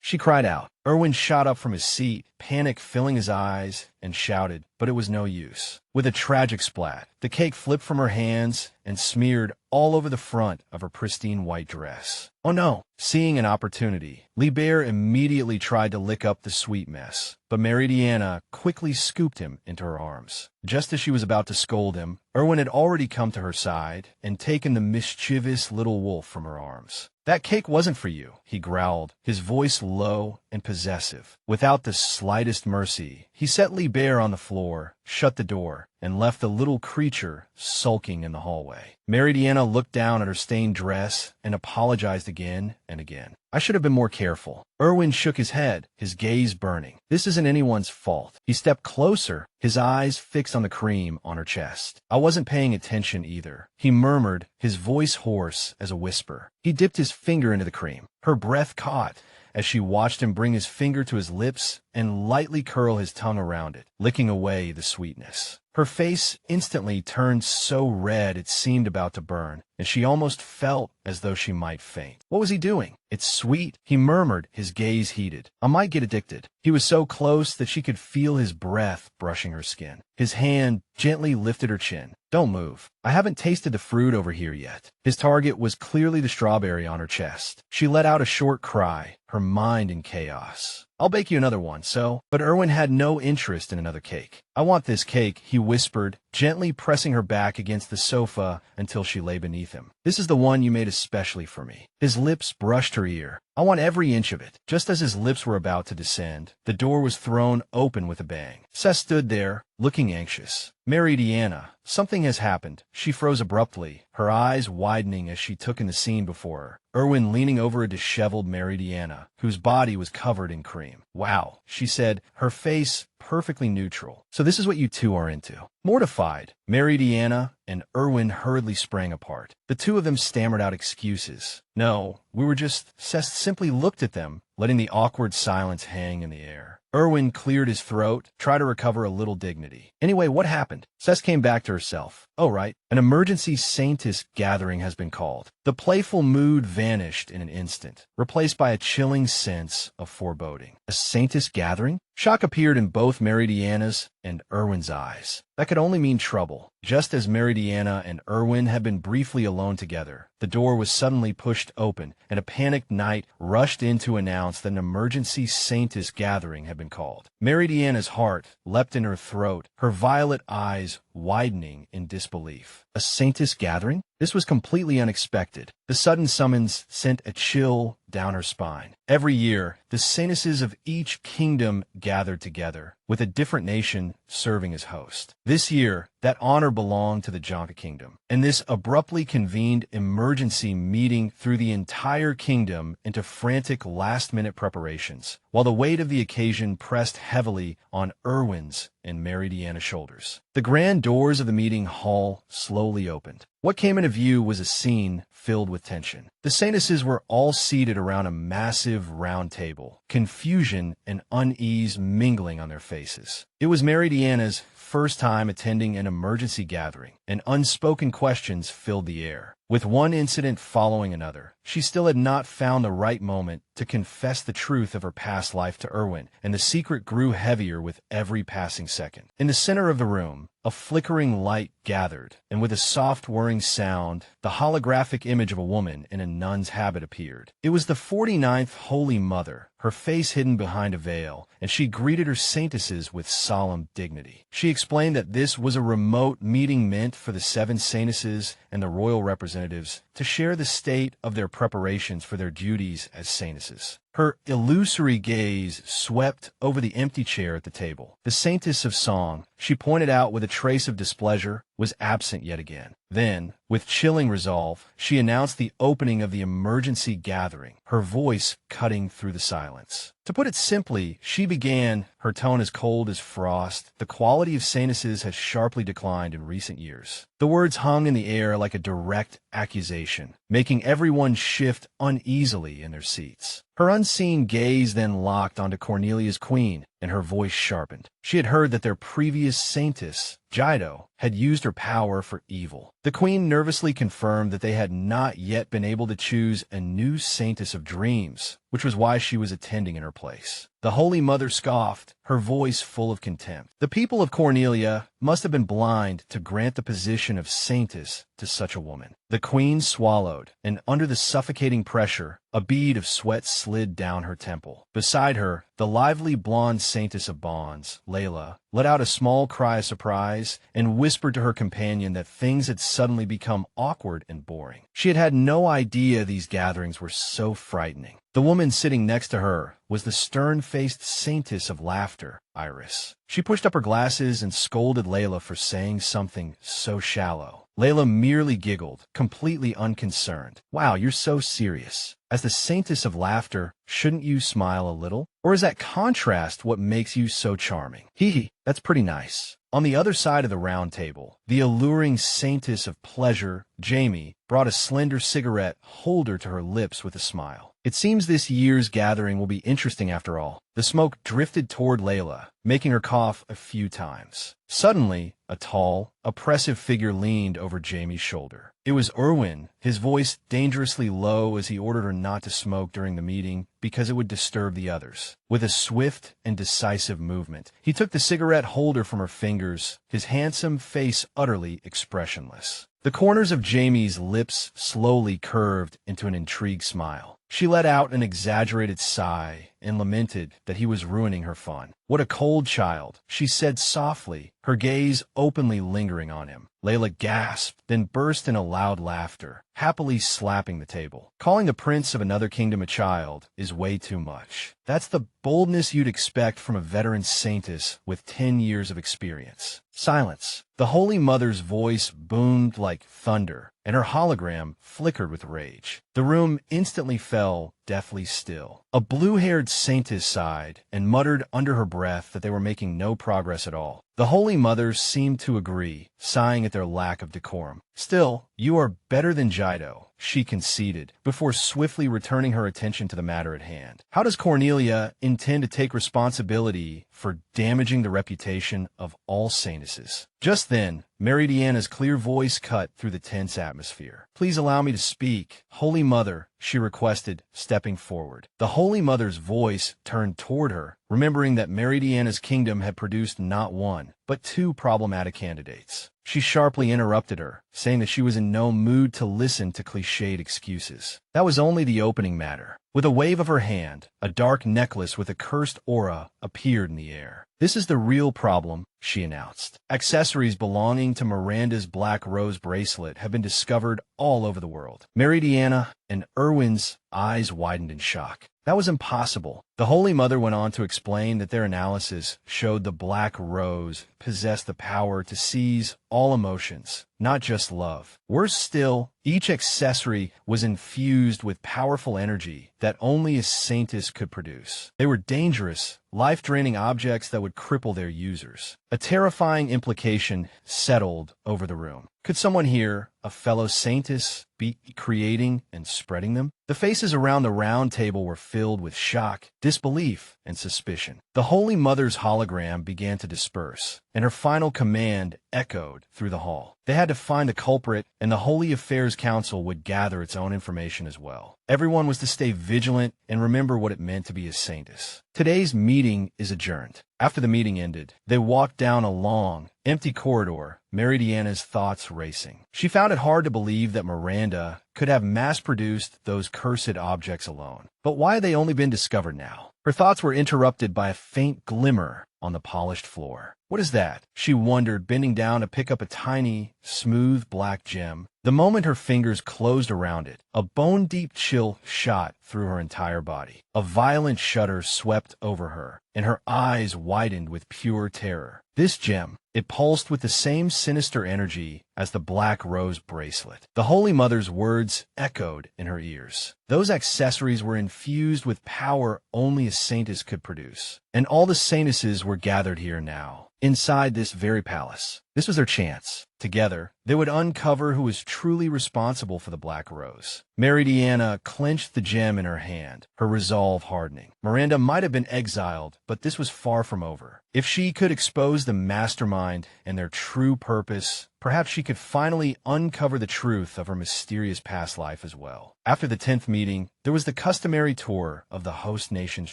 She cried out. Erwin shot up from his seat, panic filling his eyes, and shouted, but it was no use. With a tragic splat, the cake flipped from her hands and smeared all over the front of her pristine white dress. Oh no! Seeing an opportunity, Liber immediately tried to lick up the sweet mess, but Meridiana quickly scooped him into her arms. Just as she was about to scold him, Erwin had already come to her side and taken the mischievous little wolf from her arms. That cake wasn't for you, he growled, his voice low and possessive. Without the slightest mercy, he set Liber on the floor, shut the door, and left the little creature sulking in the hallway. Meridiana looked down at her stained dress and apologized again and again. I should have been more careful. Erwin shook his head, his gaze burning. This isn't anyone's fault. He stepped closer, his eyes fixed on the cream on her chest. I wasn't paying attention either. He murmured, his voice hoarse as a whisper. He dipped his finger into the cream. Her breath caught as she watched him bring his finger to his lips and lightly curl his tongue around it, licking away the sweetness. Her face instantly turned so red it seemed about to burn, and she almost felt as though she might faint. What was he doing? It's sweet, he murmured, his gaze heated. I might get addicted. He was so close that she could feel his breath brushing her skin. His hand gently lifted her chin. Don't move. I haven't tasted the fruit over here yet. His target was clearly the strawberry on her chest. She let out a short cry, her mind in chaos. I'll bake you another one, so. But Erwin had no interest in another cake. I want this cake, he whispered, gently pressing her back against the sofa until she lay beneath him. This is the one you made especially for me. His lips brushed her ear. I want every inch of it. Just as his lips were about to descend, the door was thrown open with a bang. Seth stood there, looking anxious. Meridiana, something has happened. She froze abruptly, her eyes widening as she took in the scene before her. Erwin leaning over a disheveled Meridiana, whose body was covered in cream. Wow, she said, her face perfectly neutral. So this is what you two are into. Mortified, Meridiana and Erwin hurriedly sprang apart. The two of them stammered out excuses. No, we were just... Seth simply looked at them, letting the awkward silence hang in the air. Erwin cleared his throat, tried to recover a little dignity. Anyway, what happened? Seth came back to herself. Oh, right. An emergency Saintess gathering has been called. The playful mood vanished in an instant, replaced by a chilling sense of foreboding. A Saintess gathering? Shock appeared in both Meridiana's and Erwin's eyes. That could only mean trouble. Just as Meridiana and Erwin had been briefly alone together, the door was suddenly pushed open, and a panicked knight rushed in to announce that an emergency Saintess gathering had been called. Meridiana's heart leapt in her throat, her violet eyes widening in disbelief. A Saintess gathering? This was completely unexpected. The sudden summons sent a chill down her spine. Every year, the Saintesses of each kingdom gathered together, with a different nation serving as host. This year, that honor belonged to the Jonka Kingdom, and this abruptly convened emergency meeting threw the entire kingdom into frantic last-minute preparations, while the weight of the occasion pressed heavily on Erwin's and Meridiana's shoulders. The grand doors of the meeting hall slowly opened. What came into view was a scene filled with tension. The Saintesses were all seated around a massive round table, confusion and unease mingling on their faces. It was Meridiana's first time attending an emergency gathering, and unspoken questions filled the air. With one incident following another, she still had not found the right moment to confess the truth of her past life to Erwin, and the secret grew heavier with every passing second. In the center of the room, a flickering light gathered, and with a soft whirring sound, the holographic image of a woman in a nun's habit appeared. It was the 49th Holy Mother, her face hidden behind a veil, and she greeted her saintesses with solemn dignity. She explained that this was a remote meeting meant for the 7 saintesses and the royal representatives to share the state of their preparations for their duties as saintesses. Her illusory gaze swept over the empty chair at the table. The Saintess of Song, she pointed out with a trace of displeasure, was absent yet again. Then, with chilling resolve, she announced the opening of the emergency gathering, her voice cutting through the silence. To put it simply, she began, her tone as cold as frost. The quality of saintesses has sharply declined in recent years. The words hung in the air like a direct accusation. making everyone shift uneasily in their seats. Her unseen gaze then locked onto Cornelia's queen, and her voice sharpened. She had heard that their previous saintess, Jido, had used her power for evil. The queen nervously confirmed that they had not yet been able to choose a new saintess of dreams, which was why she was attending in her place. The Holy Mother scoffed, her voice full of contempt. The people of Cornelia must have been blind to grant the position of saintess to such a woman. The queen swallowed, and under the suffocating pressure, a bead of sweat slid down her temple. Beside her, the lively blonde saintess of bonds, Layla, let out a small cry of surprise and whispered to her companion that things had suddenly become awkward and boring. She had had no idea these gatherings were so frightening. The woman sitting next to her was the stern-faced saintess of laughter, Iris. She pushed up her glasses and scolded Layla for saying something so shallow. Layla merely giggled, completely unconcerned. Wow, you're so serious. As the saintess of laughter, shouldn't you smile a little? Or is that contrast what makes you so charming? Hee, that's pretty nice. On the other side of the round table, the alluring saintess of pleasure, Jamie, brought a slender cigarette holder to her lips with a smile. It seems this year's gathering will be interesting after all. The smoke drifted toward Layla, making her cough a few times. Suddenly, a tall, oppressive figure leaned over Jamie's shoulder. It was Erwin, his voice dangerously low as he ordered her not to smoke during the meeting because it would disturb the others. With a swift and decisive movement, he took the cigarette holder from her fingers, his handsome face utterly expressionless. The corners of Jamie's lips slowly curved into an intrigued smile. She let out an exaggerated sigh and lamented that he was ruining her fun. "What a cold child," she said softly, her gaze openly lingering on him. Layla gasped, then burst in a loud laughter, happily slapping the table. Calling the prince of another kingdom a child is way too much. That's the boldness you'd expect from a veteran saintess with 10 years of experience. Silence. The Holy Mother's voice boomed like thunder, and her hologram flickered with rage. The room instantly fell deathly still. A blue-haired saintess sighed and muttered under her breath that they were making no progress at all. The Holy Mother seemed to agree, sighing at their lack of decorum. "Still, you are better than Jido," she conceded, before swiftly returning her attention to the matter at hand. "How does Cornelia intend to take responsibility for damaging the reputation of all saintesses?" Just then, Meridiana's clear voice cut through the tense atmosphere. "Please allow me to speak, Holy Mother," she requested, stepping forward. The Holy Mother's voice turned toward her, remembering that Meridiana's kingdom had produced not one, but two problematic candidates. She sharply interrupted her, saying that she was in no mood to listen to cliched excuses. That was only the opening matter. With a wave of her hand, a dark necklace with a cursed aura appeared in the air. "This is the real problem," she announced. "Accessories belonging to Miranda's Black Rose bracelet have been discovered all over the world." Meridiana and Erwin's eyes widened in shock. That was impossible. The Holy Mother went on to explain that their analysis showed the Black Rose possessed the power to seize all emotions, not just love. Worse still, each accessory was infused with powerful energy that only a saintess could produce. They were dangerous, life-draining objects that would cripple their users. A terrifying implication settled over the room. Could someone here, a fellow saintess, be creating and spreading them? The faces around the round table were filled with shock, disbelief, and suspicion. The Holy Mother's hologram began to disperse, and her final command echoed through the hall. They had to find the culprit, and the Holy Affairs Council would gather its own information as well. Everyone was to stay vigilant and remember what it meant to be a saintess. Today's meeting is adjourned. After the meeting ended, they walked down a long, empty corridor, Meridiana's thoughts racing. She found it hard to believe that Miranda could have mass-produced those cursed objects alone. But why had they only been discovered now? Her thoughts were interrupted by a faint glimmer on the polished floor. "What is that?" she wondered, bending down to pick up a tiny, smooth black gem. The moment her fingers closed around it, a bone-deep chill shot through her entire body. A violent shudder swept over her, and her eyes widened with pure terror. This gem, it pulsed with the same sinister energy as the Black Rose bracelet. The Holy Mother's words echoed in her ears. Those accessories were infused with power only a saintess could produce. And all the saintesses were gathered here now, inside this very palace. This was their chance. Together, they would uncover who was truly responsible for the Black Rose. Meridiana clenched the gem in her hand, her resolve hardening. Miranda might have been exiled, but this was far from over. If she could expose the mastermind and their true purpose, perhaps she could finally uncover the truth of her mysterious past life as well. After the 10th meeting, there was the customary tour of the host nation's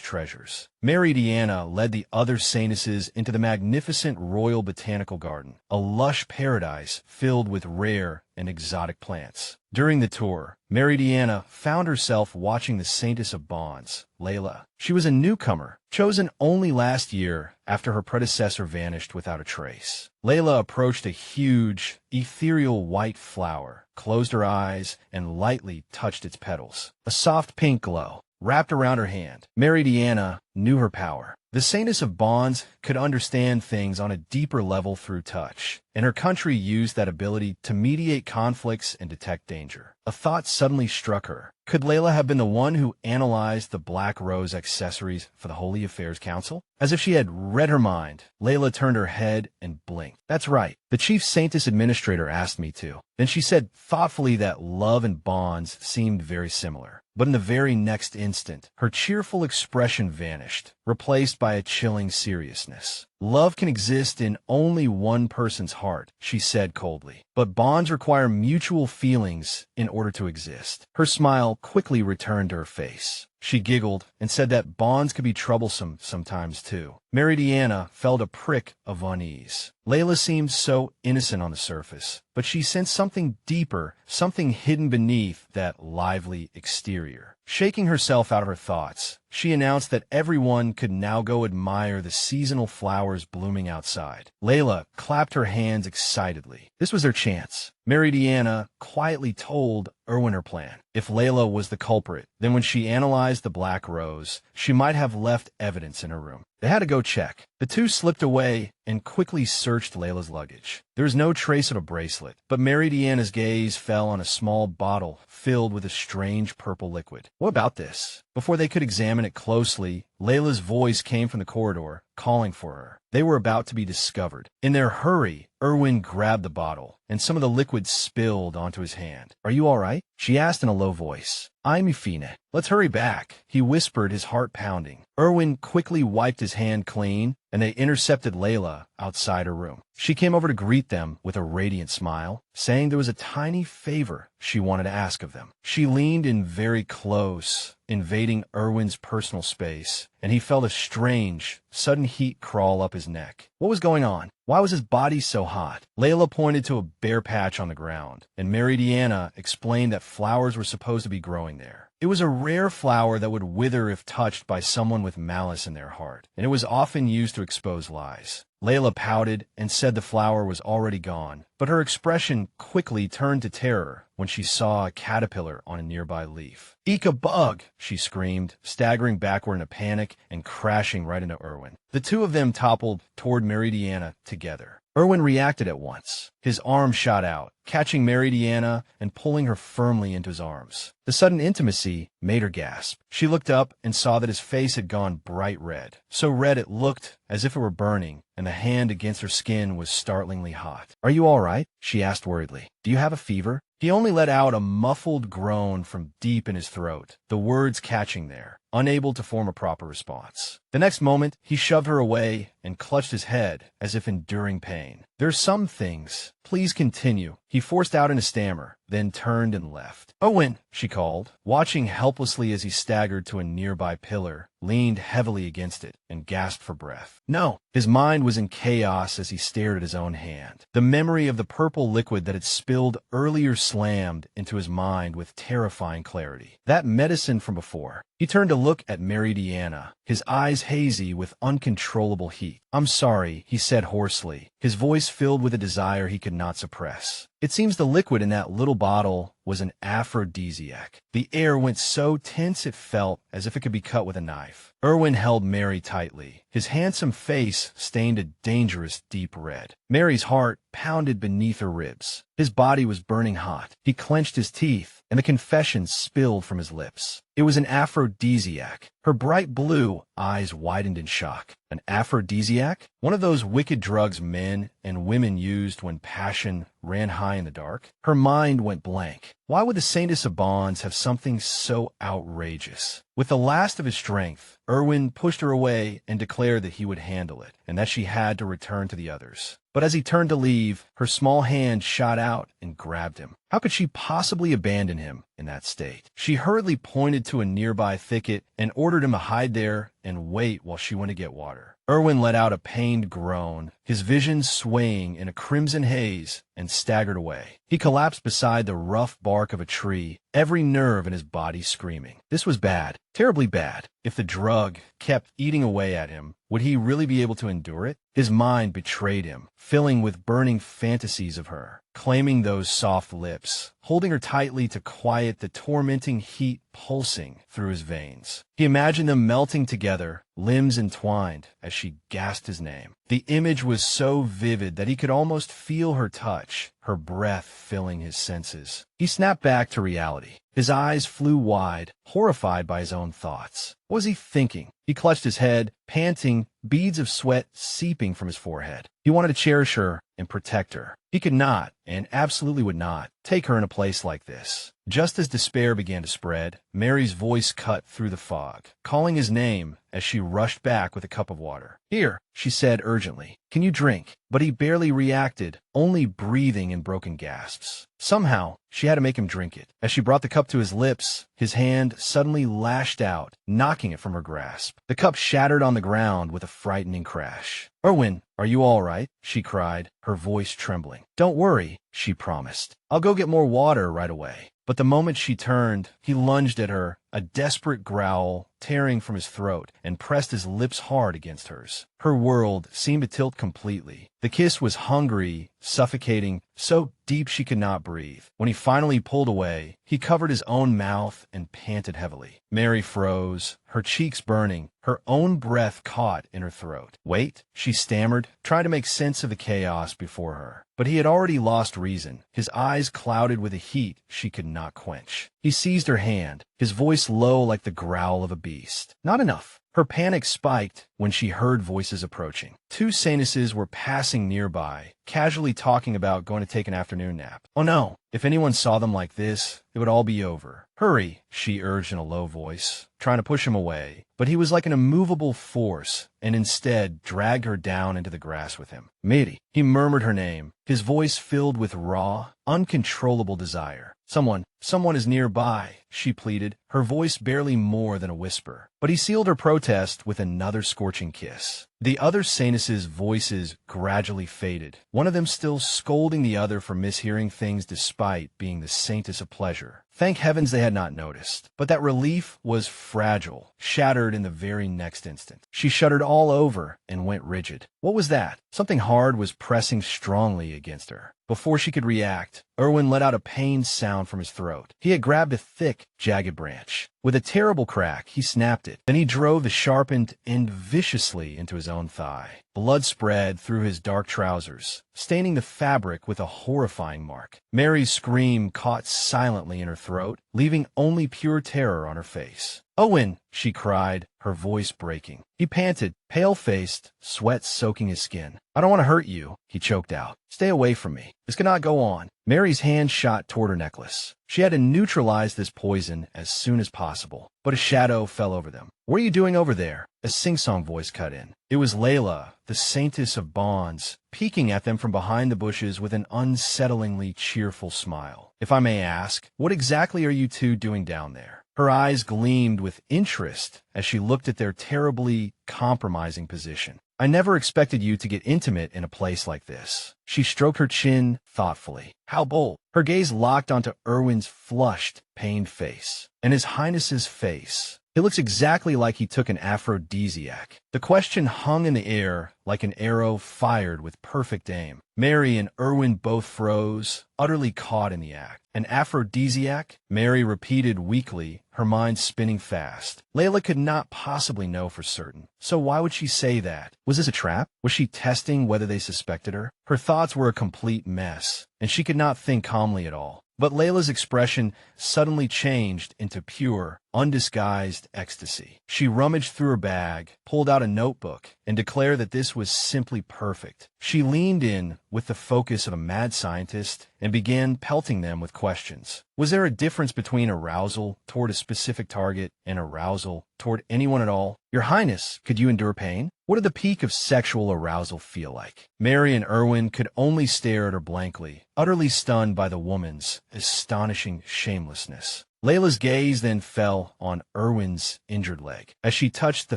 treasures. Meridiana led the other Saintesses into the magnificent Royal Botanical Garden, a lush paradise filled with rare and exotic plants. During the tour, Meridiana found herself watching the Saintess of Bonds, Layla. She was a newcomer, chosen only last year after her predecessor vanished without a trace. Layla approached a huge, ethereal white flower, closed her eyes, and lightly touched its petals. A soft pink glow wrapped around her hand. Meridiana knew her power. The Saintess of Bonds could understand things on a deeper level through touch, and her country used that ability to mediate conflicts and detect danger. A thought suddenly struck her. Could Layla have been the one who analyzed the Black Rose accessories for the Holy Affairs Council? As if she had read her mind, Layla turned her head and blinked. That's right. The Chief Saintess Administrator asked me to. Then she said thoughtfully that love and bonds seemed very similar. But in the very next instant, her cheerful expression vanished, replaced by a chilling seriousness. Love can exist in only one person's heart, she said coldly. But bonds require mutual feelings in order to exist. Her smile quickly returned to her face. She giggled and said that bonds could be troublesome sometimes too. Meridiana felt a prick of unease. Layla seemed so innocent on the surface, but she sensed something deeper, something hidden beneath that lively exterior. Shaking herself out of her thoughts, she announced that everyone could now go admire the seasonal flowers blooming outside. Layla clapped her hands excitedly. This was her chance. Meridiana quietly told Erwin her plan. If Layla was the culprit, then when she analyzed the Black Rose, she might have left evidence in her room. They had to go check. The two slipped away and quickly searched Layla's luggage. There was no trace of a bracelet, but Meridiana's gaze fell on a small bottle filled with a strange purple liquid. What about this? Before they could examine it closely, Layla's voice came from the corridor, calling for her. They were about to be discovered. In their hurry, Erwin grabbed the bottle, and some of the liquid spilled onto his hand. Are you all right? She asked in a low voice. I'm Ifine. Let's hurry back, he whispered, his heart pounding. Erwin quickly wiped his hand clean, and they intercepted Layla outside her room. She came over to greet them with a radiant smile, saying there was a tiny favor she wanted to ask of them. She leaned in very close, invading Erwin's personal space, and he felt a strange, sudden heat crawl up his neck. What was going on? Why was his body so hot? Layla pointed to a bare patch on the ground, and Meridiana explained that flowers were supposed to be growing there. It was a rare flower that would wither if touched by someone with malice in their heart, and it was often used to expose lies. Layla pouted and said the flower was already gone, but her expression quickly turned to terror when she saw a caterpillar on a nearby leaf. "Eek, a bug!" she screamed, staggering backward in a panic and crashing right into Erwin. The two of them toppled toward Meridiana together. Erwin reacted at once. His arm shot out, catching Meridiana and pulling her firmly into his arms. The sudden intimacy made her gasp. She looked up and saw that his face had gone bright red, so red it looked as if it were burning, and the hand against her skin was startlingly hot. "Are you all right?" she asked worriedly. "Do you have a fever?" He only let out a muffled groan from deep in his throat, the words catching there, unable to form a proper response. The next moment, he shoved her away and clutched his head as if enduring pain. "There's some things. Please continue," he forced out in a stammer, then turned and left. "Erwin," she called, watching helplessly as he staggered to a nearby pillar, leaned heavily against it, and gasped for breath. "No." His mind was in chaos as he stared at his own hand. The memory of the purple liquid that had spilled earlier slammed into his mind with terrifying clarity. That medicine from before. He turned to look at Meridiana, his eyes hazy with uncontrollable heat. "I'm sorry," he said hoarsely, his voice filled with a desire he could not suppress. "It seems the liquid in that little bottle was an aphrodisiac." The air went so tense it felt as if it could be cut with a knife. Erwin held Mary tightly, his handsome face stained a dangerous deep red. Mary's heart pounded beneath her ribs. His body was burning hot. He clenched his teeth, and the confession spilled from his lips. It was an aphrodisiac, Her bright blue eyes widened in shock. An aphrodisiac? One of those wicked drugs men and women used when passion ran high in the dark? Her mind went blank. Why would the Saintess of Bonds have something so outrageous? With the last of his strength, Erwin pushed her away and declared that he would handle it, and that she had to return to the others. But as he turned to leave, her small hand shot out and grabbed him. How could she possibly abandon him in that state? She hurriedly pointed to a nearby thicket and ordered him to hide there and wait while she went to get water. Erwin let out a pained groan, his vision swaying in a crimson haze, and staggered away. He collapsed beside the rough bark of a tree, every nerve in his body screaming. This was bad, terribly bad. If the drug kept eating away at him, would he really be able to endure it? His mind betrayed him, filling with burning fantasies of her, claiming those soft lips, holding her tightly to quiet the tormenting heat pulsing through his veins. He imagined them melting together, limbs entwined, as she gasped his name. The image was so vivid that he could almost feel her touch, her breath filling his senses. He snapped back to reality. His eyes flew wide, horrified by his own thoughts. What was he thinking? He clutched his head, panting, beads of sweat seeping from his forehead. He wanted to cherish her and protect her. He could not, and absolutely would not, take her in a place like this. Just as despair began to spread, Mary's voice cut through the fog, calling his name as she rushed back with a cup of water. "Here," she said urgently. "Can you drink?" But he barely reacted, only breathing in broken gasps. Somehow, she had to make him drink it. As she brought the cup to his lips, his hand suddenly lashed out, knocking it from her grasp. The cup shattered on the ground with a frightening crash. "Erwin, are you all right?" she cried, her voice trembling. "Don't worry," she promised. "I'll go get more water right away." But the moment she turned, he lunged at her, a desperate growl tearing from his throat, and pressed his lips hard against hers. Her world seemed to tilt completely. The kiss was hungry, suffocating, so deep she could not breathe. When he finally pulled away, he covered his own mouth and panted heavily. Mary froze, her cheeks burning, her own breath caught in her throat. "Wait," she stammered, trying to make sense of the chaos before her. But he had already lost reason, his eyes clouded with a heat she could not quench. He seized her hand, his voice low like the growl of a beast. "Not enough." Her panic spiked when she heard voices approaching. Two Saintesses were passing nearby, casually talking about going to take an afternoon nap. Oh no, if anyone saw them like this, it would all be over. "Hurry," she urged in a low voice, trying to push him away. But he was like an immovable force, and instead dragged her down into the grass with him. "Miri," he murmured her name, his voice filled with raw, uncontrollable desire. Someone is nearby," she pleaded, her voice barely more than a whisper. But he sealed her protest with another scorching kiss. The other Saintesses' voices gradually faded, one of them still scolding the other for mishearing things despite being the Saintess of Pleasure. Thank heavens they had not noticed. But that relief was fragile, shattered in the very next instant. She shuddered all over and went rigid. What was that? Something hard was pressing strongly against her. Before she could react, Erwin let out a pained sound from his throat. He had grabbed a thick, jagged branch. With a terrible crack, he snapped it. Then he drove the sharpened end viciously into his own thigh. Blood spread through his dark trousers, staining the fabric with a horrifying mark. Mary's scream caught silently in her throat, leaving only pure terror on her face. "Owen!" she cried, her voice breaking. He panted, pale-faced, sweat soaking his skin. "I don't want to hurt you," he choked out. "Stay away from me. This cannot go on." Mary's hand shot toward her necklace. She had to neutralize this poison as soon as possible, but a shadow fell over them. "What are you doing over there?" A sing-song voice cut in. It was Layla, the Saintess of Bonds, peeking at them from behind the bushes with an unsettlingly cheerful smile. "If I may ask, what exactly are you two doing down there?" Her eyes gleamed with interest as she looked at their terribly compromising position. "I never expected you to get intimate in a place like this." She stroked her chin thoughtfully. "How bold." Her gaze locked onto Erwin's flushed, pained face. And His Highness's face. He looks exactly like he took an aphrodisiac. The question hung in the air like an arrow fired with perfect aim. Mary and Erwin both froze, utterly caught in the act. "An aphrodisiac?" Mary repeated weakly, her mind spinning fast. Layla could not possibly know for certain. So why would she say that? Was this a trap? Was she testing whether they suspected her? Her thoughts were a complete mess, and she could not think calmly at all. But Layla's expression suddenly changed into pure, undisguised ecstasy. She rummaged through her bag, pulled out a notebook, and declared that this was simply perfect. She leaned in with the focus of a mad scientist and began pelting them with questions. Was there a difference between arousal toward a specific target and arousal toward anyone at all? Your Highness, could you endure pain? What did the peak of sexual arousal feel like? Mary and Erwin could only stare at her blankly, utterly stunned by the woman's astonishing shamelessness. Layla's gaze then fell on Erwin's injured leg. As she touched the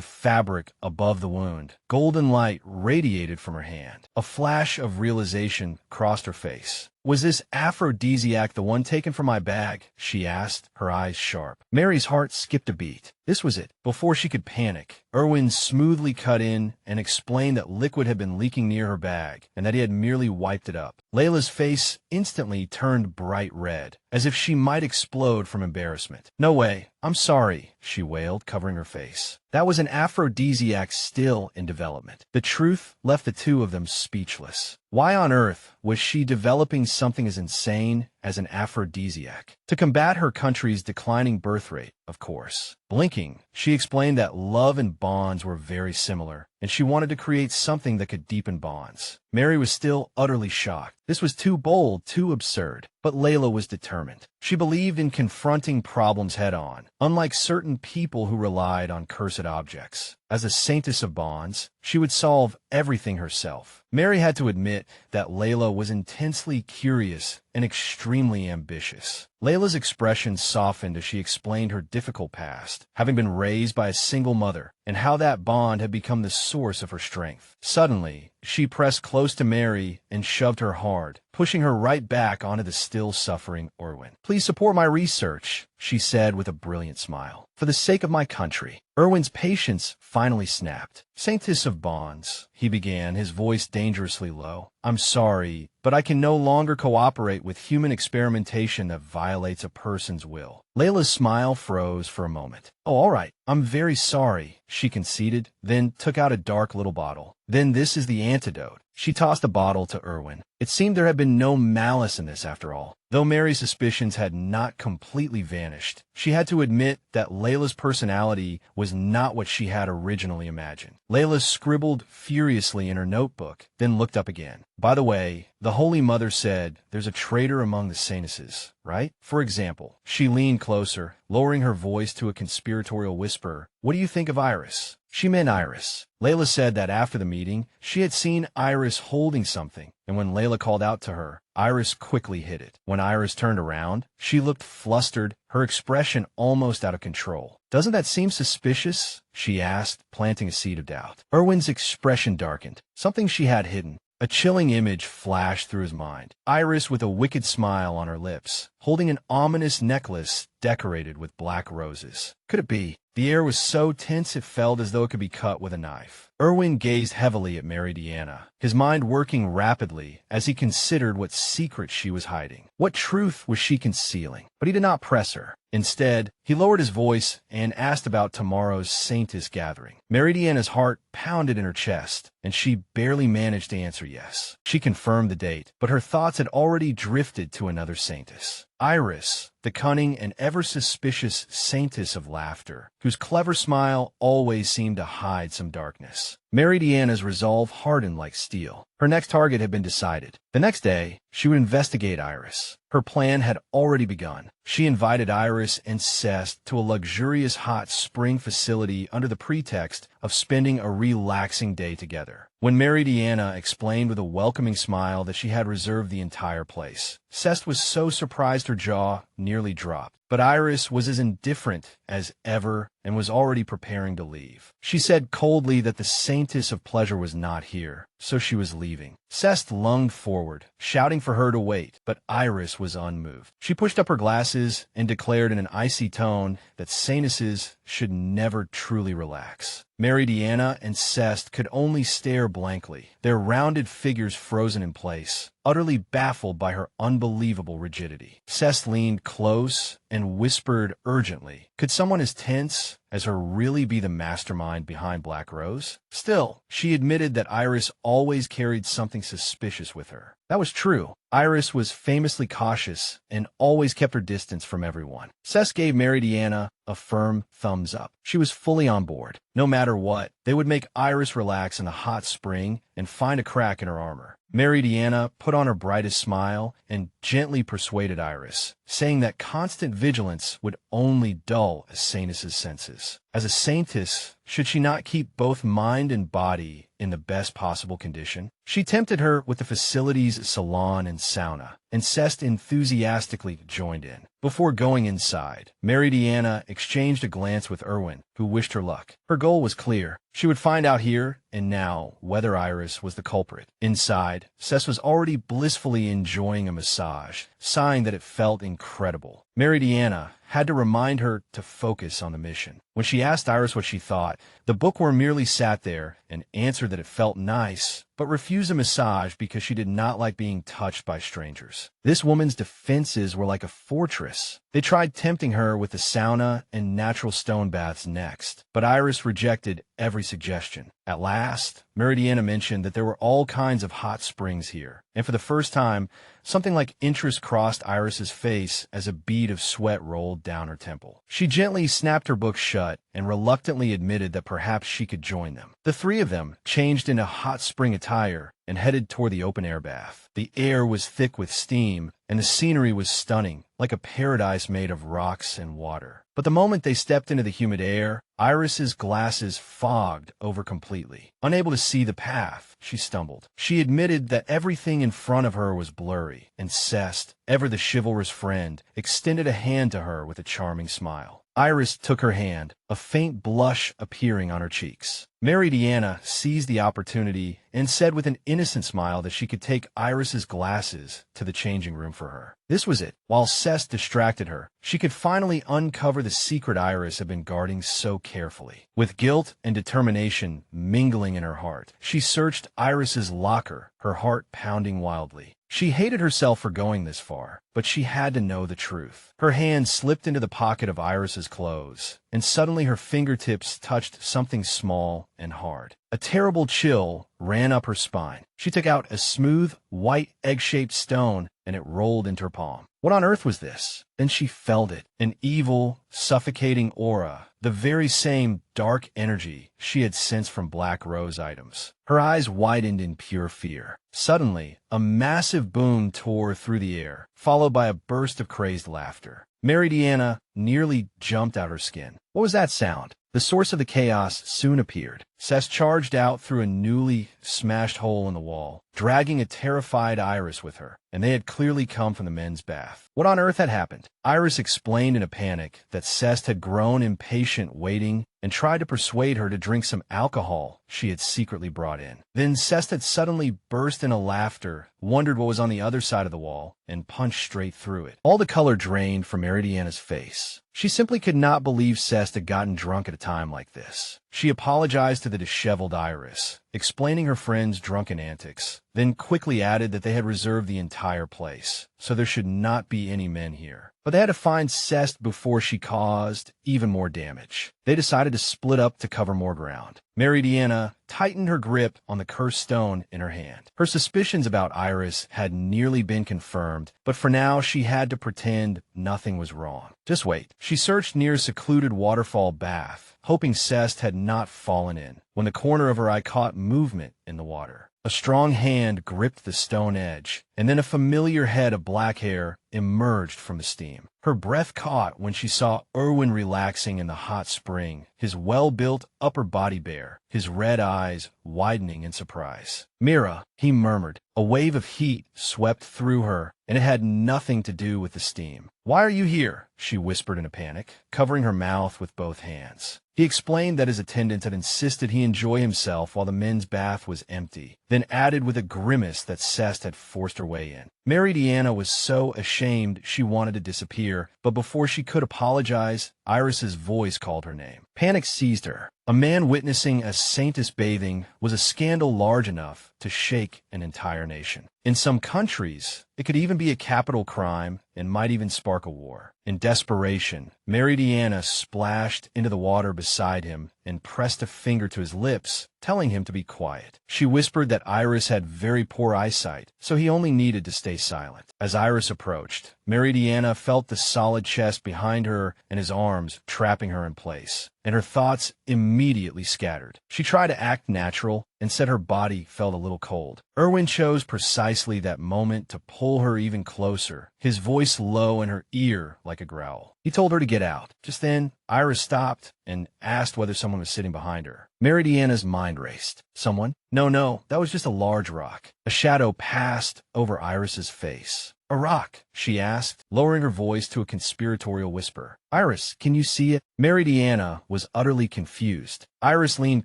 fabric above the wound, golden light radiated from her hand. A flash of realization crossed her face. Was this aphrodisiac the one taken from my bag? She asked, her eyes sharp. Mary's heart skipped a beat. This was it. Before she could panic, Erwin smoothly cut in and explained that liquid had been leaking near her bag and that he had merely wiped it up. Layla's face instantly turned bright red, as if she might explode from embarrassment. No way. I'm sorry, she wailed, covering her face. That was an aphrodisiac still in development. The truth left the two of them speechless. Why on earth was she developing something as insane as an aphrodisiac? To combat her country's declining birth rate, of course. Blinking, she explained that love and bonds were very similar, and she wanted to create something that could deepen bonds. Mary was still utterly shocked. This was too bold, too absurd. But Layla was determined. She believed in confronting problems head-on, unlike certain people who relied on cursed objects. As a saintess of bonds, she would solve everything herself. Mary had to admit that Layla was intensely curious and extremely ambitious. Layla's expression softened as she explained her difficult past, having been raised by a single mother, and how that bond had become the source of her strength. Suddenly, she pressed close to Mary and shoved her hard, pushing her right back onto the still-suffering Erwin. Please support my research, she said with a brilliant smile. For the sake of my country. Erwin's patience finally snapped. Saintess of Bonds, he began, his voice dangerously low. I'm sorry, but I can no longer cooperate with human experimentation that violates a person's will. Layla's smile froze for a moment. Oh, all right. I'm very sorry, she conceded, then took out a dark little bottle. Then this is the antidote. She tossed a bottle to Erwin. It seemed there had been no malice in this after all. Though Mary's suspicions had not completely vanished, she had to admit that Layla's personality was not what she had originally imagined. Layla scribbled furiously in her notebook, then looked up again. By the way, the Holy Mother said there's a traitor among the Saintesses, right? For example, she leaned closer, lowering her voice to a conspiratorial whisper. What do you think of Iris? She meant Iris. Layla said that after the meeting, she had seen Iris holding something, and when Layla called out to her, Iris quickly hid it. When Iris turned around, she looked flustered, her expression almost out of control. Doesn't that seem suspicious? She asked, planting a seed of doubt. Erwin's expression darkened. Something she had hidden. A chilling image flashed through his mind. Iris with a wicked smile on her lips, holding an ominous necklace decorated with black roses. Could it be? The air was so tense it felt as though it could be cut with a knife. Erwin gazed heavily at Meridiana, his mind working rapidly as he considered what secret she was hiding. What truth was she concealing? But he did not press her. Instead, he lowered his voice and asked about tomorrow's Saintess gathering. Meridiana's heart pounded in her chest, and she barely managed to answer yes. She confirmed the date, but her thoughts had already drifted to another Saintess. Iris, the cunning and ever-suspicious Saintess of Laughter, whose clever smile always seemed to hide some darkness. Meridiana's resolve hardened like steel. Her next target had been decided. The next day, she would investigate Iris. Her plan had already begun. She invited Iris and Cest to a luxurious hot spring facility under the pretext of spending a relaxing day together. When Meridiana explained with a welcoming smile that she had reserved the entire place, Cest was so surprised her jaw nearly dropped. But Iris was as indifferent as ever and was already preparing to leave. She said coldly that the Saintess of Pleasure was not here, so she was leaving. Cest lunged forward, shouting for her to wait, but Iris was unmoved. She pushed up her glasses and declared in an icy tone that Saintesses should never truly relax. Meridiana and Cest could only stare blankly, their rounded figures frozen in place, utterly baffled by her unbelievable rigidity. Cest leaned close and whispered urgently, "Could someone as tense as her really be the mastermind behind Black Rose? Still, she admitted that Iris always carried something suspicious with her. That was true. Iris was famously cautious and always kept her distance from everyone. Cess gave Meridiana a firm thumbs up. She was fully on board. No matter what, they would make Iris relax in the hot spring and find a crack in her armor. Meridiana put on her brightest smile and gently persuaded Iris, saying that constant vigilance would only dull a Saintess's senses. As a Saintess, should she not keep both mind and body in the best possible condition? She tempted her with the facility's salon and sauna, and Cest enthusiastically joined in. Before going inside, Meridiana exchanged a glance with Erwin, who wished her luck. Her goal was clear. She would find out here and now whether Iris was the culprit. Inside, Cess was already blissfully enjoying a massage, sighing that it felt incredible. Meridiana had to remind her to focus on the mission. When she asked Iris what she thought, the bookworm merely sat there and answered that it felt nice, but refused a massage because she did not like being touched by strangers. This woman's defenses were like a fortress. They tried tempting her with the sauna and natural stone baths next, but Iris rejected every suggestion. At last, Meridiana mentioned that there were all kinds of hot springs here, and for the first time, something like interest crossed Iris's face as a bead of sweat rolled down her temple. She gently snapped her book shut and reluctantly admitted that perhaps she could join them. The three of them changed into hot spring attire and headed toward the open-air bath. The air was thick with steam, and the scenery was stunning, like a paradise made of rocks and water. But the moment they stepped into the humid air, Iris's glasses fogged over completely. Unable to see the path, she stumbled. She admitted that everything in front of her was blurry, and Cest, ever the chivalrous friend, extended a hand to her with a charming smile. Iris took her hand, a faint blush appearing on her cheeks. Meridiana seized the opportunity and said with an innocent smile that she could take Iris's glasses to the changing room for her. This was it. While Cest distracted her, she could finally uncover the secret Iris had been guarding so carefully. With guilt and determination mingling in her heart, she searched Iris's locker, her heart pounding wildly. She hated herself for going this far, but she had to know the truth. Her hand slipped into the pocket of Iris's clothes, and suddenly her fingertips touched something small and hard. A terrible chill ran up her spine. She took out a smooth, white, egg-shaped stone, and it rolled into her palm. What on earth was this? Then she felt it, an evil, suffocating aura, the very same dark energy she had sensed from Black Rose items. Her eyes widened in pure fear. Suddenly, a massive boom tore through the air, followed by a burst of crazed laughter. Meridiana nearly jumped out her skin. What was that sound? The source of the chaos soon appeared. Cess charged out through a newly smashed hole in the wall, dragging a terrified Iris with her, and they had clearly come from the men's bath. What on earth had happened? Iris explained in a panic that Cest had grown impatient waiting and tried to persuade her to drink some alcohol she had secretly brought in. Then Cest had suddenly burst into laughter, wondered what was on the other side of the wall, and punched straight through it. All the color drained from Meridiana's face. She simply could not believe Cest had gotten drunk at a time like this. She apologized to the disheveled Iris, explaining her friend's drunken antics, then quickly added that they had reserved the entire place, so there should not be any men here. But they had to find Cest before she caused even more damage. They decided to split up to cover more ground. Meridiana tightened her grip on the cursed stone in her hand. Her suspicions about Iris had nearly been confirmed, but for now she had to pretend nothing was wrong. Just wait. She searched near a secluded waterfall bath, hoping Cest had not fallen in, when the corner of her eye caught movement in the water. A strong hand gripped the stone edge, and then a familiar head of black hair emerged from the steam. Her breath caught when she saw Erwin relaxing in the hot spring, his well-built upper body bare, his red eyes widening in surprise. "Mira," he murmured. A wave of heat swept through her, and it had nothing to do with the steam. "Why are you here?" she whispered in a panic, covering her mouth with both hands. He explained that his attendants had insisted he enjoy himself while the men's bath was empty, then added with a grimace that Cest had forced her way in. Meridiana was so ashamed she wanted to disappear, but before she could apologize, Iris's voice called her name. Panic seized her. A man witnessing a saintess bathing was a scandal large enough to shake an entire nation. In some countries, it could even be a capital crime and might even spark a war. In desperation, Meridiana splashed into the water beside him and pressed a finger to his lips, telling him to be quiet. She whispered that Iris had very poor eyesight, so he only needed to stay silent. As Iris approached, Meridiana felt the solid chest behind her and his arms trapping her in place, and her thoughts immediately scattered. She tried to act natural and said her body felt a little cold. Erwin chose precisely that moment to pull her even closer, his voice low in her ear like a growl. He told her to get out. Just then, Iris stopped and asked whether someone was sitting behind her. Meridiana's mind raced. Someone? No, that was just a large rock. A shadow passed over Iris's face. A rock, she asked, lowering her voice to a conspiratorial whisper. Iris, can you see it? Meridiana was utterly confused. Iris leaned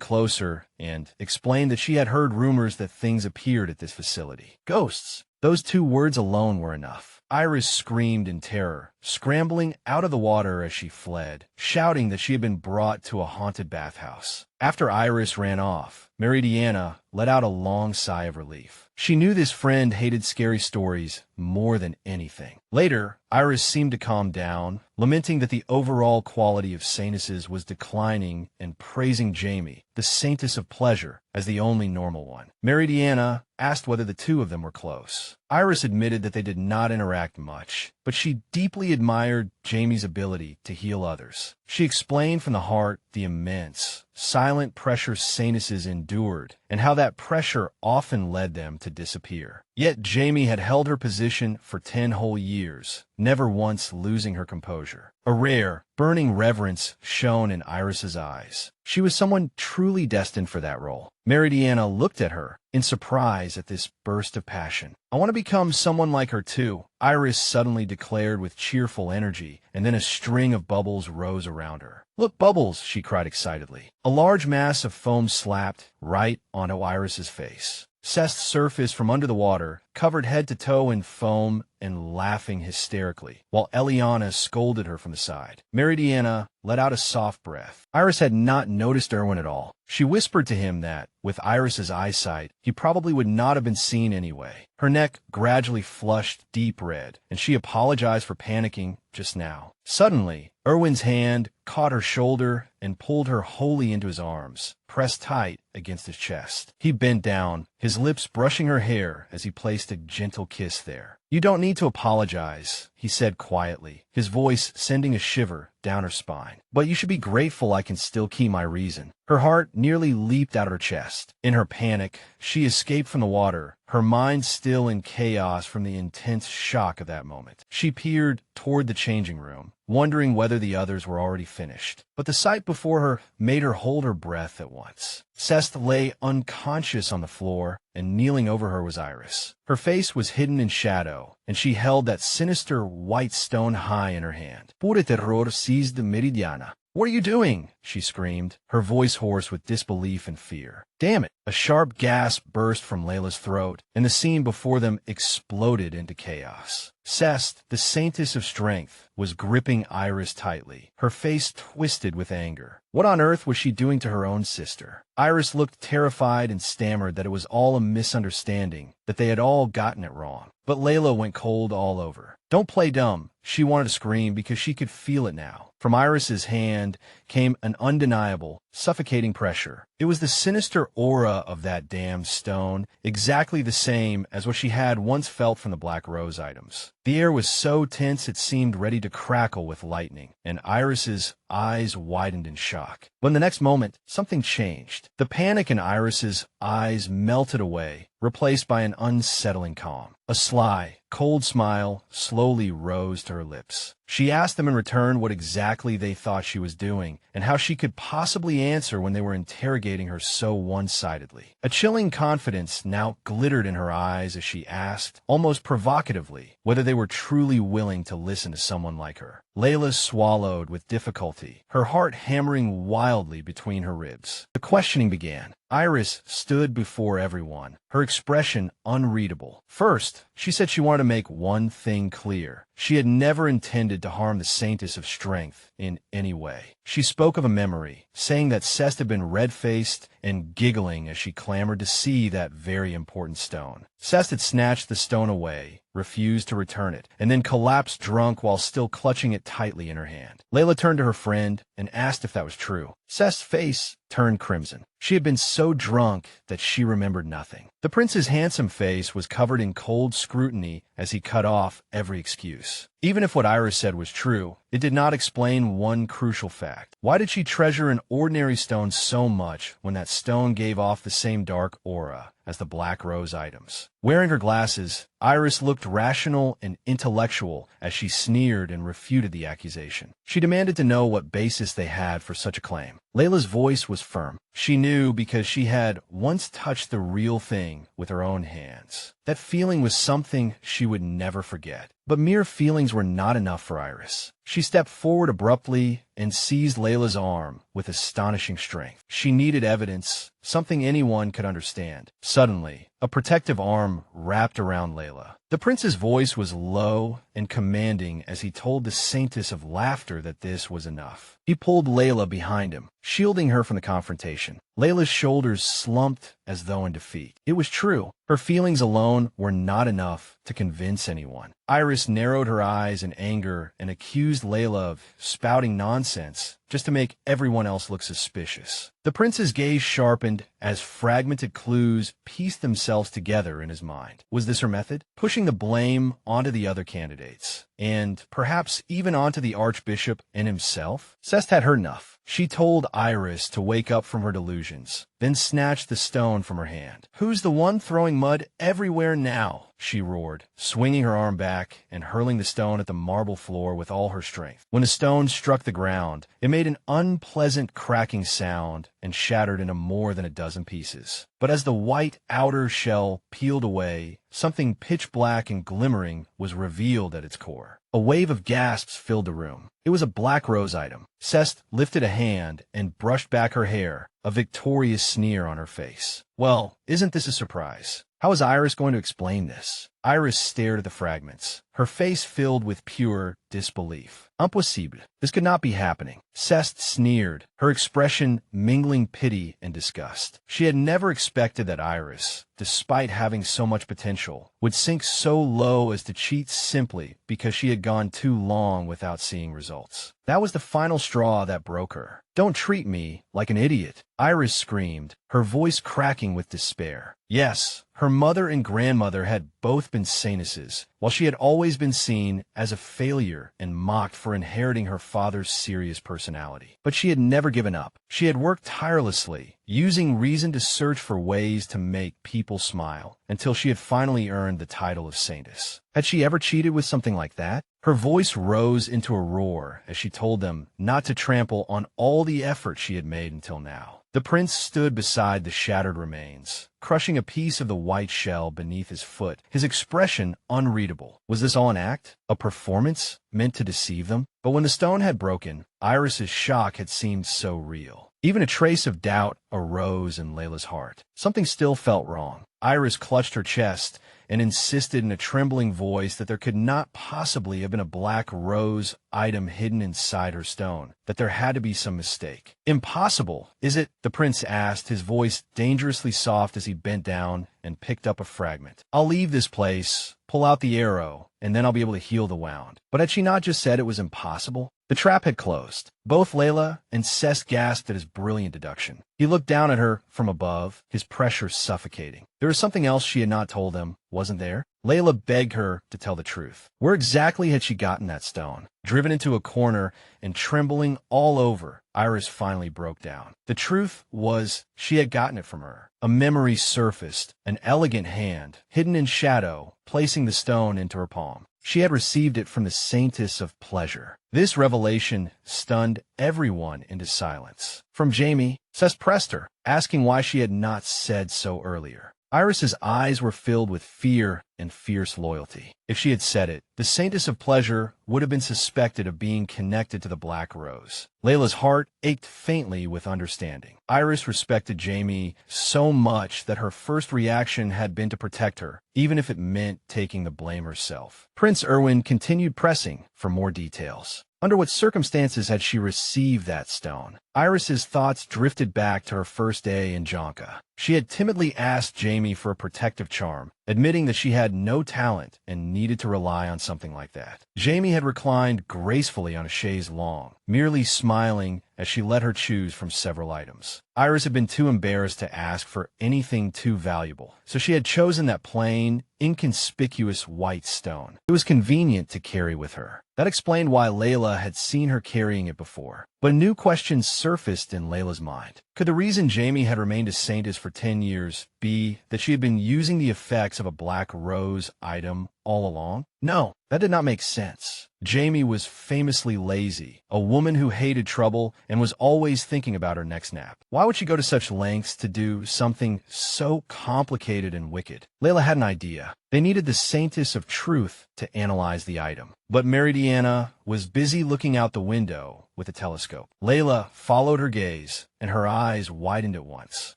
closer and explained that she had heard rumors that things appeared at this facility. Ghosts. Those two words alone were enough. Iris screamed in terror, scrambling out of the water as she fled, shouting that she had been brought to a haunted bathhouse. After Iris ran off, Meridiana let out a long sigh of relief. She knew this friend hated scary stories more than anything. Later, Iris seemed to calm down, lamenting that the overall quality of saintesses was declining and praising Jamie, the saintess of pleasure, as the only normal one. Meridiana asked whether the two of them were close. Iris admitted that they did not interact much, but she deeply admired Jamie's ability to heal others. She explained from the heart the immense, silent pressure saintesses endured, and how that pressure often led them to disappear. Yet Jamie had held her position for 10 whole years, never once losing her composure. A rare, burning reverence shone in Iris's eyes. She was someone truly destined for that role. Meridiana looked at her in surprise at this burst of passion. I want to become someone like her too, Iris suddenly declared with cheerful energy, and then a string of bubbles rose around her. Look, bubbles, she cried excitedly. A large mass of foam slapped right onto Iris's face. Seth surfaced from under the water, covered head to toe in foam and laughing hysterically, while Eliana scolded her from the side. Meridiana let out a soft breath. Iris had not noticed Erwin at all. She whispered to him that, with Iris's eyesight, he probably would not have been seen anyway. Her neck gradually flushed deep red, and she apologized for panicking just now. Suddenly, Erwin's hand caught her shoulder and pulled her wholly into his arms, pressed tight against his chest. He bent down, his lips brushing her hair as he placed a gentle kiss there. You don't need to apologize, he said quietly, his voice sending a shiver down her spine. But you should be grateful I can still keep my reason. Her heart nearly leaped out of her chest. In her panic, she escaped from the water, her mind still in chaos from the intense shock of that moment. She peered toward the changing room, wondering whether the others were already finished. But the sight before her made her hold her breath at once. Seth lay unconscious on the floor, and kneeling over her was Iris. Her face was hidden in shadow, and she held that sinister white stone high in her hand. Pure terror seized Meridiana. What are you doing? She screamed, her voice hoarse with disbelief and fear. Damn it! A sharp gasp burst from Layla's throat, and the scene before them exploded into chaos. Sest, the saintess of strength, was gripping Iris tightly, her face twisted with anger. What on earth was she doing to her own sister? Iris looked terrified and stammered that it was all a misunderstanding, that they had all gotten it wrong. But Layla went cold all over. Don't play dumb, she wanted to scream because she could feel it now. From Iris's hand came an undeniable, suffocating pressure. It was the sinister aura of that damned stone, exactly the same as what she had once felt from the Black Rose items. The air was so tense it seemed ready to crackle with lightning, and Iris's eyes widened in shock. But in the next moment, something changed. The panic in Iris's eyes melted away, replaced by an unsettling calm. A sly, cold smile slowly rose to her lips. She asked them in return what exactly they thought she was doing, and how she could possibly answer when they were interrogating her so one-sidedly. A chilling confidence now glittered in her eyes as she asked, almost provocatively, whether they were truly willing to listen to someone like her. Layla swallowed with difficulty, her heart hammering wildly between her ribs. The questioning began. Iris stood before everyone, her expression unreadable. First, she said she wanted to make one thing clear. She had never intended to harm the Saintess of Strength in any way. She spoke of a memory, saying that Cest had been red-faced and giggling as she clamored to see that very important stone. Cest had snatched the stone away, refused to return it, and then collapsed drunk while still clutching it tightly in her hand. Layla turned to her friend and asked if that was true. Cest's face turned crimson. She had been so drunk that she remembered nothing. The prince's handsome face was covered in cold scrutiny as he cut off every excuse. Even if what Iris said was true, it did not explain one crucial fact. Why did she treasure an ordinary stone so much when that stone gave off the same dark aura as the Black Rose items? Wearing her glasses, Iris looked rational and intellectual as she sneered and refuted the accusation. She demanded to know what basis they had for such a claim. Layla's voice was firm. She knew because she had once touched the real thing with her own hands. That feeling was something she would never forget. But mere feelings were not enough for Iris. She stepped forward abruptly and seized Layla's arm with astonishing strength. She needed evidence, something anyone could understand. Suddenly, a protective arm wrapped around Layla. The prince's voice was low and commanding as he told the Saintess of Laughter that this was enough. He pulled Layla behind him, shielding her from the confrontation. Layla's shoulders slumped as though in defeat. It was true. Her feelings alone were not enough to convince anyone. Iris narrowed her eyes in anger and accused Layla of spouting nonsense just to make everyone else look suspicious. The prince's gaze sharpened as fragmented clues pieced themselves together in his mind. Was this her method? Pushing the blame onto the other candidates, and perhaps even onto the archbishop and himself? Cest had heard enough. She told Iris to wake up from her delusions, then snatched the stone from her hand. "Who's the one throwing mud everywhere now?" she roared, swinging her arm back and hurling the stone at the marble floor with all her strength. When the stone struck the ground, it made an unpleasant cracking sound and shattered into more than a dozen pieces. But as the white outer shell peeled away, something pitch black and glimmering was revealed at its core. A wave of gasps filled the room. It was a Black Rose item. Cest lifted a hand and brushed back her hair, a victorious sneer on her face. Well, isn't this a surprise? How is Iris going to explain this? Iris stared at the fragments, her face filled with pure disbelief. Impossible. This could not be happening. Cest sneered, her expression mingling pity and disgust. She had never expected that Iris, despite having so much potential, would sink so low as to cheat simply because she had gone too long without seeing results. That was the final straw that broke her. "Don't treat me like an idiot," Iris screamed, her voice cracking with despair. Yes, her mother and grandmother had both been saintesses, while she had always been seen as a failure and mocked for inheriting her father's serious personality. But she had never given up. She had worked tirelessly, using reason to search for ways to make people smile, until she had finally earned the title of Saintess. Had she ever cheated with something like that? Her voice rose into a roar as she told them not to trample on all the effort she had made until now. The prince stood beside the shattered remains, crushing a piece of the white shell beneath his foot, his expression unreadable. Was this all an act? A performance meant to deceive them? But when the stone had broken, Iris's shock had seemed so real. Even a trace of doubt arose in Layla's heart. Something still felt wrong. Iris clutched her chest and insisted in a trembling voice that there could not possibly have been a Black Rose item hidden inside her stone, that there had to be some mistake. "Impossible, is it?" the prince asked, his voice dangerously soft as he bent down and picked up a fragment. "I'll leave this place, pull out the arrow, and then I'll be able to heal the wound." But had she not just said it was impossible? The trap had closed. Both Layla and Cest gasped at his brilliant deduction. He looked down at her from above, his pressure suffocating. There was something else she had not told him, wasn't there? Layla begged her to tell the truth. Where exactly had she gotten that stone? Driven into a corner and trembling all over, Iris finally broke down. The truth was she had gotten it from her. A memory surfaced, an elegant hand, hidden in shadow, placing the stone into her palm. She had received it from the Saintess of Pleasure. This revelation stunned everyone into silence. From Jamie, Cest pressed her, asking why she had not said so earlier. Iris's eyes were filled with fear and fierce loyalty. If she had said it, the Saintess of Pleasure would have been suspected of being connected to the Black Rose. Layla's heart ached faintly with understanding. Iris respected Jamie so much that her first reaction had been to protect her, even if it meant taking the blame herself. Prince Erwin continued pressing for more details. Under what circumstances had she received that stone? Iris's thoughts drifted back to her first day in Jonka. She had timidly asked Jamie for a protective charm, admitting that she had no talent and needed to rely on something like that. Jamie had reclined gracefully on a chaise longue, merely smiling as she let her choose from several items. Iris had been too embarrassed to ask for anything too valuable, so she had chosen that plain, inconspicuous white stone. It was convenient to carry with her. That explained why Layla had seen her carrying it before. But new questions surfaced in Layla's mind. Could the reason Jamie had remained a Saintess for 10 years be that she had been using the effects of a Black Rose item all along? No, that did not make sense. Jamie was famously lazy, a woman who hated trouble and was always thinking about her next nap. Why would she go to such lengths to do something so complicated and wicked? Layla had an idea. They needed the Saintess of Truth to analyze the item. But Meridiana was busy looking out the window with a telescope. Layla followed her gaze, and her eyes widened at once.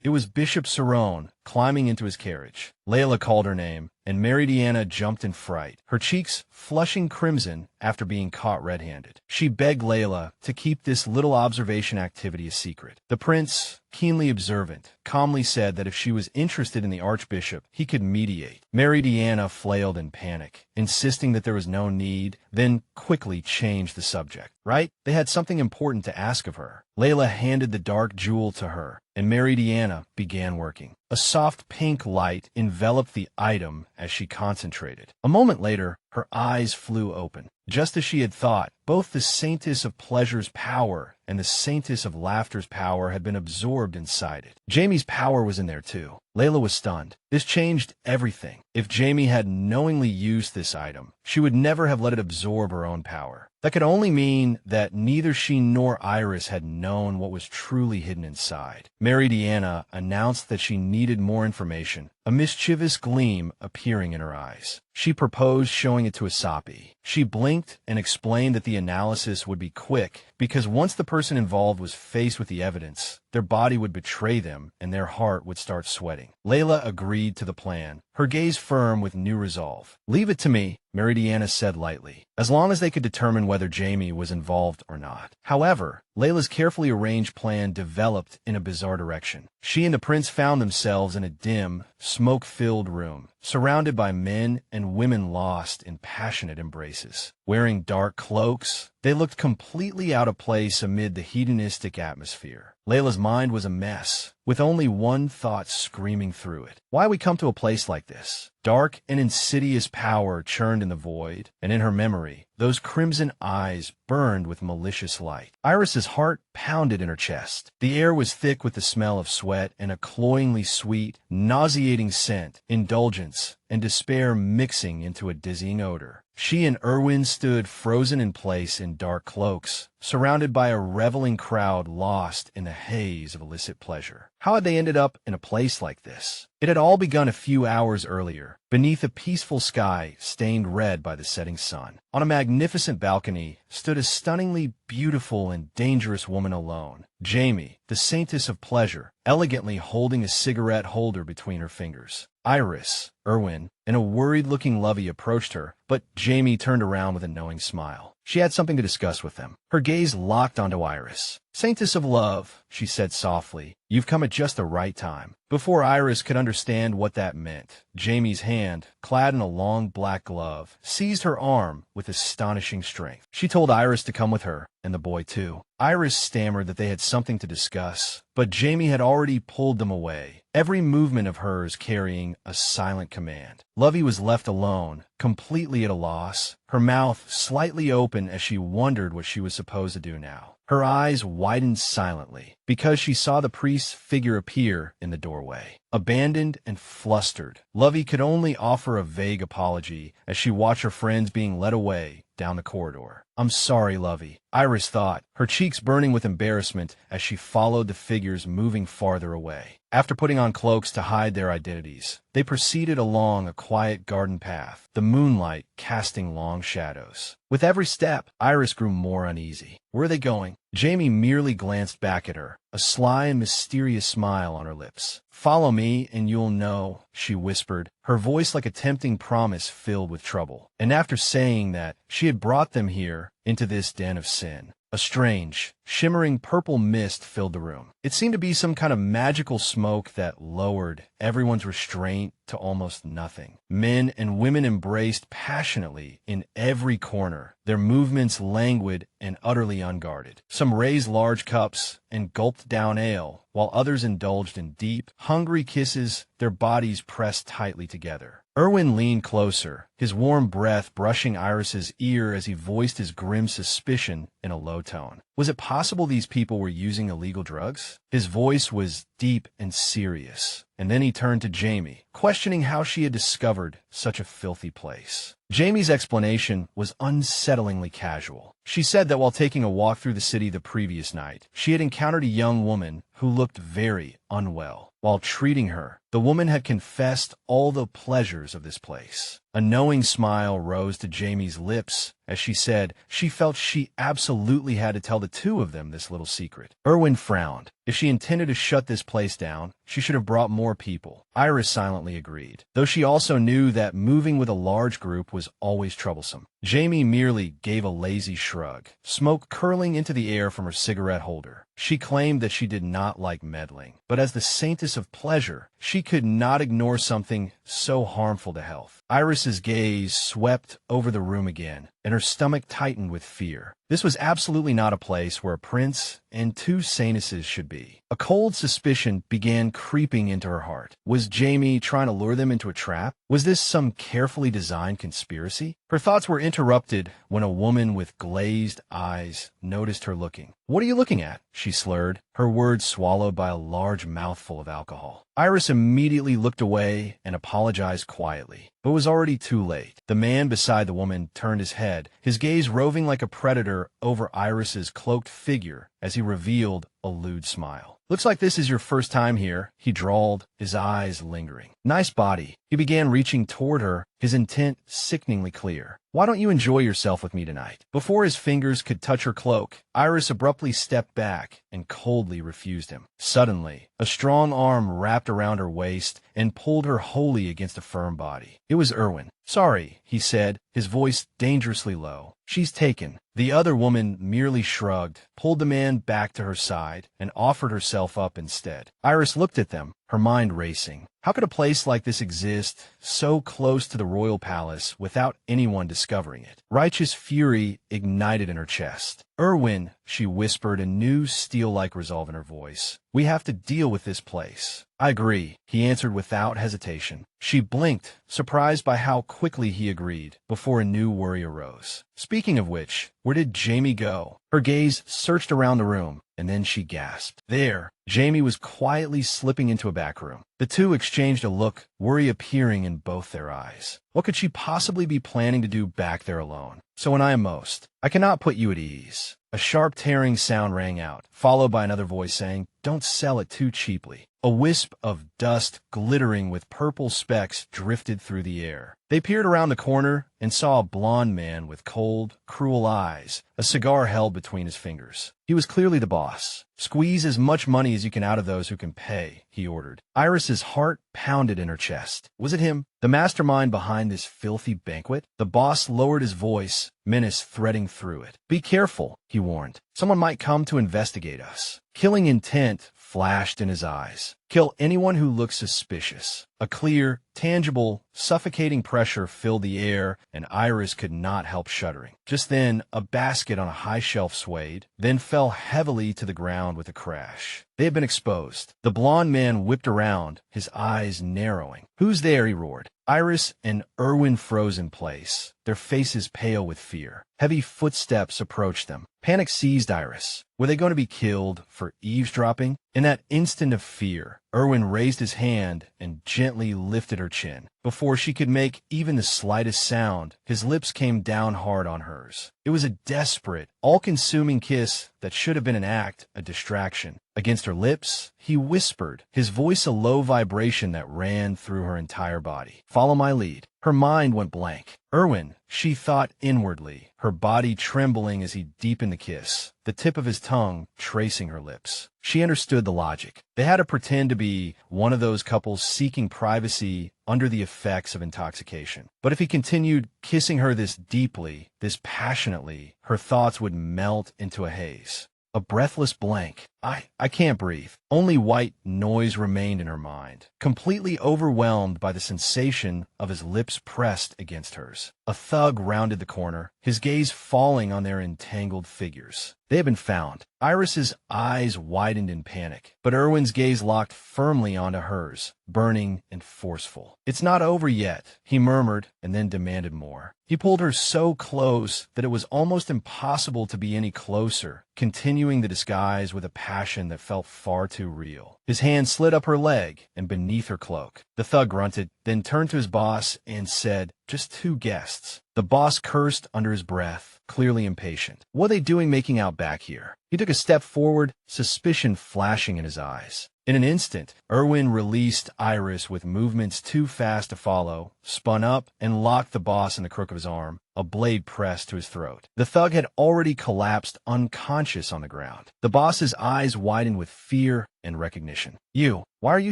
It was Bishop Cerrone climbing into his carriage. Layla called her name, and Meridiana jumped in fright, her cheeks flushing crimson after being caught red-handed. She begged Layla to keep this little observation activity a secret. The prince, keenly observant, calmly said that if she was interested in the archbishop, he could mediate. Meridiana flailed in panic, insisting that there was no need, then quickly changed the subject. Right? They had something important to ask of her. Layla handed the dark jewel to her, and Meridiana began working. A soft pink light enveloped the item as she concentrated. A moment later, her eyes flew open. Just as she had thought, both the Saintess of Pleasure's power and the Saintess of Laughter's power had been absorbed inside it. Jamie's power was in there too. Layla was stunned. This changed everything. If Jamie had knowingly used this item, she would never have let it absorb her own power. That could only mean that neither she nor Iris had known what was truly hidden inside. Meridiana announced that she needed more information, a mischievous gleam appearing in her eyes. She proposed showing it to Asapi. She blinked and explained that the analysis would be quick because once the person involved was faced with the evidence, their body would betray them and their heart would start sweating. Layla agreed to the plan, her gaze firm with new resolve. "Leave it to me," Meridiana said lightly, as long as they could determine whether Jamie was involved or not. However, Layla's carefully arranged plan developed in a bizarre direction. She and the prince found themselves in a dim, smoke-filled room, surrounded by men and women lost in passionate embraces. Wearing dark cloaks, they looked completely out of place amid the hedonistic atmosphere. Layla's mind was a mess, with only one thought screaming through it. Why we come to a place like this? Dark and insidious power churned in the void, and in her memory, those crimson eyes burned with malicious light. Iris's heart pounded in her chest. The air was thick with the smell of sweat and a cloyingly sweet, nauseating scent, indulgence and despair mixing into a dizzying odor. She and Erwin stood frozen in place in dark cloaks, surrounded by a reveling crowd lost in the haze of illicit pleasure. How had they ended up in a place like this? It had all begun a few hours earlier, beneath a peaceful sky stained red by the setting sun. On a magnificent balcony stood a stunningly beautiful and dangerous woman alone, Jamie, the Saintess of Pleasure, elegantly holding a cigarette holder between her fingers. Iris, Erwin, and a worried-looking Lovey approached her, but Jamie turned around with a knowing smile. She had something to discuss with them. Her gaze locked onto Iris. "Saintess of Love," she said softly, "you've come at just the right time." Before Iris could understand what that meant, Jamie's hand, clad in a long black glove, seized her arm with astonishing strength. She told Iris to come with her, and the boy too. Iris stammered that they had something to discuss, but Jamie had already pulled them away, every movement of hers carrying a silent command. Lovey was left alone, completely at a loss, her mouth slightly open as she wondered what she was supposed to do now. Her eyes widened silently, because she saw the priest's figure appear in the doorway. Abandoned and flustered, Lovey could only offer a vague apology as she watched her friends being led away down the corridor. I'm sorry, lovey, Iris thought, her cheeks burning with embarrassment as she followed the figures moving farther away. After putting on cloaks to hide their identities, they proceeded along a quiet garden path, the moonlight casting long shadows. With every step, Iris grew more uneasy. Where are they going? Jamie merely glanced back at her, a sly and mysterious smile on her lips. Follow me and you'll know, she whispered, her voice like a tempting promise filled with trouble. And after saying that, she had brought them here, into this den of sin. A strange, shimmering purple mist filled the room. It seemed to be some kind of magical smoke that lowered everyone's restraint to almost nothing. Men and women embraced passionately in every corner, their movements languid and utterly unguarded. Some raised large cups and gulped down ale, while others indulged in deep, hungry kisses, their bodies pressed tightly together. Erwin leaned closer, his warm breath brushing Iris's ear as he voiced his grim suspicion in a low tone. Was it possible these people were using illegal drugs? His voice was deep and serious, and then he turned to Jamie, questioning how she had discovered such a filthy place. Jamie's explanation was unsettlingly casual. She said that while taking a walk through the city the previous night, she had encountered a young woman who looked very unwell. While treating her, the woman had confessed all the pleasures of this place. A knowing smile rose to Jamie's lips as she said she felt she absolutely had to tell the two of them this little secret. Erwin frowned. If she intended to shut this place down, she should have brought more people. Iris silently agreed, though she also knew that moving with a large group was always troublesome. Jamie merely gave a lazy shrug, smoke curling into the air from her cigarette holder. She claimed that she did not like meddling, but as the saintess of pleasure, she could not ignore something so harmful to health. Iris's gaze swept over the room again, and her stomach tightened with fear. This was absolutely not a place where a prince and two saintesses should be. A cold suspicion began creeping into her heart. Was Jamie trying to lure them into a trap? Was this some carefully designed conspiracy? Her thoughts were interrupted when a woman with glazed eyes noticed her looking. "What are you looking at?" she slurred, her words swallowed by a large mouthful of alcohol. Iris immediately looked away and apologized quietly, but was already too late. The man beside the woman turned his head, his gaze roving like a predator over Iris's cloaked figure as he revealed a lewd smile. "Looks like this is your first time here," he drawled, his eyes lingering. "Nice body." He began reaching toward her, his intent sickeningly clear. "Why don't you enjoy yourself with me tonight?" Before his fingers could touch her cloak, Iris abruptly stepped back and coldly refused him. Suddenly, a strong arm wrapped around her waist and pulled her wholly against a firm body. It was Erwin. "Sorry," he said, his voice dangerously low. "She's taken." The other woman merely shrugged, pulled the man back to her side, and offered herself up instead. Iris looked at them, her mind racing. How could a place like this exist so close to the royal palace without anyone discovering it? Righteous fury ignited in her chest. "Erwin," she whispered, a new steel-like resolve in her voice. "We have to deal with this place." "I agree," he answered without hesitation. She blinked, surprised by how quickly he agreed, before a new worry arose. Speaking of which, where did Jamie go? Her gaze searched around the room, and then she gasped. There, Jamie was quietly slipping into a back room. The two exchanged a look, worry appearing in both their eyes. What could she possibly be planning to do back there alone? "So when I am most, I cannot put you at ease." A sharp tearing sound rang out, followed by another voice saying, "Don't sell it too cheaply." A wisp of dust glittering with purple specks drifted through the air. They peered around the corner and saw a blond man with cold, cruel eyes, a cigar held between his fingers. He was clearly the boss. "Squeeze as much money as you can out of those who can pay," he ordered. Iris's heart pounded in her chest. Was it him, the mastermind behind this filthy banquet? The boss lowered his voice, menace threading through it. "Be careful," he warned. "Someone might come to investigate us." Killing intent flashed in his eyes. "Kill anyone who looks suspicious." A clear, tangible, suffocating pressure filled the air, and Iris could not help shuddering. Just then, a basket on a high shelf swayed, then fell heavily to the ground with a crash. They had been exposed. The blond man whipped around, his eyes narrowing. "Who's there?" he roared. Iris and Erwin froze in place, their faces pale with fear. Heavy footsteps approached them. Panic seized Iris. Were they going to be killed for eavesdropping? In that instant of fear, Erwin raised his hand and gently lifted her chin. Before she could make even the slightest sound, his lips came down hard on hers. It was a desperate, all-consuming kiss that should have been an act, a distraction. Against her lips, he whispered, his voice a low vibration that ran through her entire body. "Follow my lead." Her mind went blank. "Erwin," she thought inwardly, her body trembling as he deepened the kiss, the tip of his tongue tracing her lips. She understood the logic. They had to pretend to be one of those couples seeking privacy under the effects of intoxication. But if he continued kissing her this deeply, this passionately, her thoughts would melt into a haze. A breathless blank. I can't breathe. Only white noise remained in her mind, completely overwhelmed by the sensation of his lips pressed against hers. A thug rounded the corner, his gaze falling on their entangled figures. They had been found. Iris's eyes widened in panic, but Erwin's gaze locked firmly onto hers, burning and forceful. "It's not over yet," he murmured, and then demanded more. He pulled her so close that it was almost impossible to be any closer, continuing the disguise with a passion that felt far too real. His hand slid up her leg and beneath her cloak. The thug grunted, then turned to his boss and said, "Just 2 guests." The boss cursed under his breath, clearly impatient. "What are they doing making out back here?" He took a step forward, suspicion flashing in his eyes. In an instant, Erwin released Iris with movements too fast to follow, spun up, and locked the boss in the crook of his arm, a blade pressed to his throat. The thug had already collapsed unconscious on the ground. The boss's eyes widened with fear and recognition. Why are you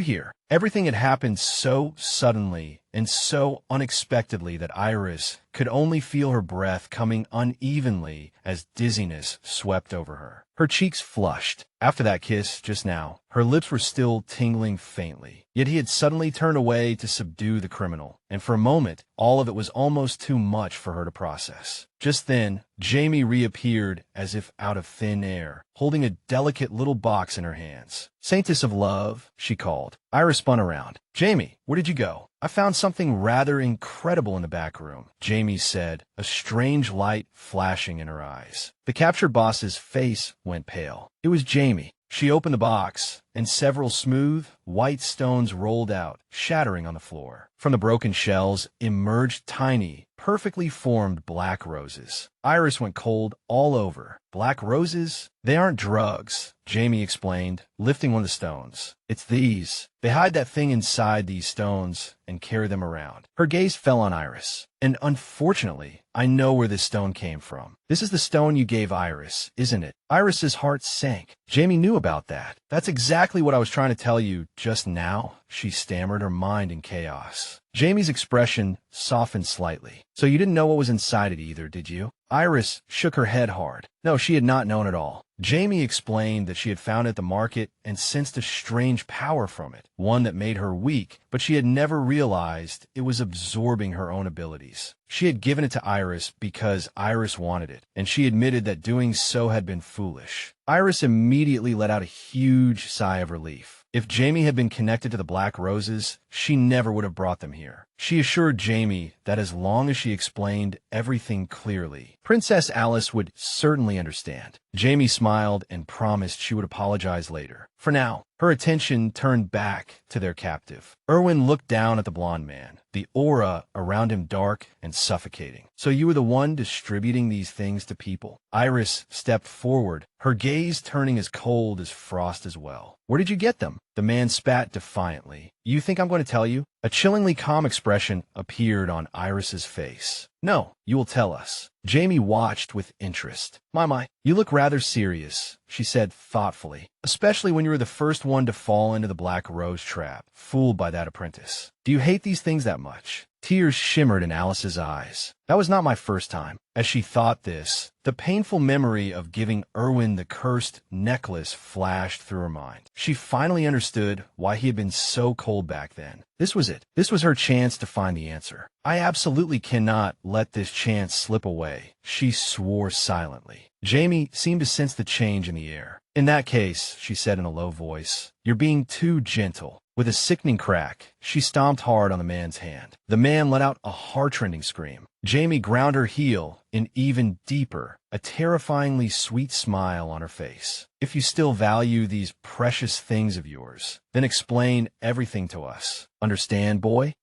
here?" Everything had happened so suddenly and so unexpectedly that Iris could only feel her breath coming unevenly as dizziness swept over her. Her cheeks flushed. After that kiss just now, her lips were still tingling faintly. Yet he had suddenly turned away to subdue the criminal, and for a moment, all of it was almost too much for her to process. Just then, Jamie reappeared as if out of thin air, holding a delicate little box in her hands. "Saintess of Love," she called. Iris spun around. "Jamie, where did you go?" "I found something rather incredible in the back room," Jamie said, a strange light flashing in her eyes. The captured boss's face went pale. It was Jamie. She opened the box, and several smooth, white stones rolled out, shattering on the floor. From the broken shells emerged tiny, perfectly formed black roses. Iris went cold all over. "Black roses? They aren't drugs," Jamie explained, lifting one of the stones. "It's these. They hide that thing inside these stones and carry them around." Her gaze fell on Iris. "And unfortunately, I know where this stone came from. This is the stone you gave Iris, isn't it?" Iris's heart sank. Jamie knew about that. "That's exactly what I was trying to tell you just now," she stammered, her mind in chaos. Jamie's expression softened slightly. "So you didn't know what was inside it either, did you?" Iris shook her head hard. No, she had not known at all. Jamie explained that she had found it at the market and sensed a strange power from it, one that made her weak, but she had never realized it was absorbing her own abilities. She had given it to Iris because Iris wanted it, and she admitted that doing so had been foolish. Iris immediately let out a huge sigh of relief. If Jamie had been connected to the black roses, she never would have brought them here. She assured Jamie that as long as she explained everything clearly, Princess Alice would certainly understand. Jamie smiled and promised she would apologize later. For now, her attention turned back to their captive. Erwin looked down at the blonde man, the aura around him dark and suffocating. "So you were the one distributing these things to people?" Iris stepped forward, her gaze turning as cold as frost as well. "Where did you get them?" The man spat defiantly. "You think I'm going to tell you?" A chillingly calm expression appeared on Iris's face. "No, you will tell us." Jamie watched with interest. My, you look rather serious," she said thoughtfully, "especially when you were the first one to fall into the black rose trap, fooled by that apprentice. Do you hate these things that much?" Tears shimmered in Alice's eyes. That was not my first time. As she thought this, the painful memory of giving Erwin the cursed necklace flashed through her mind. She finally understood why he had been so cold back then. This was it. This was her chance to find the answer. "I absolutely cannot let this chance slip away," she swore silently. Jamie seemed to sense the change in the air. "In that case," she said in a low voice, "you're being too gentle." With a sickening crack, she stomped hard on the man's hand. The man let out a heart-rending scream. Jamie ground her heel and even deeper, a terrifyingly sweet smile on her face. "If you still value these precious things of yours, then explain everything to us. Understand, boy?"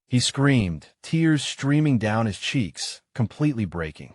He screamed, tears streaming down his cheeks, completely breaking.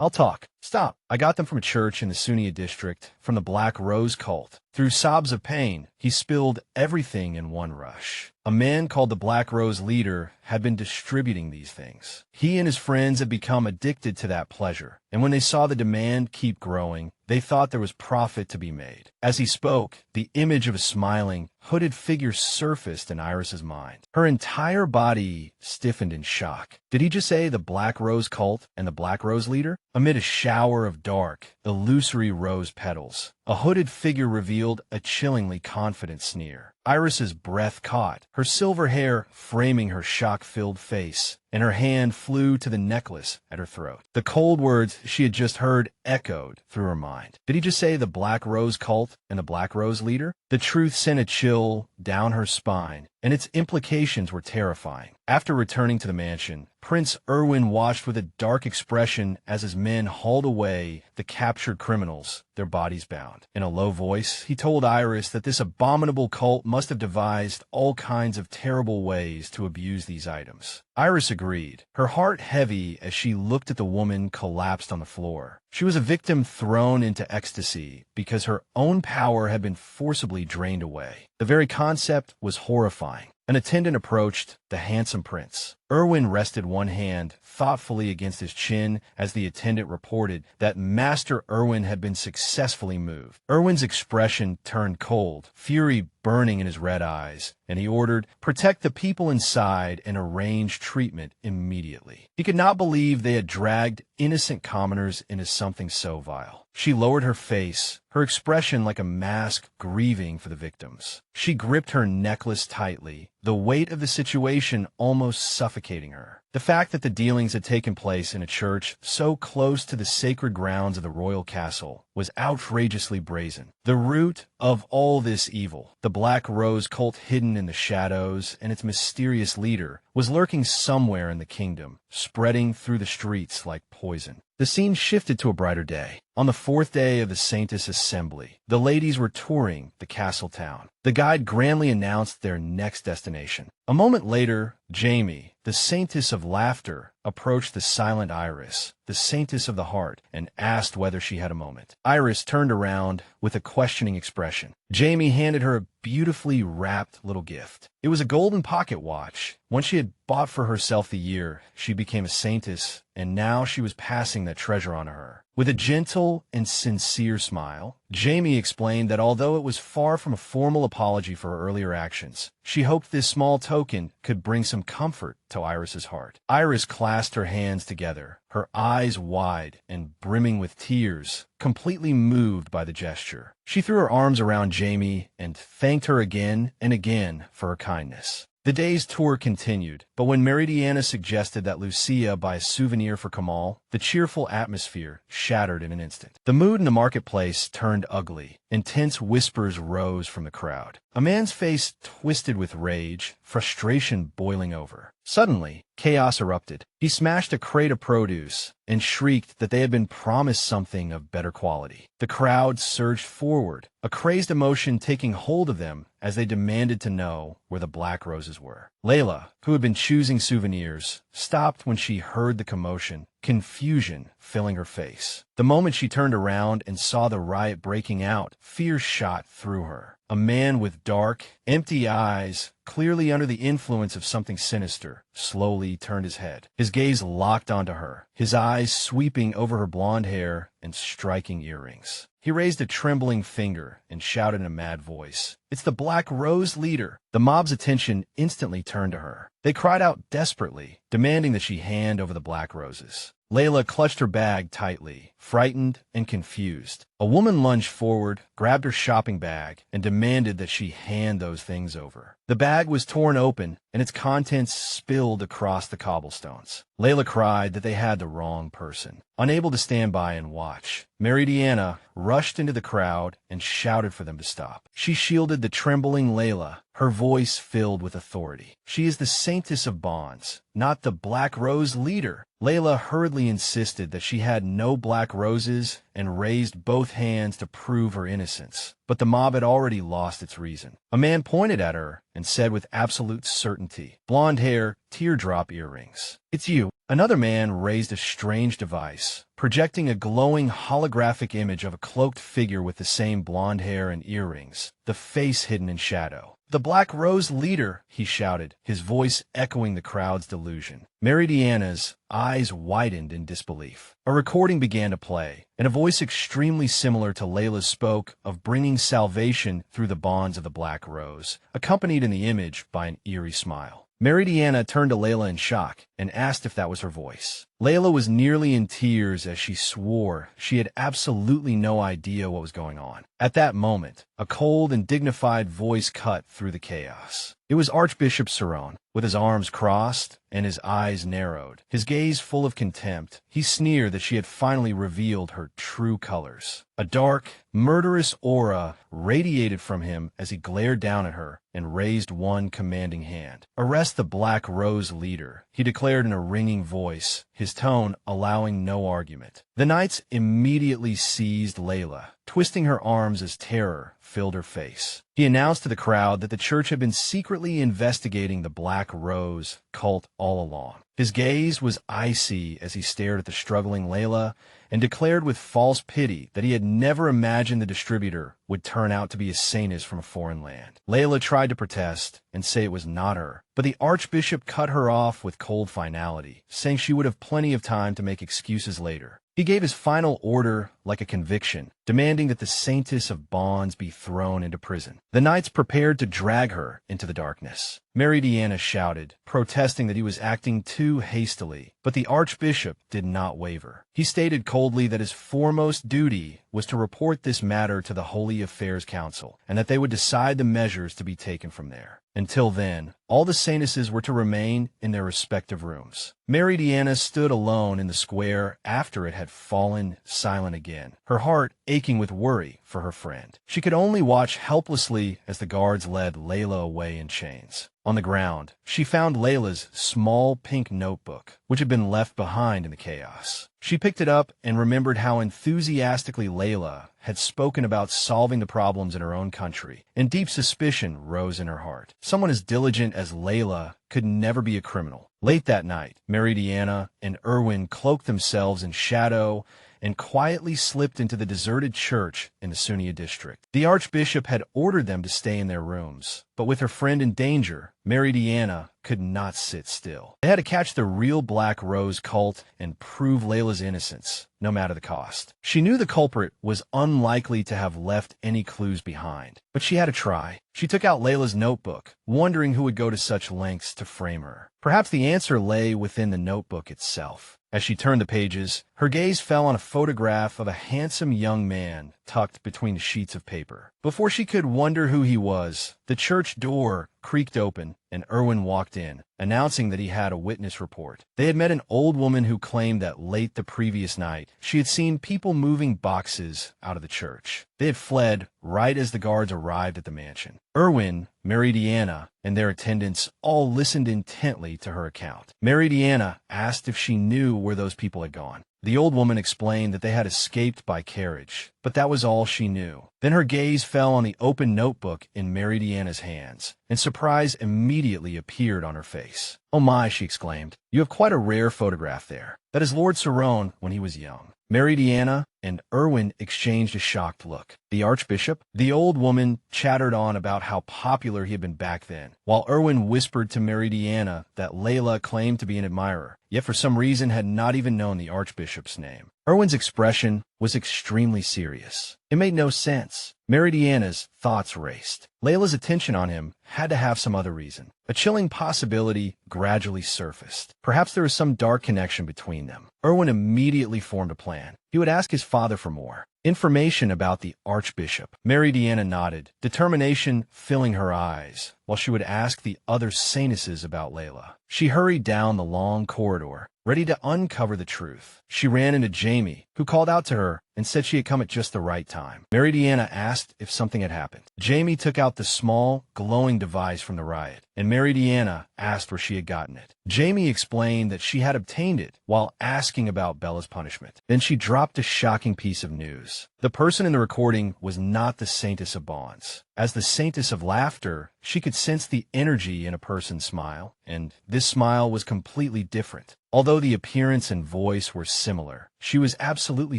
I'll talk. Stop. I got them from a church in the Sunia district, from the Black Rose cult." Through sobs of pain, he spilled everything in one rush. A man called the Black Rose leader had been distributing these things. He and his friends had become addicted to that pleasure, and when they saw the demand keep growing, they thought there was profit to be made. As he spoke, the image of a smiling, hooded figure surfaced in Iris's mind. Her entire body stiffened in shock. Did he just say the Black Rose cult and the Black Rose leader? Amid a shower of dark, illusory rose petals, a hooded figure revealed a chillingly confident sneer. Iris's breath caught, her silver hair framing her shock-filled face, and her hand flew to the necklace at her throat. The cold words she had just heard echoed through her mind. Did he just say the Black Rose cult and the Black Rose leader? The truth sent a chill down her spine, and its implications were terrifying. After returning to the mansion, Prince Erwin watched with a dark expression as his men hauled away the captured criminals, their bodies bound. In a low voice, he told Iris that this abominable cult must have devised all kinds of terrible ways to abuse these items. Iris agreed, her heart heavy as she looked at the woman collapsed on the floor. She was a victim thrown into ecstasy because her own power had been forcibly drained away. The very concept was horrifying. An attendant approached the handsome prince. Erwin rested one hand thoughtfully against his chin as the attendant reported that Master Erwin had been successfully moved. Erwin's expression turned cold, fury burning in his red eyes, and he ordered, "Protect the people inside and arrange treatment immediately." He could not believe they had dragged innocent commoners into something so vile. She lowered her face, her expression like a mask grieving for the victims. She gripped her necklace tightly, the weight of the situation almost suffocating her. The fact that the dealings had taken place in a church so close to the sacred grounds of the royal castle was outrageously brazen. The root of all this evil, the Black Rose cult hidden in the shadows and its mysterious leader, was lurking somewhere in the kingdom, spreading through the streets like poison. The scene shifted to a brighter day. On the fourth day of the Saintess Assembly, the ladies were touring the castle town. The guide grandly announced their next destination. A moment later, Jamie, the Saintess of Laughter, approached the silent Iris, the Saintess of the Heart, and asked whether she had a moment. Iris turned around with a questioning expression. Jamie handed her a beautifully wrapped little gift. It was a golden pocket watch, one she had bought for herself the year she became a saintess, and now she was passing that treasure on to her. With a gentle and sincere smile, Jamie explained that although it was far from a formal apology for her earlier actions, she hoped this small token could bring some comfort to Iris's heart. Iris clasped her hands together, her eyes wide and brimming with tears, completely moved by the gesture. She threw her arms around Jamie and thanked her again and again for her kindness. The day's tour continued, but when Meridiana suggested that Lucia buy a souvenir for Kamal, the cheerful atmosphere shattered in an instant. The mood in the marketplace turned ugly. Intense whispers rose from the crowd. A man's face twisted with rage, frustration boiling over. Suddenly, chaos erupted. He smashed a crate of produce and shrieked that they had been promised something of better quality. The crowd surged forward, a crazed emotion taking hold of them as they demanded to know where the black roses were. Layla, who had been choosing souvenirs, stopped when she heard the commotion, confusion filling her face. The moment she turned around and saw the riot breaking out, fear shot through her. A man with dark, empty eyes, clearly under the influence of something sinister, slowly turned his head. His gaze locked onto her, his eyes sweeping over her blonde hair and striking earrings. He raised a trembling finger and shouted in a mad voice, "It's the Black Rose leader!" The mob's attention instantly turned to her. They cried out desperately, demanding that she hand over the black roses. Layla clutched her bag tightly, frightened and confused. A woman lunged forward, grabbed her shopping bag, and demanded that she hand those things over. The bag was torn open, and its contents spilled across the cobblestones. Layla cried that they had the wrong person. Unable to stand by and watch, Meridiana rushed into the crowd and shouted for them to stop. She shielded the trembling Layla, her voice filled with authority. "She is the Saintess of Bonds, not the Black Rose leader." Layla hurriedly insisted that she had no black roses and raised both hands to prove her innocence. But the mob had already lost its reason. A man pointed at her and said with absolute certainty, "Blonde hair, teardrop earrings. It's you." Another man raised a strange device, projecting a glowing holographic image of a cloaked figure with the same blonde hair and earrings, the face hidden in shadow. "The Black Rose leader," he shouted, his voice echoing the crowd's delusion. Meridiana's eyes widened in disbelief. A recording began to play, and a voice extremely similar to Layla's spoke of bringing salvation through the bonds of the Black Rose, accompanied in the image by an eerie smile. Meridiana turned to Layla in shock and asked if that was her voice. Layla was nearly in tears as she swore she had absolutely no idea what was going on. At that moment, a cold and dignified voice cut through the chaos. It was Archbishop Cerrone. With his arms crossed and his eyes narrowed, his gaze full of contempt, he sneered that she had finally revealed her true colors. A dark, murderous aura radiated from him as he glared down at her and raised one commanding hand. "Arrest the Black Rose leader," he declared in a ringing voice, his tone allowing no argument. The knights immediately seized Layla, twisting her arms as terror filled her face. He announced to the crowd that the church had been secretly investigating the Black Rose cult all along. His gaze was icy as he stared at the struggling Layla and declared with false pity that he had never imagined the distributor would turn out to be a saintess from a foreign land. Layla tried to protest and say it was not her, but the archbishop cut her off with cold finality, saying she would have plenty of time to make excuses later. He gave his final order like a conviction, demanding that the Saintess of Bonds be thrown into prison. The knights prepared to drag her into the darkness. Meridiana shouted, protesting that he was acting too hastily, but the archbishop did not waver. He stated coldly that his foremost duty was to report this matter to the Holy Affairs Council, and that they would decide the measures to be taken from there. Until then, all the saintesses were to remain in their respective rooms. Meridiana stood alone in the square after it had fallen silent again, her heart aching with worry for her friend. She could only watch helplessly as the guards led Layla away in chains. On the ground, she found Layla's small pink notebook, which had been left behind in the chaos. She picked it up and remembered how enthusiastically Layla had spoken about solving the problems in her own country, and deep suspicion rose in her heart. Someone as diligent as Layla could never be a criminal. Late that night, Meridiana and Erwin cloaked themselves in shadow and quietly slipped into the deserted church in the Sunia district. The archbishop had ordered them to stay in their rooms, but with her friend in danger, Meridiana could not sit still. They had to catch the real Black Rose cult and prove Layla's innocence, no matter the cost. She knew the culprit was unlikely to have left any clues behind, but she had to try. She took out Layla's notebook, wondering who would go to such lengths to frame her. Perhaps the answer lay within the notebook itself. As she turned the pages, her gaze fell on a photograph of a handsome young man tucked between the sheets of paper. Before she could wonder who he was, the church door creaked open and Erwin walked in, announcing that he had a witness report. They had met an old woman who claimed that late the previous night, she had seen people moving boxes out of the church. They had fled right as the guards arrived at the mansion. Erwin, Meridiana, and their attendants all listened intently to her account. Meridiana asked if she knew where those people had gone. The old woman explained that they had escaped by carriage, but that was all she knew. Then her gaze fell on the open notebook in Meridiana's hands, and surprise immediately appeared on her face. "Oh my," she exclaimed, "you have quite a rare photograph there. That is Lord Cerrone when he was young." Meridiana and Erwin exchanged a shocked look. The archbishop? The old woman chattered on about how popular he had been back then, while Erwin whispered to Meridiana that Layla claimed to be an admirer, yet for some reason had not even known the archbishop's name. Erwin's expression was extremely serious. It made no sense. Meridiana's thoughts raced. Layla's attention on him had to have some other reason. A chilling possibility gradually surfaced. Perhaps there was some dark connection between them. Erwin immediately formed a plan. He would ask his father for more. Information about the Archbishop. Meridiana nodded, determination filling her eyes, while she would ask the other Saintesses about Layla. She hurried down the long corridor, ready to uncover the truth. She ran into Jamie, who called out to her and said she had come at just the right time. Meridiana asked if something had happened. Jamie took out the small, glowing device from the riot, and Meridiana asked where she had gotten it. Jamie explained that she had obtained it while asking about Bella's punishment. Then she dropped a shocking piece of news. The person in the recording was not the Saintess of Bonds. As the Saintess of Laughter, she could sense the energy in a person's smile, and this smile was completely different. Although the appearance and voice were similar, she was absolutely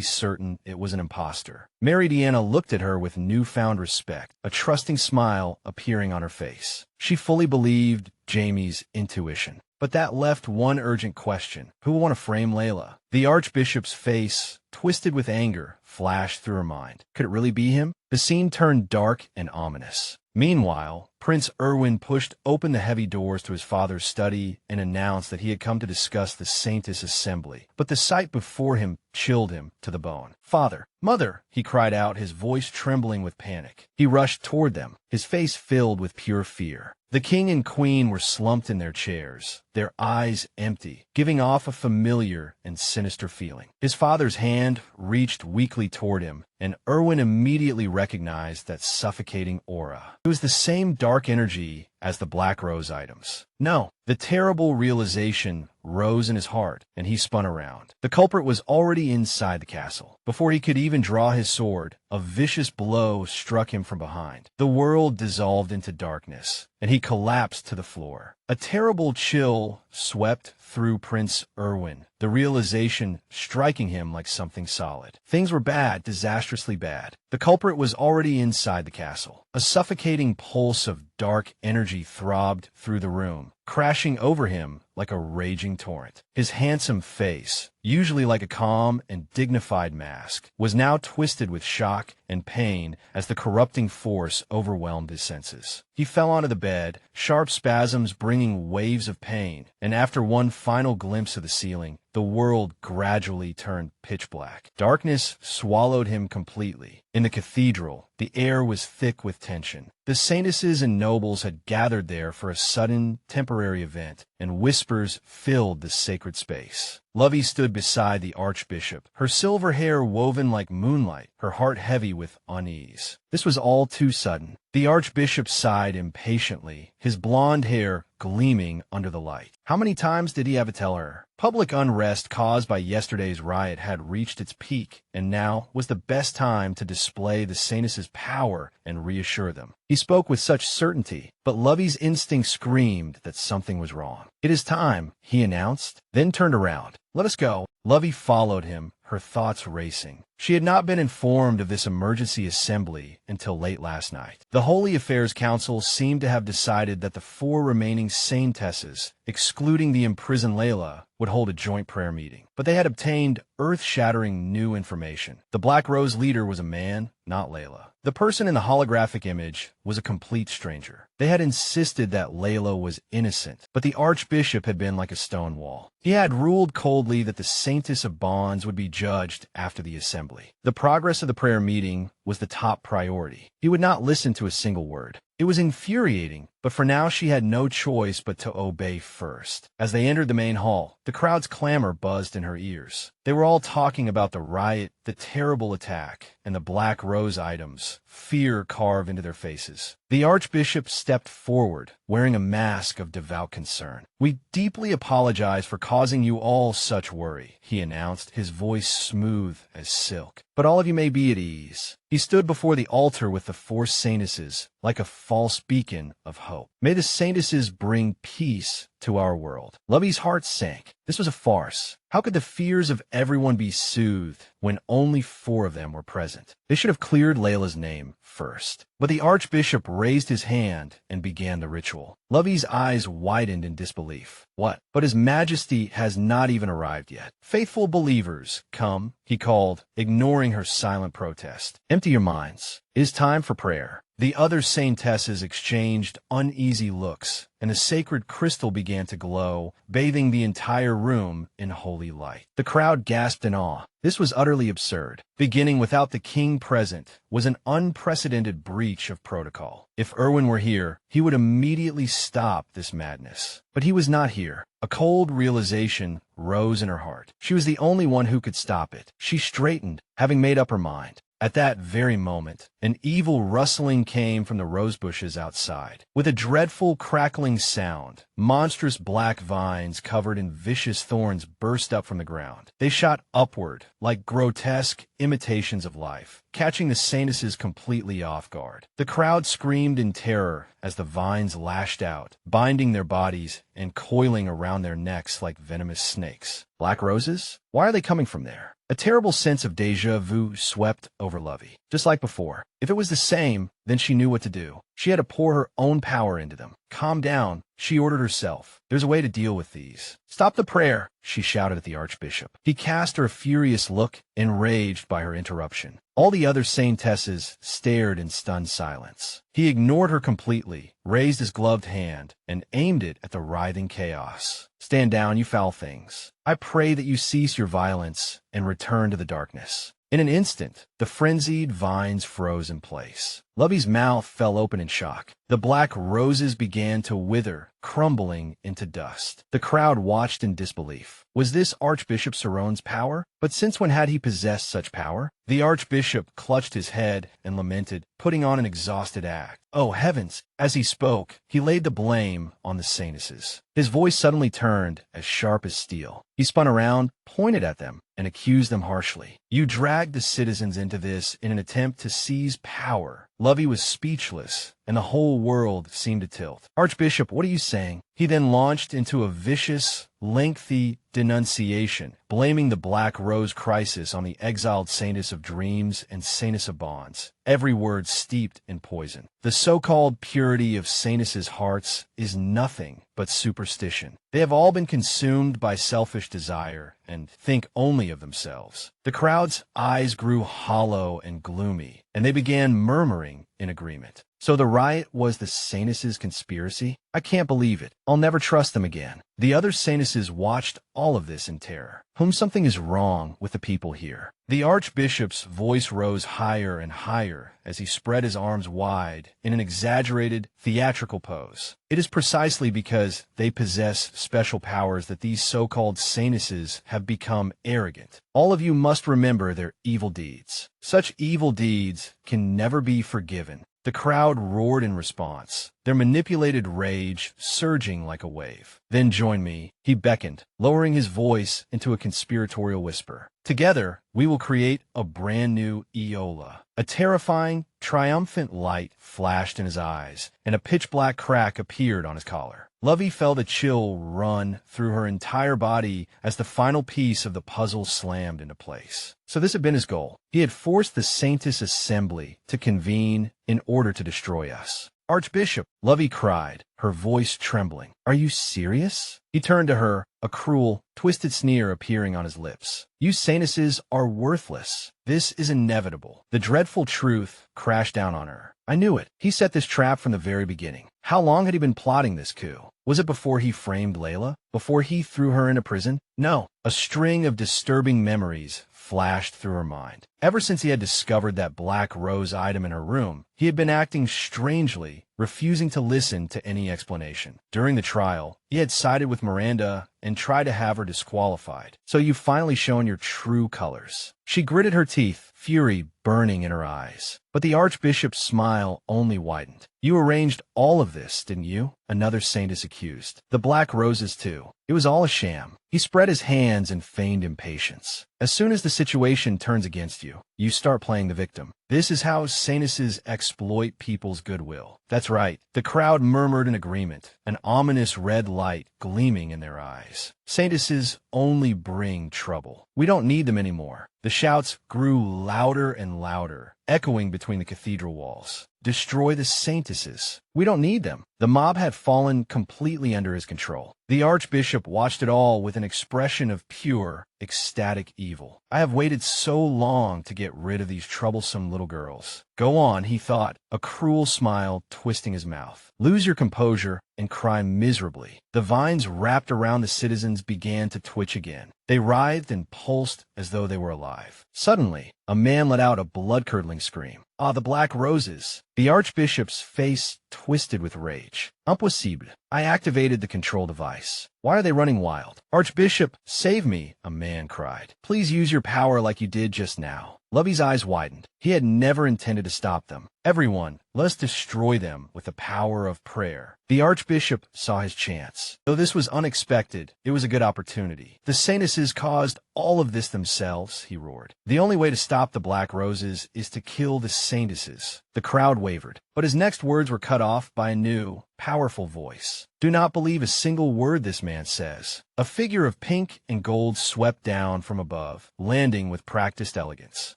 certain it was an imposter. Meridiana looked at her with newfound respect, a trusting smile appearing on her face. She fully believed Jamie's intuition. But that left one urgent question. Who will want to frame Layla? The Archbishop's face, twisted with anger, flashed through her mind. Could it really be him? The scene turned dark and ominous. Meanwhile, Prince Erwin pushed open the heavy doors to his father's study and announced that he had come to discuss the Saintess Assembly. But the sight before him chilled him to the bone. "Father! Mother!" he cried out, his voice trembling with panic. He rushed toward them, his face filled with pure fear. The king and queen were slumped in their chairs, their eyes empty, giving off a familiar and sinister feeling. His father's hand reached weakly toward him, and Erwin immediately recognized that suffocating aura. It was the same dark energy as the Black Rose items. No, the terrible realization rose in his heart, and he spun around. The culprit was already inside the castle. Before he could even draw his sword, a vicious blow struck him from behind. The world dissolved into darkness, and he collapsed to the floor. A terrible chill swept through Prince Erwin, the realization striking him like something solid. Things were bad, disastrously bad. The culprit was already inside the castle. A suffocating pulse of dark energy throbbed through the room, crashing over him like a raging torrent. His handsome face, usually like a calm and dignified mask, was now twisted with shock and pain as the corrupting force overwhelmed his senses. He fell onto the bed, sharp spasms bringing waves of pain, and after one final glimpse of the ceiling, the world gradually turned pitch black. Darkness swallowed him completely. In the cathedral, the air was thick with tension. The saintesses and nobles had gathered there for a sudden, temporary event, and whispers filled the sacred space. Lovey stood beside the Archbishop, her silver hair woven like moonlight, her heart heavy with unease. This was all too sudden. The Archbishop sighed impatiently, his blonde hair gleaming under the light. How many times did he have to tell her? Public unrest caused by yesterday's riot had reached its peak, and now was the best time to display the Saintess's power and reassure them. He spoke with such certainty, but Lovey's instinct screamed that something was wrong. "It is time," he announced, then turned around. "Let us go." Lovey followed him, her thoughts racing. She had not been informed of this emergency assembly until late last night. The Holy Affairs Council seemed to have decided that the 4 remaining Saintesses, excluding the imprisoned Layla, would hold a joint prayer meeting. But they had obtained earth-shattering new information. The Black Rose leader was a man, not Layla. The person in the holographic image was a complete stranger. They had insisted that Layla was innocent, but the Archbishop had been like a stone wall. He had ruled coldly that the Saintess of Bonds would be judged after the assembly. The progress of the prayer meeting was the top priority. He would not listen to a single word. It was infuriating, but for now she had no choice but to obey first. As they entered the main hall, the crowd's clamor buzzed in her ears. They were all talking about the riot, the terrible attack, and the Black Rose items, fear carved into their faces. The Archbishop stepped forward, wearing a mask of devout concern. "We deeply apologize for causing you all such worry," he announced, his voice smooth as silk. "But all of you may be at ease." He stood before the altar with the 4 Saintesses, like a false beacon of hope. "May the Saintesses bring peace to our world." Lovey's heart sank. This was a farce. How could the fears of everyone be soothed when only 4 of them were present? They should have cleared Layla's name first. But the Archbishop raised his hand and began the ritual. Lovey's eyes widened in disbelief. What? But His Majesty has not even arrived yet. "Faithful believers, come," he called, ignoring her silent protest. "Empty your minds. It is time for prayer." The other saintesses exchanged uneasy looks, and a sacred crystal began to glow, bathing the entire room in holy light. The crowd gasped in awe. This was utterly absurd. Beginning without the king present was an unprecedented breach of protocol. If Erwin were here, he would immediately stop this madness. But he was not here. A cold realization rose in her heart. She was the only one who could stop it. She straightened, having made up her mind. At that very moment, an evil rustling came from the rose bushes outside. With a dreadful crackling sound, monstrous black vines covered in vicious thorns burst up from the ground. They shot upward like grotesque imitations of life, catching the saintesses completely off guard. The crowd screamed in terror as the vines lashed out, binding their bodies and coiling around their necks like venomous snakes. Black roses? Why are they coming from there? A terrible sense of déjà vu swept over Lovey. Just like before. If it was the same, then she knew what to do. She had to pour her own power into them. Calm down, she ordered herself. There's a way to deal with these. Stop the prayer, she shouted at the archbishop. He cast her a furious look, enraged by her interruption. All the other saintesses stared in stunned silence. He ignored her completely, raised his gloved hand, and aimed it at the writhing chaos. Stand down, you foul things. I pray that you cease your violence and return to the darkness. In an instant, the frenzied vines froze in place. Lovey's mouth fell open in shock. The black roses began to wither, crumbling into dust. The crowd watched in disbelief. Was this Archbishop Sarone's power? But since when had he possessed such power? The archbishop clutched his head and lamented, putting on an exhausted act. Oh, heavens! As he spoke, he laid the blame on the saintesses. His voice suddenly turned as sharp as steel. He spun around, pointed at them, and accused them harshly. You dragged the citizens into this in an attempt to seize power. Lovey was speechless, and the whole world seemed to tilt. Archbishop, what are you saying? He then launched into a vicious, lengthy denunciation, blaming the Black Rose crisis on the exiled Saintess of Dreams and Saintess of Bonds, every word steeped in poison. The so-called purity of Saintesses' hearts is nothing but superstition. They have all been consumed by selfish desire and think only of themselves. The crowd's eyes grew hollow and gloomy, and they began murmuring in agreement. So the riot was the Saintesses' conspiracy? I can't believe it. I'll never trust them again. The other Saintesses watched all of this in terror. Something is wrong with the people here. The archbishop's voice rose higher and higher as he spread his arms wide in an exaggerated, theatrical pose. It is precisely because they possess special powers that these so-called saintesses have become arrogant. All of you must remember their evil deeds. Such evil deeds can never be forgiven. The crowd roared in response, their manipulated rage surging like a wave. Then join me, he beckoned, lowering his voice into a conspiratorial whisper. Together, we will create a brand new Eola. A terrifying, triumphant light flashed in his eyes, and a pitch-black crack appeared on his collar. Lovey felt a chill run through her entire body as the final piece of the puzzle slammed into place. So this had been his goal. He had forced the Saintess Assembly to convene in order to destroy us. Archbishop, Lovey cried, her voice trembling. Are you serious? He turned to her, a cruel, twisted sneer appearing on his lips. You saintesses are worthless. This is inevitable. The dreadful truth crashed down on her. I knew it. He set this trap from the very beginning. How long had he been plotting this coup? Was it before he framed Layla? Before he threw her into prison? No. A string of disturbing memories flashed through her mind. Ever since he had discovered that black rose item in her room, he had been acting strangely, refusing to listen to any explanation. During the trial, he had sided with Miranda and tried to have her disqualified. So you've finally shown your true colors. She gritted her teeth, fury burning in her eyes. But the archbishop's smile only widened. You arranged all of this, didn't you? Another saintess accused. The black roses, too. It was all a sham. He spread his hands and feigned impatience. As soon as the situation turns against you, you start playing the victim. This is how saintesses exploit people's goodwill. That's right. The crowd murmured in agreement, an ominous red light gleaming in their eyes. Saintesses only bring trouble. We don't need them anymore. The shouts grew louder and louder, echoing between the cathedral walls. Destroy the saintesses. We don't need them. The mob had fallen completely under his control. The archbishop watched it all with an expression of pure, ecstatic evil. I have waited so long to get rid of these troublesome little girls. Go on, he thought, a cruel smile twisting his mouth. Lose your composure and cry miserably. The vines wrapped around the citizens began to twitch again. They writhed and pulsed as though they were alive. Suddenly, a man let out a blood-curdling scream. Ah, the black roses! The archbishop's face twisted with rage. Impossible. I activated the control device. Why are they running wild? Archbishop, save me, a man cried. Please use your power like you did just now. Lovey's eyes widened. He had never intended to stop them. Everyone, let us destroy them with the power of prayer. The archbishop saw his chance. Though this was unexpected, it was a good opportunity. The Saintesses caused all of this themselves, he roared. The only way to stop the black roses is to kill the Saintesses. The crowd wavered, but his next words were cut off by a new, powerful voice. Do not believe a single word this man says. A figure of pink and gold swept down from above, landing with practiced elegance.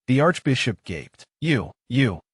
The archbishop gaped. You.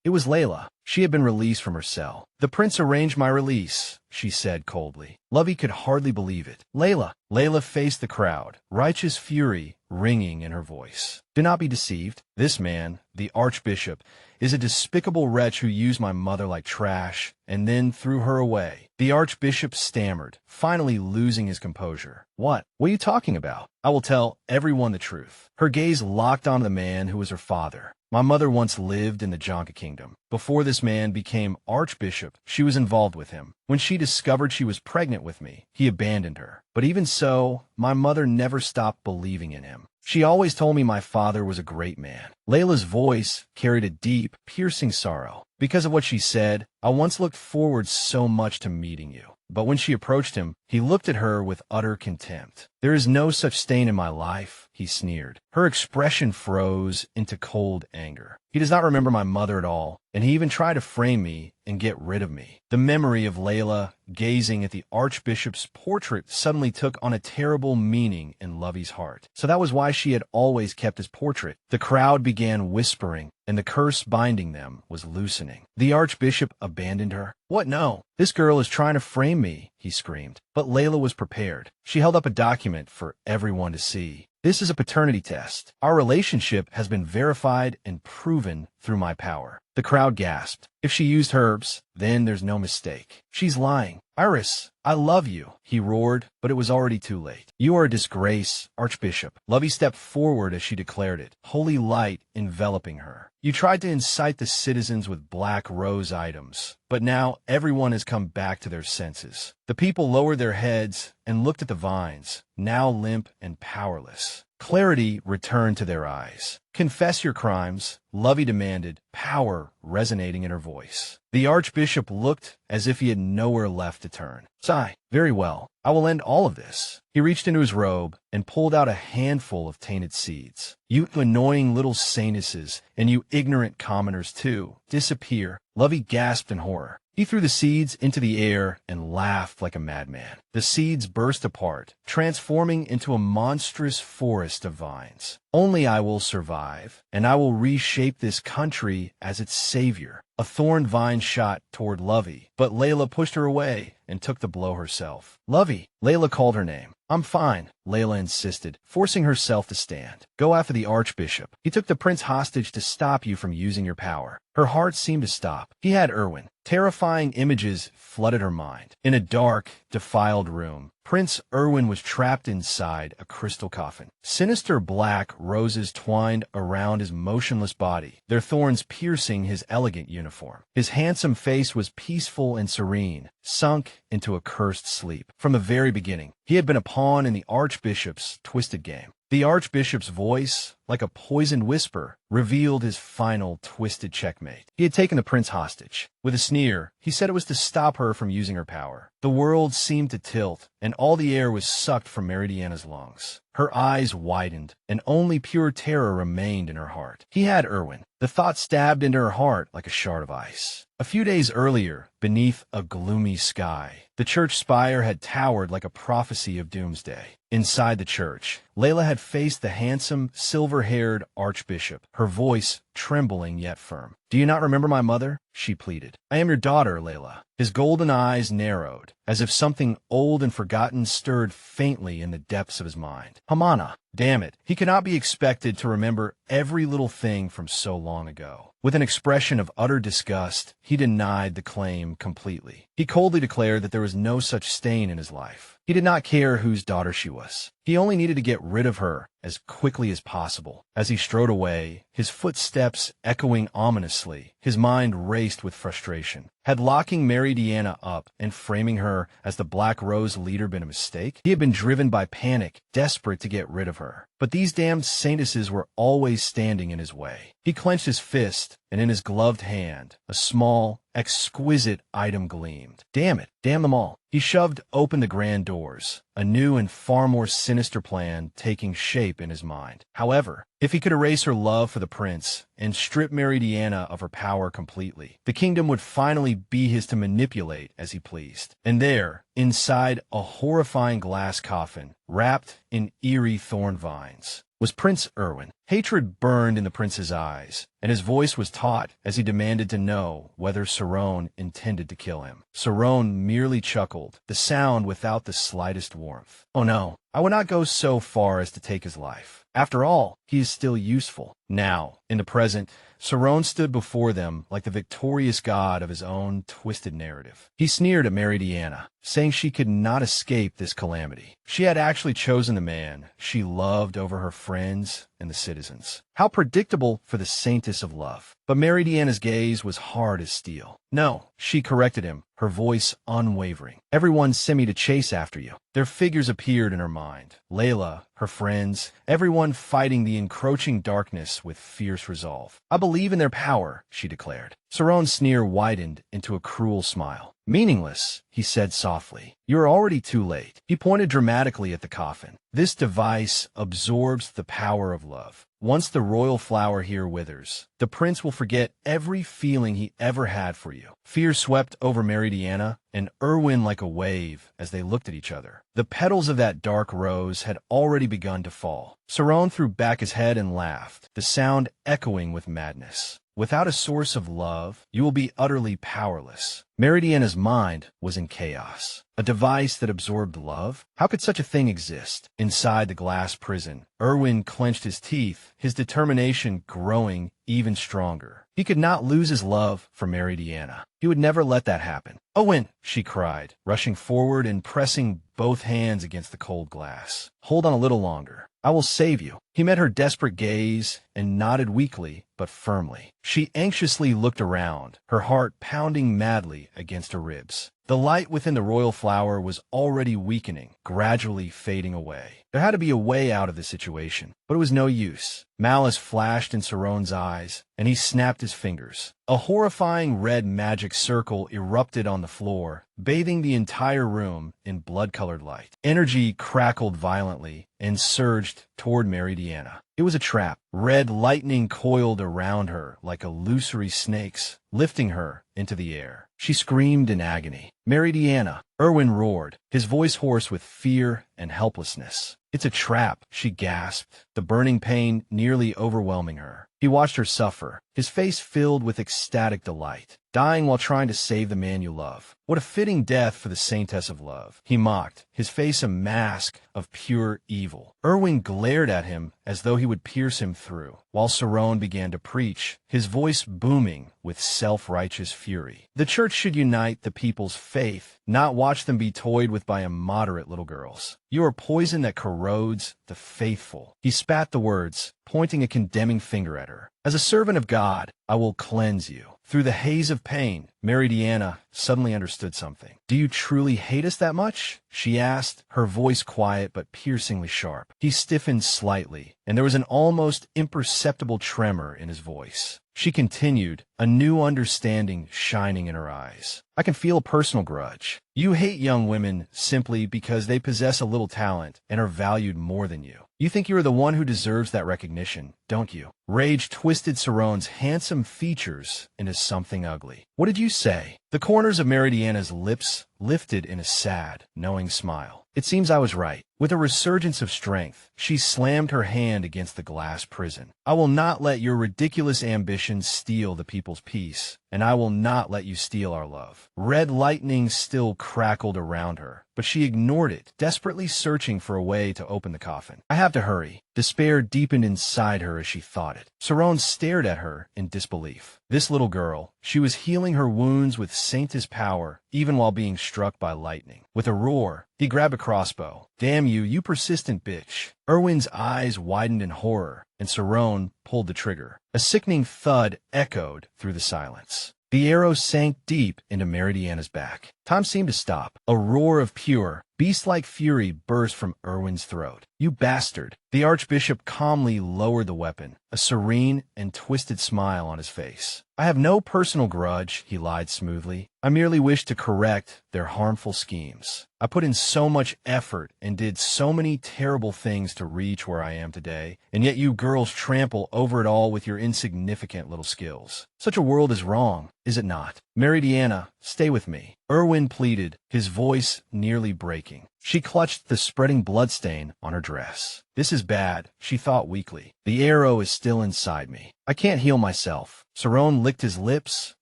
It was Layla. She had been released from her cell. The prince arranged my release, she said coldly. Lovey could hardly believe it. Layla faced the crowd, righteous fury ringing in her voice. Do not be deceived. This man, the archbishop, is a despicable wretch who used my mother like trash and then threw her away. The archbishop stammered, finally losing his composure. What are you talking about? I will tell everyone the truth. Her gaze locked on the man who was her father. My mother once lived in the Jonka kingdom. Before this man became archbishop, she was involved with him. When she discovered she was pregnant with me, he abandoned her. But even so, my mother never stopped believing in him. She always told me my father was a great man. Layla's voice carried a deep, piercing sorrow. Because of what she said, I once looked forward so much to meeting you. But when she approached him, he looked at her with utter contempt. There is no such stain in my life, he sneered. Her expression froze into cold anger. He does not remember my mother at all, and he even tried to frame me and get rid of me. The memory of Layla gazing at the archbishop's portrait suddenly took on a terrible meaning in Lovey's heart. So that was why she had always kept his portrait. The crowd began whispering, and the curse binding them was loosening. The archbishop abandoned her. What? No. This girl is trying to frame me, he screamed. But Layla was prepared. She held up a document for everyone to see. This is a paternity test. Our relationship has been verified and proven through my power. The crowd gasped. If she used herbs, then there's no mistake. She's lying. Iris, I love you, he roared, but it was already too late. You are a disgrace, Archbishop. Lovey stepped forward as she declared it, holy light enveloping her. You tried to incite the citizens with black rose items, but now everyone has come back to their senses. The people lowered their heads and looked at the vines, now limp and powerless. Clarity returned to their eyes. Confess your crimes, Lovey demanded, power resonating in her voice. The Archbishop looked as if he had nowhere left to turn. Sigh, very well, I will end all of this. He reached into his robe and pulled out a handful of tainted seeds. You annoying little saintesses, and you ignorant commoners too, disappear. Lovey gasped in horror. He threw the seeds into the air and laughed like a madman. The seeds burst apart, transforming into a monstrous forest of vines. Only I will survive, and I will reshape this country as its savior. A thorn vine shot toward Lovey, but Layla pushed her away and took the blow herself. Lovey, Layla called her name. I'm fine, Layla insisted, forcing herself to stand. Go after the Archbishop. He took the prince hostage to stop you from using your power. Her heart seemed to stop. He had Erwin. Terrifying images flooded her mind. In a dark, defiled room, Prince Erwin was trapped inside a crystal coffin. Sinister black roses twined around his motionless body, their thorns piercing his elegant uniform. His handsome face was peaceful and serene, sunk into a cursed sleep. From the very beginning, he had been a pawn in the Archbishop's twisted game. The Archbishop's voice, like a poisoned whisper, revealed his final twisted checkmate. He had taken the prince hostage. With a sneer, he said it was to stop her from using her power. The world seemed to tilt, and all the air was sucked from Meridiana's lungs. Her eyes widened, and only pure terror remained in her heart. He had Erwin. The thought stabbed into her heart like a shard of ice. A few days earlier, beneath a gloomy sky, the church spire had towered like a prophecy of doomsday. Inside the church, Layla had faced the handsome, silver-haired archbishop, her voice trembling yet firm. Do you not remember my mother? She pleaded. I am your daughter, Layla. His golden eyes narrowed, as if something old and forgotten stirred faintly in the depths of his mind. Hamana. Damn it, he cannot be expected to remember every little thing from so long ago. With an expression of utter disgust, he denied the claim completely. He coldly declared that there was no such stain in his life. He did not care whose daughter she was. He only needed to get rid of her as quickly as possible. As he strode away, his footsteps echoing ominously, his mind raced with frustration. Had locking Meridiana up and framing her as the Black Rose leader been a mistake? He had been driven by panic, desperate to get rid of her. But these damned saintesses were always standing in his way. He clenched his fist, and in his gloved hand, a small, exquisite item gleamed. Damn it, damn them all. He shoved open the grand doors, a new and far more sinister plan taking shape in his mind. However, if he could erase her love for the prince and strip Meridiana of her power completely, the kingdom would finally be his to manipulate as he pleased. And there, inside a horrifying glass coffin, wrapped in eerie thorn vines, was Prince Erwin. Hatred burned in the prince's eyes, and his voice was taut as he demanded to know whether Sarone intended to kill him. Sarone merely chuckled, the sound without the slightest warmth. Oh no, I would not go so far as to take his life. After all, he is still useful. Now, in the present, Sarone stood before them like the victorious god of his own twisted narrative. He sneered at Meridiana, saying she could not escape this calamity. She had actually chosen the man she loved over her friends and the citizens. How predictable for the saintess of love. But Meridiana's gaze was hard as steel. No, she corrected him, her voice unwavering. Everyone sent me to chase after you. Their figures appeared in her mind. Layla, her friends, everyone fighting the encroaching darkness with fierce resolve. I believe in their power, she declared. Sarone's sneer widened into a cruel smile. Meaningless, he said softly. You are already too late. He pointed dramatically at the coffin. This device absorbs the power of love. Once the royal flower here withers, the prince will forget every feeling he ever had for you. Fear swept over Meridiana and Erwin like a wave as they looked at each other. The petals of that dark rose had already begun to fall. Sarone threw back his head and laughed, the sound echoing with madness. Without a source of love, you will be utterly powerless. Meridiana's mind was in chaos. A device that absorbed love? How could such a thing exist? Inside the glass prison, Erwin clenched his teeth, his determination growing even stronger. He could not lose his love for Meridiana. He would never let that happen. Owen, she cried, rushing forward and pressing both hands against the cold glass. Hold on a little longer. I will save you. He met her desperate gaze and nodded weakly but firmly. She anxiously looked around, her heart pounding madly against her ribs. The light within the royal flower was already weakening, gradually fading away. There had to be a way out of the situation, but it was no use. Malice flashed in Sarone's eyes, and he snapped his fingers. A horrifying red magic circle erupted on the floor, bathing the entire room in blood-colored light. Energy crackled violently and surged toward Meridiana. It was a trap. Red lightning coiled around her like illusory snakes, lifting her into the air. She screamed in agony. Meridiana, Erwin roared, his voice hoarse with fear and helplessness. It's a trap, she gasped, the burning pain nearly overwhelming her. He watched her suffer, his face filled with ecstatic delight. Dying while trying to save the man you love. What a fitting death for the Saintess of Love. He mocked, his face a mask of pure evil. Erwin glared at him as though he would pierce him through, while Sarone began to preach, his voice booming with self-righteous fury. The church should unite the people's faith, not watch them be toyed with by immoderate little girls. You are poison that corrodes the faithful. He spat the words, pointing a condemning finger at her. As a servant of God, I will cleanse you. Through the haze of pain, Meridiana suddenly understood something. Do you truly hate us that much? She asked, her voice quiet but piercingly sharp. He stiffened slightly, and there was an almost imperceptible tremor in his voice. She continued, a new understanding shining in her eyes. I can feel a personal grudge. You hate young women simply because they possess a little talent and are valued more than you. You think you are the one who deserves that recognition, don't you? Rage twisted Sarone's handsome features into something ugly. What did you say? The corners of Meridiana's lips lifted in a sad, knowing smile. It seems I was right. With a resurgence of strength, she slammed her hand against the glass prison. I will not let your ridiculous ambitions steal the people's peace, and I will not let you steal our love. Red lightning still crackled around her, but she ignored it, desperately searching for a way to open the coffin. I have to hurry. Despair deepened inside her as she thought it. Saron stared at her in disbelief. This little girl, she was healing her wounds with Saintess power, even while being struck by lightning. With a roar, he grabbed a crossbow. Damn you, you persistent bitch. Erwin's eyes widened in horror, and Saron pulled the trigger. A sickening thud echoed through the silence. The arrow sank deep into Meridiana's back. Time seemed to stop. A roar of pure, beast-like fury burst from Erwin's throat. You bastard! The Archbishop calmly lowered the weapon, a serene and twisted smile on his face. I have no personal grudge, he lied smoothly. I merely wish to correct their harmful schemes. I put in so much effort and did so many terrible things to reach where I am today, and yet you girls trample over it all with your insignificant little skills. Such a world is wrong, is it not? Meridiana, stay with me. Erwin pleaded, his voice nearly breaking. She clutched the spreading bloodstain on her dress. This is bad, she thought weakly. The arrow is still inside me. I can't heal myself. Saron licked his lips,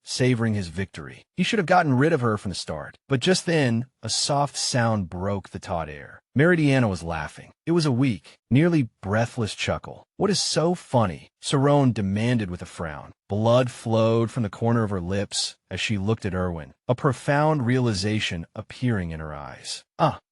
savoring his victory. He should have gotten rid of her from the start. But just then, a soft sound broke the taut air. Meridiana was laughing. It was a weak, nearly breathless chuckle. What is so funny? Saron demanded with a frown. Blood flowed from the corner of her lips as she looked at Erwin, a profound realization appearing in her eyes.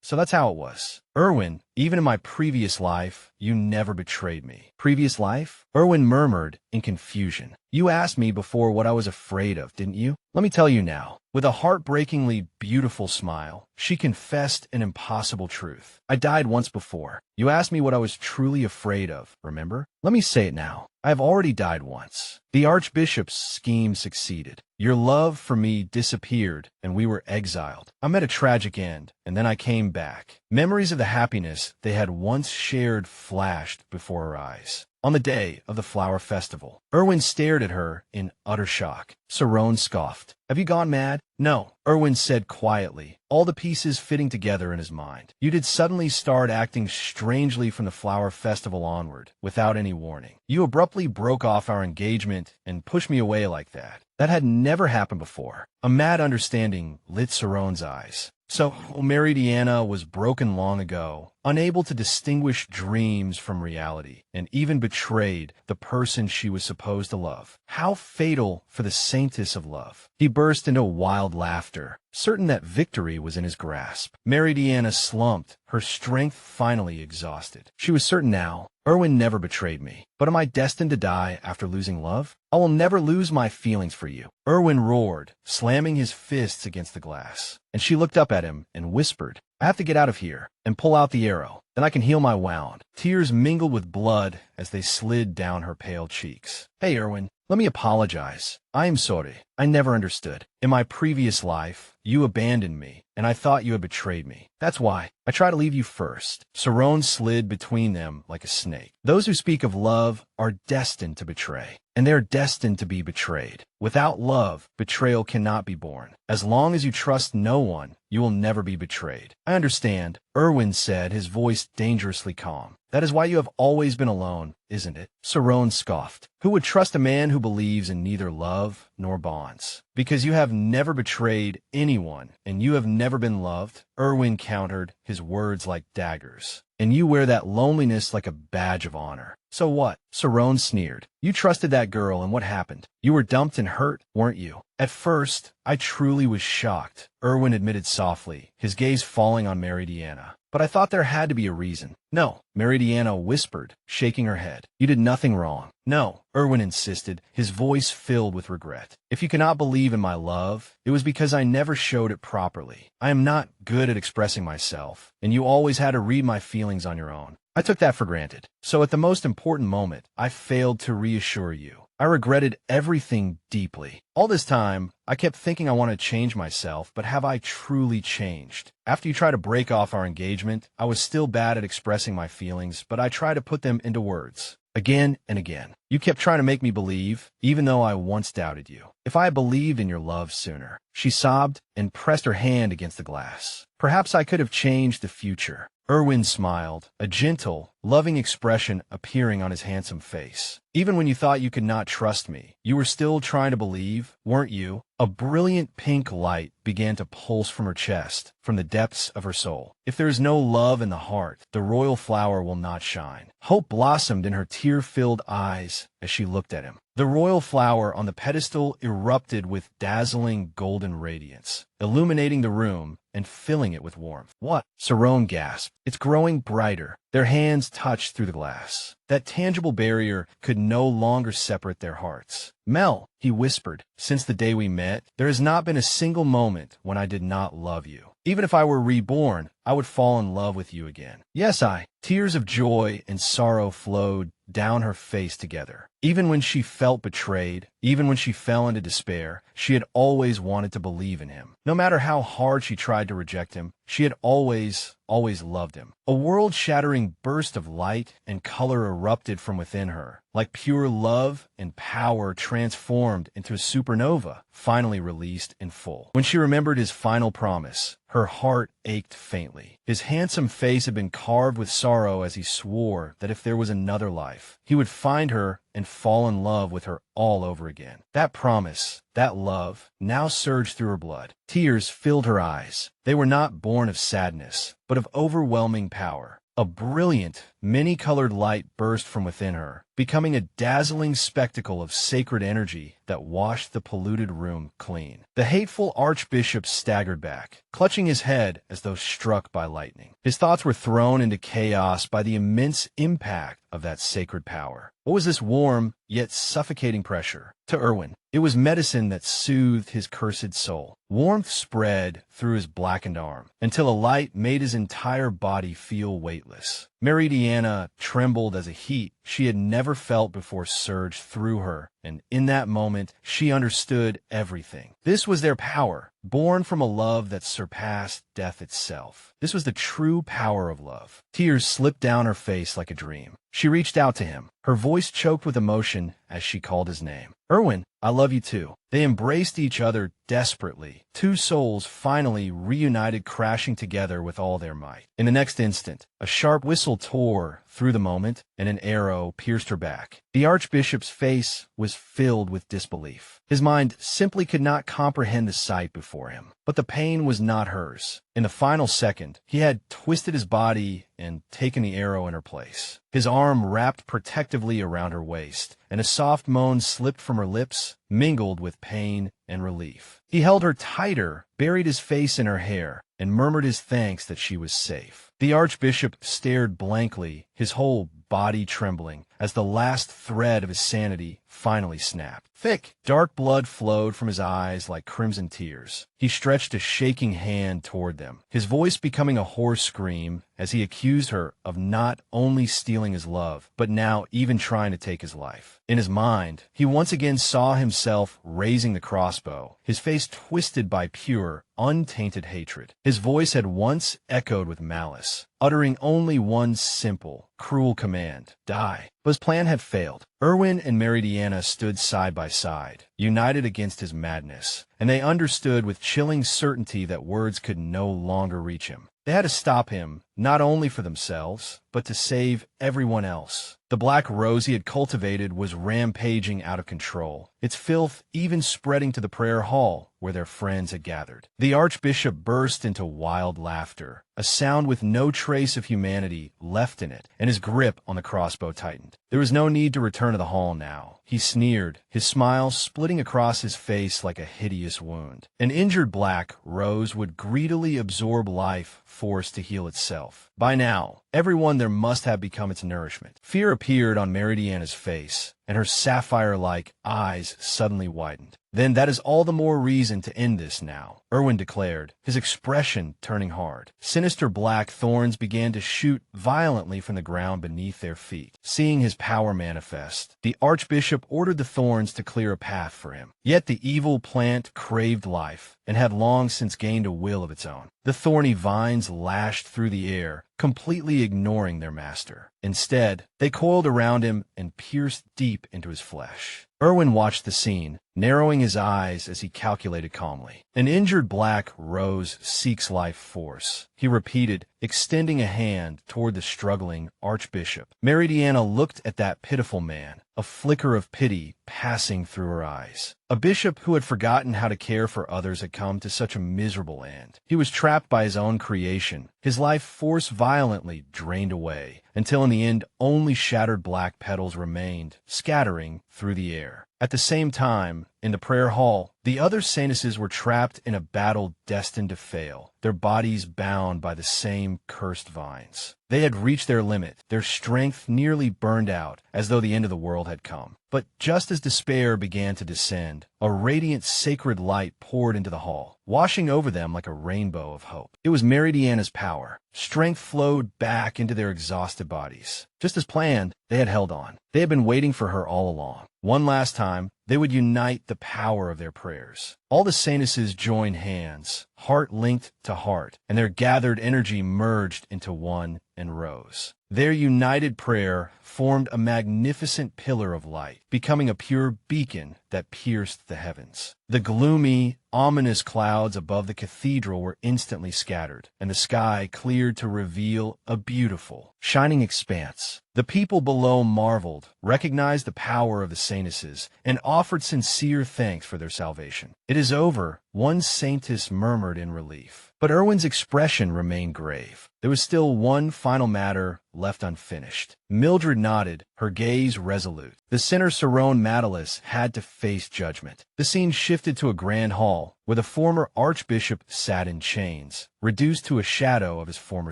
So that's how it was. Erwin, even in my previous life, you never betrayed me. Previous life? Erwin murmured in confusion. You asked me before what I was afraid of, didn't you? Let me tell you now. With a heartbreakingly beautiful smile, she confessed an impossible truth. I died once before. You asked me what I was truly afraid of, remember? Let me say it now. I have already died once. The Archbishop's scheme succeeded. Your love for me disappeared, and we were exiled. I met a tragic end, and then I came back. Memories of the happiness they had once shared flashed before her eyes. On the day of the flower festival, Erwin stared at her in utter shock. Saron scoffed. Have you gone mad? No, Erwin said quietly, all the pieces fitting together in his mind. You did suddenly start acting strangely from the flower festival onward, without any warning. You abruptly broke off our engagement and pushed me away like that. That had never happened before. A mad understanding lit Saron's eyes. So, Meridiana was broken long ago, unable to distinguish dreams from reality, and even betrayed the person she was supposed to love. How fatal for the Saintess of love. He burst into wild laughter, certain that victory was in his grasp. Meridiana slumped, her strength finally exhausted. She was certain now. Erwin never betrayed me. But am I destined to die after losing love? I will never lose my feelings for you. Erwin roared, slamming his fists against the glass. And she looked up at him and whispered, I have to get out of here and pull out the arrow. Then I can heal my wound. Tears mingled with blood as they slid down her pale cheeks. Hey, Erwin, let me apologize. I am sorry. I never understood. In my previous life, you abandoned me, and I thought you had betrayed me. That's why I try to leave you first. Saron slid between them like a snake. Those who speak of love are destined to betray, and they are destined to be betrayed. Without love, betrayal cannot be born. As long as you trust no one, you will never be betrayed. I understand, Erwin said, his voice dangerously calm. That is why you have always been alone, isn't it? Saron scoffed. Who would trust a man who believes in neither love nor bonds? Because you have never betrayed anyone, and you have never been loved, Erwin countered, his words like daggers. And you wear that loneliness like a badge of honor. So what? Saron sneered. You trusted that girl, and what happened? You were dumped and hurt, weren't you? At first, I truly was shocked, Erwin admitted softly, his gaze falling on Meridiana. But I thought there had to be a reason. No, Meridiana whispered, shaking her head. You did nothing wrong. No, Erwin insisted, his voice filled with regret. If you cannot believe in my love, it was because I never showed it properly. I am not good at expressing myself, and you always had to read my feelings on your own. I took that for granted. So at the most important moment, I failed to reassure you. I regretted everything deeply. All this time, I kept thinking I wanted to change myself, but have I truly changed? After you tried to break off our engagement, I was still bad at expressing my feelings, but I tried to put them into words. Again and again. You kept trying to make me believe, even though I once doubted you. If I had believed in your love sooner. She sobbed and pressed her hand against the glass. Perhaps I could have changed the future. Erwin smiled, a gentle, loving expression appearing on his handsome face. Even when you thought you could not trust me, you were still trying to believe, weren't you? A brilliant pink light began to pulse from her chest, from the depths of her soul. If there is no love in the heart, the royal flower will not shine. Hope blossomed in her tear-filled eyes as she looked at him. The royal flower on the pedestal erupted with dazzling golden radiance, illuminating the room and filling it with warmth. What? Sarone gasped. It's growing brighter. Their hands touched through the glass. That tangible barrier could no longer separate their hearts. Mel, he whispered, since the day we met, there has not been a single moment when I did not love you. Even if I were reborn, I would fall in love with you again. Yes, Tears of joy and sorrow flowed down her face together. Even when she felt betrayed, even when she fell into despair, she had always wanted to believe in him. No matter how hard she tried to reject him, she had always loved him. A world-shattering burst of light and color erupted from within her, like pure love and power transformed into a supernova, finally released in full. When she remembered his final promise, her heart ached faintly. His handsome face had been carved with sorrow as he swore that if there was another life, he would find her and fall in love with her all over again. That promise, that love, now surged through her blood. Tears filled her eyes. They were not born of sadness, but of overwhelming power. A brilliant, many-colored light burst from within her, becoming a dazzling spectacle of sacred energy that washed the polluted room clean. The hateful archbishop staggered back, clutching his head as though struck by lightning. His thoughts were thrown into chaos by the immense impact of that sacred power. What was this warm, yet suffocating pressure? To Erwin, it was medicine that soothed his cursed soul. Warmth spread through his blackened arm, until a light made his entire body feel weightless. Meridiana trembled as a heat she had never felt before surged through her, and in that moment, she understood everything. This was their power, born from a love that surpassed death itself. This was the true power of love. Tears slipped down her face like a dream. She reached out to him, her voice choked with emotion as she called his name. Erwin, I love you too. They embraced each other desperately, two souls finally reunited, crashing together with all their might. In the next instant, a sharp whistle tore through the moment, and an arrow pierced her back. The archbishop's face was filled with disbelief. His mind simply could not comprehend the sight before him. But the pain was not hers. In the final second, he had twisted his body and taken the arrow in her place. His arm wrapped protectively around her waist, and a soft moan slipped from her lips, mingled with pain and relief. He held her tighter, buried his face in her hair, and murmured his thanks that she was safe. The archbishop stared blankly, his whole body trembling, as the last thread of his sanity finally snapped. Thick, dark blood flowed from his eyes like crimson tears. He stretched a shaking hand toward them, his voice becoming a hoarse scream as he accused her of not only stealing his love, but now even trying to take his life. In his mind, he once again saw himself raising the crossbow, his face twisted by pure, untainted hatred. His voice had once echoed with malice, uttering only one simple, cruel command: die. But his plan had failed. Erwin and Meridiana stood side by side, united against his madness, and they understood with chilling certainty that words could no longer reach him. They had to stop him, not only for themselves, but to save everyone else. The black rose he had cultivated was rampaging out of control, its filth even spreading to the prayer hall where their friends had gathered. The archbishop burst into wild laughter, a sound with no trace of humanity left in it, and his grip on the crossbow tightened. There was no need to return to the hall now. He sneered, his smile splitting across his face like a hideous wound. An injured black rose would greedily absorb life, forced to heal itself. By now, everyone there must have become its nourishment. Fear appeared on Meridiana's face, and her sapphire-like eyes suddenly widened. Then that is all the more reason to end this now, Erwin declared, his expression turning hard. Sinister black thorns began to shoot violently from the ground beneath their feet. Seeing his power manifest, the archbishop ordered the thorns to clear a path for him. Yet the evil plant craved life, and had long since gained a will of its own. The thorny vines lashed through the air, completely ignoring their master. Instead, they coiled around him and pierced deep into his flesh. Erwin watched the scene, narrowing his eyes as he calculated calmly. An injured black rose seeks life force, he repeated, extending a hand toward the struggling archbishop. Meridiana looked at that pitiful man, a flicker of pity passing through her eyes. A bishop who had forgotten how to care for others had come to such a miserable end. He was trapped by his own creation, his life force violently drained away, until in the end only shattered black petals remained, scattering through the air. At the same time, in the prayer hall, the other saintesses were trapped in a battle destined to fail, their bodies bound by the same cursed vines. They had reached their limit, their strength nearly burned out, as though the end of the world had come. But just as despair began to descend, a radiant sacred light poured into the hall, washing over them like a rainbow of hope. It was Meridiana's power. Strength flowed back into their exhausted bodies. Just as planned, they had held on. They had been waiting for her all along. One last time, they would unite the power of their prayers. All the saintesses joined hands, heart linked to heart, and their gathered energy merged into one and rose. Their united prayer formed a magnificent pillar of light, becoming a pure beacon that pierced the heavens. The gloomy, ominous clouds above the cathedral were instantly scattered, and the sky cleared to reveal a beautiful, shining expanse. The people below marveled, recognized the power of the saintesses, and offered sincere thanks for their salvation. "It is over," one saintess murmured in relief. But Erwin's expression remained grave. There was still one final matter left unfinished. Mildred nodded, her gaze resolute. The sinner Sarone Matalis had to face judgment. The scene shifted to a grand hall, where the former archbishop sat in chains, reduced to a shadow of his former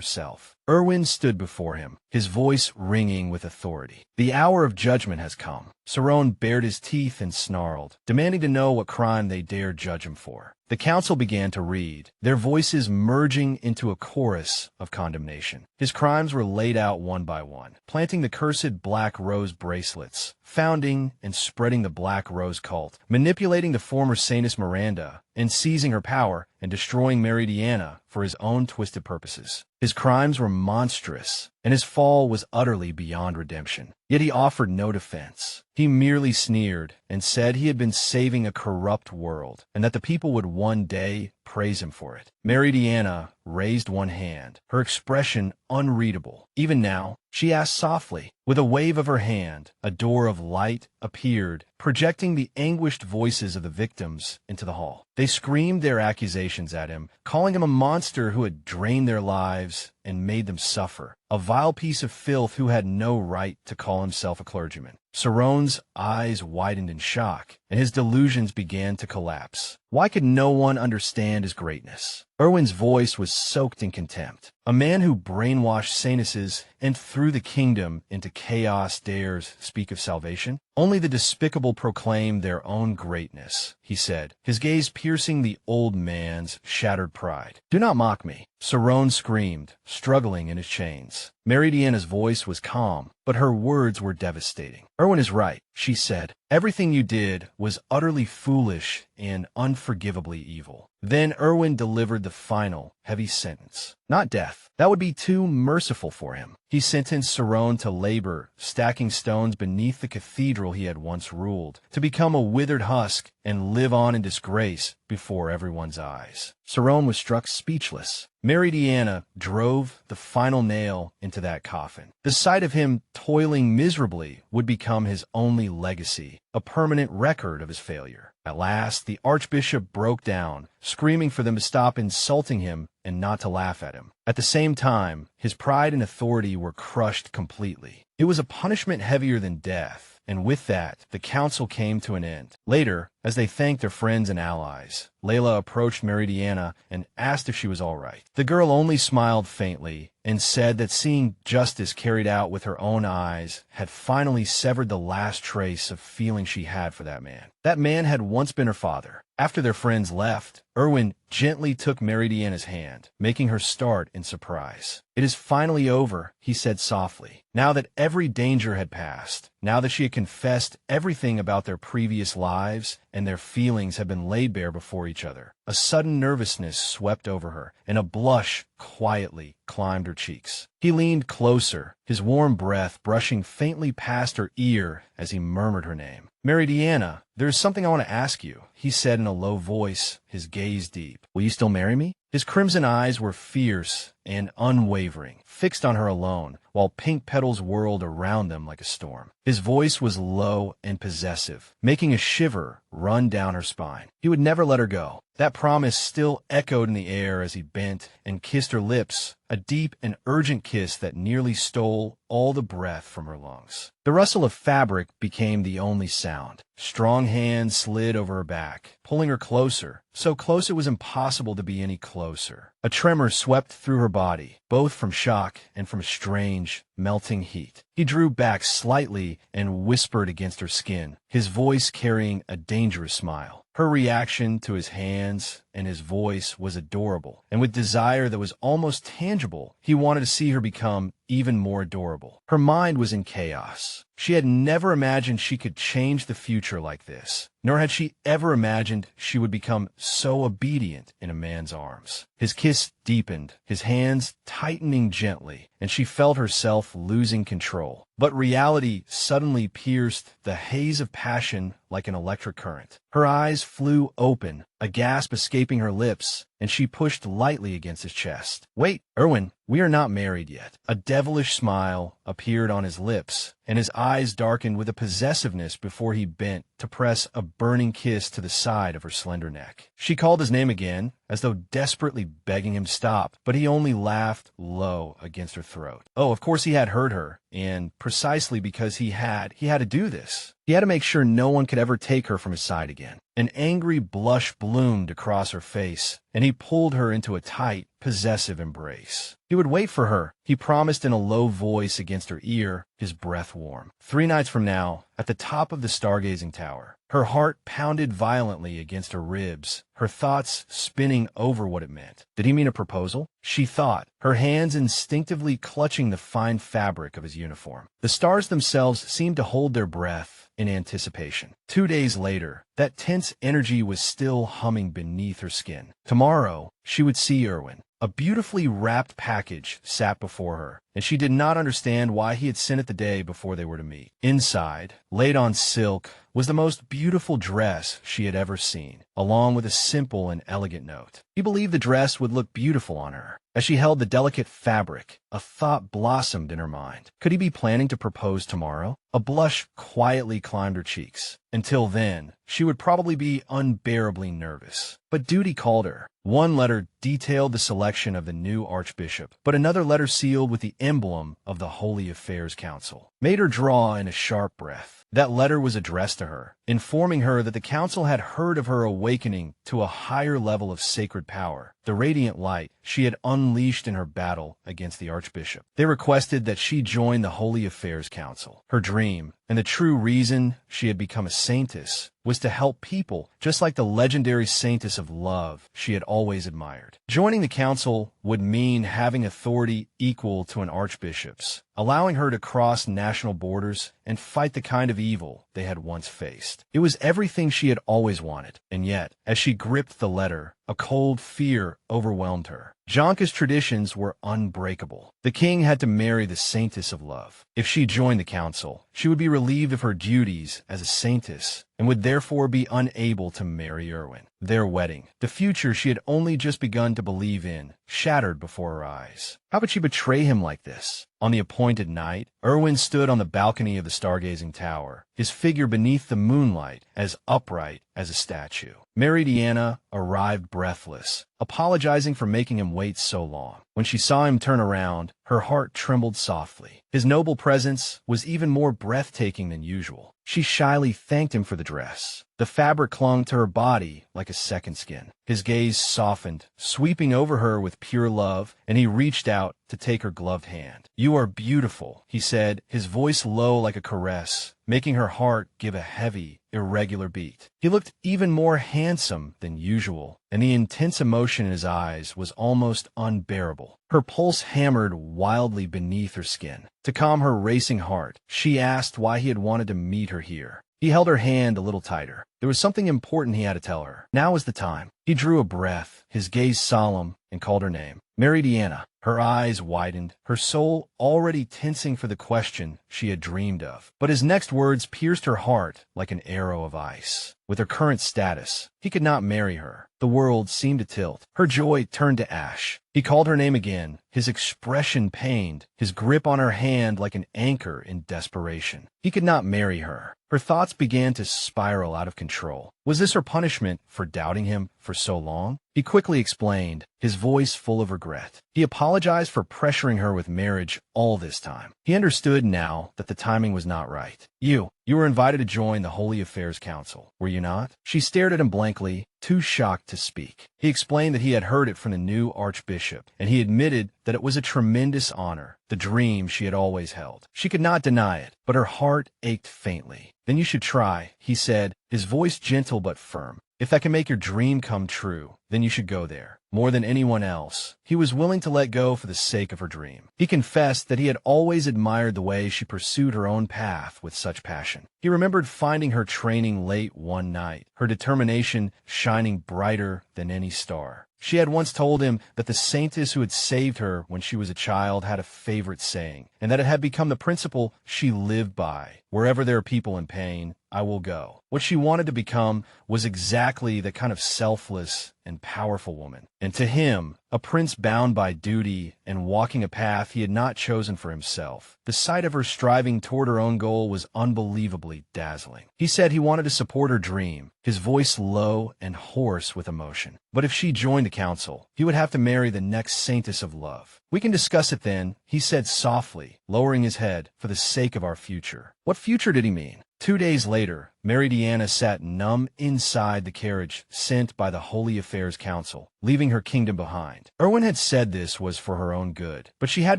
self. Erwin stood before him, his voice ringing with authority. "The hour of judgment has come." Sarone bared his teeth and snarled, demanding to know what crime they dared judge him for. The council began to read, their voices merging into a chorus of condemnation. His crimes were laid out one by one: planting the cursed black rose bracelets, founding and spreading the black rose cult, manipulating the former Saintess Miranda, and seizing her power and destroying Meridiana for his own twisted purposes. His crimes were monstrous, and his fall was utterly beyond redemption. Yet he offered no defense. He merely sneered and said he had been saving a corrupt world, and that the people would one day praise him for it. Meridiana raised one hand, her expression unreadable. Even now, she asked softly. With a wave of her hand, a door of light appeared, projecting the anguished voices of the victims into the hall. They screamed their accusations at him, calling him a monster who had drained their lives and made them suffer, a vile piece of filth who had no right to call himself a clergyman. Sarone's eyes widened in shock, and his delusions began to collapse. Why could no one understand his greatness? Erwin's voice was soaked in contempt. A man who brainwashed saintesses and threw the kingdom into chaos dares speak of salvation? Only the despicable proclaim their own greatness, he said, his gaze piercing the old man's shattered pride. "Do not mock me," Sarone screamed, struggling in his chains. Meridiana's voice was calm, but her words were devastating. "Erwin is right," she said. "Everything you did was utterly foolish and unforgivably evil." Then Erwin delivered the final, heavy sentence. Not death. That would be too merciful for him. He sentenced Sarone to labor, stacking stones beneath the cathedral he had once ruled, to become a withered husk and live on in disgrace before everyone's eyes. Sarone was struck speechless. Meridiana drove the final nail into that coffin. The sight of him toiling miserably would become his only legacy, a permanent record of his failure. At last, the archbishop broke down, screaming for them to stop insulting him and not to laugh at him. At the same time, his pride and authority were crushed completely. It was a punishment heavier than death, and with that, the council came to an end. Later, as they thanked their friends and allies, Layla approached Meridiana and asked if she was all right. The girl only smiled faintly and said that seeing justice carried out with her own eyes had finally severed the last trace of feeling she had for that man. That man had once been her father. After their friends left, Erwin gently took Meridiana's hand, making her start in surprise. "It is finally over," he said softly. Now that every danger had passed, now that she had confessed everything about their previous lives and their feelings had been laid bare before each other, a sudden nervousness swept over her, and a blush quietly climbed her cheeks. He leaned closer, his warm breath brushing faintly past her ear as he murmured her name. "Meridiana, there is something I want to ask you," he said in a low voice, his gaze deep. "Will you still marry me?" His crimson eyes were fierce and unwavering, fixed on her alone, while pink petals whirled around them like a storm. His voice was low and possessive, making a shiver run down her spine. He would never let her go. That promise still echoed in the air as he bent and kissed her lips, a deep and urgent kiss that nearly stole all the breath from her lungs. The rustle of fabric became the only sound. Strong hands slid over her back, pulling her closer, so close it was impossible to be any closer. A tremor swept through her body, both from shock and from strange, melting heat. He drew back slightly and whispered against her skin, his voice carrying a dangerous smile. Her reaction to his hands and his voice was adorable, and with desire that was almost tangible, he wanted to see her become even more adorable. Her mind was in chaos. She had never imagined she could change the future like this, nor had she ever imagined she would become so obedient in a man's arms. His kiss deepened, his hands tightening gently, and she felt herself losing control. But reality suddenly pierced the haze of passion like an electric current. Her eyes flew open, a gasp escaping her lips, and she pushed lightly against his chest. "Wait, Erwin, we are not married yet." A devilish smile appeared on his lips, and his eyes darkened with a possessiveness before he bent to press a burning kiss to the side of her slender neck. She called his name again, as though desperately begging him to stop, but he only laughed low against her throat. Oh, of course he had heard her, and precisely because he had to do this. He had to make sure no one could ever take her from his side again. An angry blush bloomed across her face, and he pulled her into a tight, possessive embrace. He would wait for her, he promised in a low voice against her ear, his breath warm. 3 nights from now, at the top of the stargazing tower. Her heart pounded violently against her ribs, her thoughts spinning over what it meant. Did he mean a proposal? She thought, her hands instinctively clutching the fine fabric of his uniform. The stars themselves seemed to hold their breath in anticipation. 2 days later, that tense energy was still humming beneath her skin. Tomorrow, she would see Erwin. A beautifully wrapped package sat before her, and she did not understand why he had sent it the day before they were to meet. Inside, laid on silk, was the most beautiful dress she had ever seen, along with a simple and elegant note. He believed the dress would look beautiful on her. As she held the delicate fabric, a thought blossomed in her mind. Could he be planning to propose tomorrow? A blush quietly climbed her cheeks. Until then, she would probably be unbearably nervous. But duty called her. One letter detailed the selection of the new archbishop, but another letter sealed with the emblem of the Holy Affairs Council made her draw in a sharp breath. That letter was addressed to her, informing her that the council had heard of her awakening to a higher level of sacred power, the radiant light she had unleashed in her battle against the archbishop. They requested that she join the Holy Affairs Council. Her dream, and the true reason she had become a saintess, was to help people, just like the legendary Saintess of Love she had always admired. Joining the council would mean having authority equal to an archbishop's, allowing her to cross national borders and fight the kind of evil they had once faced. It was everything she had always wanted, and yet, as she gripped the letter, a cold fear overwhelmed her. Janka's traditions were unbreakable. The king had to marry the Saintess of Love. If she joined the council, she would be relieved of her duties as a saintess and would therefore be unable to marry Erwin. Their wedding, the future she had only just begun to believe in, shattered before her eyes. How could she betray him like this? On the appointed night, Erwin stood on the balcony of the stargazing tower, his figure beneath the moonlight as upright as a statue. Meridiana arrived breathless, apologizing for making him wait so long. When she saw him turn around, her heart trembled softly. His noble presence was even more breathtaking than usual. She shyly thanked him for the dress. The fabric clung to her body like a second skin. His gaze softened, sweeping over her with pure love, and he reached out to take her gloved hand. "You are beautiful," he said, his voice low like a caress, making her heart give a heavy, irregular beat. He looked even more handsome than usual, and the intense emotion in his eyes was almost unbearable. Her pulse hammered wildly beneath her skin. To calm her racing heart, she asked why he had wanted to meet her here. He held her hand a little tighter. There was something important he had to tell her. Now was the time. He drew a breath, his gaze solemn, and called her name. Meridiana. Her eyes widened, her soul already tensing for the question she had dreamed of. But his next words pierced her heart like an arrow of ice. With her current status, he could not marry her. The world seemed to tilt. Her joy turned to ash. He called her name again, his expression pained, his grip on her hand like an anchor in desperation. He could not marry her. Her thoughts began to spiral out of control. Was this her punishment for doubting him for so long? He quickly explained, his voice full of regret. He apologized for pressuring her with marriage all this time. He understood now that the timing was not right. You were invited to join the Holy Affairs Council, were you not? She stared at him blankly, too shocked to speak. He explained that he had heard it from the new archbishop, and he admitted that it was a tremendous honor, the dream she had always held. She could not deny it, but her heart ached faintly. Then you should try, he said, his voice gentle but firm. If that can make your dream come true, then you should go there. More than anyone else, he was willing to let go for the sake of her dream. He confessed that he had always admired the way she pursued her own path with such passion. He remembered finding her training late one night, her determination shining brighter than any star. She had once told him that the saintess who had saved her when she was a child had a favorite saying, and that it had become the principle she lived by. Wherever there are people in pain, I will go. What she wanted to become was exactly the kind of selfless and powerful woman. And to him, a prince bound by duty and walking a path he had not chosen for himself, the sight of her striving toward her own goal was unbelievably dazzling. He said he wanted to support her dream, his voice low and hoarse with emotion. But if she joined the council, he would have to marry the next saintess of love. We can discuss it then, he said softly, lowering his head, for the sake of our future. What future did he mean? 2 days later, Meridiana sat numb inside the carriage sent by the Holy Affairs Council, leaving her kingdom behind. Erwin had said this was for her own good, but she had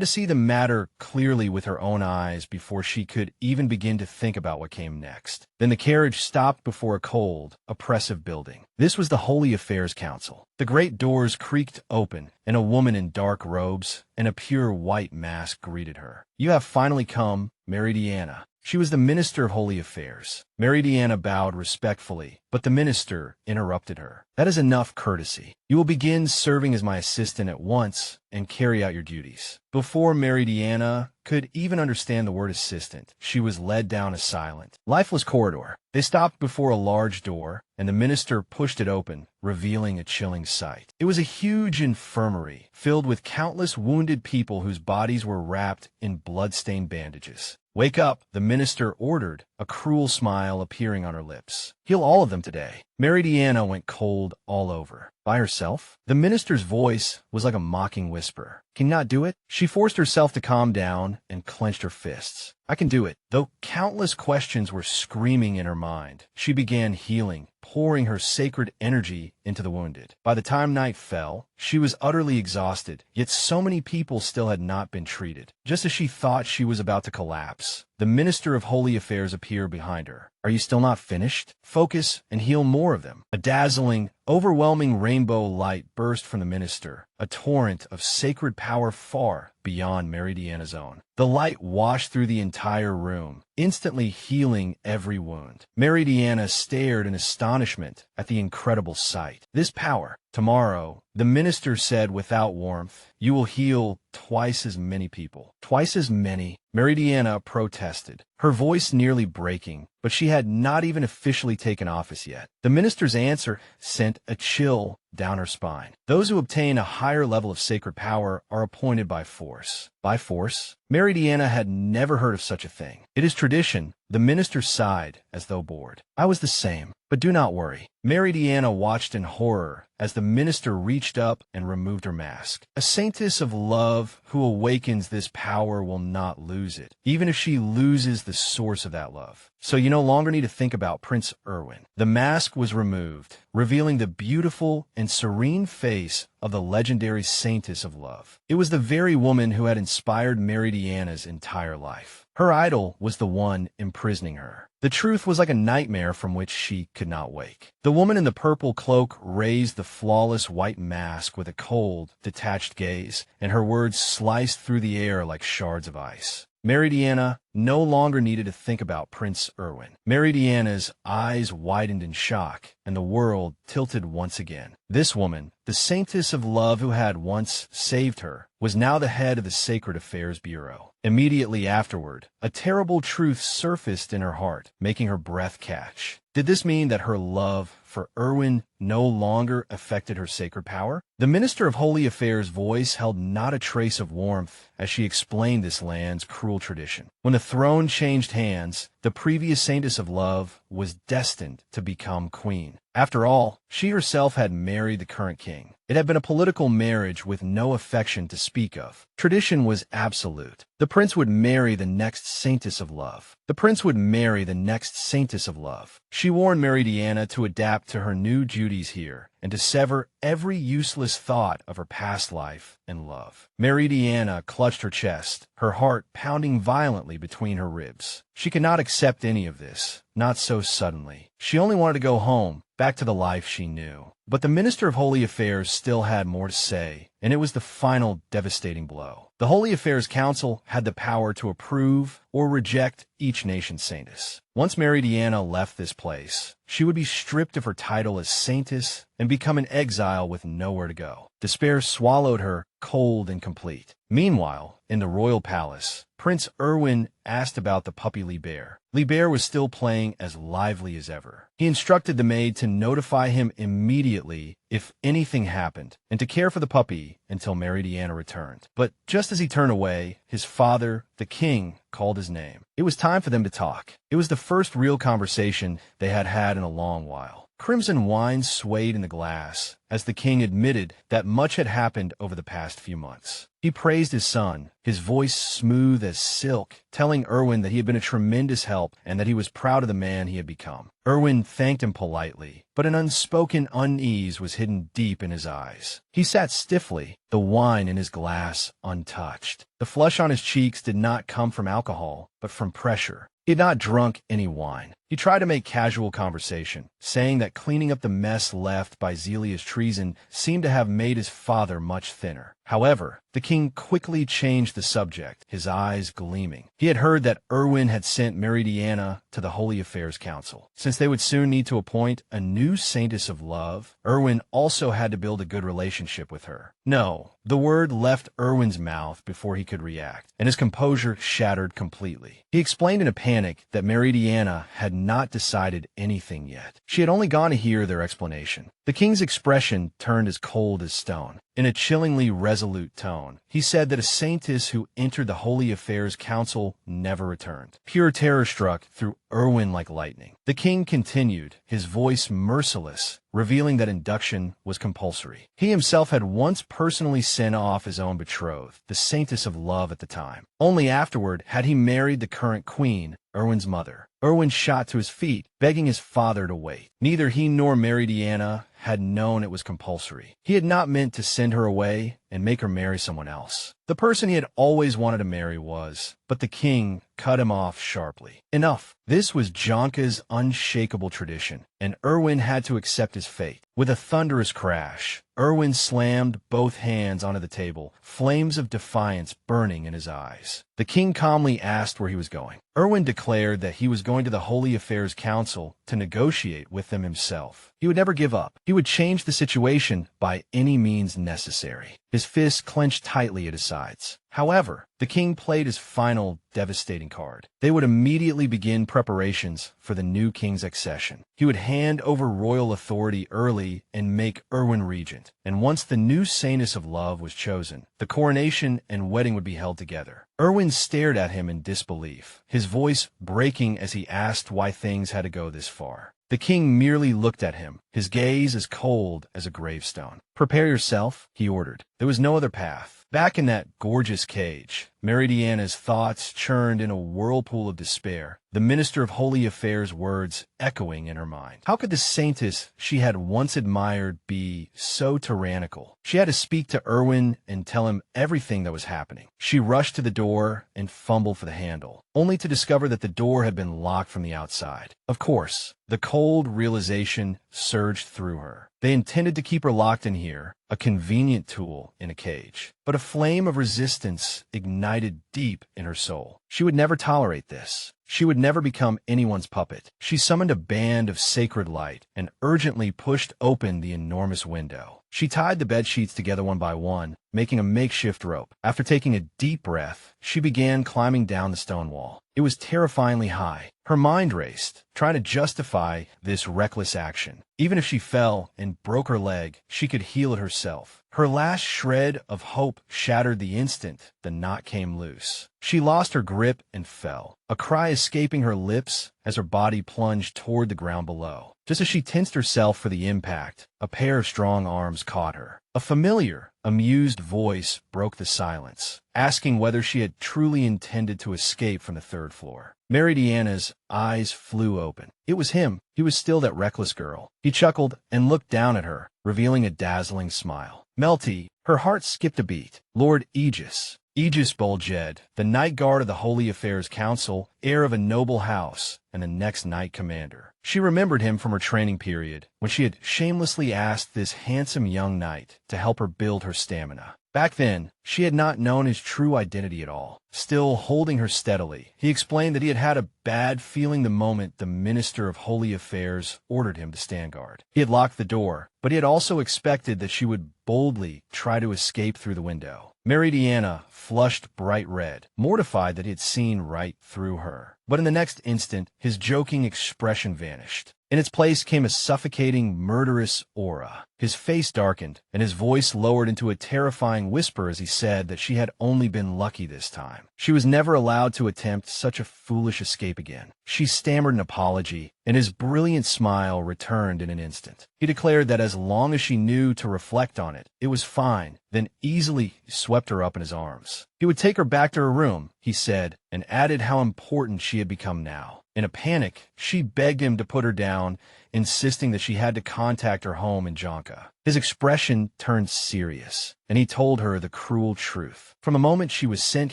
to see the matter clearly with her own eyes before she could even begin to think about what came next. Then the carriage stopped before a cold, oppressive building. This was the Holy Affairs Council. The great doors creaked open, and a woman in dark robes and a pure white mask greeted her. You have finally come, Meridiana. She was the Minister of Holy Affairs. Meridiana bowed respectfully, but the minister interrupted her. That is enough courtesy. You will begin serving as my assistant at once and carry out your duties. Before Meridiana could even understand the word assistant, she was led down a silent, lifeless corridor. They stopped before a large door, and the minister pushed it open, revealing a chilling sight. It was a huge infirmary, filled with countless wounded people whose bodies were wrapped in blood-stained bandages. Wake up, the minister ordered, a cruel smile appearing on her lips. Heal all of them today. Meridiana went cold all over. By herself? The minister's voice was like a mocking whisper. Can you not do it? She forced herself to calm down and clenched her fists. I can do it. Though countless questions were screaming in her mind, she began healing, pouring her sacred energy into the wounded. By the time night fell, she was utterly exhausted, yet so many people still had not been treated. Just as she thought she was about to collapse, the Minister of Holy Affairs appeared behind her. Are you still not finished? Focus and heal more of them. A dazzling, overwhelming rainbow light burst from the minister, a torrent of sacred power far beyond Meridiana's own. The light washed through the entire room, instantly healing every wound. Meridiana stared in astonishment at the incredible sight. This power. Tomorrow, the minister said without warmth, you will heal twice as many people. Twice as many? Meridiana protested, her voice nearly breaking, but she had not even officially taken office yet. The minister's answer sent a chill down her spine. Those who obtain a higher level of sacred power are appointed by force. By force? Meridiana had never heard of such a thing. It is tradition. The minister sighed as though bored. I was the same, but do not worry. Meridiana watched in horror as the minister reached up and removed her mask. A saintess of love who awakens this power will not lose it, even if she loses the source of that love. So you no longer need to think about Prince Erwin. The mask was removed, revealing the beautiful and serene face of the legendary saintess of love. It was the very woman who had inspired Meridiana's entire life. Her idol was the one imprisoning her. The truth was like a nightmare from which she could not wake. The woman in the purple cloak raised the flawless white mask with a cold, detached gaze, and her words sliced through the air like shards of ice. Meridiana no longer needed to think about Prince Erwin. Meridiana's eyes widened in shock, and the world tilted once again. This woman, the Saintess of Love who had once saved her, was now the head of the Sacred Affairs Bureau. Immediately afterward, a terrible truth surfaced in her heart, making her breath catch. Did this mean that her love for Erwin no longer affected her sacred power? The Minister of Holy Affairs' voice held not a trace of warmth as she explained this land's cruel tradition. When the throne changed hands, the previous Saintess of Love was destined to become queen. After all, she herself had married the current king. It had been a political marriage with no affection to speak of. Tradition was absolute. The prince would marry the next Saintess of Love. The prince would marry the next Saintess of Love. She warned Meridiana to adapt to her new duties here and to sever every useless thought of her past life and love. Meridiana clutched her chest, her heart pounding violently between her ribs. She could not accept any of this, not so suddenly. She only wanted to go home, back to the life she knew. But the Minister of Holy Affairs still had more to say, and it was the final devastating blow. The Holy Affairs Council had the power to approve or reject each nation's saintess. Once Meridiana left this place, she would be stripped of her title as Saintess and become an exile with nowhere to go. Despair swallowed her cold and complete. Meanwhile, in the royal palace, Prince Erwin asked about the puppy Liebert. Liebert was still playing as lively as ever. He instructed the maid to notify him immediately if anything happened, and to care for the puppy until Meridiana returned. But just as he turned away, his father, the king, called his name. It was time for them to talk. It was the first real conversation they had had in a long while. Crimson wine swayed in the glass as the king admitted that much had happened over the past few months. He praised his son, his voice smooth as silk, telling Erwin that he had been a tremendous help and that he was proud of the man he had become. Erwin thanked him politely, but an unspoken unease was hidden deep in his eyes. He sat stiffly, the wine in his glass untouched. The flush on his cheeks did not come from alcohol, but from pressure. He had not drunk any wine. He tried to make casual conversation, saying that cleaning up the mess left by Zelia's treason seemed to have made his father much thinner. However, the king quickly changed the subject, his eyes gleaming. He had heard that Erwin had sent Meridiana to the Holy Affairs Council. Since they would soon need to appoint a new Saintess of Love, Erwin also had to build a good relationship with her. No, the word left Erwin's mouth before he could react, and his composure shattered completely. He explained in a panic that Meridiana had not decided anything yet. She had only gone to hear their explanation. The king's expression turned as cold as stone. In a chillingly resolute tone, he said that a saintess who entered the Holy Affairs Council never returned. Pure terror struck through Erwin like lightning. The king continued, his voice merciless, revealing that induction was compulsory. He himself had once personally sent off his own betrothed, the Saintess of Love at the time. Only afterward had he married the current queen, Erwin's mother. Erwin shot to his feet, begging his father to wait. Neither he nor Meridiana had known it was compulsory. He had not meant to send her away and make her marry someone else. The person he had always wanted to marry was, but the king cut him off sharply. Enough. This was Jonka's unshakable tradition, and Erwin had to accept his fate. With a thunderous crash, Erwin slammed both hands onto the table, flames of defiance burning in his eyes. The king calmly asked where he was going. Erwin declared that he was going to the Holy Affairs Council to negotiate with them himself. He would never give up. He would change the situation by any means necessary. His fists clenched tightly at his sides. However, the king played his final devastating card. They would immediately begin preparations for the new king's accession. He would hand over royal authority early and make Erwin regent. And once the new Saintess of Love was chosen, the coronation and wedding would be held together. Erwin stared at him in disbelief, his voice breaking as he asked why things had to go this far. The king merely looked at him, his gaze as cold as a gravestone. "Prepare yourself," he ordered. There was no other path. Back in that gorgeous cage, Meridiana's thoughts churned in a whirlpool of despair, the Minister of Holy Affairs' words echoing in her mind. How could the saintess she had once admired be so tyrannical? She had to speak to Erwin and tell him everything that was happening. She rushed to the door and fumbled for the handle, only to discover that the door had been locked from the outside. Of course, the cold realization surged through her. They intended to keep her locked in here, a convenient tool in a cage. But a flame of resistance ignited deep in her soul. She would never tolerate this. She would never become anyone's puppet. She summoned a band of sacred light and urgently pushed open the enormous window. She tied the bedsheets together one by one, making a makeshift rope. After taking a deep breath, she began climbing down the stone wall. It was terrifyingly high. Her mind raced, trying to justify this reckless action. Even if she fell and broke her leg, she could heal it herself. Her last shred of hope shattered the instant the knot came loose. She lost her grip and fell, a cry escaping her lips as her body plunged toward the ground below. Just as she tensed herself for the impact, a pair of strong arms caught her. A familiar, amused voice broke the silence, asking whether she had truly intended to escape from the third floor. Meridiana's eyes flew open. It was him. He was still that reckless girl. He chuckled and looked down at her, revealing a dazzling smile. Melty, her heart skipped a beat. Lord Aegis. Aegis Bolged, the Night Guard of the Holy Affairs Council, heir of a noble house, and the next Knight Commander. She remembered him from her training period, when she had shamelessly asked this handsome young knight to help her build her stamina. Back then, she had not known his true identity at all. Still holding her steadily, he explained that he had had a bad feeling the moment the Minister of Holy Affairs ordered him to stand guard. He had locked the door, but he had also expected that she would boldly try to escape through the window. Meridiana flushed bright red, mortified that he had seen right through her. But in the next instant, his joking expression vanished. In its place came a suffocating, murderous aura. His face darkened, and his voice lowered into a terrifying whisper as he said that she had only been lucky this time. She was never allowed to attempt such a foolish escape again. She stammered an apology, and his brilliant smile returned in an instant. He declared that as long as she knew to reflect on it, it was fine, then easily swept her up in his arms. He would take her back to her room, he said, and added how important she had become now. In a panic, she begged him to put her down, insisting that she had to contact her home in Jonka. His expression turned serious, and he told her the cruel truth. From the moment she was sent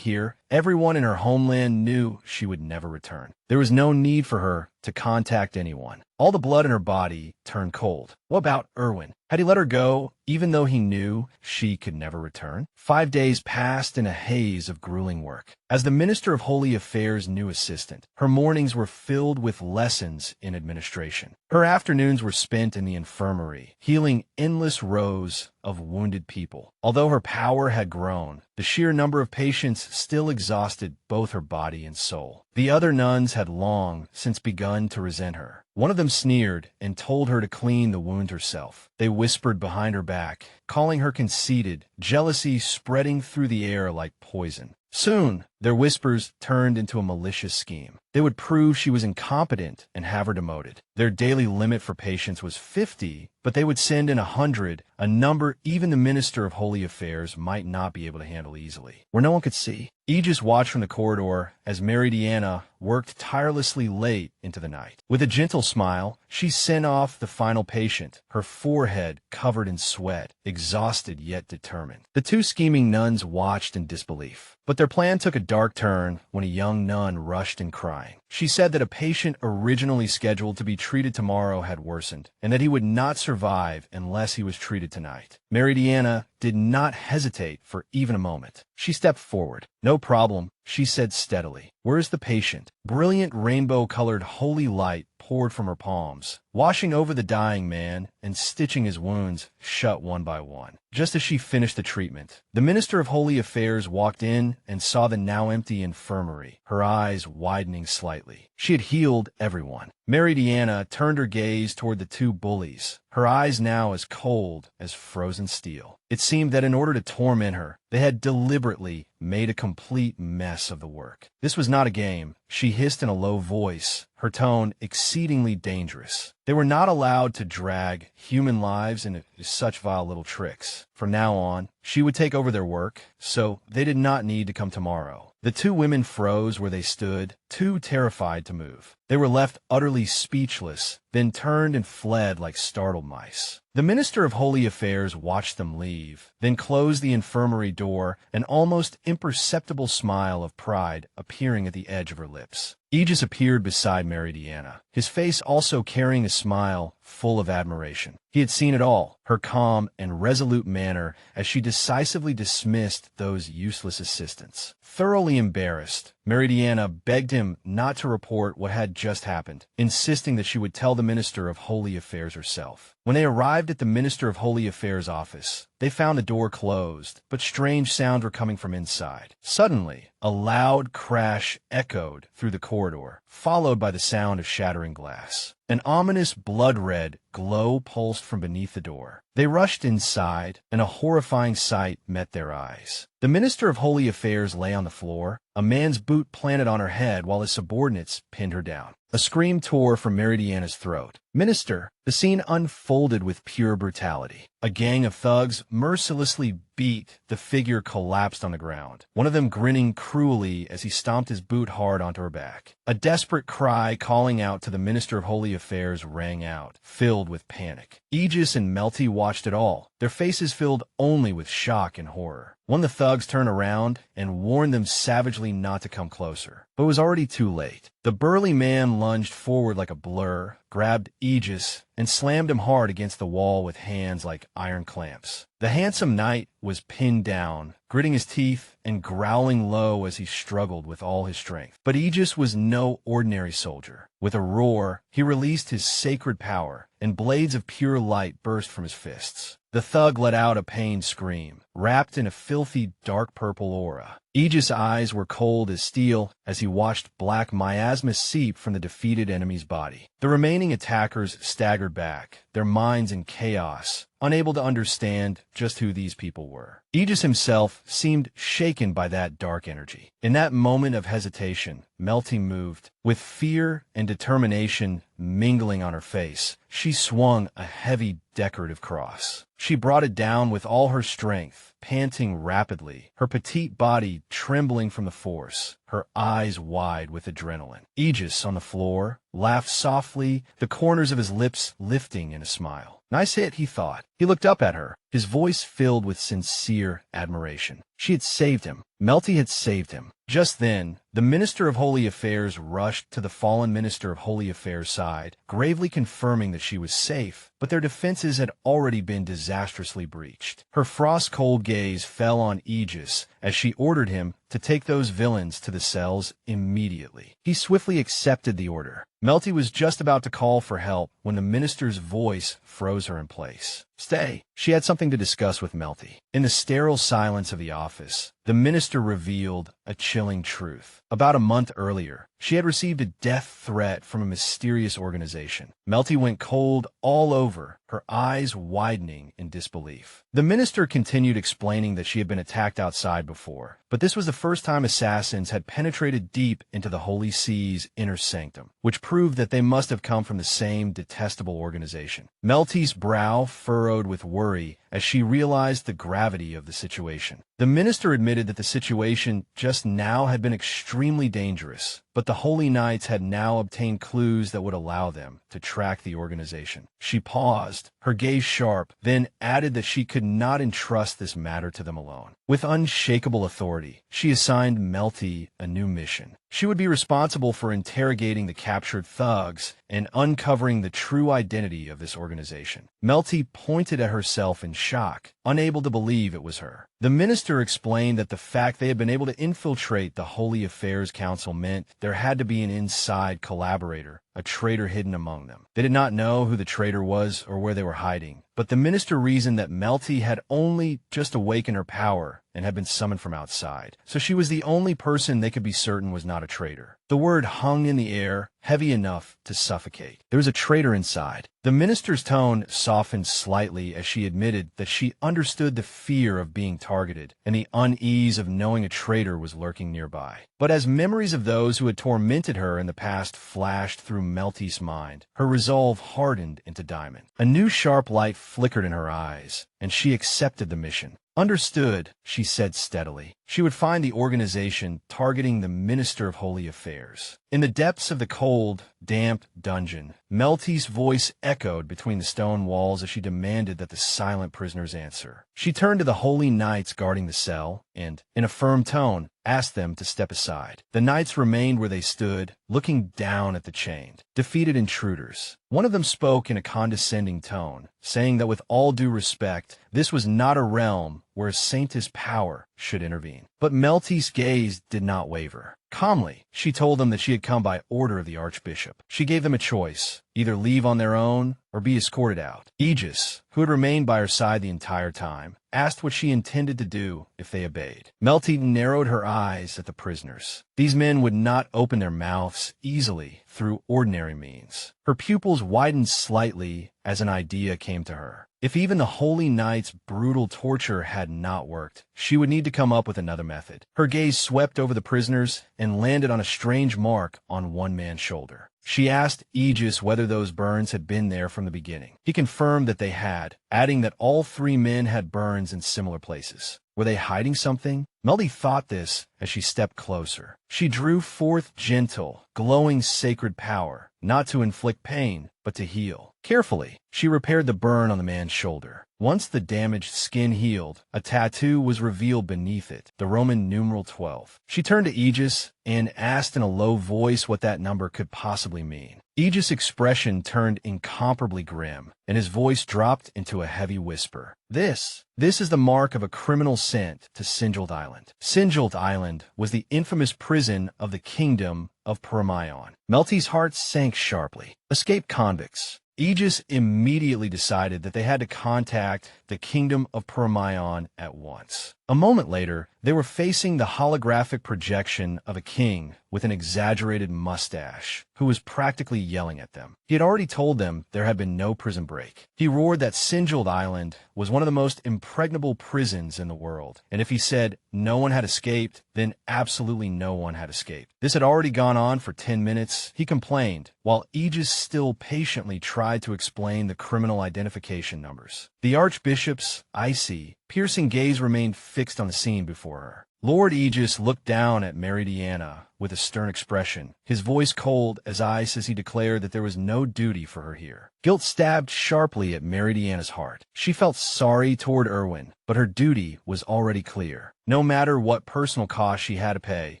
here, everyone in her homeland knew she would never return. There was no need for her to contact anyone. All the blood in her body turned cold. What about Erwin? Had he let her go, even though he knew she could never return? 5 days passed in a haze of grueling work. As the Minister of Holy Affairs' new assistant, her mornings were filled with lessons in administration. Her afternoons were spent in the infirmary, healing endless rows of wounded people. Although her power had grown, the sheer number of patients still exhausted both her body and soul. The other nuns had long since begun to resent her. One of them sneered and told her to clean the wound herself. They whispered behind her back, calling her conceited, jealousy spreading through the air like poison. Soon, their whispers turned into a malicious scheme. They would prove she was incompetent and have her demoted. Their daily limit for patients was 50, but they would send in 100, a number even the Minister of Holy Affairs might not be able to handle easily. Where no one could see, Aegis watched from the corridor as Meridiana worked tirelessly late into the night. With a gentle smile, she sent off the final patient, her forehead covered in sweat, exhausted yet determined. The two scheming nuns watched in disbelief. But their plan took a dark turn when a young nun rushed in crying. She said that a patient originally scheduled to be treated tomorrow had worsened, and that he would not survive unless he was treated tonight. Meridiana did not hesitate for even a moment. She stepped forward. "No problem," she said steadily. "Where's the patient?" Brilliant rainbow-colored holy light poured from her palms, washing over the dying man and stitching his wounds shut one by one. Just as she finished the treatment, the Minister of Holy Affairs walked in and saw the now empty infirmary, her eyes widening slightly. She had healed everyone. Meridiana turned her gaze toward the two bullies, her eyes now as cold as frozen steel. It seemed that in order to torment her, they had deliberately made a complete mess of the work. This was not a game, she hissed in a low voice, her tone exceedingly dangerous. They were not allowed to drag human lives into such vile little tricks. From now on, she would take over their work, so they did not need to come tomorrow. The two women froze where they stood, too terrified to move. They were left utterly speechless, then turned and fled like startled mice. The Minister of Holy Affairs watched them leave, then closed the infirmary door, an almost imperceptible smile of pride appearing at the edge of her lips. Aegis appeared beside Meridiana, his face also carrying a smile full of admiration. He had seen it all, her calm and resolute manner as she decisively dismissed those useless assistants. Thoroughly embarrassed, Meridiana begged him not to report what had just happened, insisting that she would tell the Minister of Holy Affairs herself. When they arrived at the Minister of Holy Affairs' office, they found the door closed, but strange sounds were coming from inside. Suddenly, a loud crash echoed through the corridor, followed by the sound of shattering glass. An ominous blood-red glow pulsed from beneath the door. They rushed inside, and a horrifying sight met their eyes. The Minister of Holy Affairs lay on the floor, a man's boot planted on her head while his subordinates pinned her down. A scream tore from Meridiana's throat. "Minister!" The scene unfolded with pure brutality. A gang of thugs mercilessly beat the figure collapsed on the ground, one of them grinning cruelly as he stomped his boot hard onto her back. A desperate cry calling out to the Minister of Holy Affairs rang out, filled with panic. Aegis and Melty watched it all, their faces filled only with shock and horror. One of the thugs turned around and warned them savagely not to come closer, but it was already too late. The burly man lunged forward like a blur, grabbed Aegis, and slammed him hard against the wall with hands like iron clamps. The handsome knight was pinned down, gritting his teeth and growling low as he struggled with all his strength. But Aegis was no ordinary soldier. With a roar, he released his sacred power, and blades of pure light burst from his fists. The thug let out a pained scream, wrapped in a filthy dark purple aura. Aegis' eyes were cold as steel as he watched black miasma seep from the defeated enemy's body. The remaining attackers staggered back, their minds in chaos, unable to understand just who these people were. Aegis himself seemed shaken by that dark energy. In that moment of hesitation, Melty moved. With fear and determination mingling on her face, she swung a heavy decorative cross. She brought it down with all her strength, panting rapidly, her petite body trembling from the force, her eyes wide with adrenaline. Aegis, on the floor, laughed softly, the corners of his lips lifting in a smile. "Nice hit," he thought. He looked up at her, his voice filled with sincere admiration. She had saved him. Melty had saved him. Just then, the Minister of Holy Affairs rushed to the fallen Minister of Holy Affairs' side, gravely confirming that she was safe, but their defenses had already been disastrously breached. Her frost-cold gaze fell on Aegis as she ordered him to take those villains to the cells immediately. He swiftly accepted the order. Melty was just about to call for help when the minister's voice froze her in place. "Stay." She had something to discuss with Melty. In the sterile silence of the office, the minister revealed a chilling truth. About a month earlier, she had received a death threat from a mysterious organization. Melty went cold all over, her eyes widening in disbelief. The minister continued explaining that she had been attacked outside before, but this was the first time assassins had penetrated deep into the Holy Sea's inner sanctum, which proved that they must have come from the same detestable organization. Melty's brow furrowed with worry as she realized the gravity of the situation. The minister admitted that the situation just now had been extremely dangerous, but the Holy Knights had now obtained clues that would allow them to track the organization. She paused, her gaze sharp, then added that she could not entrust this matter to them alone. With unshakable authority, she assigned Melty a new mission. She would be responsible for interrogating the captured thugs and uncovering the true identity of this organization. Melty pointed at herself in shock, unable to believe it was her. The minister explained that the fact they had been able to infiltrate the Holy Affairs Council meant there had to be an inside collaborator, a traitor hidden among them. They did not know who the traitor was or where they were hiding, but the minister reasoned that Melty had only just awakened her power and had been summoned from outside, so she was the only person they could be certain was not a traitor. The word hung in the air, heavy enough to suffocate. There was a traitor inside. The minister's tone softened slightly as she admitted that she understood the fear of being targeted and the unease of knowing a traitor was lurking nearby. But as memories of those who had tormented her in the past flashed through Melty's mind, her resolve hardened into diamond. A new sharp light flickered in her eyes, and she accepted the mission. Understood, she said steadily. She would find the organization targeting the Minister of Holy Affairs. In the depths of the cold, damp dungeon, Melty's voice echoed between the stone walls as she demanded that the silent prisoners answer. She turned to the holy knights guarding the cell and, in a firm tone, asked them to step aside. The knights remained where they stood, looking down at the chained, defeated intruders. One of them spoke in a condescending tone, saying that with all due respect, this was not a realm where a saintess power should intervene. But Melty's gaze did not waver. Calmly, she told them that she had come by order of the archbishop. She gave them a choice, either leave on their own or be escorted out. Aegis, who had remained by her side the entire time, asked what she intended to do if they obeyed. Melty narrowed her eyes at the prisoners. These men would not open their mouths easily through ordinary means. Her pupils widened slightly as an idea came to her. If even the Holy Knight's brutal torture had not worked, she would need to come up with another method. Her gaze swept over the prisoners and landed on a strange mark on one man's shoulder. She asked Aegis whether those burns had been there from the beginning. He confirmed that they had, adding that all three men had burns in similar places. Were they hiding something? Melty thought this as she stepped closer. She drew forth gentle, glowing sacred power, not to inflict pain, but to heal. Carefully, she repaired the burn on the man's shoulder. Once the damaged skin healed, a tattoo was revealed beneath it, the Roman numeral 12. She turned to Aegis and asked in a low voice what that number could possibly mean. Aegis' expression turned incomparably grim, and his voice dropped into a heavy whisper. This is the mark of a criminal sent to Singeled Island. Singeled Island was the infamous prison of the kingdom of Paramayon. Melty's heart sank sharply. Escaped convicts. Aegis immediately decided that they had to contact the kingdom of Paramayon at once. A moment later, they were facing the holographic projection of a king with an exaggerated mustache, who was practically yelling at them. He had already told them there had been no prison break. He roared that Singeled Island was one of the most impregnable prisons in the world, and if he said no one had escaped, then absolutely no one had escaped. This had already gone on for 10 minutes, he complained, while Aegis still patiently tried to explain the criminal identification numbers. The Archbishop's icy, piercing gaze remained fixed on the scene before her. Lord Aegis looked down at Meridiana with a stern expression, his voice cold as ice as he declared that there was no duty for her here. Guilt stabbed sharply at Meridiana's heart. She felt sorry toward Erwin, but her duty was already clear. No matter what personal cost she had to pay,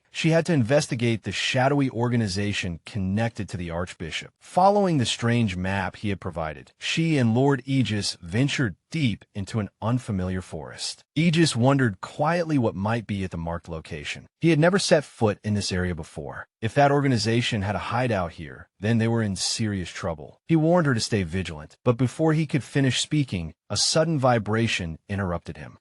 she had to investigate the shadowy organization connected to the Archbishop. Following the strange map he had provided, she and Lord Aegis ventured deep into an unfamiliar forest. Aegis wondered quietly what might be at the marked location. He had never set foot in this area before. If that organization had a hideout here, then they were in serious trouble. He warned her to stay vigilant, but before he could finish speaking, a sudden vibration interrupted him.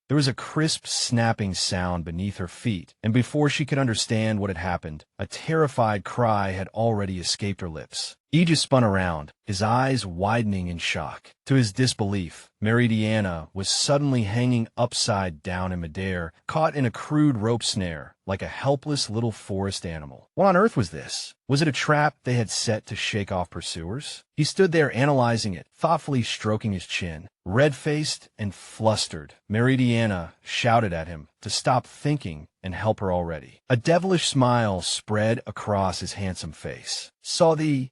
There was a crisp snapping sound beneath her feet, and before she could understand what had happened, a terrified cry had already escaped her lips. Aegis spun around, his eyes widening in shock. To his disbelief, Meridiana was suddenly hanging upside down in midair, caught in a crude rope snare, like a helpless little forest animal. What on earth was this? Was it a trap they had set to shake off pursuers? He stood there analyzing it, thoughtfully stroking his chin. Red-faced and flustered, Meridiana shouted at him to stop thinking and help her already. A devilish smile spread across his handsome face. Saw thee.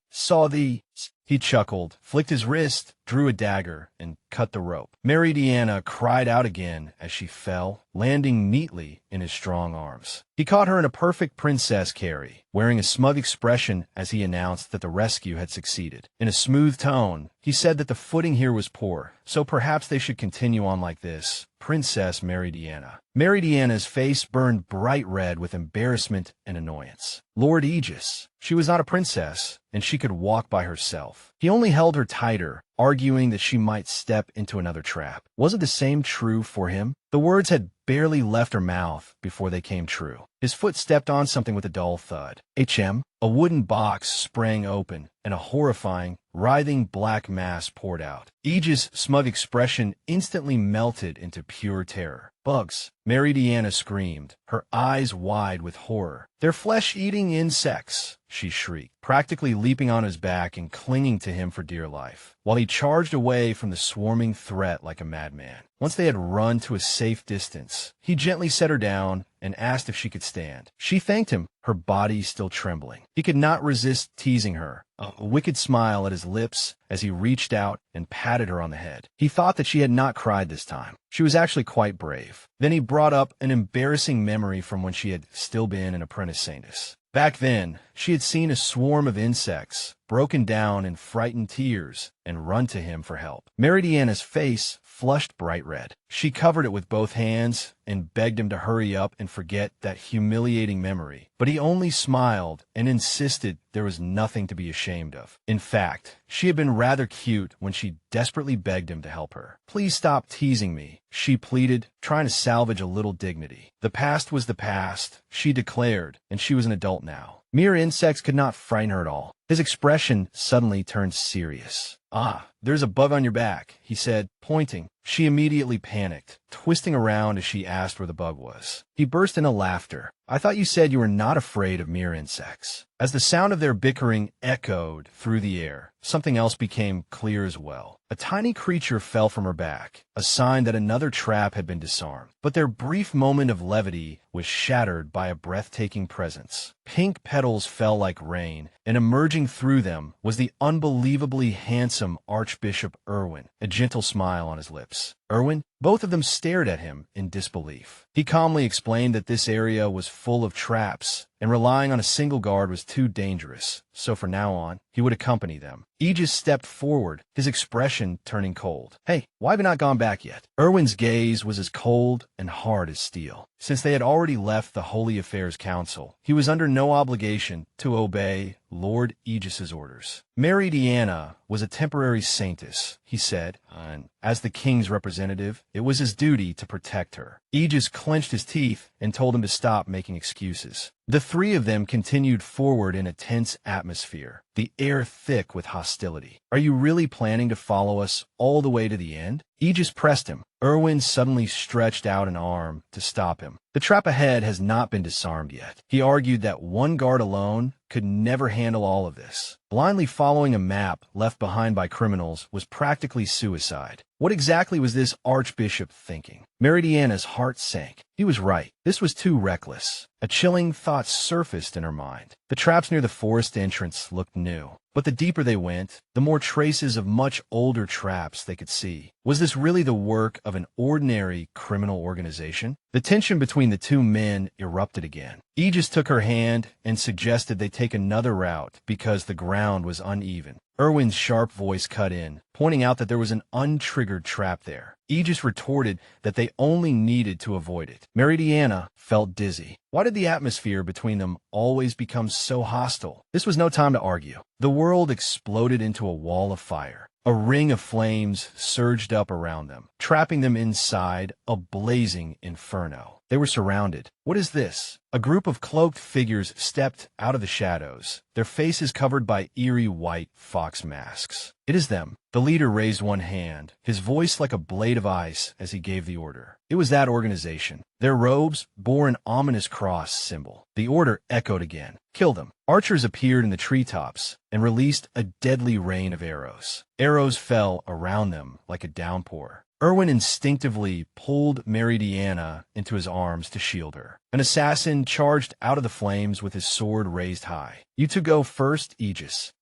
He chuckled, flicked his wrist, drew a dagger, and cut the rope. Meridiana cried out again as she fell, landing neatly in his strong arms. He caught her in a perfect princess carry, wearing a smug expression as he announced that the rescue had succeeded. In a smooth tone, he said that the footing here was poor, so perhaps they should continue on like this. Princess Meridiana. Meridiana's face burned bright red with embarrassment and annoyance. Lord Aegis. She was not a princess, and she could walk by herself. He only held her tighter, arguing that she might step into another trap. Wasn't the same true for him? The words had barely left her mouth before they came true. His foot stepped on something with a dull thud. A wooden box sprang open, and a horrifying, writhing black mass poured out. Aegis' smug expression instantly melted into pure terror. "Bugs!" Meridiana screamed, her eyes wide with horror. "They're flesh-eating insects!" she shrieked, practically leaping on his back and clinging to him for dear life, while he charged away from the swarming threat like a madman. Once they had run to a safe distance, he gently set her down and asked if she could stand. She thanked him, her body still trembling. He could not resist teasing her, a wicked smile at his lips as he reached out and patted her on the head. He thought that she had not cried this time. She was actually quite brave. Then he brought up an embarrassing memory from when she had still been an apprentice saintess. Back then, she had seen a swarm of insects, broken down in frightened tears, and run to him for help. Meridiana's face flushed bright red. She covered it with both hands and begged him to hurry up and forget that humiliating memory. But he only smiled and insisted there was nothing to be ashamed of. In fact, she had been rather cute when she desperately begged him to help her. "Please stop teasing me," she pleaded, trying to salvage a little dignity. The past was the past, she declared, and she was an adult now. Mere insects could not frighten her at all. His expression suddenly turned serious. "Ah, there's a bug on your back," he said, pointing. She immediately panicked, twisting around as she asked where the bug was. He burst into laughter. "I thought you said you were not afraid of mere insects." As the sound of their bickering echoed through the air, something else became clear as well. A tiny creature fell from her back, a sign that another trap had been disarmed. But their brief moment of levity was shattered by a breathtaking presence. Pink petals fell like rain, and emerging through them was the unbelievably handsome Archbishop Erwin, a gentle smile on his lips. "Erwin?" Both of them stared at him in disbelief. He calmly explained that this area was full of traps, and relying on a single guard was too dangerous, so from now on, he would accompany them. Aegis stepped forward, his expression turning cold. "Hey, why have you not gone back yet?" Erwin's gaze was as cold and hard as steel. Since they had already left the Holy Affairs Council, he was under no obligation to obey Lord Aegis's orders. Meridiana was a temporary saintess, he said, and as the king's representative, it was his duty to protect her. Aegis clenched his teeth and told him to stop making excuses. The three of them continued forward in a tense atmosphere, the air thick with hostility. "Are you really planning to follow us all the way to the end?" Aegis pressed him. Erwin suddenly stretched out an arm to stop him. "The trap ahead has not been disarmed yet." He argued that one guard alone could never handle all of this. Blindly following a map left behind by criminals was practically suicide. What exactly was this archbishop thinking? Meridiana's heart sank. He was right. This was too reckless. A chilling thought surfaced in her mind. The traps near the forest entrance looked new. But the deeper they went, the more traces of much older traps they could see. Was this really the work of an ordinary criminal organization? The tension between the two men erupted again. Aegis took her hand and suggested they take another route because the ground was uneven. Erwin's sharp voice cut in, pointing out that there was an untriggered trap there. Aegis retorted that they only needed to avoid it. Meridiana felt dizzy. Why did the atmosphere between them always become so hostile? This was no time to argue. The world exploded into a wall of fire. A ring of flames surged up around them, trapping them inside a blazing inferno. They were surrounded. What is this? A group of cloaked figures stepped out of the shadows, their faces covered by eerie white fox masks. It is them. The leader raised one hand, his voice like a blade of ice as he gave the order. It was that organization. Their robes bore an ominous cross symbol. The order echoed again. "Kill them." Archers appeared in the treetops and released a deadly rain of arrows. Arrows fell around them like a downpour. Erwin instinctively pulled Meridiana into his arms to shield her. An assassin charged out of the flames with his sword raised high. "You two go first, Aegis."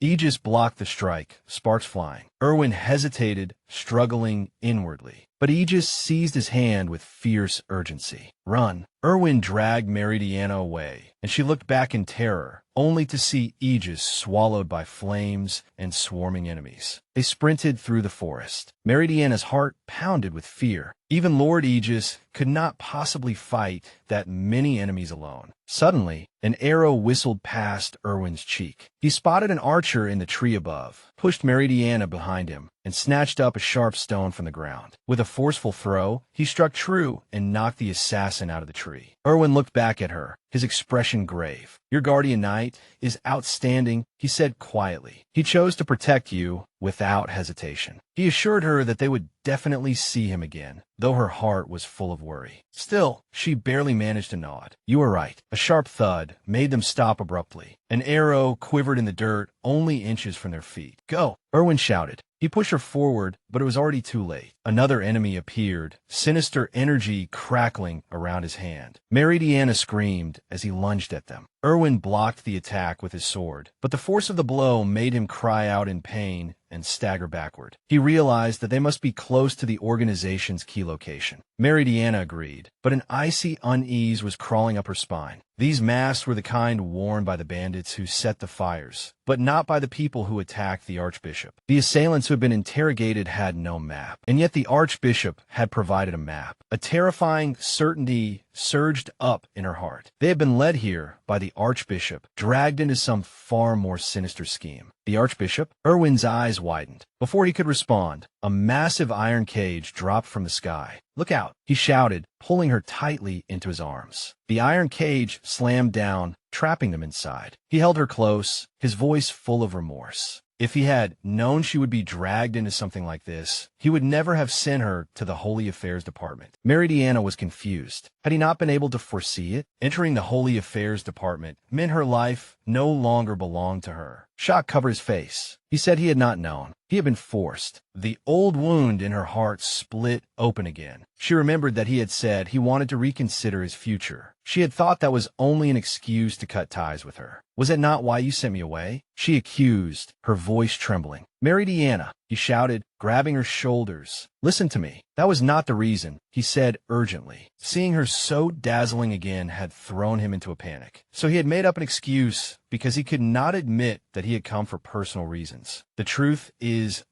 Aegis blocked the strike, sparks flying. Erwin hesitated, struggling inwardly. But Aegis seized his hand with fierce urgency. "Run." Erwin dragged Meridiana away, and she looked back in terror, only to see Aegis swallowed by flames and swarming enemies. They sprinted through the forest. Meridiana's heart pounded with fear. Even Lord Aegis could not possibly fight that many enemies alone. Suddenly, an arrow whistled past Erwin's cheek. He spotted an archer in the tree above, pushed Meridiana behind him, and snatched up a sharp stone from the ground. With a forceful throw, he struck true and knocked the assassin out of the tree. Erwin looked back at her, his expression grave. "Your guardian knight is outstanding," he said quietly. "He chose to protect you without hesitation." He assured her that they would definitely see him again, though her heart was full of worry. Still, she barely managed to nod. "You were right." A sharp thud made them stop abruptly. An arrow quivered in the dirt only inches from their feet. "Go!" Erwin shouted. He pushed her forward, but it was already too late. Another enemy appeared, sinister energy crackling around his hand. Meridiana screamed as he lunged at them. Erwin blocked the attack with his sword, but the force of the blow made him cry out in pain and stagger backward. He realized that they must be close to the organization's key location. Meridiana agreed, but an icy unease was crawling up her spine. These masks were the kind worn by the bandits who set the fires, but not by the people who attacked the Archbishop. The assailants who had been interrogated had no map, and yet the Archbishop had provided a map. A terrifying certainty surged up in her heart. They had been led here by the Archbishop, dragged into some far more sinister scheme. The Archbishop? Erwin's eyes widened. Before he could respond, a massive iron cage dropped from the sky. "Look out!" he shouted, pulling her tightly into his arms. The iron cage slammed down, trapping them inside. He held her close, his voice full of remorse. If he had known she would be dragged into something like this, he would never have sent her to the Holy Affairs Department. Meridiana was confused. Had he not been able to foresee it? Entering the Holy Affairs Department meant her life no longer belonged to her. Shock covered his face. He said he had not known. He had been forced. The old wound in her heart split open again. She remembered that he had said he wanted to reconsider his future. She had thought that was only an excuse to cut ties with her. "Was it not why you sent me away?" she accused, her voice trembling. "Meridiana," he shouted, grabbing her shoulders. "Listen to me. That was not the reason," he said urgently. Seeing her so dazzling again had thrown him into a panic. So he had made up an excuse because he could not admit that he had come for personal reasons. "The truth is,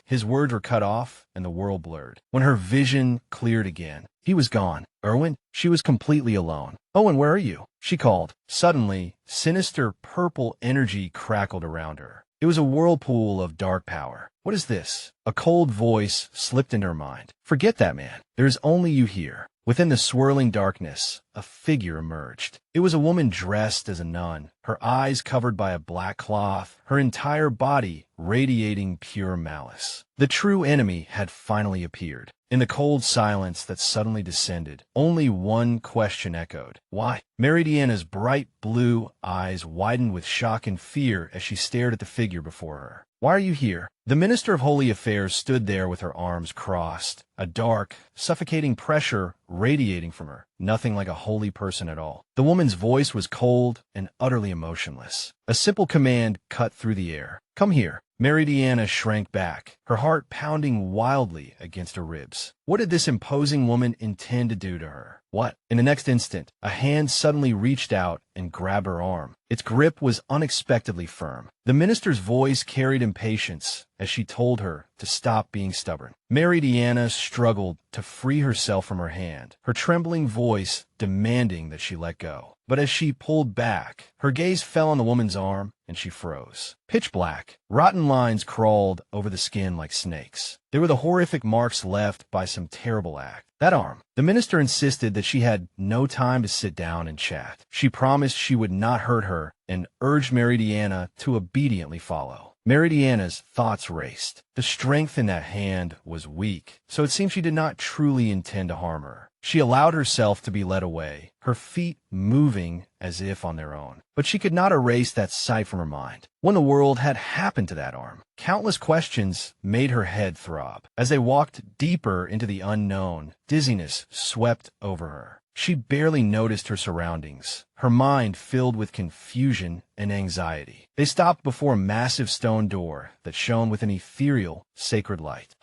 His words were cut off and the world blurred. When her vision cleared again, he was gone. "Erwin?" She was completely alone. "Owen, where are you?" she called. Suddenly, sinister purple energy crackled around her. It was a whirlpool of dark power. "What is this?" A cold voice slipped into her mind. "Forget that man. There is only you here." Within the swirling darkness, a figure emerged. It was a woman dressed as a nun, her eyes covered by a black cloth, her entire body radiating pure malice. The true enemy had finally appeared. In the cold silence that suddenly descended, only one question echoed. "Why?" Meridiana's bright blue eyes widened with shock and fear as she stared at the figure before her. "Why are you here?" The Minister of Holy Affairs stood there with her arms crossed, a dark, suffocating pressure radiating from her, nothing like a holy person at all. The woman's voice was cold and utterly emotionless. A simple command cut through the air. "Come here." Meridiana shrank back, her heart pounding wildly against her ribs. What did this imposing woman intend to do to her? What? In the next instant, a hand suddenly reached out and grabbed her arm. Its grip was unexpectedly firm. The minister's voice carried impatience as she told her to stop being stubborn. Meridiana struggled to free herself from her hand, her trembling voice demanding that she let go. But as she pulled back, her gaze fell on the woman's arm, and she froze. Pitch black, rotten lines crawled over the skin like snakes. There were the horrific marks left by some terrible act. That arm. The minister insisted that she had no time to sit down and chat. She promised she would not hurt her and urged Meridiana to obediently follow. Meridiana's thoughts raced. The strength in that hand was weak, so it seemed she did not truly intend to harm her. She allowed herself to be led away, her feet moving as if on their own. But she could not erase that sight from her mind. What in the world had happened to that arm? Countless questions made her head throb. As they walked deeper into the unknown, dizziness swept over her. She barely noticed her surroundings. her mind filled with confusion and anxiety. They stopped before a massive stone door that shone with an ethereal, sacred light.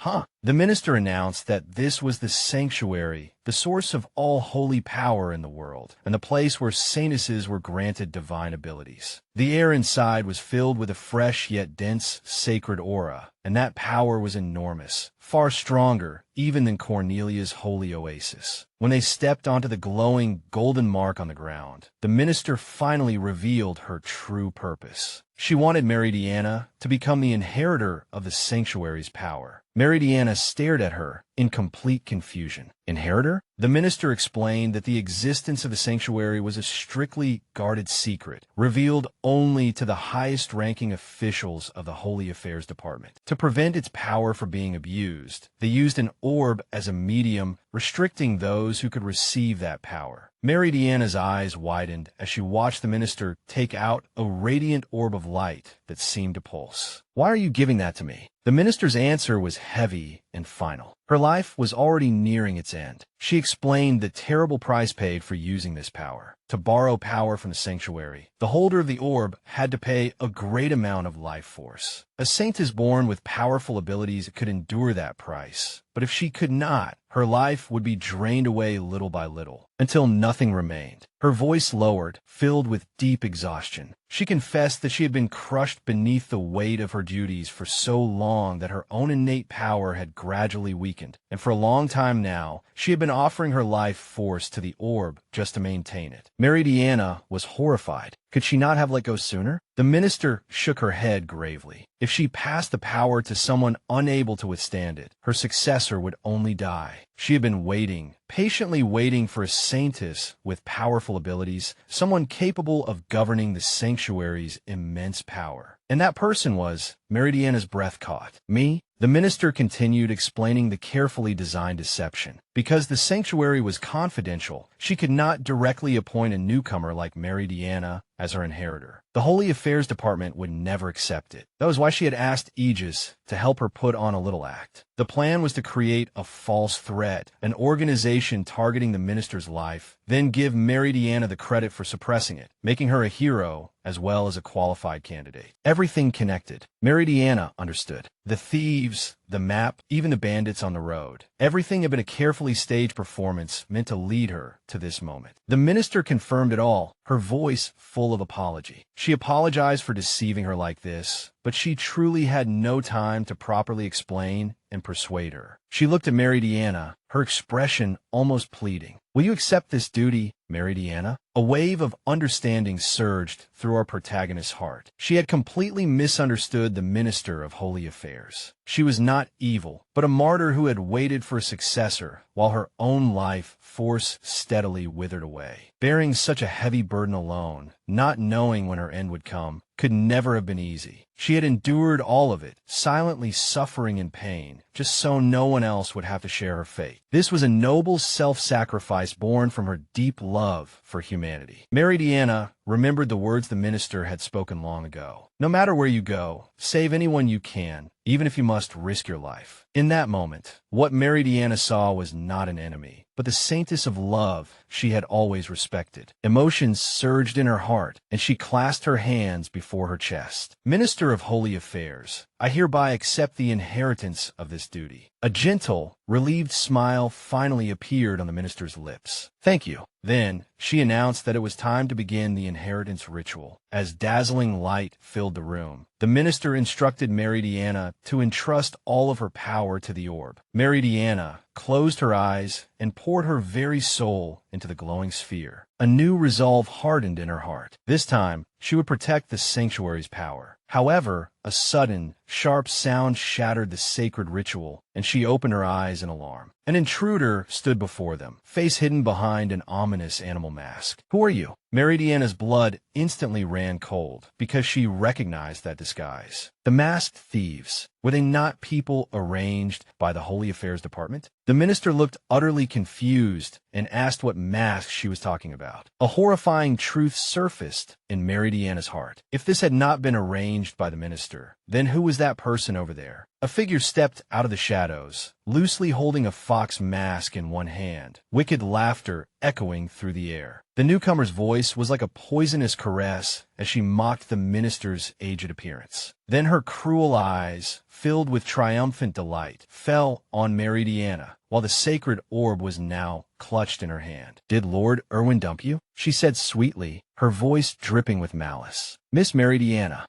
The minister announced that this was the sanctuary, the source of all holy power in the world, and the place where saintesses were granted divine abilities. The air inside was filled with a fresh yet dense, sacred aura, and that power was enormous, far stronger even than Cornelia's holy oasis. When they stepped onto the glowing golden mark on the ground, the minister finally revealed her true purpose. She wanted Meridiana to become the inheritor of the sanctuary's power. Meridiana stared at her in complete confusion. Inheritor? The minister explained that the existence of the sanctuary was a strictly guarded secret, revealed only to the highest-ranking officials of the Holy Affairs Department. To prevent its power from being abused, they used an orb as a medium, restricting those who could receive that power. Meridiana's eyes widened as she watched the minister take out a radiant orb of light that seemed to pulse. "Why are you giving that to me?" The minister's answer was heavy and final. Her life was already nearing its end. She explained the terrible price paid for using this power. To borrow power from the sanctuary, the holder of the orb had to pay a great amount of life force. A saintess born with powerful abilities could endure that price, but if she could not, her life would be drained away little by little, until nothing remained. Her voice lowered, filled with deep exhaustion. She confessed that she had been crushed beneath the weight of her duties for so long that her own innate power had gradually weakened, and for a long time now, she had been offering her life force to the orb just to maintain it. Meridiana was horrified. Could she not have let go sooner? The minister shook her head gravely. If she passed the power to someone unable to withstand it, her successor would only die. She had been waiting, patiently waiting for a saintess with powerful abilities, someone capable of governing the sanctuary's immense power. And that person was, Meridiana's breath caught. Me? The minister continued explaining the carefully designed deception. Because the sanctuary was confidential, she could not directly appoint a newcomer like Meridiana as her inheritor. The Holy Affairs Department would never accept it. That was why she had asked Aegis to help her put on a little act. The plan was to create a false threat, an organization targeting the minister's life, then give Meridiana the credit for suppressing it, making her a hero as well as a qualified candidate. Everything connected. Meridiana understood. The thieves, the map, even the bandits on the road. Everything had been a carefully staged performance meant to lead her to this moment. The minister confirmed it all, her voice full of apology. She apologized for deceiving her like this, but she truly had no time to properly explain and persuade her. She looked at Meridiana, her expression almost pleading. "Will you accept this duty, Meridiana?" A wave of understanding surged through our protagonist's heart. She had completely misunderstood the minister of Holy Affairs. She was not evil, but a martyr who had waited for a successor while her own life force steadily withered away. Bearing such a heavy burden alone, not knowing when her end would come, could never have been easy. She had endured all of it, silently suffering in pain, just so no one else would have to share her fate. This was a noble self-sacrifice born from her deep love for humanity. Meridiana remembered the words the minister had spoken long ago. No matter where you go, save anyone you can, even if you must risk your life. In that moment, what Meridiana saw was not an enemy, but the saintess of love she had always respected. Emotions surged in her heart, and she clasped her hands before her chest. "Minister of Holy Affairs, I hereby accept the inheritance of this duty." A gentle, relieved smile finally appeared on the minister's lips. "Thank you." Then, she announced that it was time to begin the inheritance ritual. As dazzling light filled the room, the minister instructed Meridiana to entrust all of her power to the orb. Meridiana closed her eyes and poured her very soul into the glowing sphere. A new resolve hardened in her heart. This time, she would protect the sanctuary's power. However, a sudden, sharp sound shattered the sacred ritual, and she opened her eyes in alarm. An intruder stood before them, face hidden behind an ominous animal mask. "Who are you?" Meridiana's blood instantly ran cold, because she recognized that disguise. The masked thieves. Were they not people arranged by the Holy Affairs Department? The minister looked utterly confused and asked what mask she was talking about. A horrifying truth surfaced in Meridiana's heart. If this had not been arranged by the minister, laughter. Then who was that person over there? A figure stepped out of the shadows, loosely holding a fox mask in one hand, wicked laughter echoing through the air. The newcomer's voice was like a poisonous caress as she mocked the minister's aged appearance. Then her cruel eyes, filled with triumphant delight, fell on Meridiana, while the sacred orb was now clutched in her hand. "Did Lord Erwin dump you?" she said sweetly, her voice dripping with malice. "Miss Meridiana,